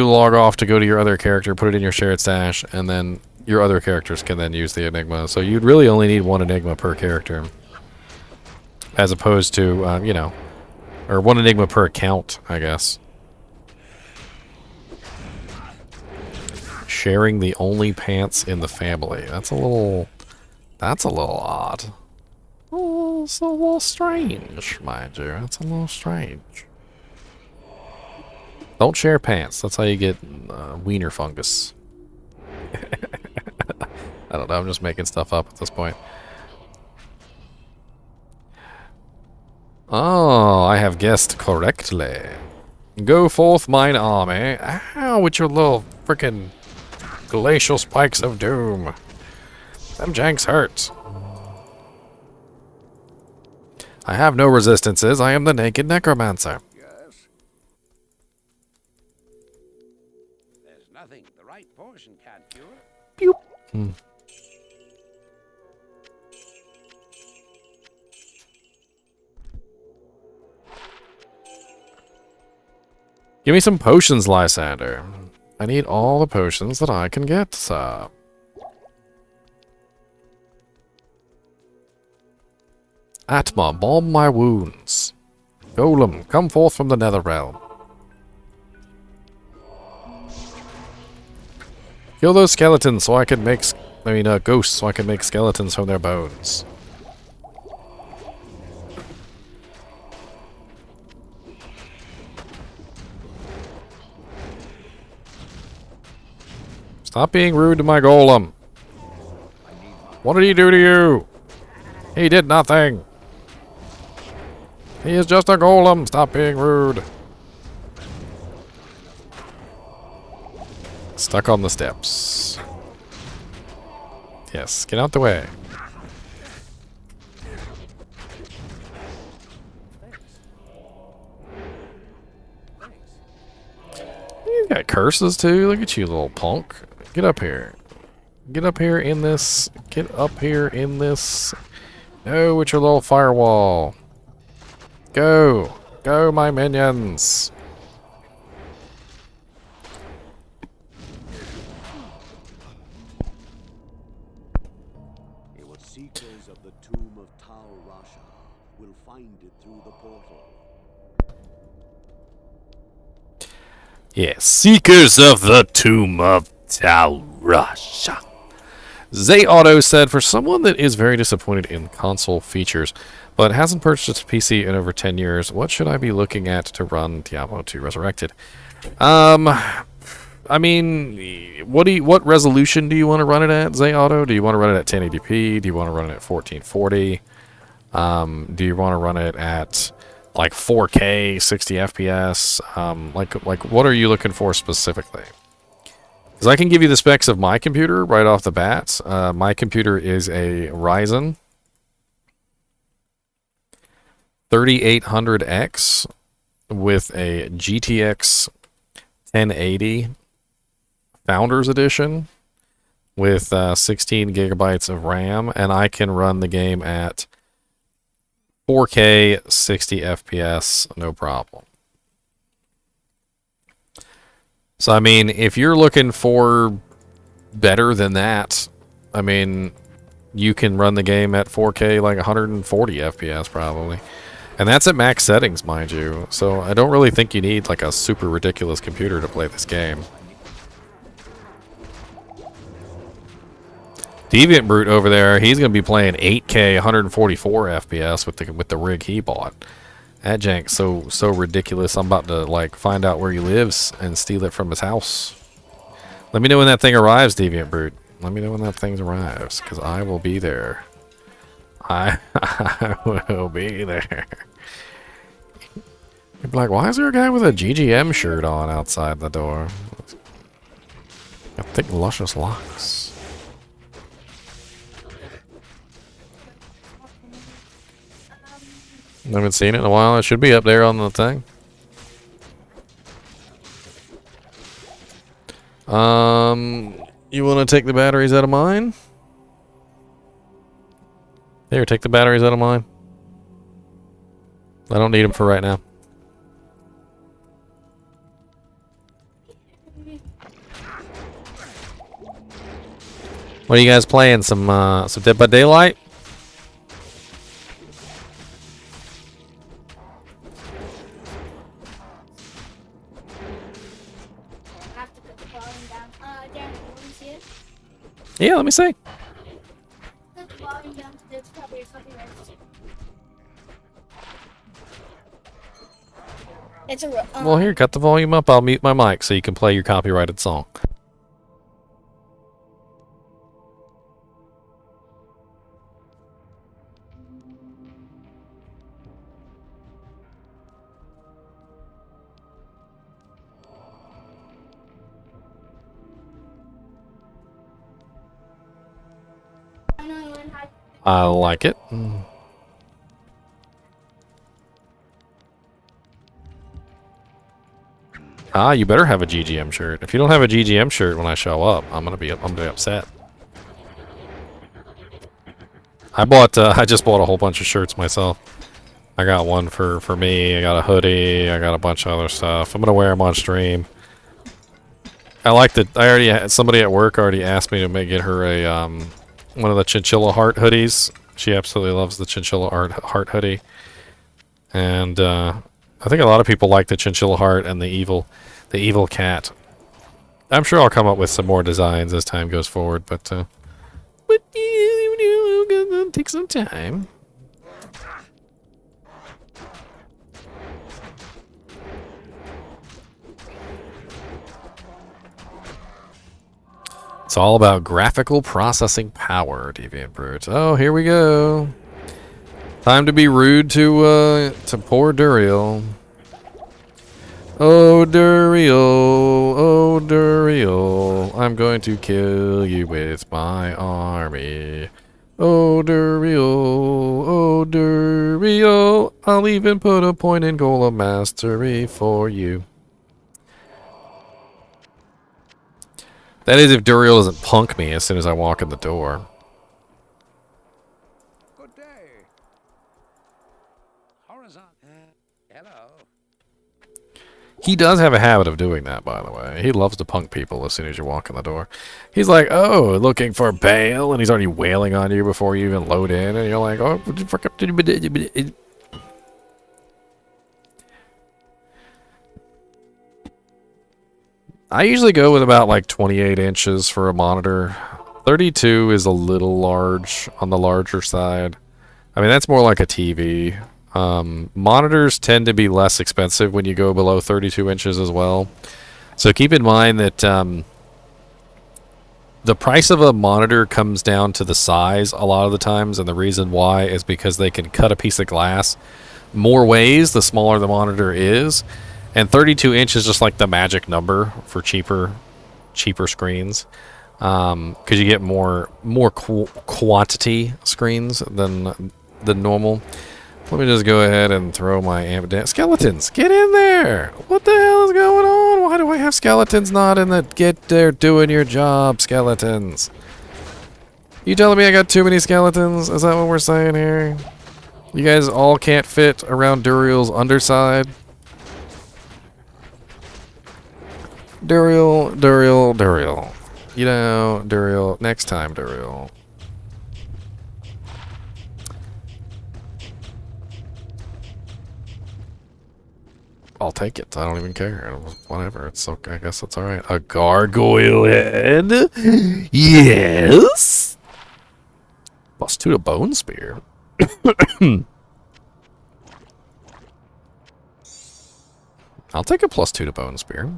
log off to go to your other character, put it in your shared stash, and then your other characters can then use the Enigma. So you'd really only need one Enigma per character. As opposed to, you know, or one Enigma per account, I guess. Sharing the only pants in the family. That's a little odd. Oh, it's a little strange, mind you. That's a little strange. Don't share pants. That's how you get wiener fungus. I don't know, I'm just making stuff up at this point. Oh, I have guessed correctly. Go forth, mine army. Ow, with your little frickin' glacial spikes of doom. Them janks hurt. I have no resistances. I am the naked necromancer. Yes. There's nothing the right portion can't cure. Pew. Hmm. Give me some potions, Lysander. I need all the potions that I can get, sir. Atma, balm my wounds. Golem, come forth from the nether realm. Kill those skeletons so I can make... ghosts so I can make skeletons from their bones. Stop being rude to my golem. What did he do to you? He did nothing. He is just a golem. Stop being rude. Stuck on the steps. Yes, get out the way. You got curses too. Look at you, little punk. Get up here. Get up here in this. Get up here in this. No, with your little firewall. Go. Go, my minions. Your seekers of the tomb of Tal Rasha will find it through the portal. Yes, seekers of the tomb of Tal Rasha. Zay Auto said, for someone that is very disappointed in console features, but hasn't purchased a PC in over 10 years, what should I be looking at to run Diablo 2 Resurrected? I mean, what resolution do you want to run it at, Zay Auto? Do you want to run it at 1080p? Do you want to run it at 1440? Do you want to run it at like 4K, 60 FPS? Like what are you looking for specifically? Because I can give you the specs of my computer right off the bat. My computer is a Ryzen 3800X with a GTX 1080 Founders Edition with 16 gigabytes of RAM, and I can run the game at 4K 60 FPS, no problem. So, I mean, if you're looking for better than that, I mean, you can run the game at 4K, like 140 FPS probably. And that's at max settings, mind you. So I don't really think you need like a super ridiculous computer to play this game. Deviant Brute over there, he's going to be playing 8K 144 FPS with the rig he bought. That jank's so ridiculous. I'm about to like find out where he lives and steal it from his house. Let me know when that thing arrives, Deviant Brute. Let me know when that thing arrives, because I will be there. I will be there. You'd be like, why is there a guy with a GGM shirt on outside the door? Got thick, luscious locks. I haven't seen it in a while. It should be up there on the thing. You want to take the batteries out of mine? Here, take the batteries out of mine. I don't need them for right now. What are you guys playing? Some Dead by Daylight? I have to put the volume down. Dan, you want to see it? Yeah, let me see. Put the volume down to this copyright. It's a Well, here, cut the volume up. I'll mute my mic so you can play your copyrighted song. I like it. Ah, you better have a GGM shirt. If you don't have a GGM shirt when I show up, I'm gonna be upset. I just bought a whole bunch of shirts myself. I got one for me. I got a hoodie. I got a bunch of other stuff. I'm gonna wear them on stream. I like that. I already had somebody at work already asked me to get her a one of the Chinchilla heart hoodies. She absolutely loves the Chinchilla heart hoodie, and I think a lot of people like the Chinchilla heart and the evil cat. I'm sure I'll come up with some more designs as time goes forward, but it'll take some time. It's all about graphical processing power, Deviant Brute. Oh, here we go. Time to be rude to poor Duriel. Oh, Duriel, I'm going to kill you with my army. Oh, Duriel, I'll even put a point in goal of mastery for you. That is if Duriel doesn't punk me as soon as I walk in the door. Good day. Horizon. Hello. He does have a habit of doing that, by the way. He loves to punk people as soon as you walk in the door. He's like, oh, looking for bail, and he's already wailing on you before you even load in, and you're like, oh, what the fuck up? I usually go with about like 28 inches for a monitor. 32 is a little large on the larger side. I mean, that's more like a TV. Monitors tend to be less expensive when you go below 32 inches as well. So keep in mind that the price of a monitor comes down to the size a lot of the times, and the reason why is because they can cut a piece of glass more ways the smaller the monitor is. And 32 inch is just like the magic number for cheaper screens, because you get more quantity screens than normal. Let me just go ahead and throw my amp down. Skeletons, get in there! What the hell is going on? Why do I have skeletons not in the... Get there doing your job, skeletons. You telling me I got too many skeletons? Is that what we're saying here? You guys all can't fit around Duriel's underside? Duriel. You know, Duriel, next time, Duriel. I'll take it. I don't even care. Whatever. It's okay. I guess that's alright. A gargoyle head? Yes! +2 to bone spear. I'll take a +2 to bone spear.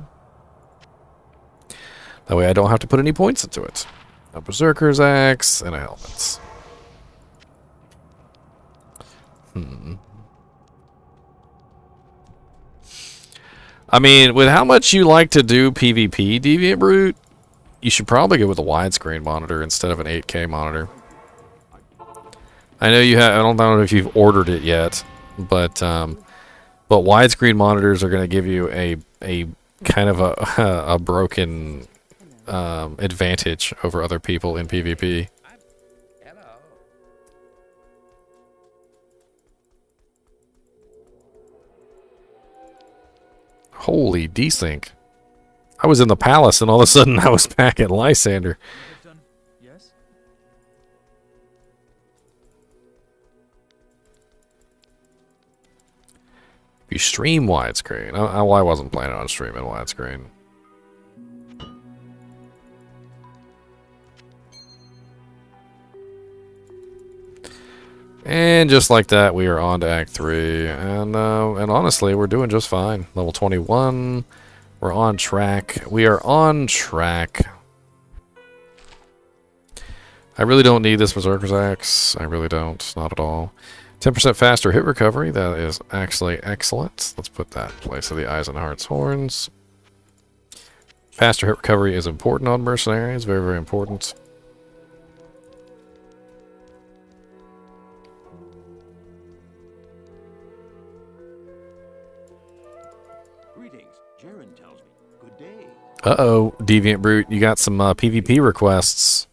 That way I don't have to put any points into it. A berserker's axe and a helmet. I mean, with how much you like to do PvP, Deviant Brute, you should probably go with a widescreen monitor instead of an 8K monitor. I know you have. I don't know if you've ordered it yet, but widescreen monitors are going to give you a kind of a broken advantage over other people in PvP. Holy desync. I was in the palace and all of a sudden I was back at Lysander. Yes? If you stream widescreen. I wasn't planning on streaming widescreen. And just like that, we are on to Act 3. And honestly, we're doing just fine. Level 21. We're on track. We are on track. I really don't need this Berserker's Axe. I really don't. Not at all. 10% faster hit recovery. That is actually excellent. Let's put that in place of the Eyes and Heart's Horns. Faster hit recovery is important on mercenaries. Very, very important. Uh-oh, Deviant Brute, you got some PvP requests.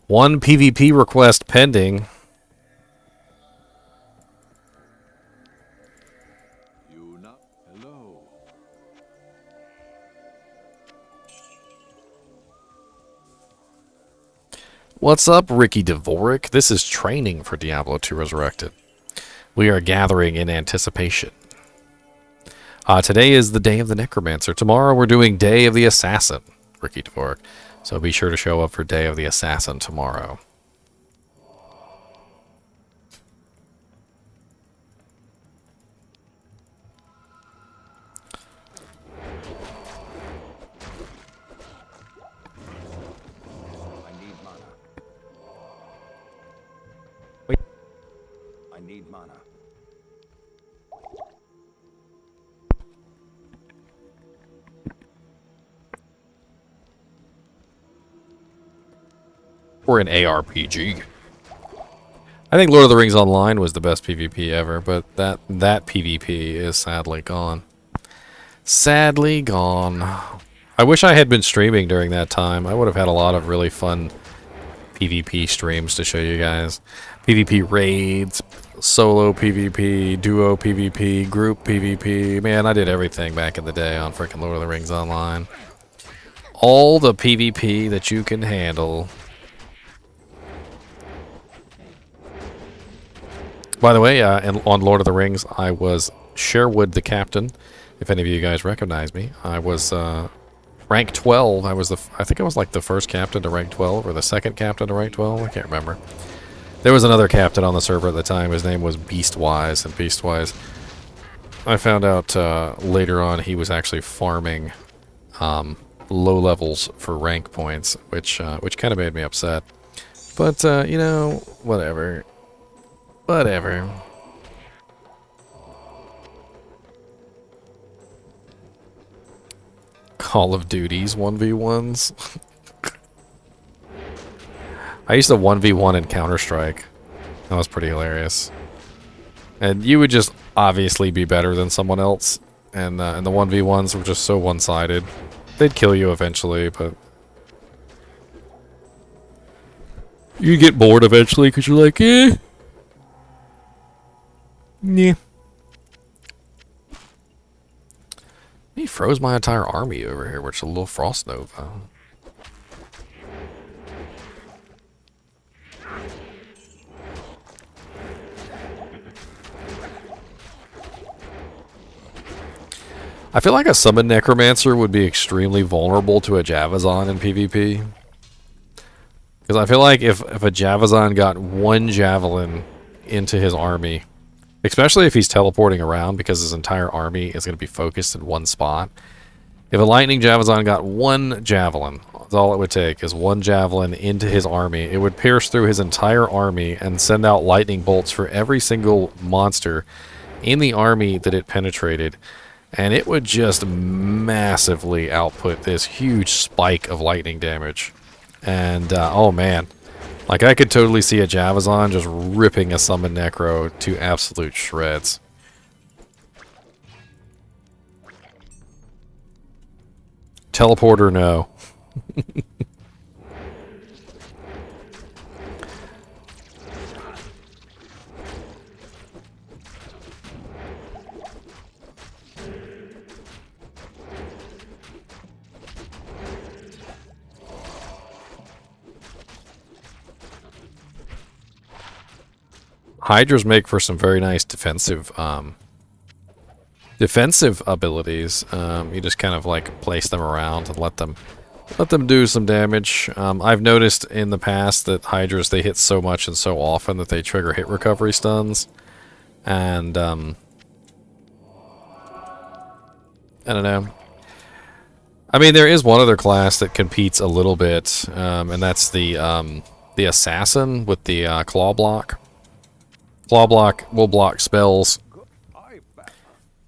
One PvP request pending. Hello. What's up, Ricky Dvorak? This is training for Diablo 2 Resurrected. We are gathering in anticipation. Today is the day of the Necromancer. Tomorrow we're doing Day of the Assassin, Ricky Dvorak. So be sure to show up for Day of the Assassin tomorrow. I need mana. Or an ARPG. I think Lord of the Rings Online was the best PvP ever, but that PvP is sadly gone. Sadly gone. I wish I had been streaming during that time. I would have had a lot of really fun PvP streams to show you guys. PvP raids, solo PvP, duo PvP, group PvP. Man, I did everything back in the day on frickin' Lord of the Rings Online. All the PvP that you can handle. By the way, on Lord of the Rings, I was Sherwood the captain. If any of you guys recognize me, I was rank 12. I think I was like the first captain to rank 12, or the second captain to rank 12. I can't remember. There was another captain on the server at the time. His name was Beastwise, and Beastwise, I found out later on he was actually farming low levels for rank points, which kind of made me upset. But you know, whatever. Whatever. Call of Duty's 1v1s. I used to 1v1 in Counter-Strike. That was pretty hilarious. And you would just obviously be better than someone else. And the 1v1s were just so one-sided. They'd kill you eventually, but... you get bored eventually because you're like, eh. Yeah. He froze my entire army over here, which is a little frost nova. I feel like a summoned Necromancer would be extremely vulnerable to a Javazon in PvP. Because I feel like if a Javazon got one Javelin into his army, especially if he's teleporting around because his entire army is going to be focused in one spot. If a Lightning Javazon got one Javelin, that's all it would take, is one Javelin into his army. It would pierce through his entire army and send out lightning bolts for every single monster in the army that it penetrated. And it would just massively output this huge spike of lightning damage. And, oh man. Like, I could totally see a Javazon just ripping a Summon Necro to absolute shreds. Teleporter, no. Hydras make for some very nice defensive abilities. You just kind of like place them around and let them do some damage. I've noticed in the past that Hydras, they hit so much and so often that they trigger hit recovery stuns. And I don't know. I mean, there is one other class that competes a little bit, and that's the assassin with the claw block. Claw block will block spells.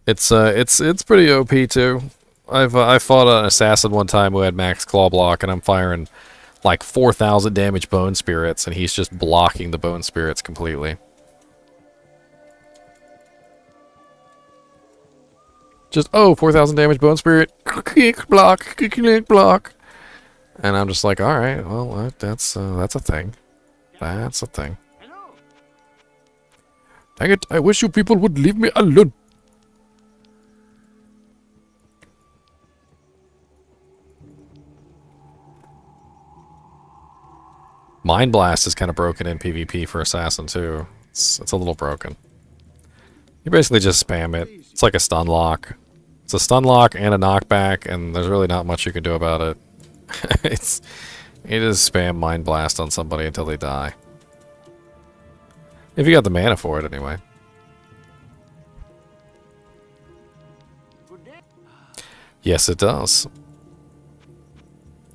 It's pretty OP too. I fought an assassin one time who had max claw block, and I'm firing like 4,000 damage bone spirits, and he's just blocking the bone spirits completely. Just 4,000 damage bone spirit, kick block, block, and I'm just like, all right, well that's a thing. That's a thing. Dang it! I wish you people would leave me alone. Mind Blast is kind of broken in PvP for Assassin too. It's a little broken. You basically just spam it. It's like a stun lock. It's a stun lock and a knockback, and there's really not much you can do about it. You just spam Mind Blast on somebody until they die. If you got the mana for it, anyway. Yes, it does.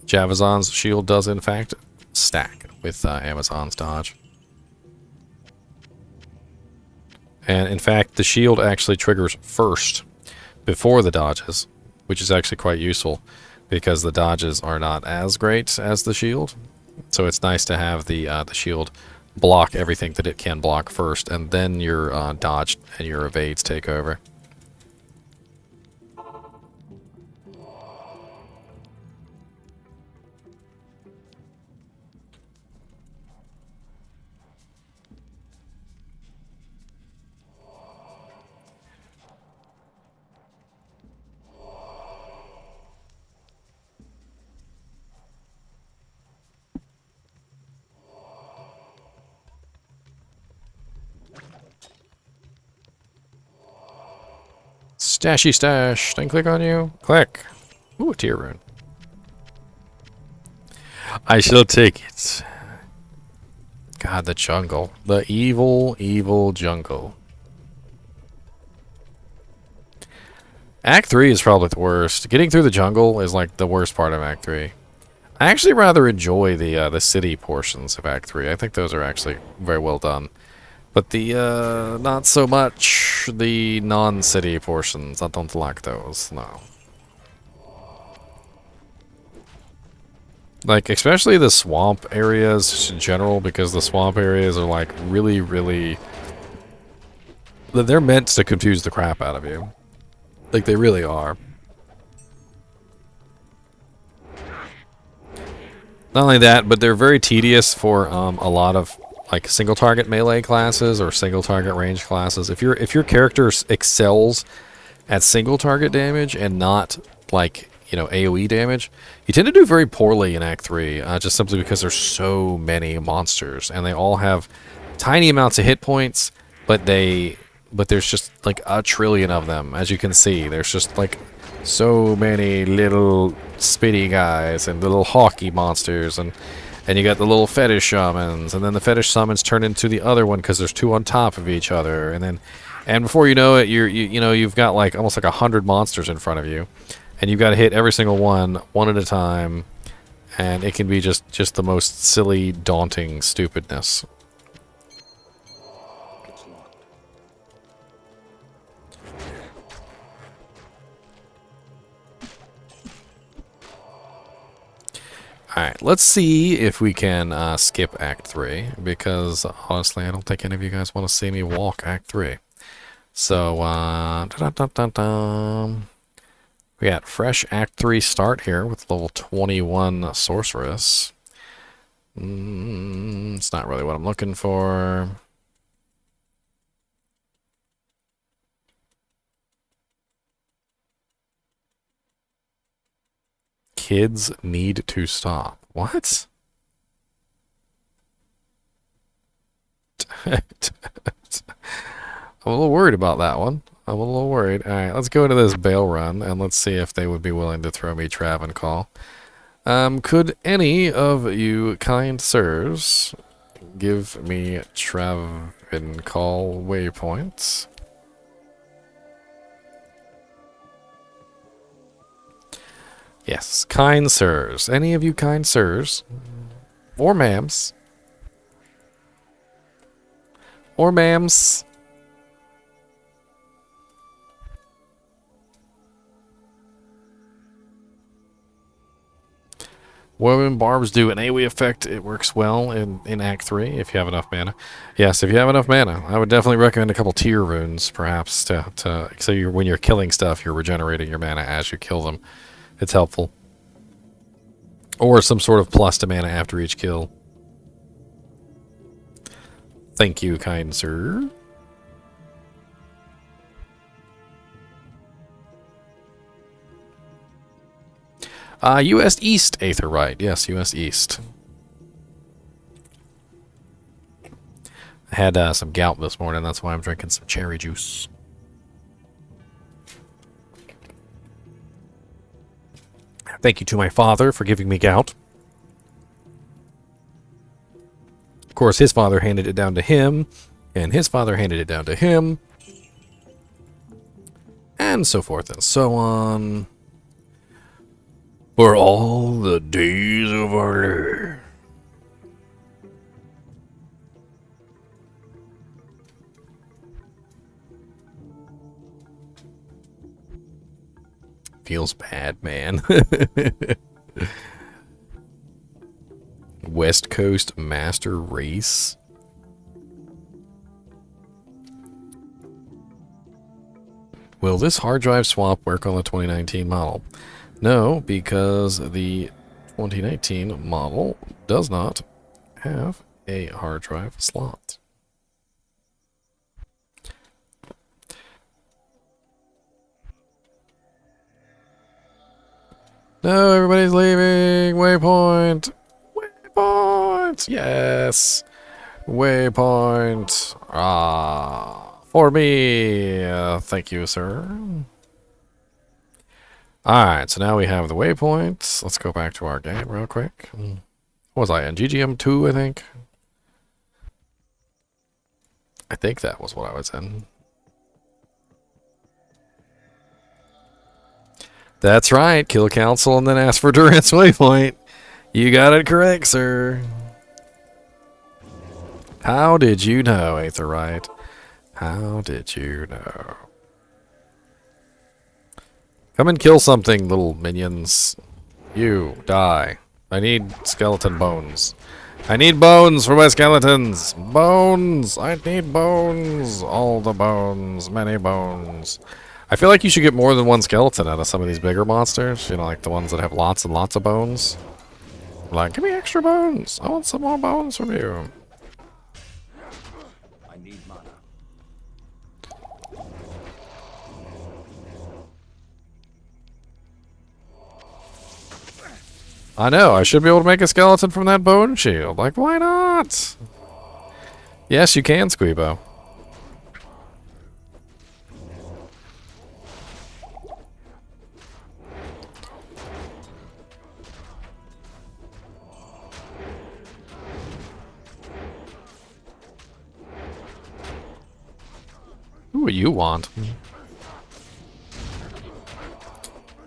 Javazon's shield does, in fact, stack with Amazon's dodge. And, in fact, the shield actually triggers first before the dodges, which is actually quite useful because the dodges are not as great as the shield. So it's nice to have the shield block everything that it can block first, and then your dodge and your evades take over. Stashy stash. Then click on you. Click. Ooh, a tier rune. I shall take it. God, the jungle. The evil, evil jungle. Act 3 is probably the worst. Getting through the jungle is like the worst part of Act 3. I actually rather enjoy the city portions of Act 3. I think those are actually very well done. But the, not so much the non-city portions. I don't like those, no. Like, especially the swamp areas in general, because the swamp areas are, like, really, really they're meant to confuse the crap out of you. Like, they really are. Not only that, but they're very tedious for a lot of like single target melee classes or single target range classes. If your character excels at single target damage and not like, you know, AoE damage, you tend to do very poorly in Act 3, just simply because there's so many monsters and they all have tiny amounts of hit points, but there's just like a trillion of them. As you can see, there's just like so many little spitty guys and little hawky monsters, and you got the little fetish shamans, and then the fetish summons turn into the other one because there's two on top of each other, and before you know it, you know, you've got like almost like 100 monsters in front of you, and you've got to hit every single one at a time, and it can be just the most silly, daunting stupidness. It's locked. Alright, let's see if we can skip Act 3, because honestly I don't think any of you guys want to see me walk Act 3. So, we got fresh Act 3 start here with level 21 Sorceress. It's not really what I'm looking for. Kids need to stop. What? I'm a little worried about that one. I'm a little worried. Alright, let's go into this bail run and let's see if they would be willing to throw me Travencall. Could any of you kind sirs give me Travencall waypoints? Yes, kind sirs. Any of you kind sirs, or ma'ams, when barbs do an AoE effect, it works well in Act 3 if you have enough mana. Yes, if you have enough mana. I would definitely recommend a couple tier runes, perhaps, so when you're killing stuff, you're regenerating your mana as you kill them. It's helpful. Or some sort of plus to mana after each kill. Thank you, kind sir. US East, Aether, right. Yes, US East. I had some gout this morning, that's why I'm drinking some cherry juice. Thank you to my father for giving me gout. Of course, his father handed it down to him, and his father handed it down to him, and so forth and so on. For all the days of our life. Feels bad, man. West Coast Master Race. Will this hard drive swap work on the 2019 model? No, because the 2019 model does not have a hard drive slot. No, everybody's leaving. Waypoint. Waypoint. Yes. Waypoint. For me. Thank you, sir. Alright, so now we have the waypoints. Let's go back to our game real quick. What was I in? GGM 2, I think? I think that was what I was in. That's right, kill council and then ask for Durant's waypoint. You got it correct, sir. How did you know, Aetherite? How did you know? Come and kill something, little minions. You, die. I need skeleton bones. I need bones for my skeletons. Bones. I need bones. All the bones. Many bones. I feel like you should get more than one skeleton out of some of these bigger monsters. You know, like the ones that have lots and lots of bones. Like, give me extra bones. I want some more bones from you. I need mana. I know, I should be able to make a skeleton from that bone shield. Like, why not? Yes, you can, Squeebo. Who do you want?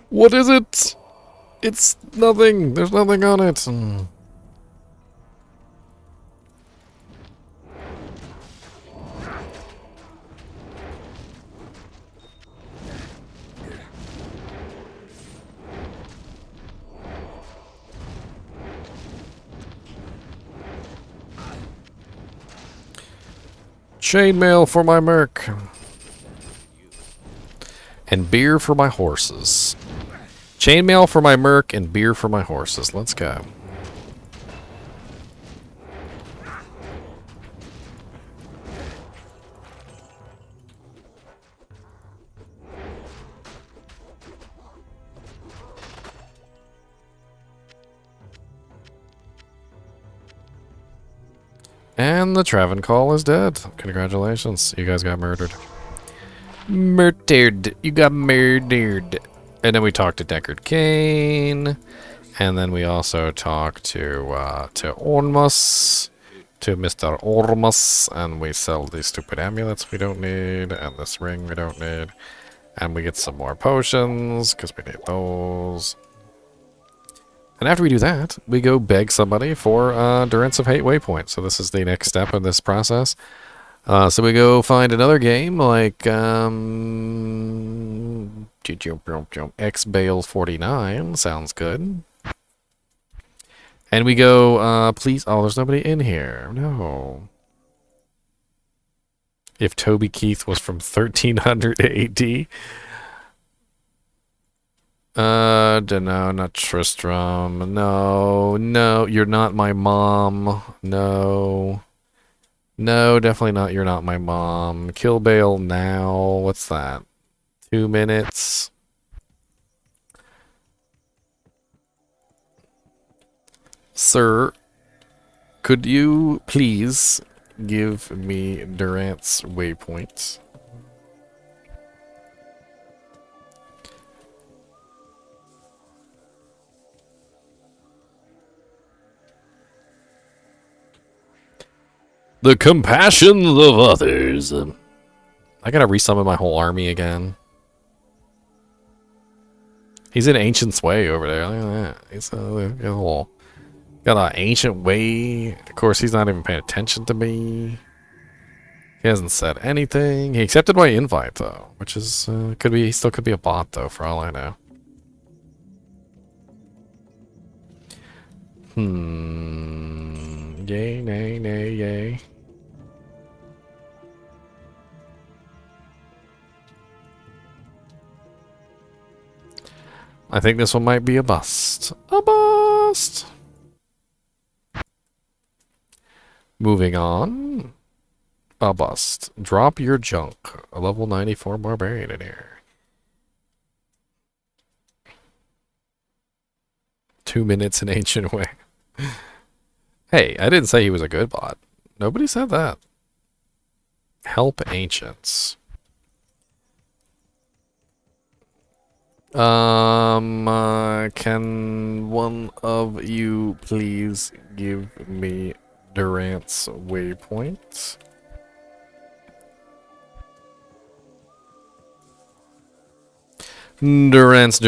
What is it? It's nothing. There's nothing on it. Chainmail for my merc. And beer for my horses. Chainmail for my merc and beer for my horses. Let's go. And the Travancore is dead. Congratulations. You guys got murdered. Murdered. You got murdered. And then we talked to Deckard Cain. And then we also talked to Ormus. To Mr. Ormus. And we sell these stupid amulets we don't need. And this ring we don't need. And we get some more potions. Because we need those. And after we do that, we go beg somebody for Durance of Hate waypoint. So this is the next step in this process. So we go find another game like X-Bale 49. Sounds good. And we go, please. Oh, there's nobody in here. No. If Toby Keith was from 1300 AD. No, not Tristram. No, you're not my mom. No, definitely not. You're not my mom. Kill Bale now. What's that? 2 minutes. Sir, could you please give me Durance waypoints? The compassions of others. I gotta resummon my whole army again. He's in Ancient Sway over there. Look at that. He's got an ancient way. Of course, he's not even paying attention to me. He hasn't said anything. He accepted my invite though, which is could be. He still could be a bot though, for all I know. Yay, nay, nay, yay. I think this one might be a bust. A bust! Moving on. A bust. Drop your junk. A level 94 barbarian in here. 2 minutes in Ancient Way. Hey, I didn't say he was a good bot. Nobody said that. Help Ancients. Can one of you please give me Durance waypoint? Durance.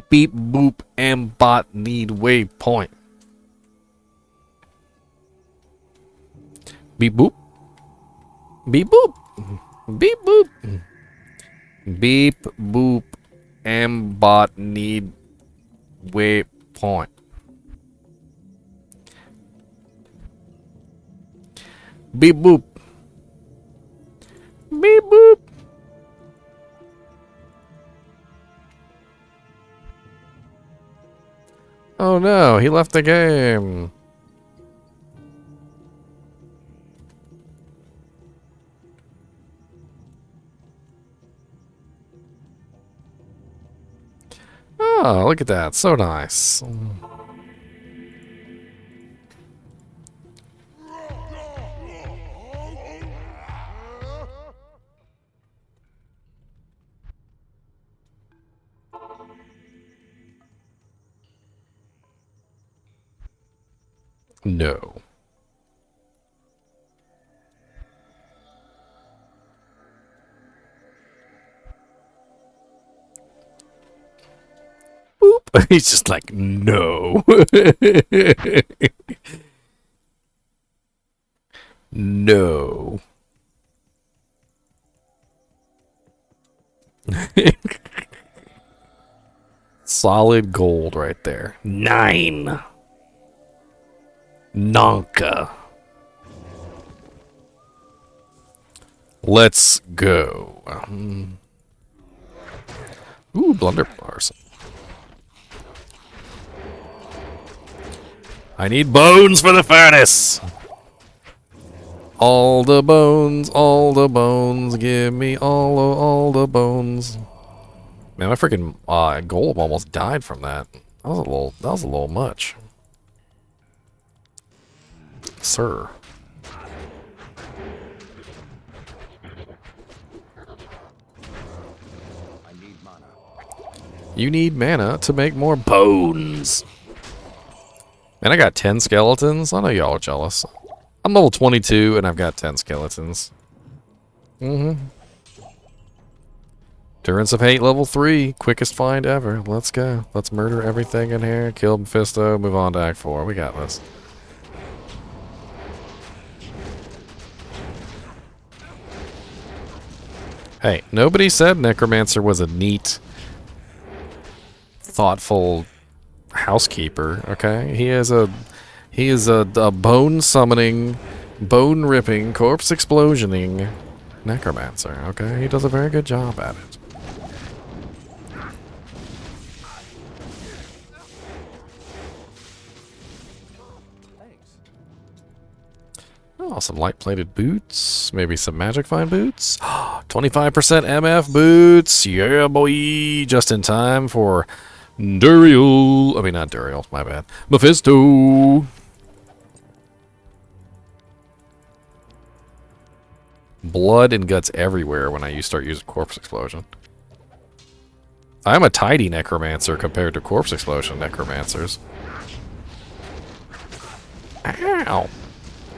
Beep boop and bot need waypoint. Beep boop. Beep boop. Beep boop. Beep, boop, ambot need waypoint. Beep, boop. Beep, boop. Oh no, he left the game. Oh, look at that. So nice. No. Boop. He's just like, no. No. Solid gold right there. 9. Nonka. Let's go. Ooh, blunderbars. I need bones for the furnace. All the bones, give me all the bones. Man, my freaking golem almost died from that. That was a little much. Sir. I need mana. You need mana to make more bones. Man, I got 10 skeletons. I know y'all are jealous. I'm level 22 and I've got 10 skeletons. Endurance of Hate level 3. Quickest find ever. Let's go. Let's murder everything in here. Kill Mephisto. Move on to Act 4. We got this. Hey, nobody said Necromancer was a neat, thoughtful housekeeper, okay? He is a bone summoning, bone ripping, corpse explosioning Necromancer, okay? He does a very good job at it. Oh, some light-plated boots. Maybe some magic fine boots. 25% MF boots. Yeah, boy. Just in time for Duriel. I mean, not Duriel. My bad. Mephisto. Blood and guts everywhere when I start using Corpse Explosion. I'm a tidy Necromancer compared to Corpse Explosion Necromancers. Ow.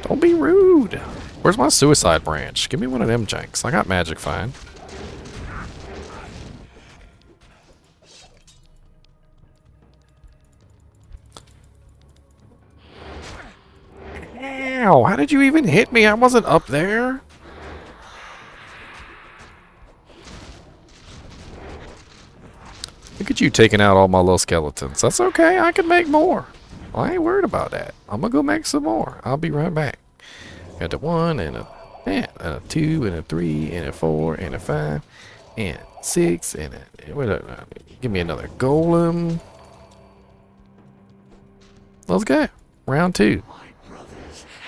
Don't be rude. Where's my suicide branch? Give me one of them janks. I got magic fine. Ow, how did you even hit me? I wasn't up there. Look at you taking out all my little skeletons. That's okay. I can make more. I ain't worried about that. I'm gonna go make some more. I'll be right back. Got a 1 and a 2 and a 3 and a 4 and a 5 and 6 and a... Give me another golem. Let's go. Round 2.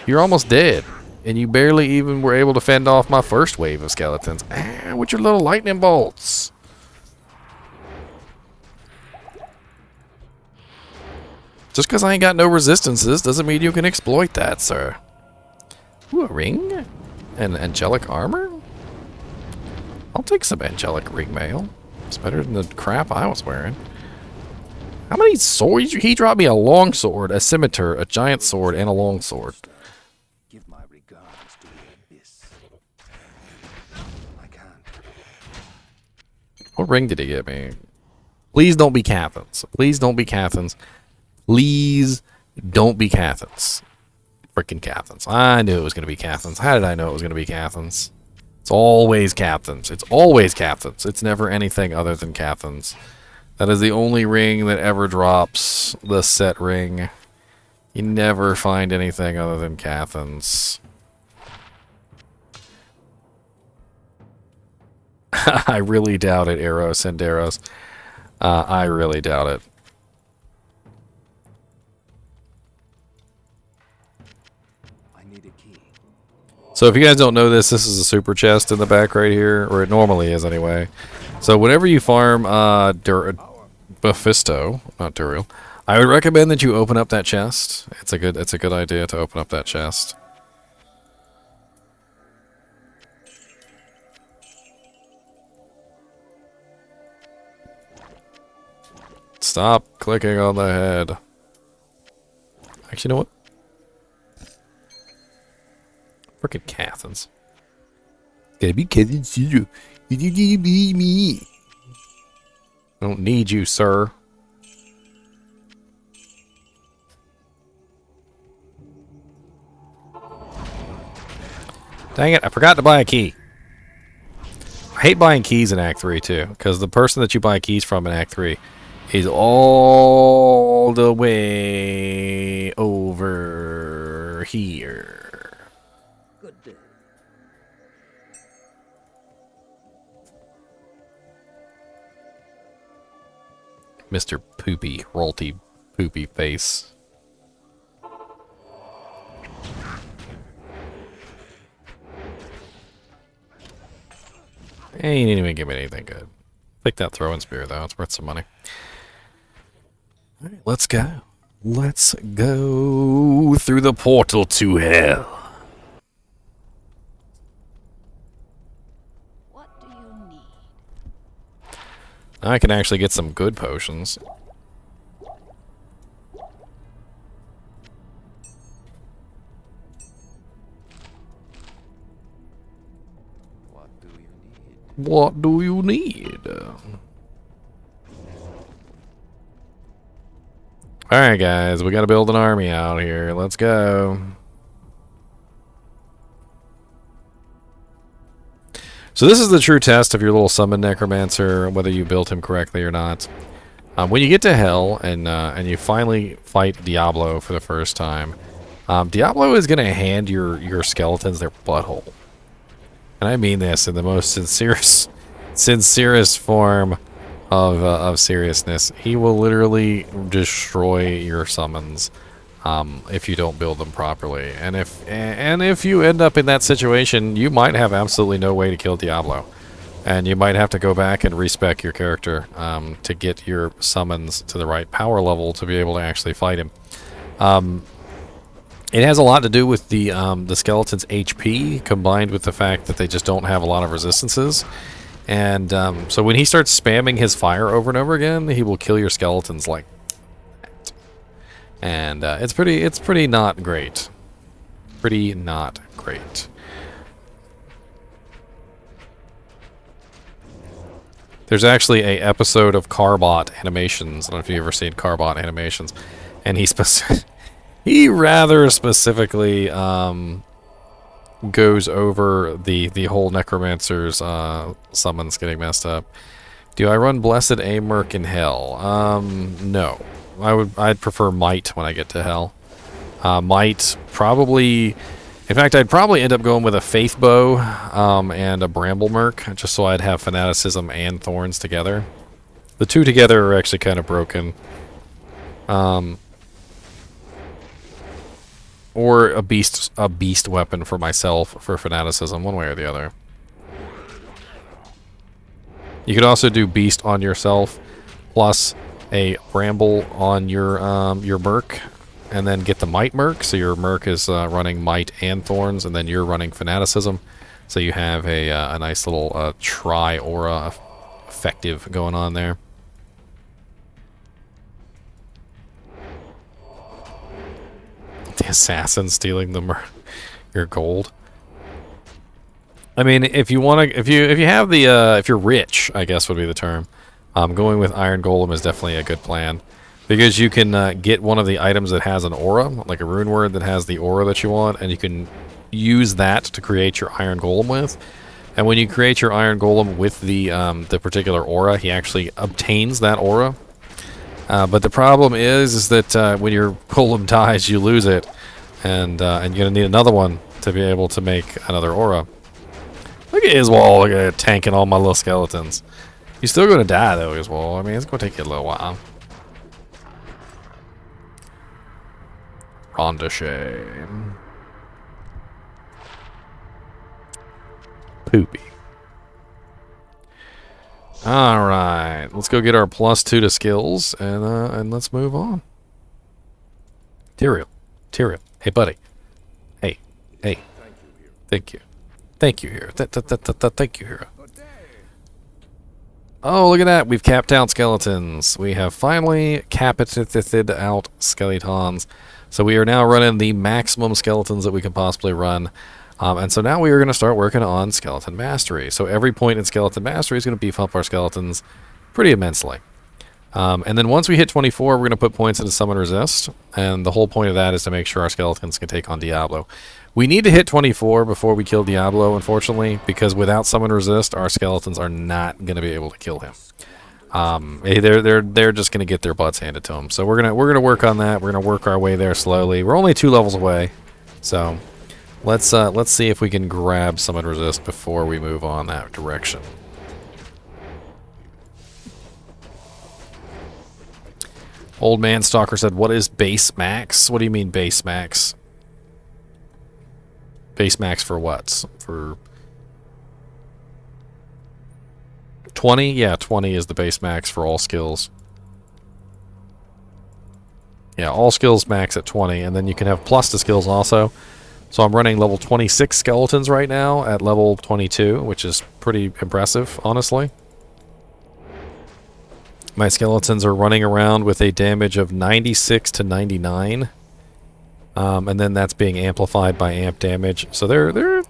You're almost dead. And you barely even were able to fend off my first wave of skeletons. Ah, with your little lightning bolts. Just because I ain't got no resistances doesn't mean you can exploit that, sir. Ooh, a ring? And angelic armor? I'll take some angelic ring mail. It's better than the crap I was wearing. How many swords? He dropped me a long sword, a scimitar, a giant sword, and a long sword. Give my regards to the abyss. I can't. What ring did he give me? Please don't be Cathans. Please don't be Cathans. Please don't be Cathans. Freaking Cathans. I knew it was going to be Cathans. How did I know it was going to be Cathans? It's always captains. It's always captains. It's never anything other than captains. That is the only ring that ever drops the set ring. You never find anything other than captains. I really doubt it, Arrow Senderos. I really doubt it. I need a key. So if you guys don't know this, this is a super chest in the back right here, or it normally is anyway. So whenever you farm Mephisto, not Duriel, I would recommend that you open up that chest. It's a good idea to open up that chest. Stop clicking on the head. Actually, you know what? Frickin' Cathans. Gotta be Cathan Zero. You need to be me. I don't need you, sir. Dang it, I forgot to buy a key. I hate buying keys in Act 3 too, because the person that you buy keys from in Act 3 is all the way over here. Good day. Mr. Poopy, Rolty, Poopy Face. Hey, you didn't even give me anything good. Take that throwing spear though, it's worth some money. Alright, let's go. Let's go through the portal to hell. What do you need? I can actually get some good potions. What do you need? What do you need? Alright guys, we gotta build an army out here. Let's go. So this is the true test of your little summon necromancer, whether you built him correctly or not. When you get to hell and you finally fight Diablo for the first time, Diablo is gonna hand your skeletons their butthole. And I mean this in the most sincerest form of seriousness. He will literally destroy your summons if you don't build them properly. And if you end up in that situation, you might have absolutely no way to kill Diablo, and you might have to go back and respec your character to get your summons to the right power level to be able to actually fight him. It has a lot to do with the skeleton's HP combined with the fact that they just don't have a lot of resistances. And so when he starts spamming his fire over and over again, he will kill your skeletons like that. And it's pretty not great. Pretty not great. There's actually a episode of Carbot Animations. I don't know if you've ever seen Carbot Animations, and he rather specifically goes over the whole Necromancer's summons getting messed up. Do I run Blessed Amurk in Hell? No. I'd prefer Might when I get to Hell. Might probably... In fact, I'd probably end up going with a Faith Bow and a Bramble Merc, just so I'd have Fanaticism and Thorns together. The two together are actually kind of broken. Or a beast weapon for myself for Fanaticism, one way or the other. You could also do beast on yourself, plus a bramble on your merc, and then get the might merc. So your merc is running might and thorns, and then you're running Fanaticism. So you have a nice little tri-aura effective going on there. The assassin stealing your gold. I mean, if you want to, if you have the, if you're rich, I guess would be the term. Going with Iron Golem is definitely a good plan, because you can get one of the items that has an aura, like a rune word that has the aura that you want, and you can use that to create your Iron Golem with. And when you create your Iron Golem with the particular aura, he actually obtains that aura. But the problem is that when your Golem dies, you lose it, and you're gonna need another one to be able to make another aura. Look at Iswal, look at it, tanking all my little skeletons. He's still gonna die though, Iswal. I mean, it's gonna take you a little while. Rhonda Shame. Poopy. Alright, let's go get our +2 to skills, and let's move on. Tyrael. Hey, buddy. Hey. Thank you. Thank you, Hero. Thank you, Hero. Oh, look at that. We've capped out skeletons. We have finally capped out skeletons. So we are now running the maximum skeletons that we can possibly run. And so now we are going to start working on skeleton mastery. So every point in skeleton mastery is going to beef up our skeletons pretty immensely. And then once we hit 24, we're going to put points into summon resist. And the whole point of that is to make sure our skeletons can take on Diablo. We need to hit 24 before we kill Diablo, unfortunately, because without summon resist, our skeletons are not going to be able to kill him. They're just going to get their butts handed to them. So we're gonna work on that. We're gonna work our way there slowly. We're only 2 levels away, so let's see if we can grab summon resist before we move on that direction. Old Man Stalker said, "What is base max? What do you mean base max? Base max for what? For 20? Yeah, 20 is the base max for all skills. Yeah, all skills max at 20, and then you can have plus to skills also. So I'm running level 26 skeletons right now at level 22, which is pretty impressive, honestly. My skeletons are running around with a damage of 96 to 99. And then that's being amplified by amp damage. So they're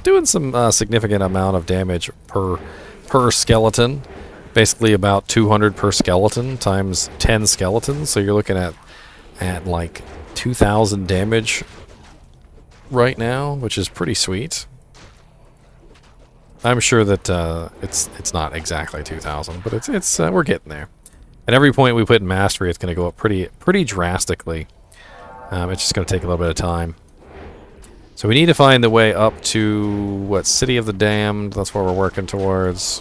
doing some significant amount of damage per skeleton. Basically about 200 per skeleton times 10 skeletons. So you're looking at like 2,000 damage right now, which is pretty sweet. I'm sure that it's not exactly 2,000, but it's we're getting there. At every point we put in mastery, it's going to go up pretty drastically. It's just going to take a little bit of time. So we need to find the way up to what, City of the Damned. That's where we're working towards.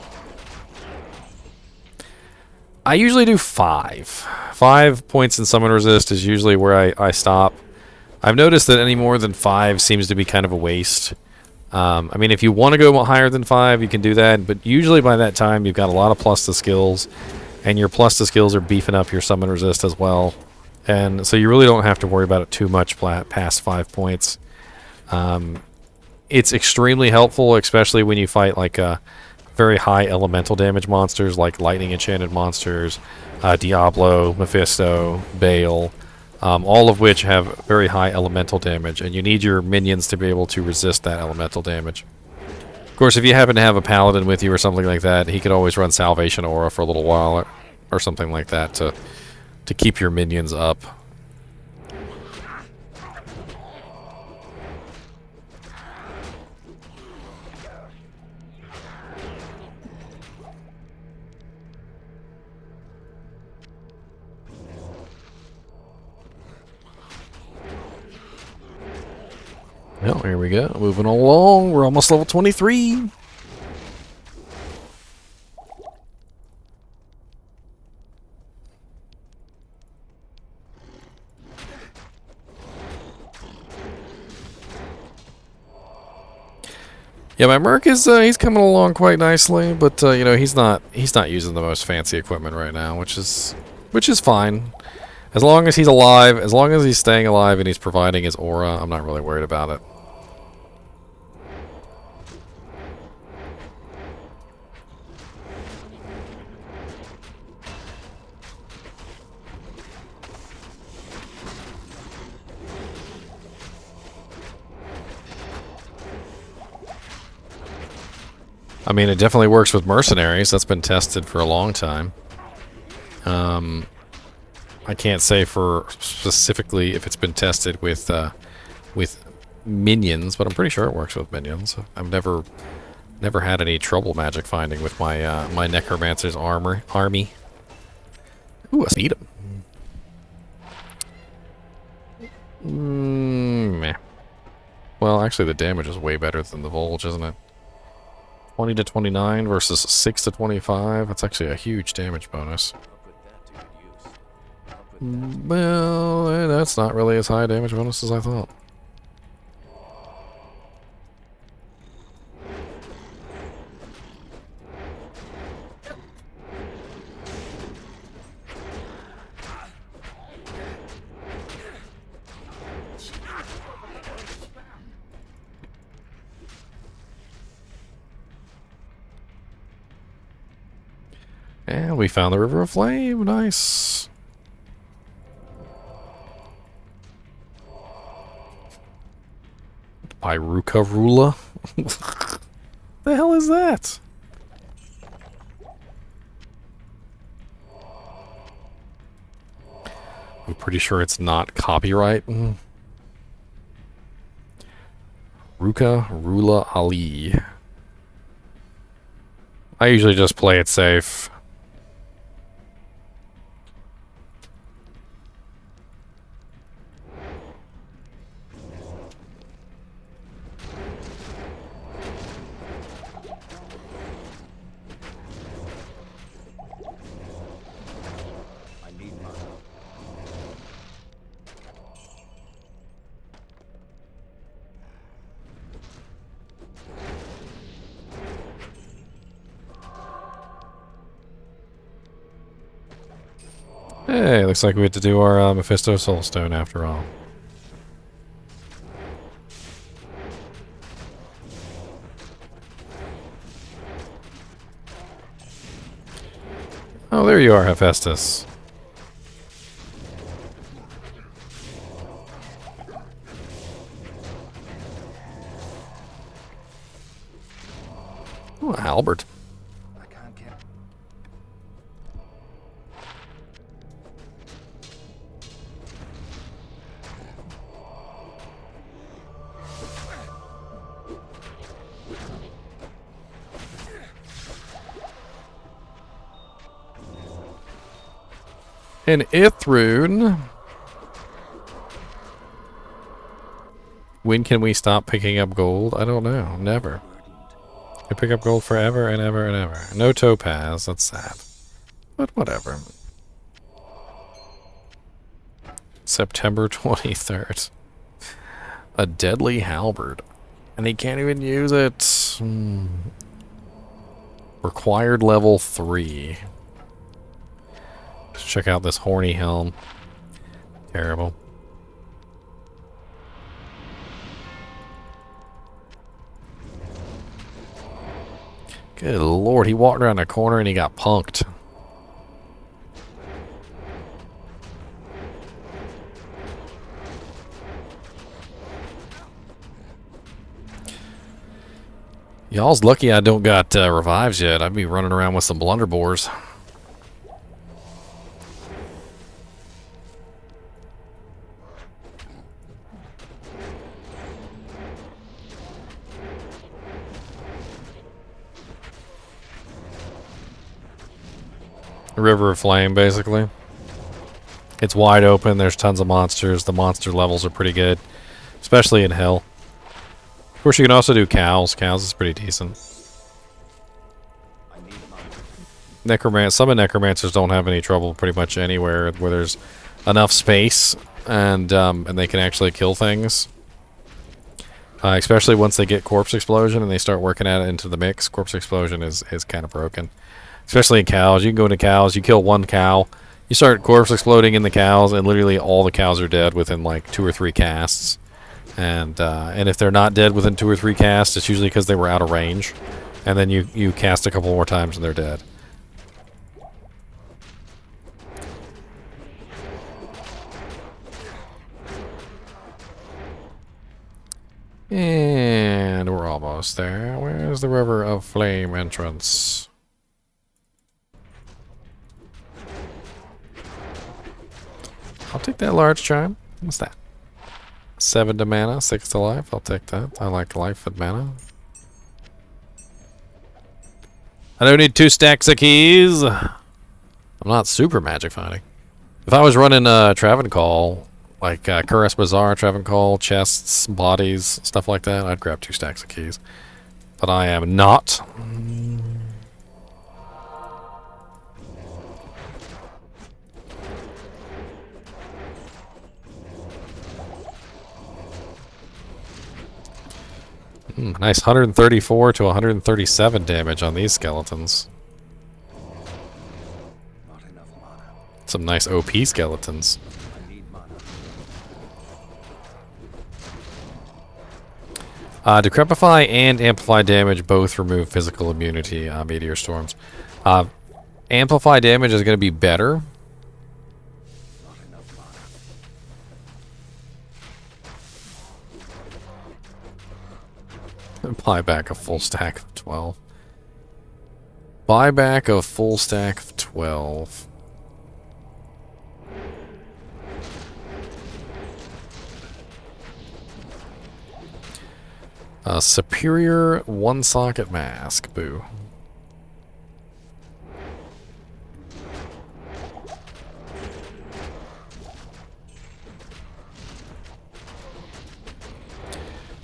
I usually do 5. 5 points in summon resist is usually where I stop. I've noticed that any more than 5 seems to be kind of a waste. I mean, if you want to go higher than 5, you can do that, but usually by that time you've got a lot of plus to skills, and your plus to skills are beefing up your summon resist as well. And so you really don't have to worry about it too much past 5 points. It's extremely helpful, especially when you fight like very high elemental damage monsters like lightning enchanted monsters, Diablo, Mephisto, Bale, all of which have very high elemental damage, and you need your minions to be able to resist that elemental damage. Of course, if you happen to have a paladin with you or something like that, he could always run Salvation Aura for a little while or something like that to keep your minions up. Well, here we go. Moving along. We're almost level 23. Yeah, my Merc is he's coming along quite nicely, but you know, he's not using the most fancy equipment right now, which is fine. As long as he's alive, as long as he's staying alive and he's providing his aura, I'm not really worried about it. I mean, it definitely works with mercenaries. That's been tested for a long time. I can't say for specifically if it's been tested with minions, but I'm pretty sure it works with minions. I've never Never had any trouble magic finding with my my Necromancer's army. Ooh, a speed. Meh. Well, actually, the damage is way better than the Volge, isn't it? 20 to 29 versus 6 to 25. That's actually a huge damage bonus. I'll put that to good use. I'll put that Well, that's not really as high a damage bonus as I thought. And we found the River of Flame. Nice. Pyruka Rula? The hell is that? I'm pretty sure it's not copyright. Ruka Rula Ali. I usually just play it safe. I need my help. Hey, looks like we had to do our Mephisto Soulstone after all. Oh, there you are, Hephaestus. Oh, Albert. I can't get. An Ithrune. When can we stop picking up gold? I don't know. Never. I pick up gold forever and ever and ever. No topaz. That's sad. But whatever. September 23rd. A deadly halberd. And he can't even use it. Required level 3. Let's check out this horny helm. Terrible. Good lord, he walked around a corner and he got punked. Y'all's lucky I don't got revives yet. I'd be running around with some blunderbores. River of Flame, basically. It's wide open. There's tons of monsters. The monster levels are pretty good, especially in Hell. Of course, you can also do cows. Cows is pretty decent. Some of Necromancers don't have any trouble pretty much anywhere where there's enough space and they can actually kill things. Especially once they get Corpse Explosion and they start working at it into the mix. Corpse Explosion is kind of broken. Especially in cows. You can go into cows, you kill one cow, you start corpse exploding in the cows, and literally all the cows are dead within like 2 or 3 casts. And if they're not dead within 2 or 3 casts, it's usually because they were out of range. And then you cast a couple more times and they're dead. And we're almost there. Where's the River of Flame entrance? I'll take that large charm. What's that? 7 to mana, 6 to life. I'll take that. I like life and mana. I don't need 2 stacks of keys. I'm not super magic fighting. If I was running Travancore, like Cuirass Bazaar, Travancore, chests, bodies, stuff like that, I'd grab 2 stacks of keys. But I am not. Nice 134 to 137 damage on these skeletons. Not enough mana. Some nice OP skeletons. I need mana. Decrepify and amplify damage both remove physical immunity on meteor storms. Amplify damage is going to be better. Not enough mana. Buy back a full stack of 12. Buy back a full stack of 12. Superior one socket mask. Boo.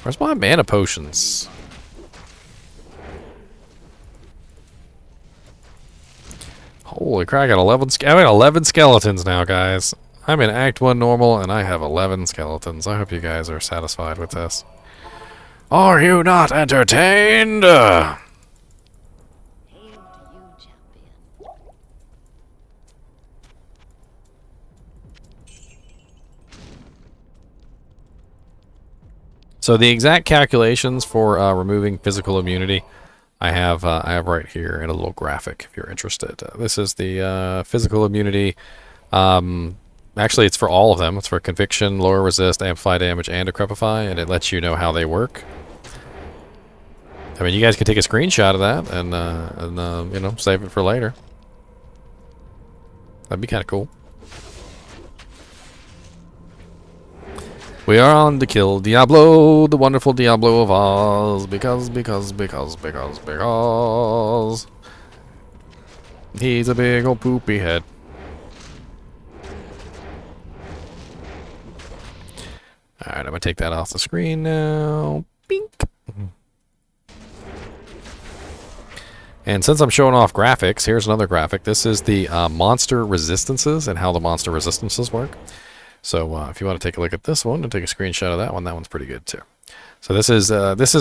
Where's my mana potions? Holy crap, I got 11 I got 11 skeletons now, guys. I'm in Act 1 normal and I have 11 skeletons. I hope you guys are satisfied with this. Are you not entertained? Hail to you, champion. So the exact calculations for removing physical immunity, I have right here in a little graphic if you're interested. This is the physical immunity. Actually, it's for all of them. It's for conviction, lower resist, amplify damage, and decrepify, and it lets you know how they work. I mean, you guys can take a screenshot of that and you know, save it for later. That'd be kind of cool. We are on to kill Diablo, the wonderful Diablo of Oz, because he's a big old poopy head. Alright, I'm gonna take that off the screen now. Bink. And since I'm showing off graphics, here's another graphic. This is the monster resistances and how the monster resistances work. So if you want to take a look at this one and take a screenshot of that one's pretty good too. So this is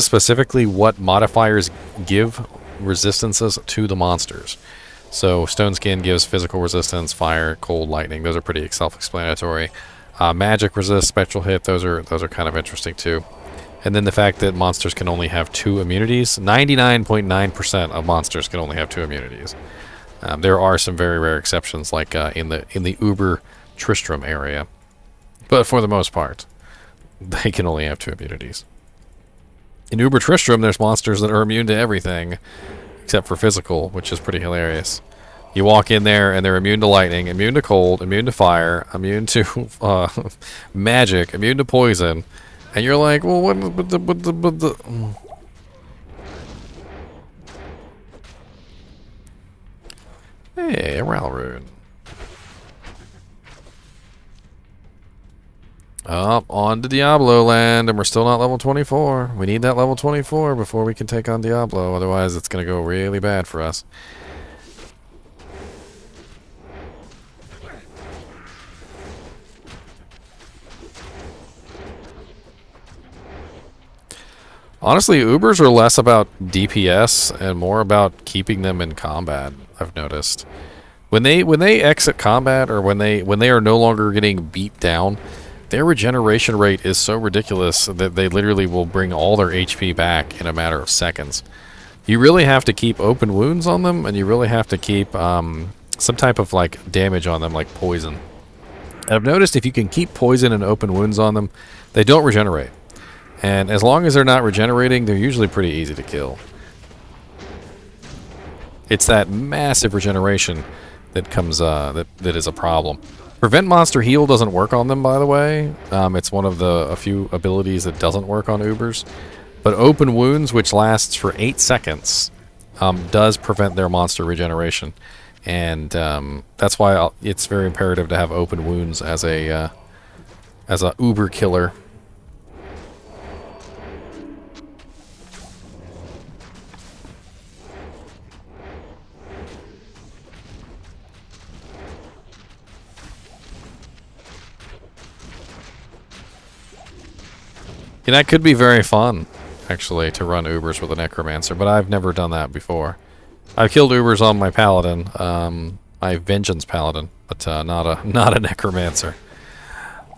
specifically what modifiers give resistances to the monsters. So stone skin gives physical resistance, fire, cold, lightning. Those are pretty self-explanatory. Magic resist, spectral hit. Those are kind of interesting too. And then the fact that monsters can only have 2 immunities. 99.9% of monsters can only have 2 immunities. There are some very rare exceptions, like in the Uber Tristram area. But for the most part, they can only have 2 immunities. In Uber Tristram, there's monsters that are immune to everything except for physical, which is pretty hilarious. You walk in there and they're immune to lightning, immune to cold, immune to fire, immune to magic, immune to poison, and you're like, well, what the Hey, a Ral rune. Up on to Diablo land, and we're still not level 24. We need that level 24 before we can take on Diablo, otherwise it's going to go really bad for us. Honestly, Ubers are less about DPS and more about keeping them in combat, I've noticed. When they exit combat, or when they are no longer getting beat down, their regeneration rate is so ridiculous that they literally will bring all their HP back in a matter of seconds. You really have to keep open wounds on them, and you really have to keep some type of like damage on them, like poison. And I've noticed if you can keep poison and open wounds on them, they don't regenerate. And as long as they're not regenerating, they're usually pretty easy to kill. It's that massive regeneration that comes that is a problem. Prevent monster heal doesn't work on them, by the way. It's one of a few abilities that doesn't work on Ubers. But open wounds, which lasts for 8 seconds, does prevent their monster regeneration, and that's why it's very imperative to have open wounds as a uber killer. And that could be very fun, actually, to run Ubers with a Necromancer, but I've never done that before. I've killed Ubers on my Paladin, my Vengeance Paladin, but not a Necromancer.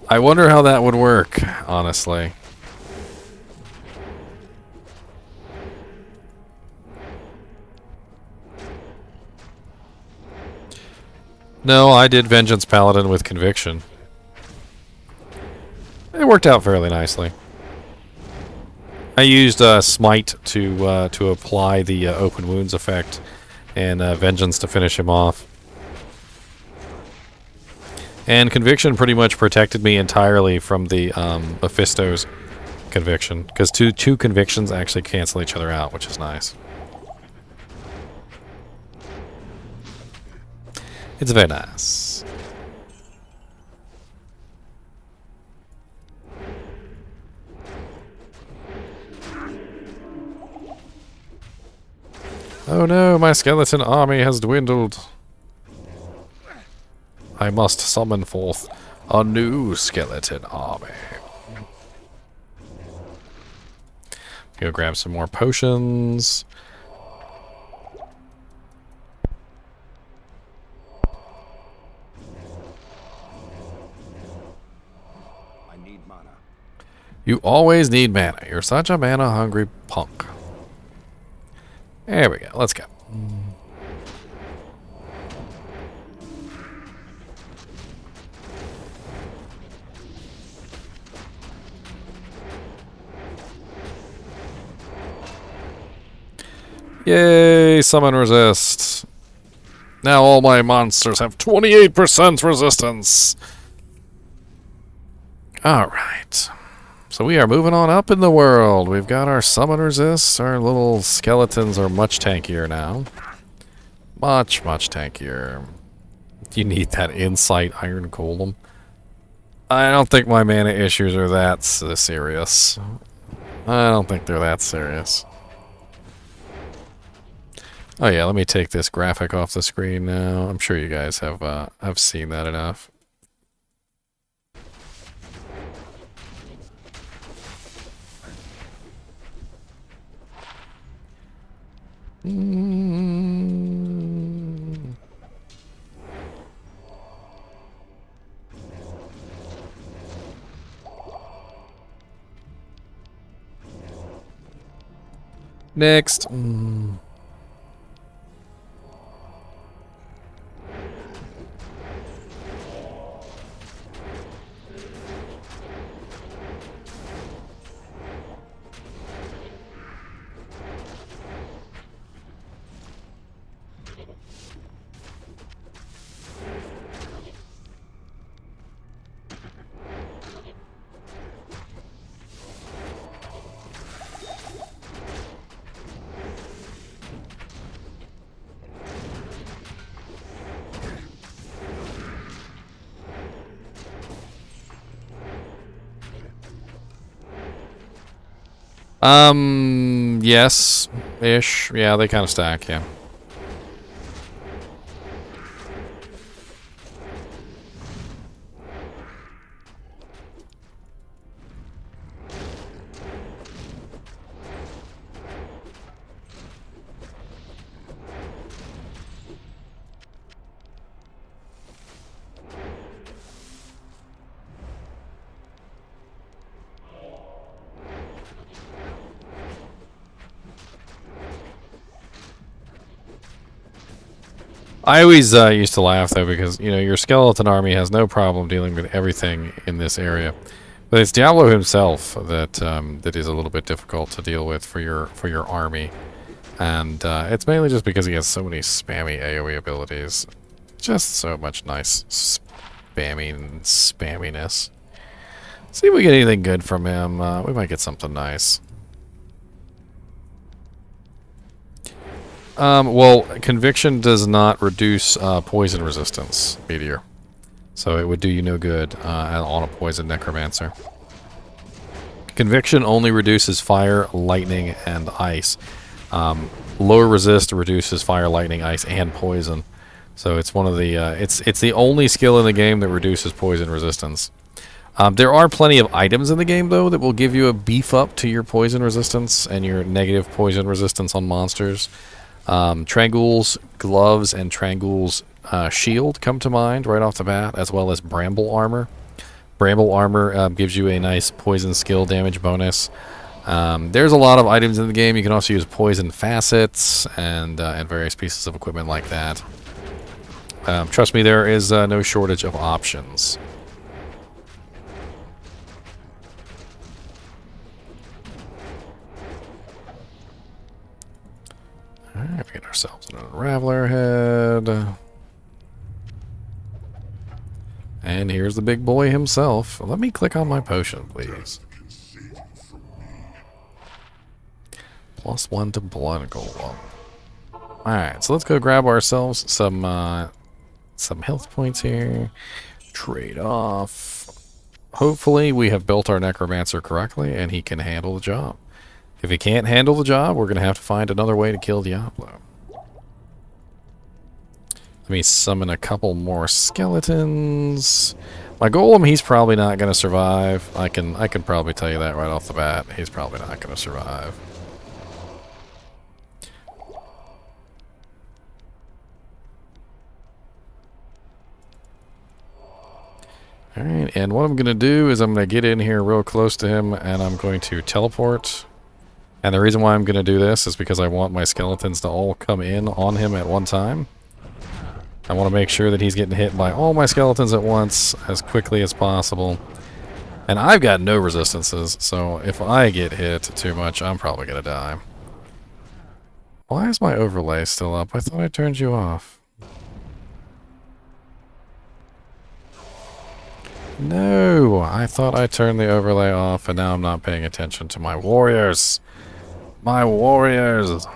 I wonder how that would work, honestly. No, I did Vengeance Paladin with Conviction. It worked out fairly nicely. I used Smite to apply the open wounds effect, and Vengeance to finish him off. And Conviction pretty much protected me entirely from the Mephisto's Conviction, because two Convictions actually cancel each other out, which is nice. It's very nice. Oh no, my skeleton army has dwindled. I must summon forth a new skeleton army. Go grab some more potions. I need mana. You always need mana. You're such a mana-hungry punk. There we go. Let's go. Yay! Summon resist. Now all my monsters have 28% resistance. Alright. So we are moving on up in the world. We've got our summon resist. Our little skeletons are much tankier now. Much, much tankier. You need that insight iron golem. I don't think my mana issues are that serious. I don't think they're that serious. Oh yeah, let me take this graphic off the screen now. I'm sure you guys have seen that enough. Next. Yes-ish. Yeah, they kind of stack, yeah. I always used to laugh, though, because, you know, your skeleton army has no problem dealing with everything in this area. But it's Diablo himself that that is a little bit difficult to deal with for your army. And it's mainly just because he has so many spammy AoE abilities. Just so much nice spamminess. See if we get anything good from him. We might get something nice. Well, Conviction does not reduce poison resistance, Meteor. So it would do you no good on a poison Necromancer. Conviction only reduces fire, lightning, and ice. Lower resist reduces fire, lightning, ice, and poison. So it's one of the it's the only skill in the game that reduces poison resistance. There are plenty of items in the game though that will give you a beef up to your poison resistance and your negative poison resistance on monsters. Trangul's gloves and Trangul's shield come to mind right off the bat, as well as Bramble armor. Bramble armor gives you a nice poison skill damage bonus. There's a lot of items in the game. You can also use poison facets and various pieces of equipment like that. Trust me, there is no shortage of options. Alright, we get ourselves an Unraveler head. And here's the big boy himself. Let me click on my potion, please. +1 to blood golem. Alright, so let's go grab ourselves some health points here. Trade off. Hopefully we have built our Necromancer correctly and he can handle the job. If he can't handle the job, we're going to have to find another way to kill Diablo. Let me summon a couple more skeletons. My golem, he's probably not going to survive. I can probably tell you that right off the bat. He's probably not going to survive. Alright, and what I'm going to do is I'm going to get in here real close to him and I'm going to teleport. And the reason why I'm going to do this is because I want my skeletons to all come in on him at one time. I want to make sure that he's getting hit by all my skeletons at once as quickly as possible. And I've got no resistances, so if I get hit too much, I'm probably going to die. Why is my overlay still up? I thought I turned you off. No, I thought I turned the overlay off and now I'm not paying attention to my warriors. My warriors! Not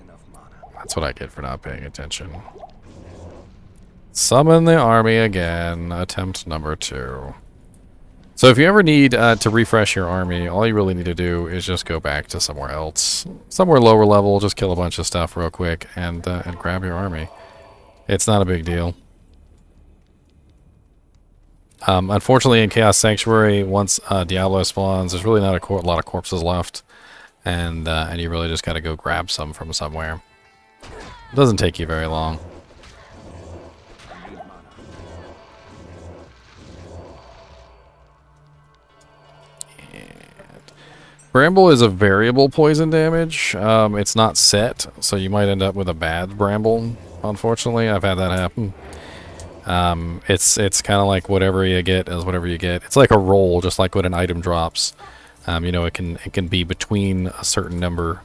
enough mana. That's what I get for not paying attention. Summon the army again. Attempt number 2. So if you ever need to refresh your army, all you really need to do is just go back to somewhere else. Somewhere lower level, just kill a bunch of stuff real quick and grab your army. It's not a big deal. Unfortunately, in Chaos Sanctuary, once Diablo spawns, there's really not a lot of corpses left, and you really just got to go grab some from somewhere. It doesn't take you very long. And Bramble is a variable poison damage. It's not set, so you might end up with a bad Bramble. Unfortunately, I've had that happen. It's kind of like whatever you get is whatever you get. It's like a roll, just like when an item drops. You know, it can be between a certain number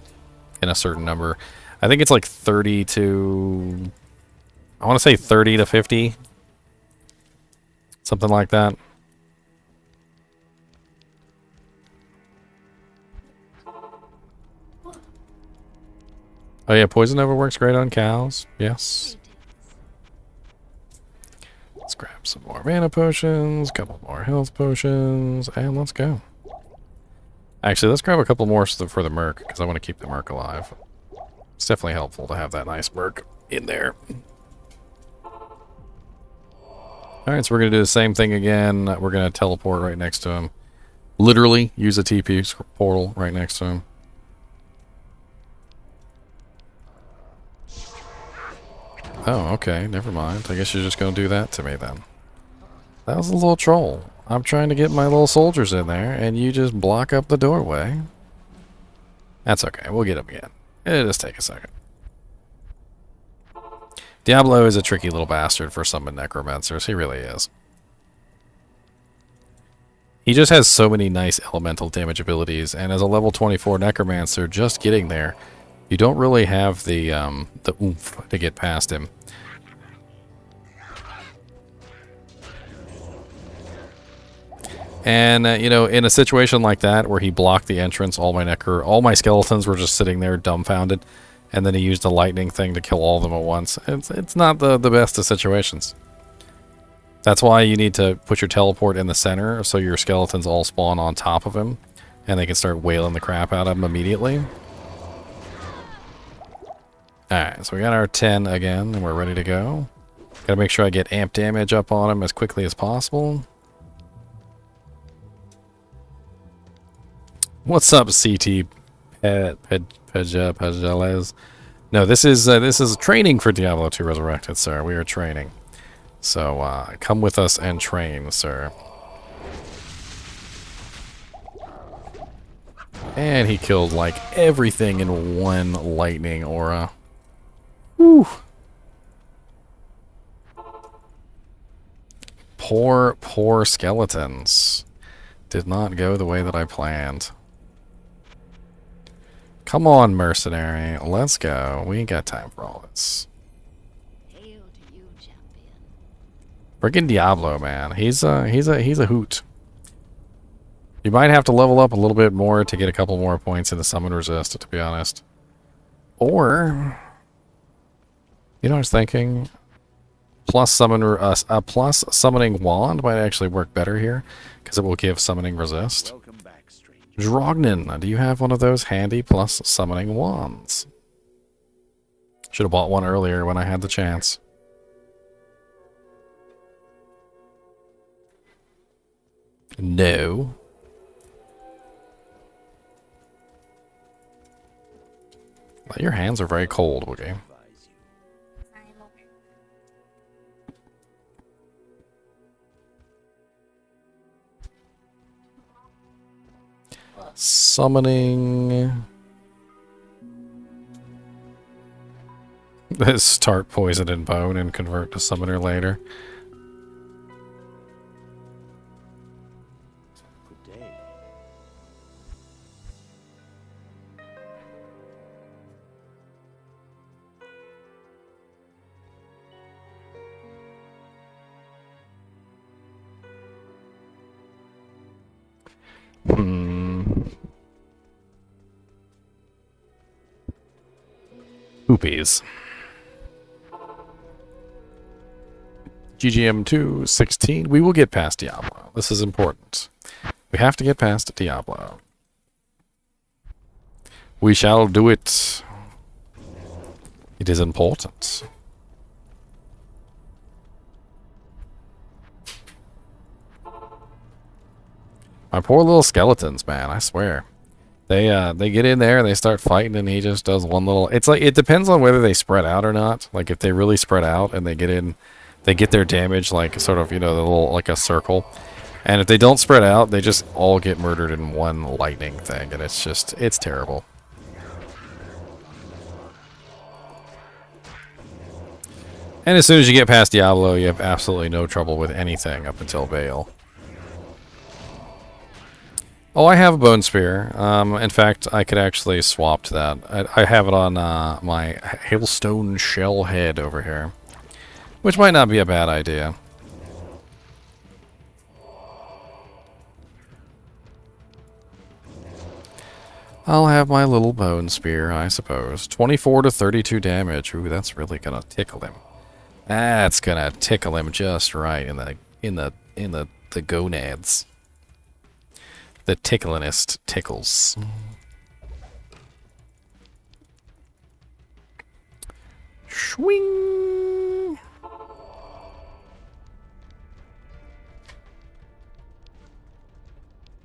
and a certain number. I think it's like 30 to... I want to say 30 to 50. Something like that. Oh yeah, Poison Nova works great on cows. Yes. Let's grab some more mana potions, a couple more health potions, and let's go. Actually, let's grab a couple more for the Merc, because I want to keep the Merc alive. It's definitely helpful to have that nice Merc in there. Alright, so we're going to do the same thing again. We're going to teleport right next to him. Literally, use a TP portal right next to him. Oh, okay, never mind. I guess you're just going to do that to me then. That was a little troll. I'm trying to get my little soldiers in there, and you just block up the doorway. That's okay, we'll get them again. It'll just take a second. Diablo is a tricky little bastard for summon necromancers. He really is. He just has so many nice elemental damage abilities, and as a level 24 necromancer, just getting there, you don't really have the oomph to get past him. And you know, in a situation like that where he blocked the entrance, all my skeletons were just sitting there dumbfounded, and then he used a lightning thing to kill all of them at once. It's not the best of situations. That's why you need to put your teleport in the center so your skeletons all spawn on top of him, and they can start wailing the crap out of him immediately. Alright, so we got our 10 again, and we're ready to go. Gotta make sure I get amp damage up on him as quickly as possible. What's up, CT Pejalez? No, this is training for Diablo 2 Resurrected, sir. We are training. So, come with us and train, sir. And he killed, like, everything in one lightning aura. Whew. Poor skeletons. Did not go the way that I planned. Come on, mercenary. Let's go. We ain't got time for all this. Hail to you, champion. Freaking Diablo, man. He's a hoot. You might have to level up a little bit more to get a couple more points in the summon resist, to be honest. Or, you know what I was thinking? Plus summoning wand might actually work better here, because it will give summoning resist. Welcome back, stranger. Drognin, do you have one of those handy plus summoning wands? Should have bought one earlier when I had the chance. No. Well, your hands are very cold, Woogie. I'm okay. Summoning. Start poison and bone and convert to summoner later. Good day. Poopies. GGM 216. We will get past Diablo. This is important. We have to get past Diablo. We shall do it. It is important. My poor little skeletons, man, I swear. They get in there and they start fighting and he just does one little... It's like, it depends on whether they spread out or not. Like, if they really spread out and they get in, they get their damage, like, sort of, you know, the little, like a circle. And if they don't spread out, they just all get murdered in one lightning thing. And it's just, it's terrible. And as soon as you get past Diablo, you have absolutely no trouble with anything up until Baal. Oh, I have a bone spear. In fact, I could actually swap to that. I have it on my hailstone shell head over here, which might not be a bad idea. I'll have my little bone spear, I suppose. 24 to 32 damage. Ooh, that's really gonna tickle him. That's gonna tickle him just right in the gonads. The ticklinest tickles. Swing.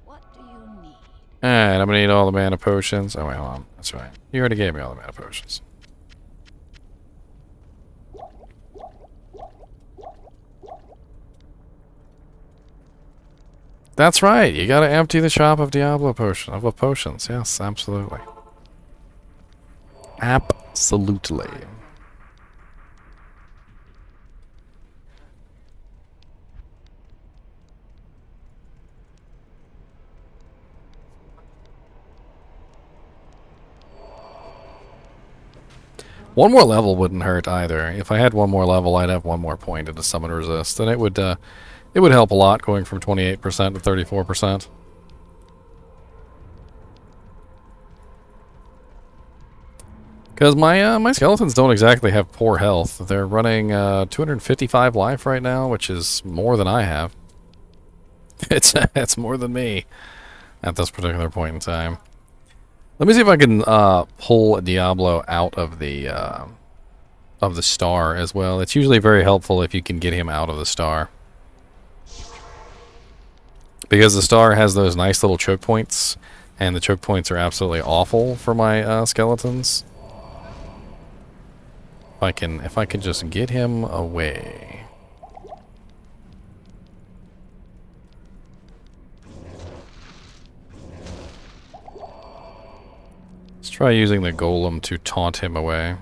What do you need? Alright, I'm gonna need all the mana potions. Oh wait, hold on. That's right. You already gave me all the mana potions. That's right. You gotta empty the shop of Diablo potions. Yes, absolutely. Absolutely. One more level wouldn't hurt either. If I had one more level, I'd have one more point into summon resist, and it would It would help a lot going from 28% to 34%. Because my skeletons don't exactly have poor health. They're running 255 life right now, which is more than I have. It's more than me at this particular point in time. Let me see if I can pull Diablo out of the star as well. It's usually very helpful if you can get him out of the star. Because the star has those nice little choke points, and the choke points are absolutely awful for my skeletons. If I can just get him away. Let's try using the golem to taunt him away.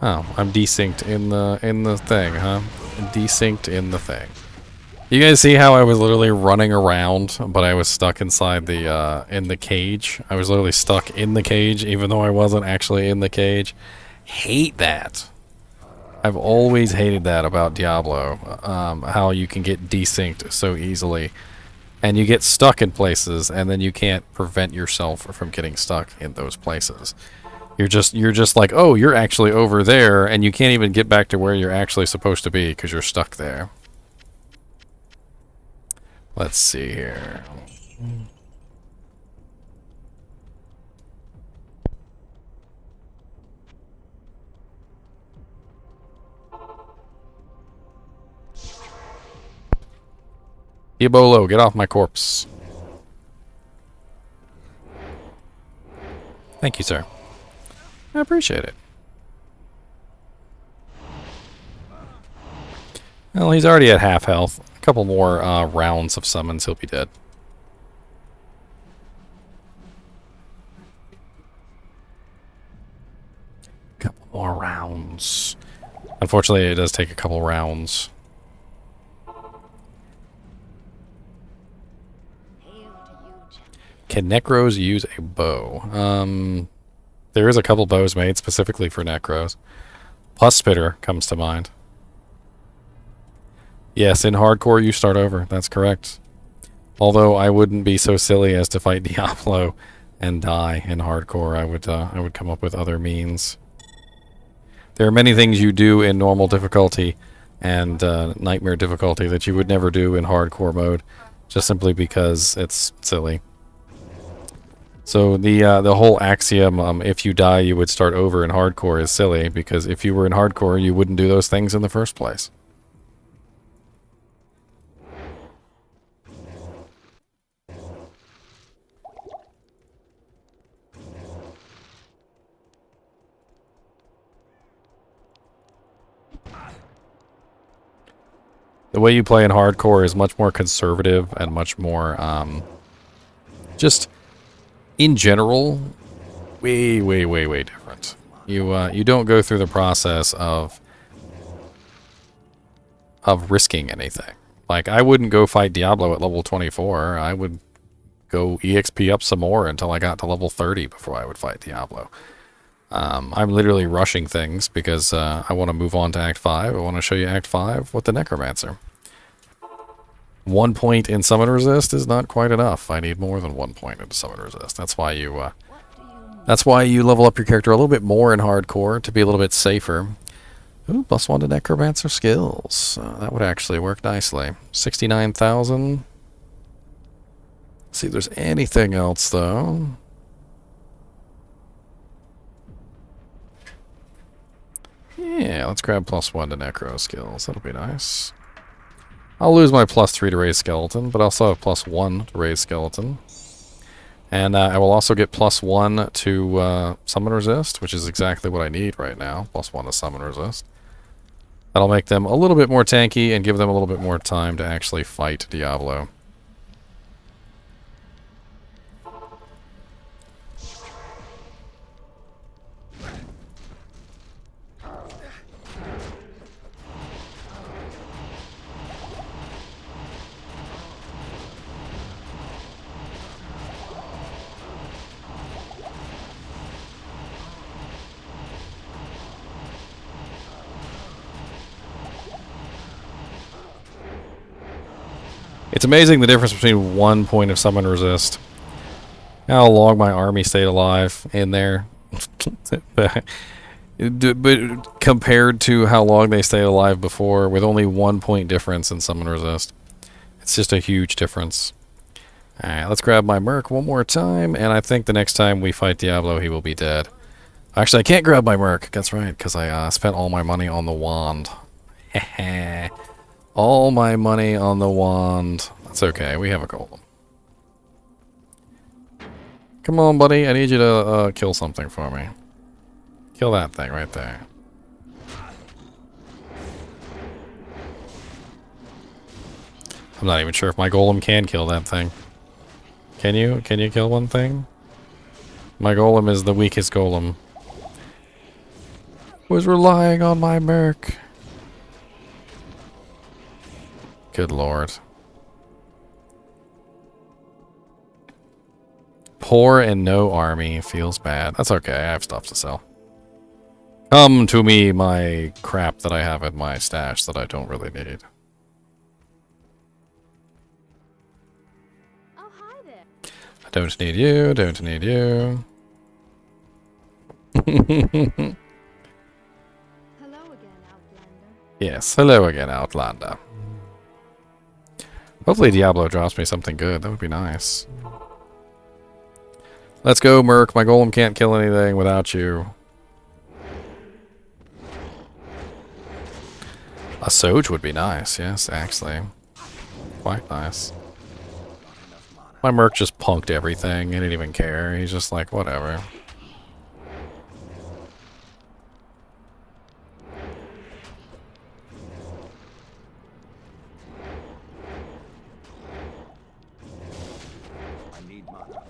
Oh, I'm desynced in the thing, huh? Desynced in the thing. You guys see how I was literally running around, but I was stuck inside the in the cage? I was literally stuck in the cage, even though I wasn't actually in the cage. Hate that. I've always hated that about Diablo. How you can get desynced so easily, and you get stuck in places, and then you can't prevent yourself from getting stuck in those places. You're just like, oh, you're actually over there, and you can't even get back to where you're actually supposed to be because you're stuck there. Let's see here. Diablo, get off my corpse. Thank you, sir. I appreciate it. Well, he's already at half health. A couple more rounds of summons, he'll be dead. Couple more rounds. Unfortunately, it does take a couple rounds. Can Necros use a bow? There is a couple bows made specifically for Necros. Plus Spitter comes to mind. Yes, in hardcore you start over. That's correct. Although I wouldn't be so silly as to fight Diablo and die in hardcore. I would come up with other means. There are many things you do in normal difficulty and nightmare difficulty that you would never do in hardcore mode, just simply because it's silly. So the whole axiom, if you die you would start over in hardcore, is silly, because if you were in hardcore you wouldn't do those things in the first place. The way you play in hardcore is much more conservative and much more, just in general, way different. You don't go through the process of risking anything. Like, I wouldn't go fight Diablo at level 24. I would go EXP up some more until I got to level 30 before I would fight Diablo. I'm literally rushing things because I want to move on to Act 5. I want to show you Act 5 with the Necromancer. 1 point in summon resist is not quite enough. I need more than 1 point in summon resist. That's why you level up your character a little bit more in hardcore to be a little bit safer. Ooh, +1 to Necromancer skills. That would actually work nicely. 69,000. See if there's anything else though. Yeah, let's grab +1 to Necro skills. That'll be nice. I'll lose my +3 to raise skeleton, but I also have +1 to raise skeleton. And I will also get +1 to summon resist, which is exactly what I need right now. +1 to summon resist. That'll make them a little bit more tanky and give them a little bit more time to actually fight Diablo. It's amazing the difference between 1 point of summon resist. How long my army stayed alive in there. But compared to how long they stayed alive before, with only 1 point difference in summon resist. It's just a huge difference. Alright, let's grab my Merc one more time, and I think the next time we fight Diablo, he will be dead. Actually, I can't grab my Merc. That's right, because I spent all my money on the wand. Heh. All my money on the wand. That's okay, we have a golem. Come on, buddy, I need you to kill something for me. Kill that thing right there. I'm not even sure if my golem can kill that thing. Can you? Can you kill one thing? My golem is the weakest golem. Was relying on my Merc. Good lord. Poor and no army. Feels bad. That's okay, I have stuff to sell. Come to me, my crap that I have in my stash that I don't really need. Oh, hi there. I don't need you, don't need you. Hello again, Outlander. Yes, hello again, Outlander. Hopefully Diablo drops me something good. That would be nice. Let's go, Merc. My golem can't kill anything without you. A Soge would be nice, yes, actually. Quite nice. My Merc just punked everything. He didn't even care. He's just like, whatever. I need mana.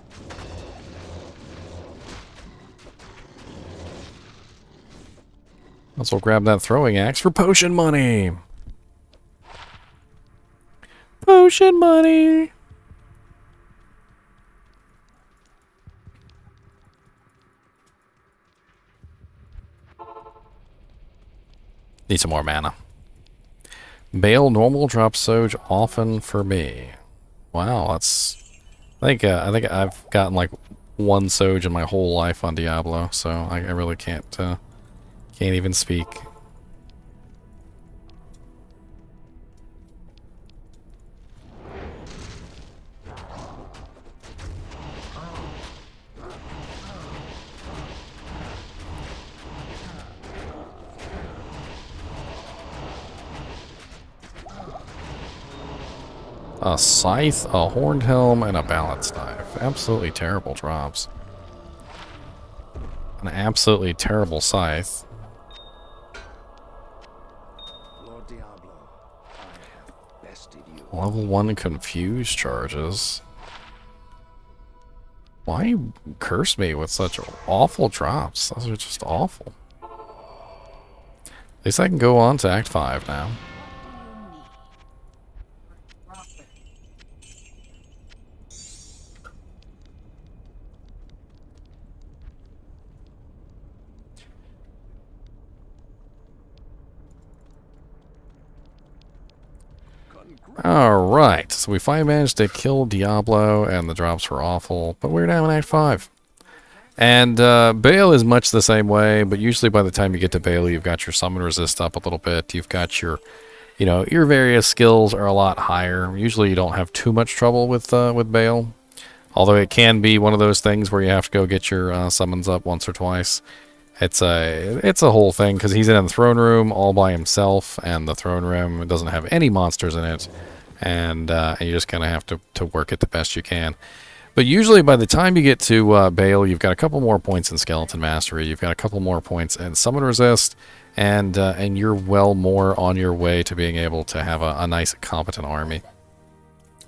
Let's go grab that throwing axe for potion money. Potion money. Need some more mana. Bale normal drops Soge often for me. Wow, that's. I think I've gotten like 1 Soge in my whole life on Diablo, so I really can't even speak. A scythe, a horned helm, and a balance knife. Absolutely terrible drops. An absolutely terrible scythe. Lord Diablo, I have bested you. Level 1 confuse charges. Why you curse me with such awful drops? Those are just awful. At least I can go on to Act 5 now. Alright, so we finally managed to kill Diablo, and the drops were awful, but we're now in Act 5. And Bale is much the same way, but usually by the time you get to Bale, you've got your summon resist up a little bit, you've got your, your various skills are a lot higher. Usually you don't have too much trouble with Bale, although it can be one of those things where you have to go get your summons up once or twice. It's a whole thing, because he's in the throne room all by himself, and the throne room doesn't have any monsters in it, and you just kind of have to work it the best you can. But usually by the time you get to Bale, you've got a couple more points in Skeleton Mastery, you've got a couple more points in Summon Resist, and you're well more on your way to being able to have a nice, competent army.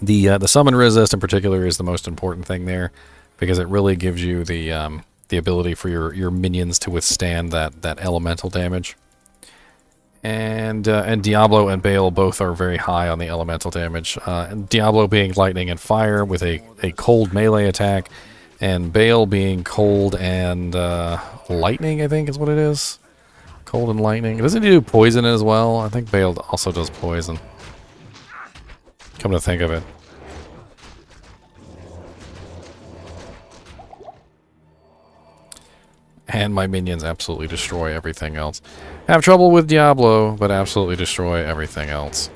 The Summon Resist in particular is the most important thing there, because it really gives you the ability for your minions to withstand that elemental damage. And Diablo and Bale both are very high on the elemental damage. Diablo being lightning and fire with a cold melee attack, and Bale being cold and lightning, I think is what it is. Cold and lightning. Doesn't he do poison as well? I think Bale also does poison. Come to think of it. And my minions absolutely destroy everything else. Have trouble with Diablo, but absolutely destroy everything else.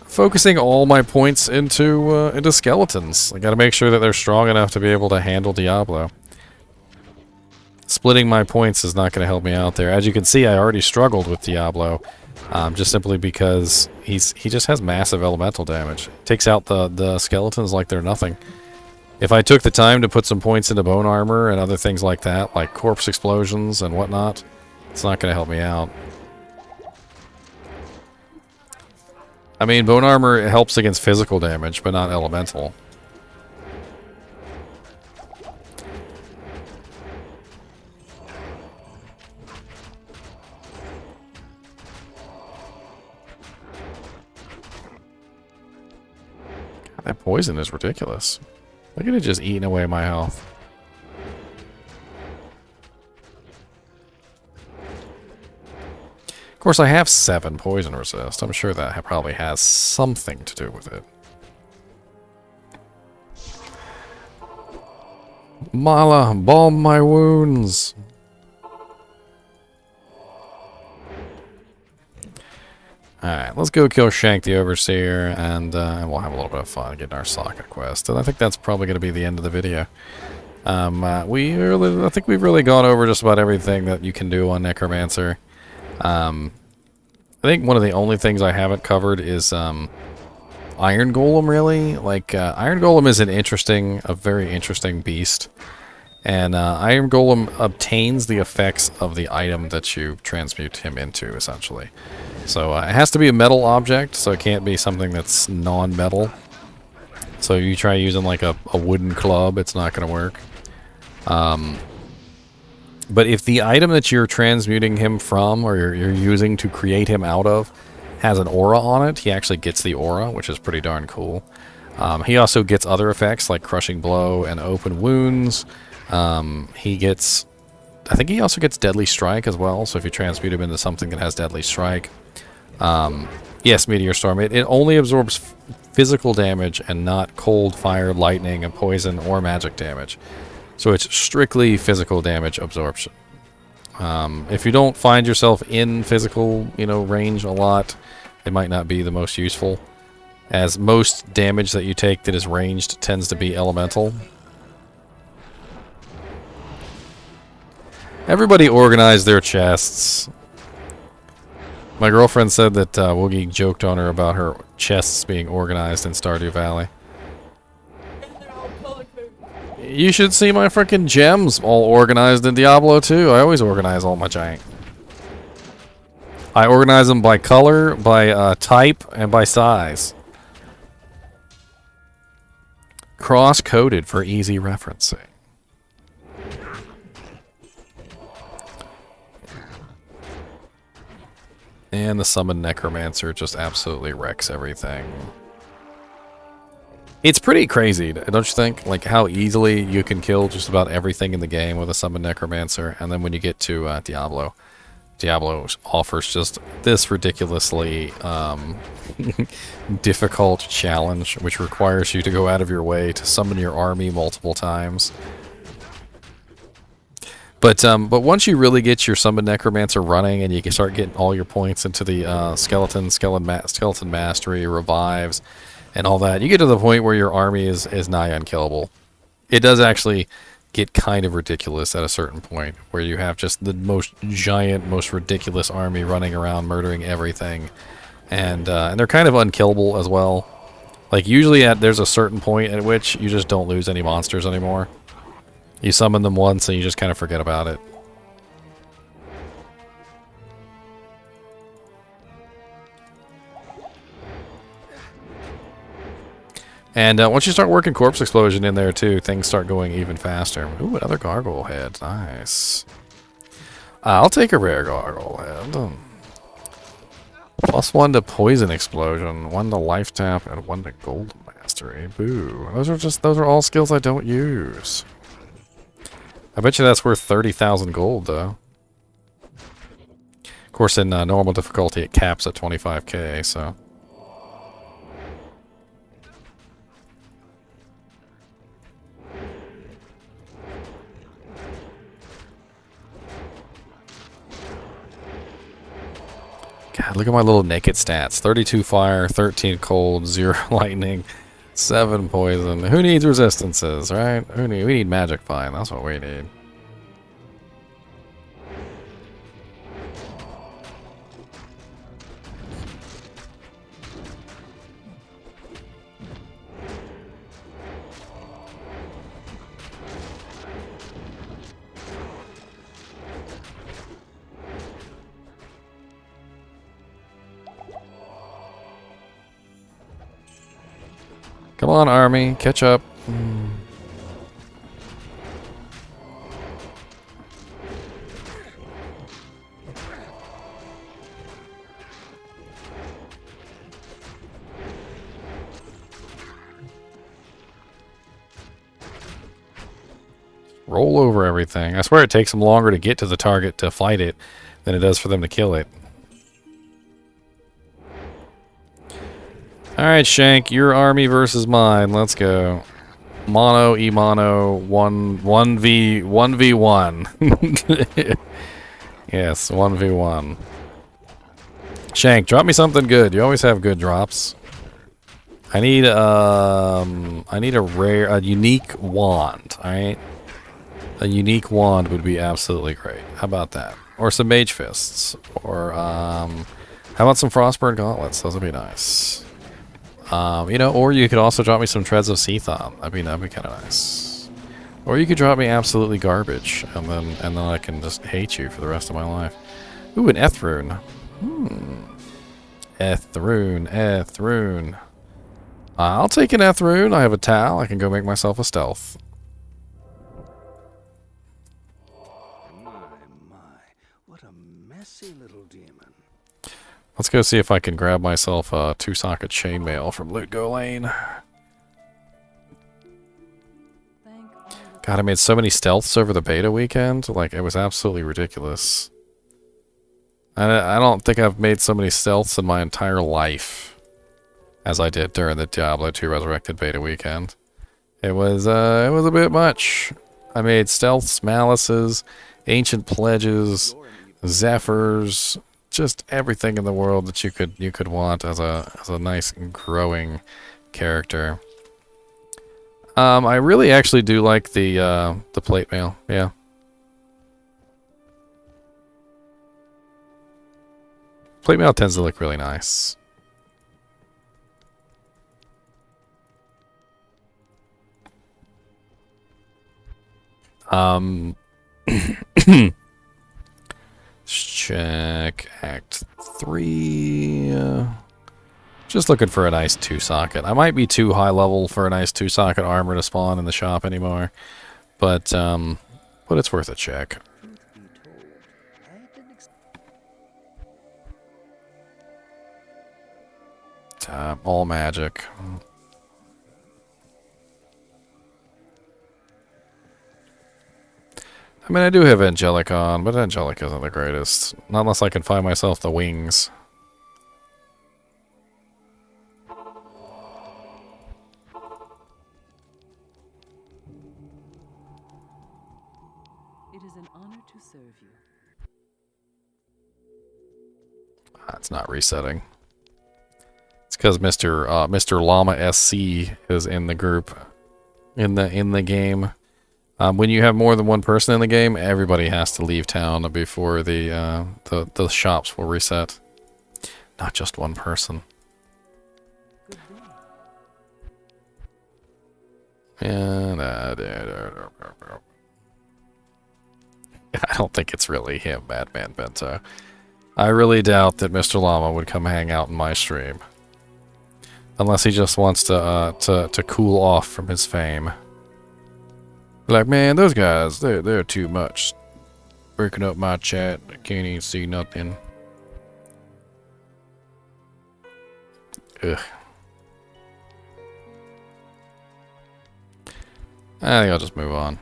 Focusing all my points into skeletons. I gotta make sure that they're strong enough to be able to handle Diablo. Splitting my points is not going to help me out there. As you can see, I already struggled with Diablo, just simply because he just has massive elemental damage. Takes out the skeletons like they're nothing. If I took the time to put some points into bone armor and other things like that, like corpse explosions and whatnot, it's not going to help me out. I mean, bone armor helps against physical damage, but not elemental. God, that poison is ridiculous. Look at it just eating away my health. Of course, I have 7 poison resist. I'm sure that probably has something to do with it. Mala, balm my wounds. Alright, let's go kill Shank the Overseer, and we'll have a little bit of fun getting our socket quest. And I think that's probably going to be the end of the video. I think we've really gone over just about everything that you can do on Necromancer. I think one of the only things I haven't covered is Iron Golem, really. Like, Iron Golem is a very interesting beast. And Iron Golem obtains the effects of the item that you transmute him into, essentially. So it has to be a metal object, so it can't be something that's non-metal. So you try using like a wooden club, it's not going to work. But if the item that you're transmuting him from, or you're using to create him out of, has an aura on it, he actually gets the aura, which is pretty darn cool. He also gets other effects like Crushing Blow and Open Wounds. I think he also gets Deadly Strike as well, so if you transmute him into something that has Deadly Strike. Yes, Meteor Storm. It only absorbs physical damage and not cold, fire, lightning, and poison or magic damage. So it's strictly physical damage absorption. If you don't find yourself in physical, range a lot, it might not be the most useful, as most damage that you take that is ranged tends to be elemental. Everybody organized their chests. My girlfriend said that Woogie joked on her about her chests being organized in Stardew Valley. You should see my freaking gems all organized in Diablo 2. I always organize all my giant. I organize them by color, by type, and by size. Cross-coded for easy referencing. And the Summoned Necromancer just absolutely wrecks everything. It's pretty crazy, don't you think? Like how easily you can kill just about everything in the game with a Summoned Necromancer, and then when you get to Diablo offers just this ridiculously difficult challenge, which requires you to go out of your way to summon your army multiple times. But once you really get your Summoned Necromancer running and you can start getting all your points into the skeleton mastery, revives, and all that, you get to the point where your army is nigh unkillable. It does actually get kind of ridiculous at a certain point, where you have just the most giant, most ridiculous army running around murdering everything, and they're kind of unkillable as well. Like usually there's a certain point at which you just don't lose any monsters anymore. You summon them once and you just kind of forget about it. And once you start working Corpse Explosion in there too, things start going even faster. Ooh, another Gargoyle Head. Nice. I'll take a rare Gargoyle Head. +1 to Poison Explosion, 1 to Life Tap, and 1 to Golden Mastery. Boo. Those are all skills I don't use. I bet you that's worth 30,000 gold, though. Of course, in normal difficulty, it caps at 25k, so... God, look at my little naked stats. 32 fire, 13 cold, 0 lightning, 7 poison. Who needs resistances, right? We need magic fine. That's what we need. Come on, army, catch up. Roll over everything. I swear it takes them longer to get to the target to fight it than it does for them to kill it. Alright, Shank, your army versus mine. Let's go. Mono, E-mono, 1v1. Yes, 1v1. Shank, drop me something good. You always have good drops. I need a unique wand, alright? A unique wand would be absolutely great. How about that? Or some mage fists. Or, how about some frostburn gauntlets? Those would be nice. You know, or you could also drop me some treads of Seathon. That'd be kind of nice. Or you could drop me absolutely garbage, and then I can just hate you for the rest of my life. Ooh, an Ethrune. Ethrune. I'll take an Ethrune. I have a towel. I can go make myself a stealth. My, what a messy little demon. Let's go see if I can grab myself a 2-socket chainmail from Loot Go Lane. God, I made so many stealths over the beta weekend. Like, it was absolutely ridiculous. I don't think I've made so many stealths in my entire life as I did during the Diablo 2 Resurrected beta weekend. It was a bit much. I made stealths, malices, ancient pledges, zephyrs, just everything in the world that you could want as a nice growing character. I really actually do like the plate mail. Yeah. Plate mail tends to look really nice. Check Act 3. Just looking for a nice 2-socket. I might be too high level for a nice 2-socket armor to spawn in the shop anymore, but it's worth a check. All magic. I mean, I do have Angelic on, but Angelic isn't the greatest. Not unless I can find myself the wings. It is an honor to serve you. It's not resetting. It's because Mr. Llama SC is in the group, in the game. When you have more than one person in the game, everybody has to leave town before the shops will reset. Not just one person. And I don't think it's really him, Madman Bento. I really doubt that Mr. Llama would come hang out in my stream, unless he just wants to cool off from his fame. Like, man, those guys, they're too much. Breaking up my chat. I can't even see nothing. Ugh. I think I'll just move on.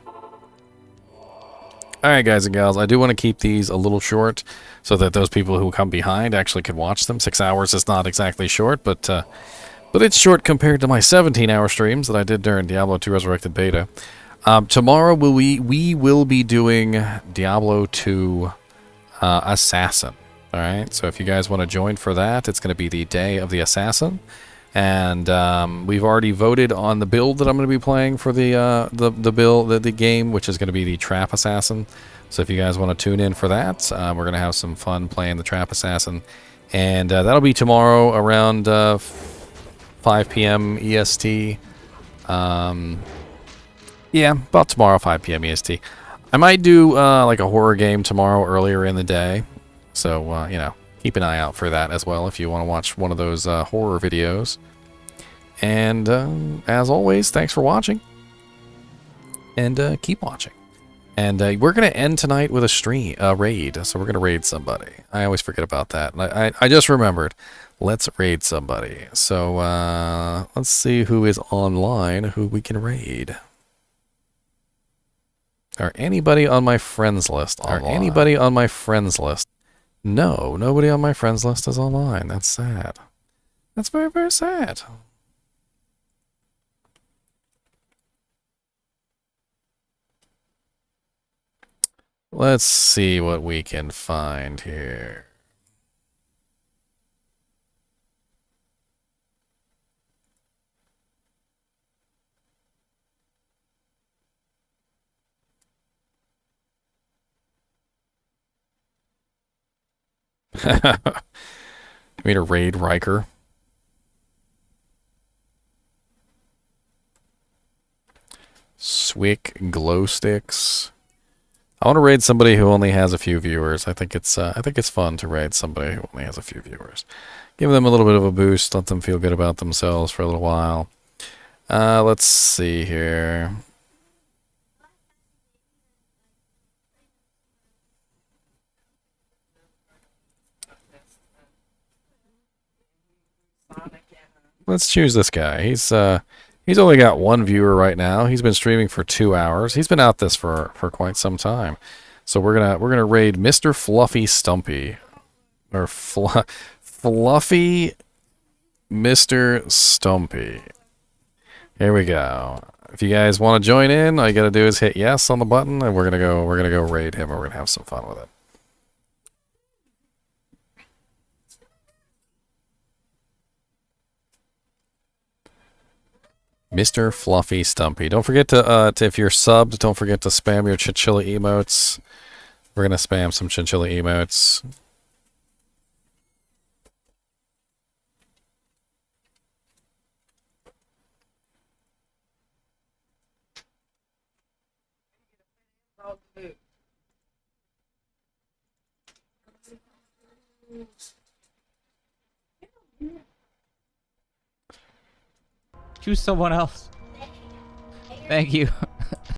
Alright, guys and gals, I do want to keep these a little short so that those people who come behind actually can watch them. 6 hours is not exactly short, but it's short compared to my 17-hour streams that I did during Diablo 2 Resurrected Beta. Tomorrow we will be doing Diablo 2 Assassin. Alright, so if you guys want to join for that, it's going to be the Day of the Assassin. And we've already voted on the build that I'm going to be playing for the game, which is going to be the Trap Assassin. So if you guys want to tune in for that, we're going to have some fun playing the Trap Assassin. And that'll be tomorrow around 5 p.m. EST. Yeah, about tomorrow, 5 p.m. EST. I might do like a horror game tomorrow earlier in the day. So, you know, keep an eye out for that as well if you want to watch one of those horror videos. And as always, thanks for watching. And keep watching. And we're going to end tonight with a raid. So we're going to raid somebody. I always forget about that. I just remembered. Let's raid somebody. So let's see who is online, who we can raid. Are anybody on my friends list online? Are anybody on my friends list? No, nobody on my friends list is online. That's sad. That's very, very sad. Let's see what we can find here. Me to raid Riker. Swick glow sticks. I want to raid somebody who only has a few viewers. I think it's fun to raid somebody who only has a few viewers. Give them a little bit of a boost. Let them feel good about themselves for a little while. Let's see here. Let's choose this guy. He's only got one viewer right now. He's been streaming for 2 hours. He's been out this for quite some time. So we're gonna raid Mr. Fluffy Stumpy, or Fluffy Mr. Stumpy. Here we go. If you guys want to join in, all you gotta do is hit yes on the button, and we're gonna go raid him, and we're gonna have some fun with it. Mr. Fluffy Stumpy. Don't forget to if you're subbed, don't forget to spam your Chinchilla emotes. We're gonna spam some Chinchilla emotes. Choose someone else. Thank you.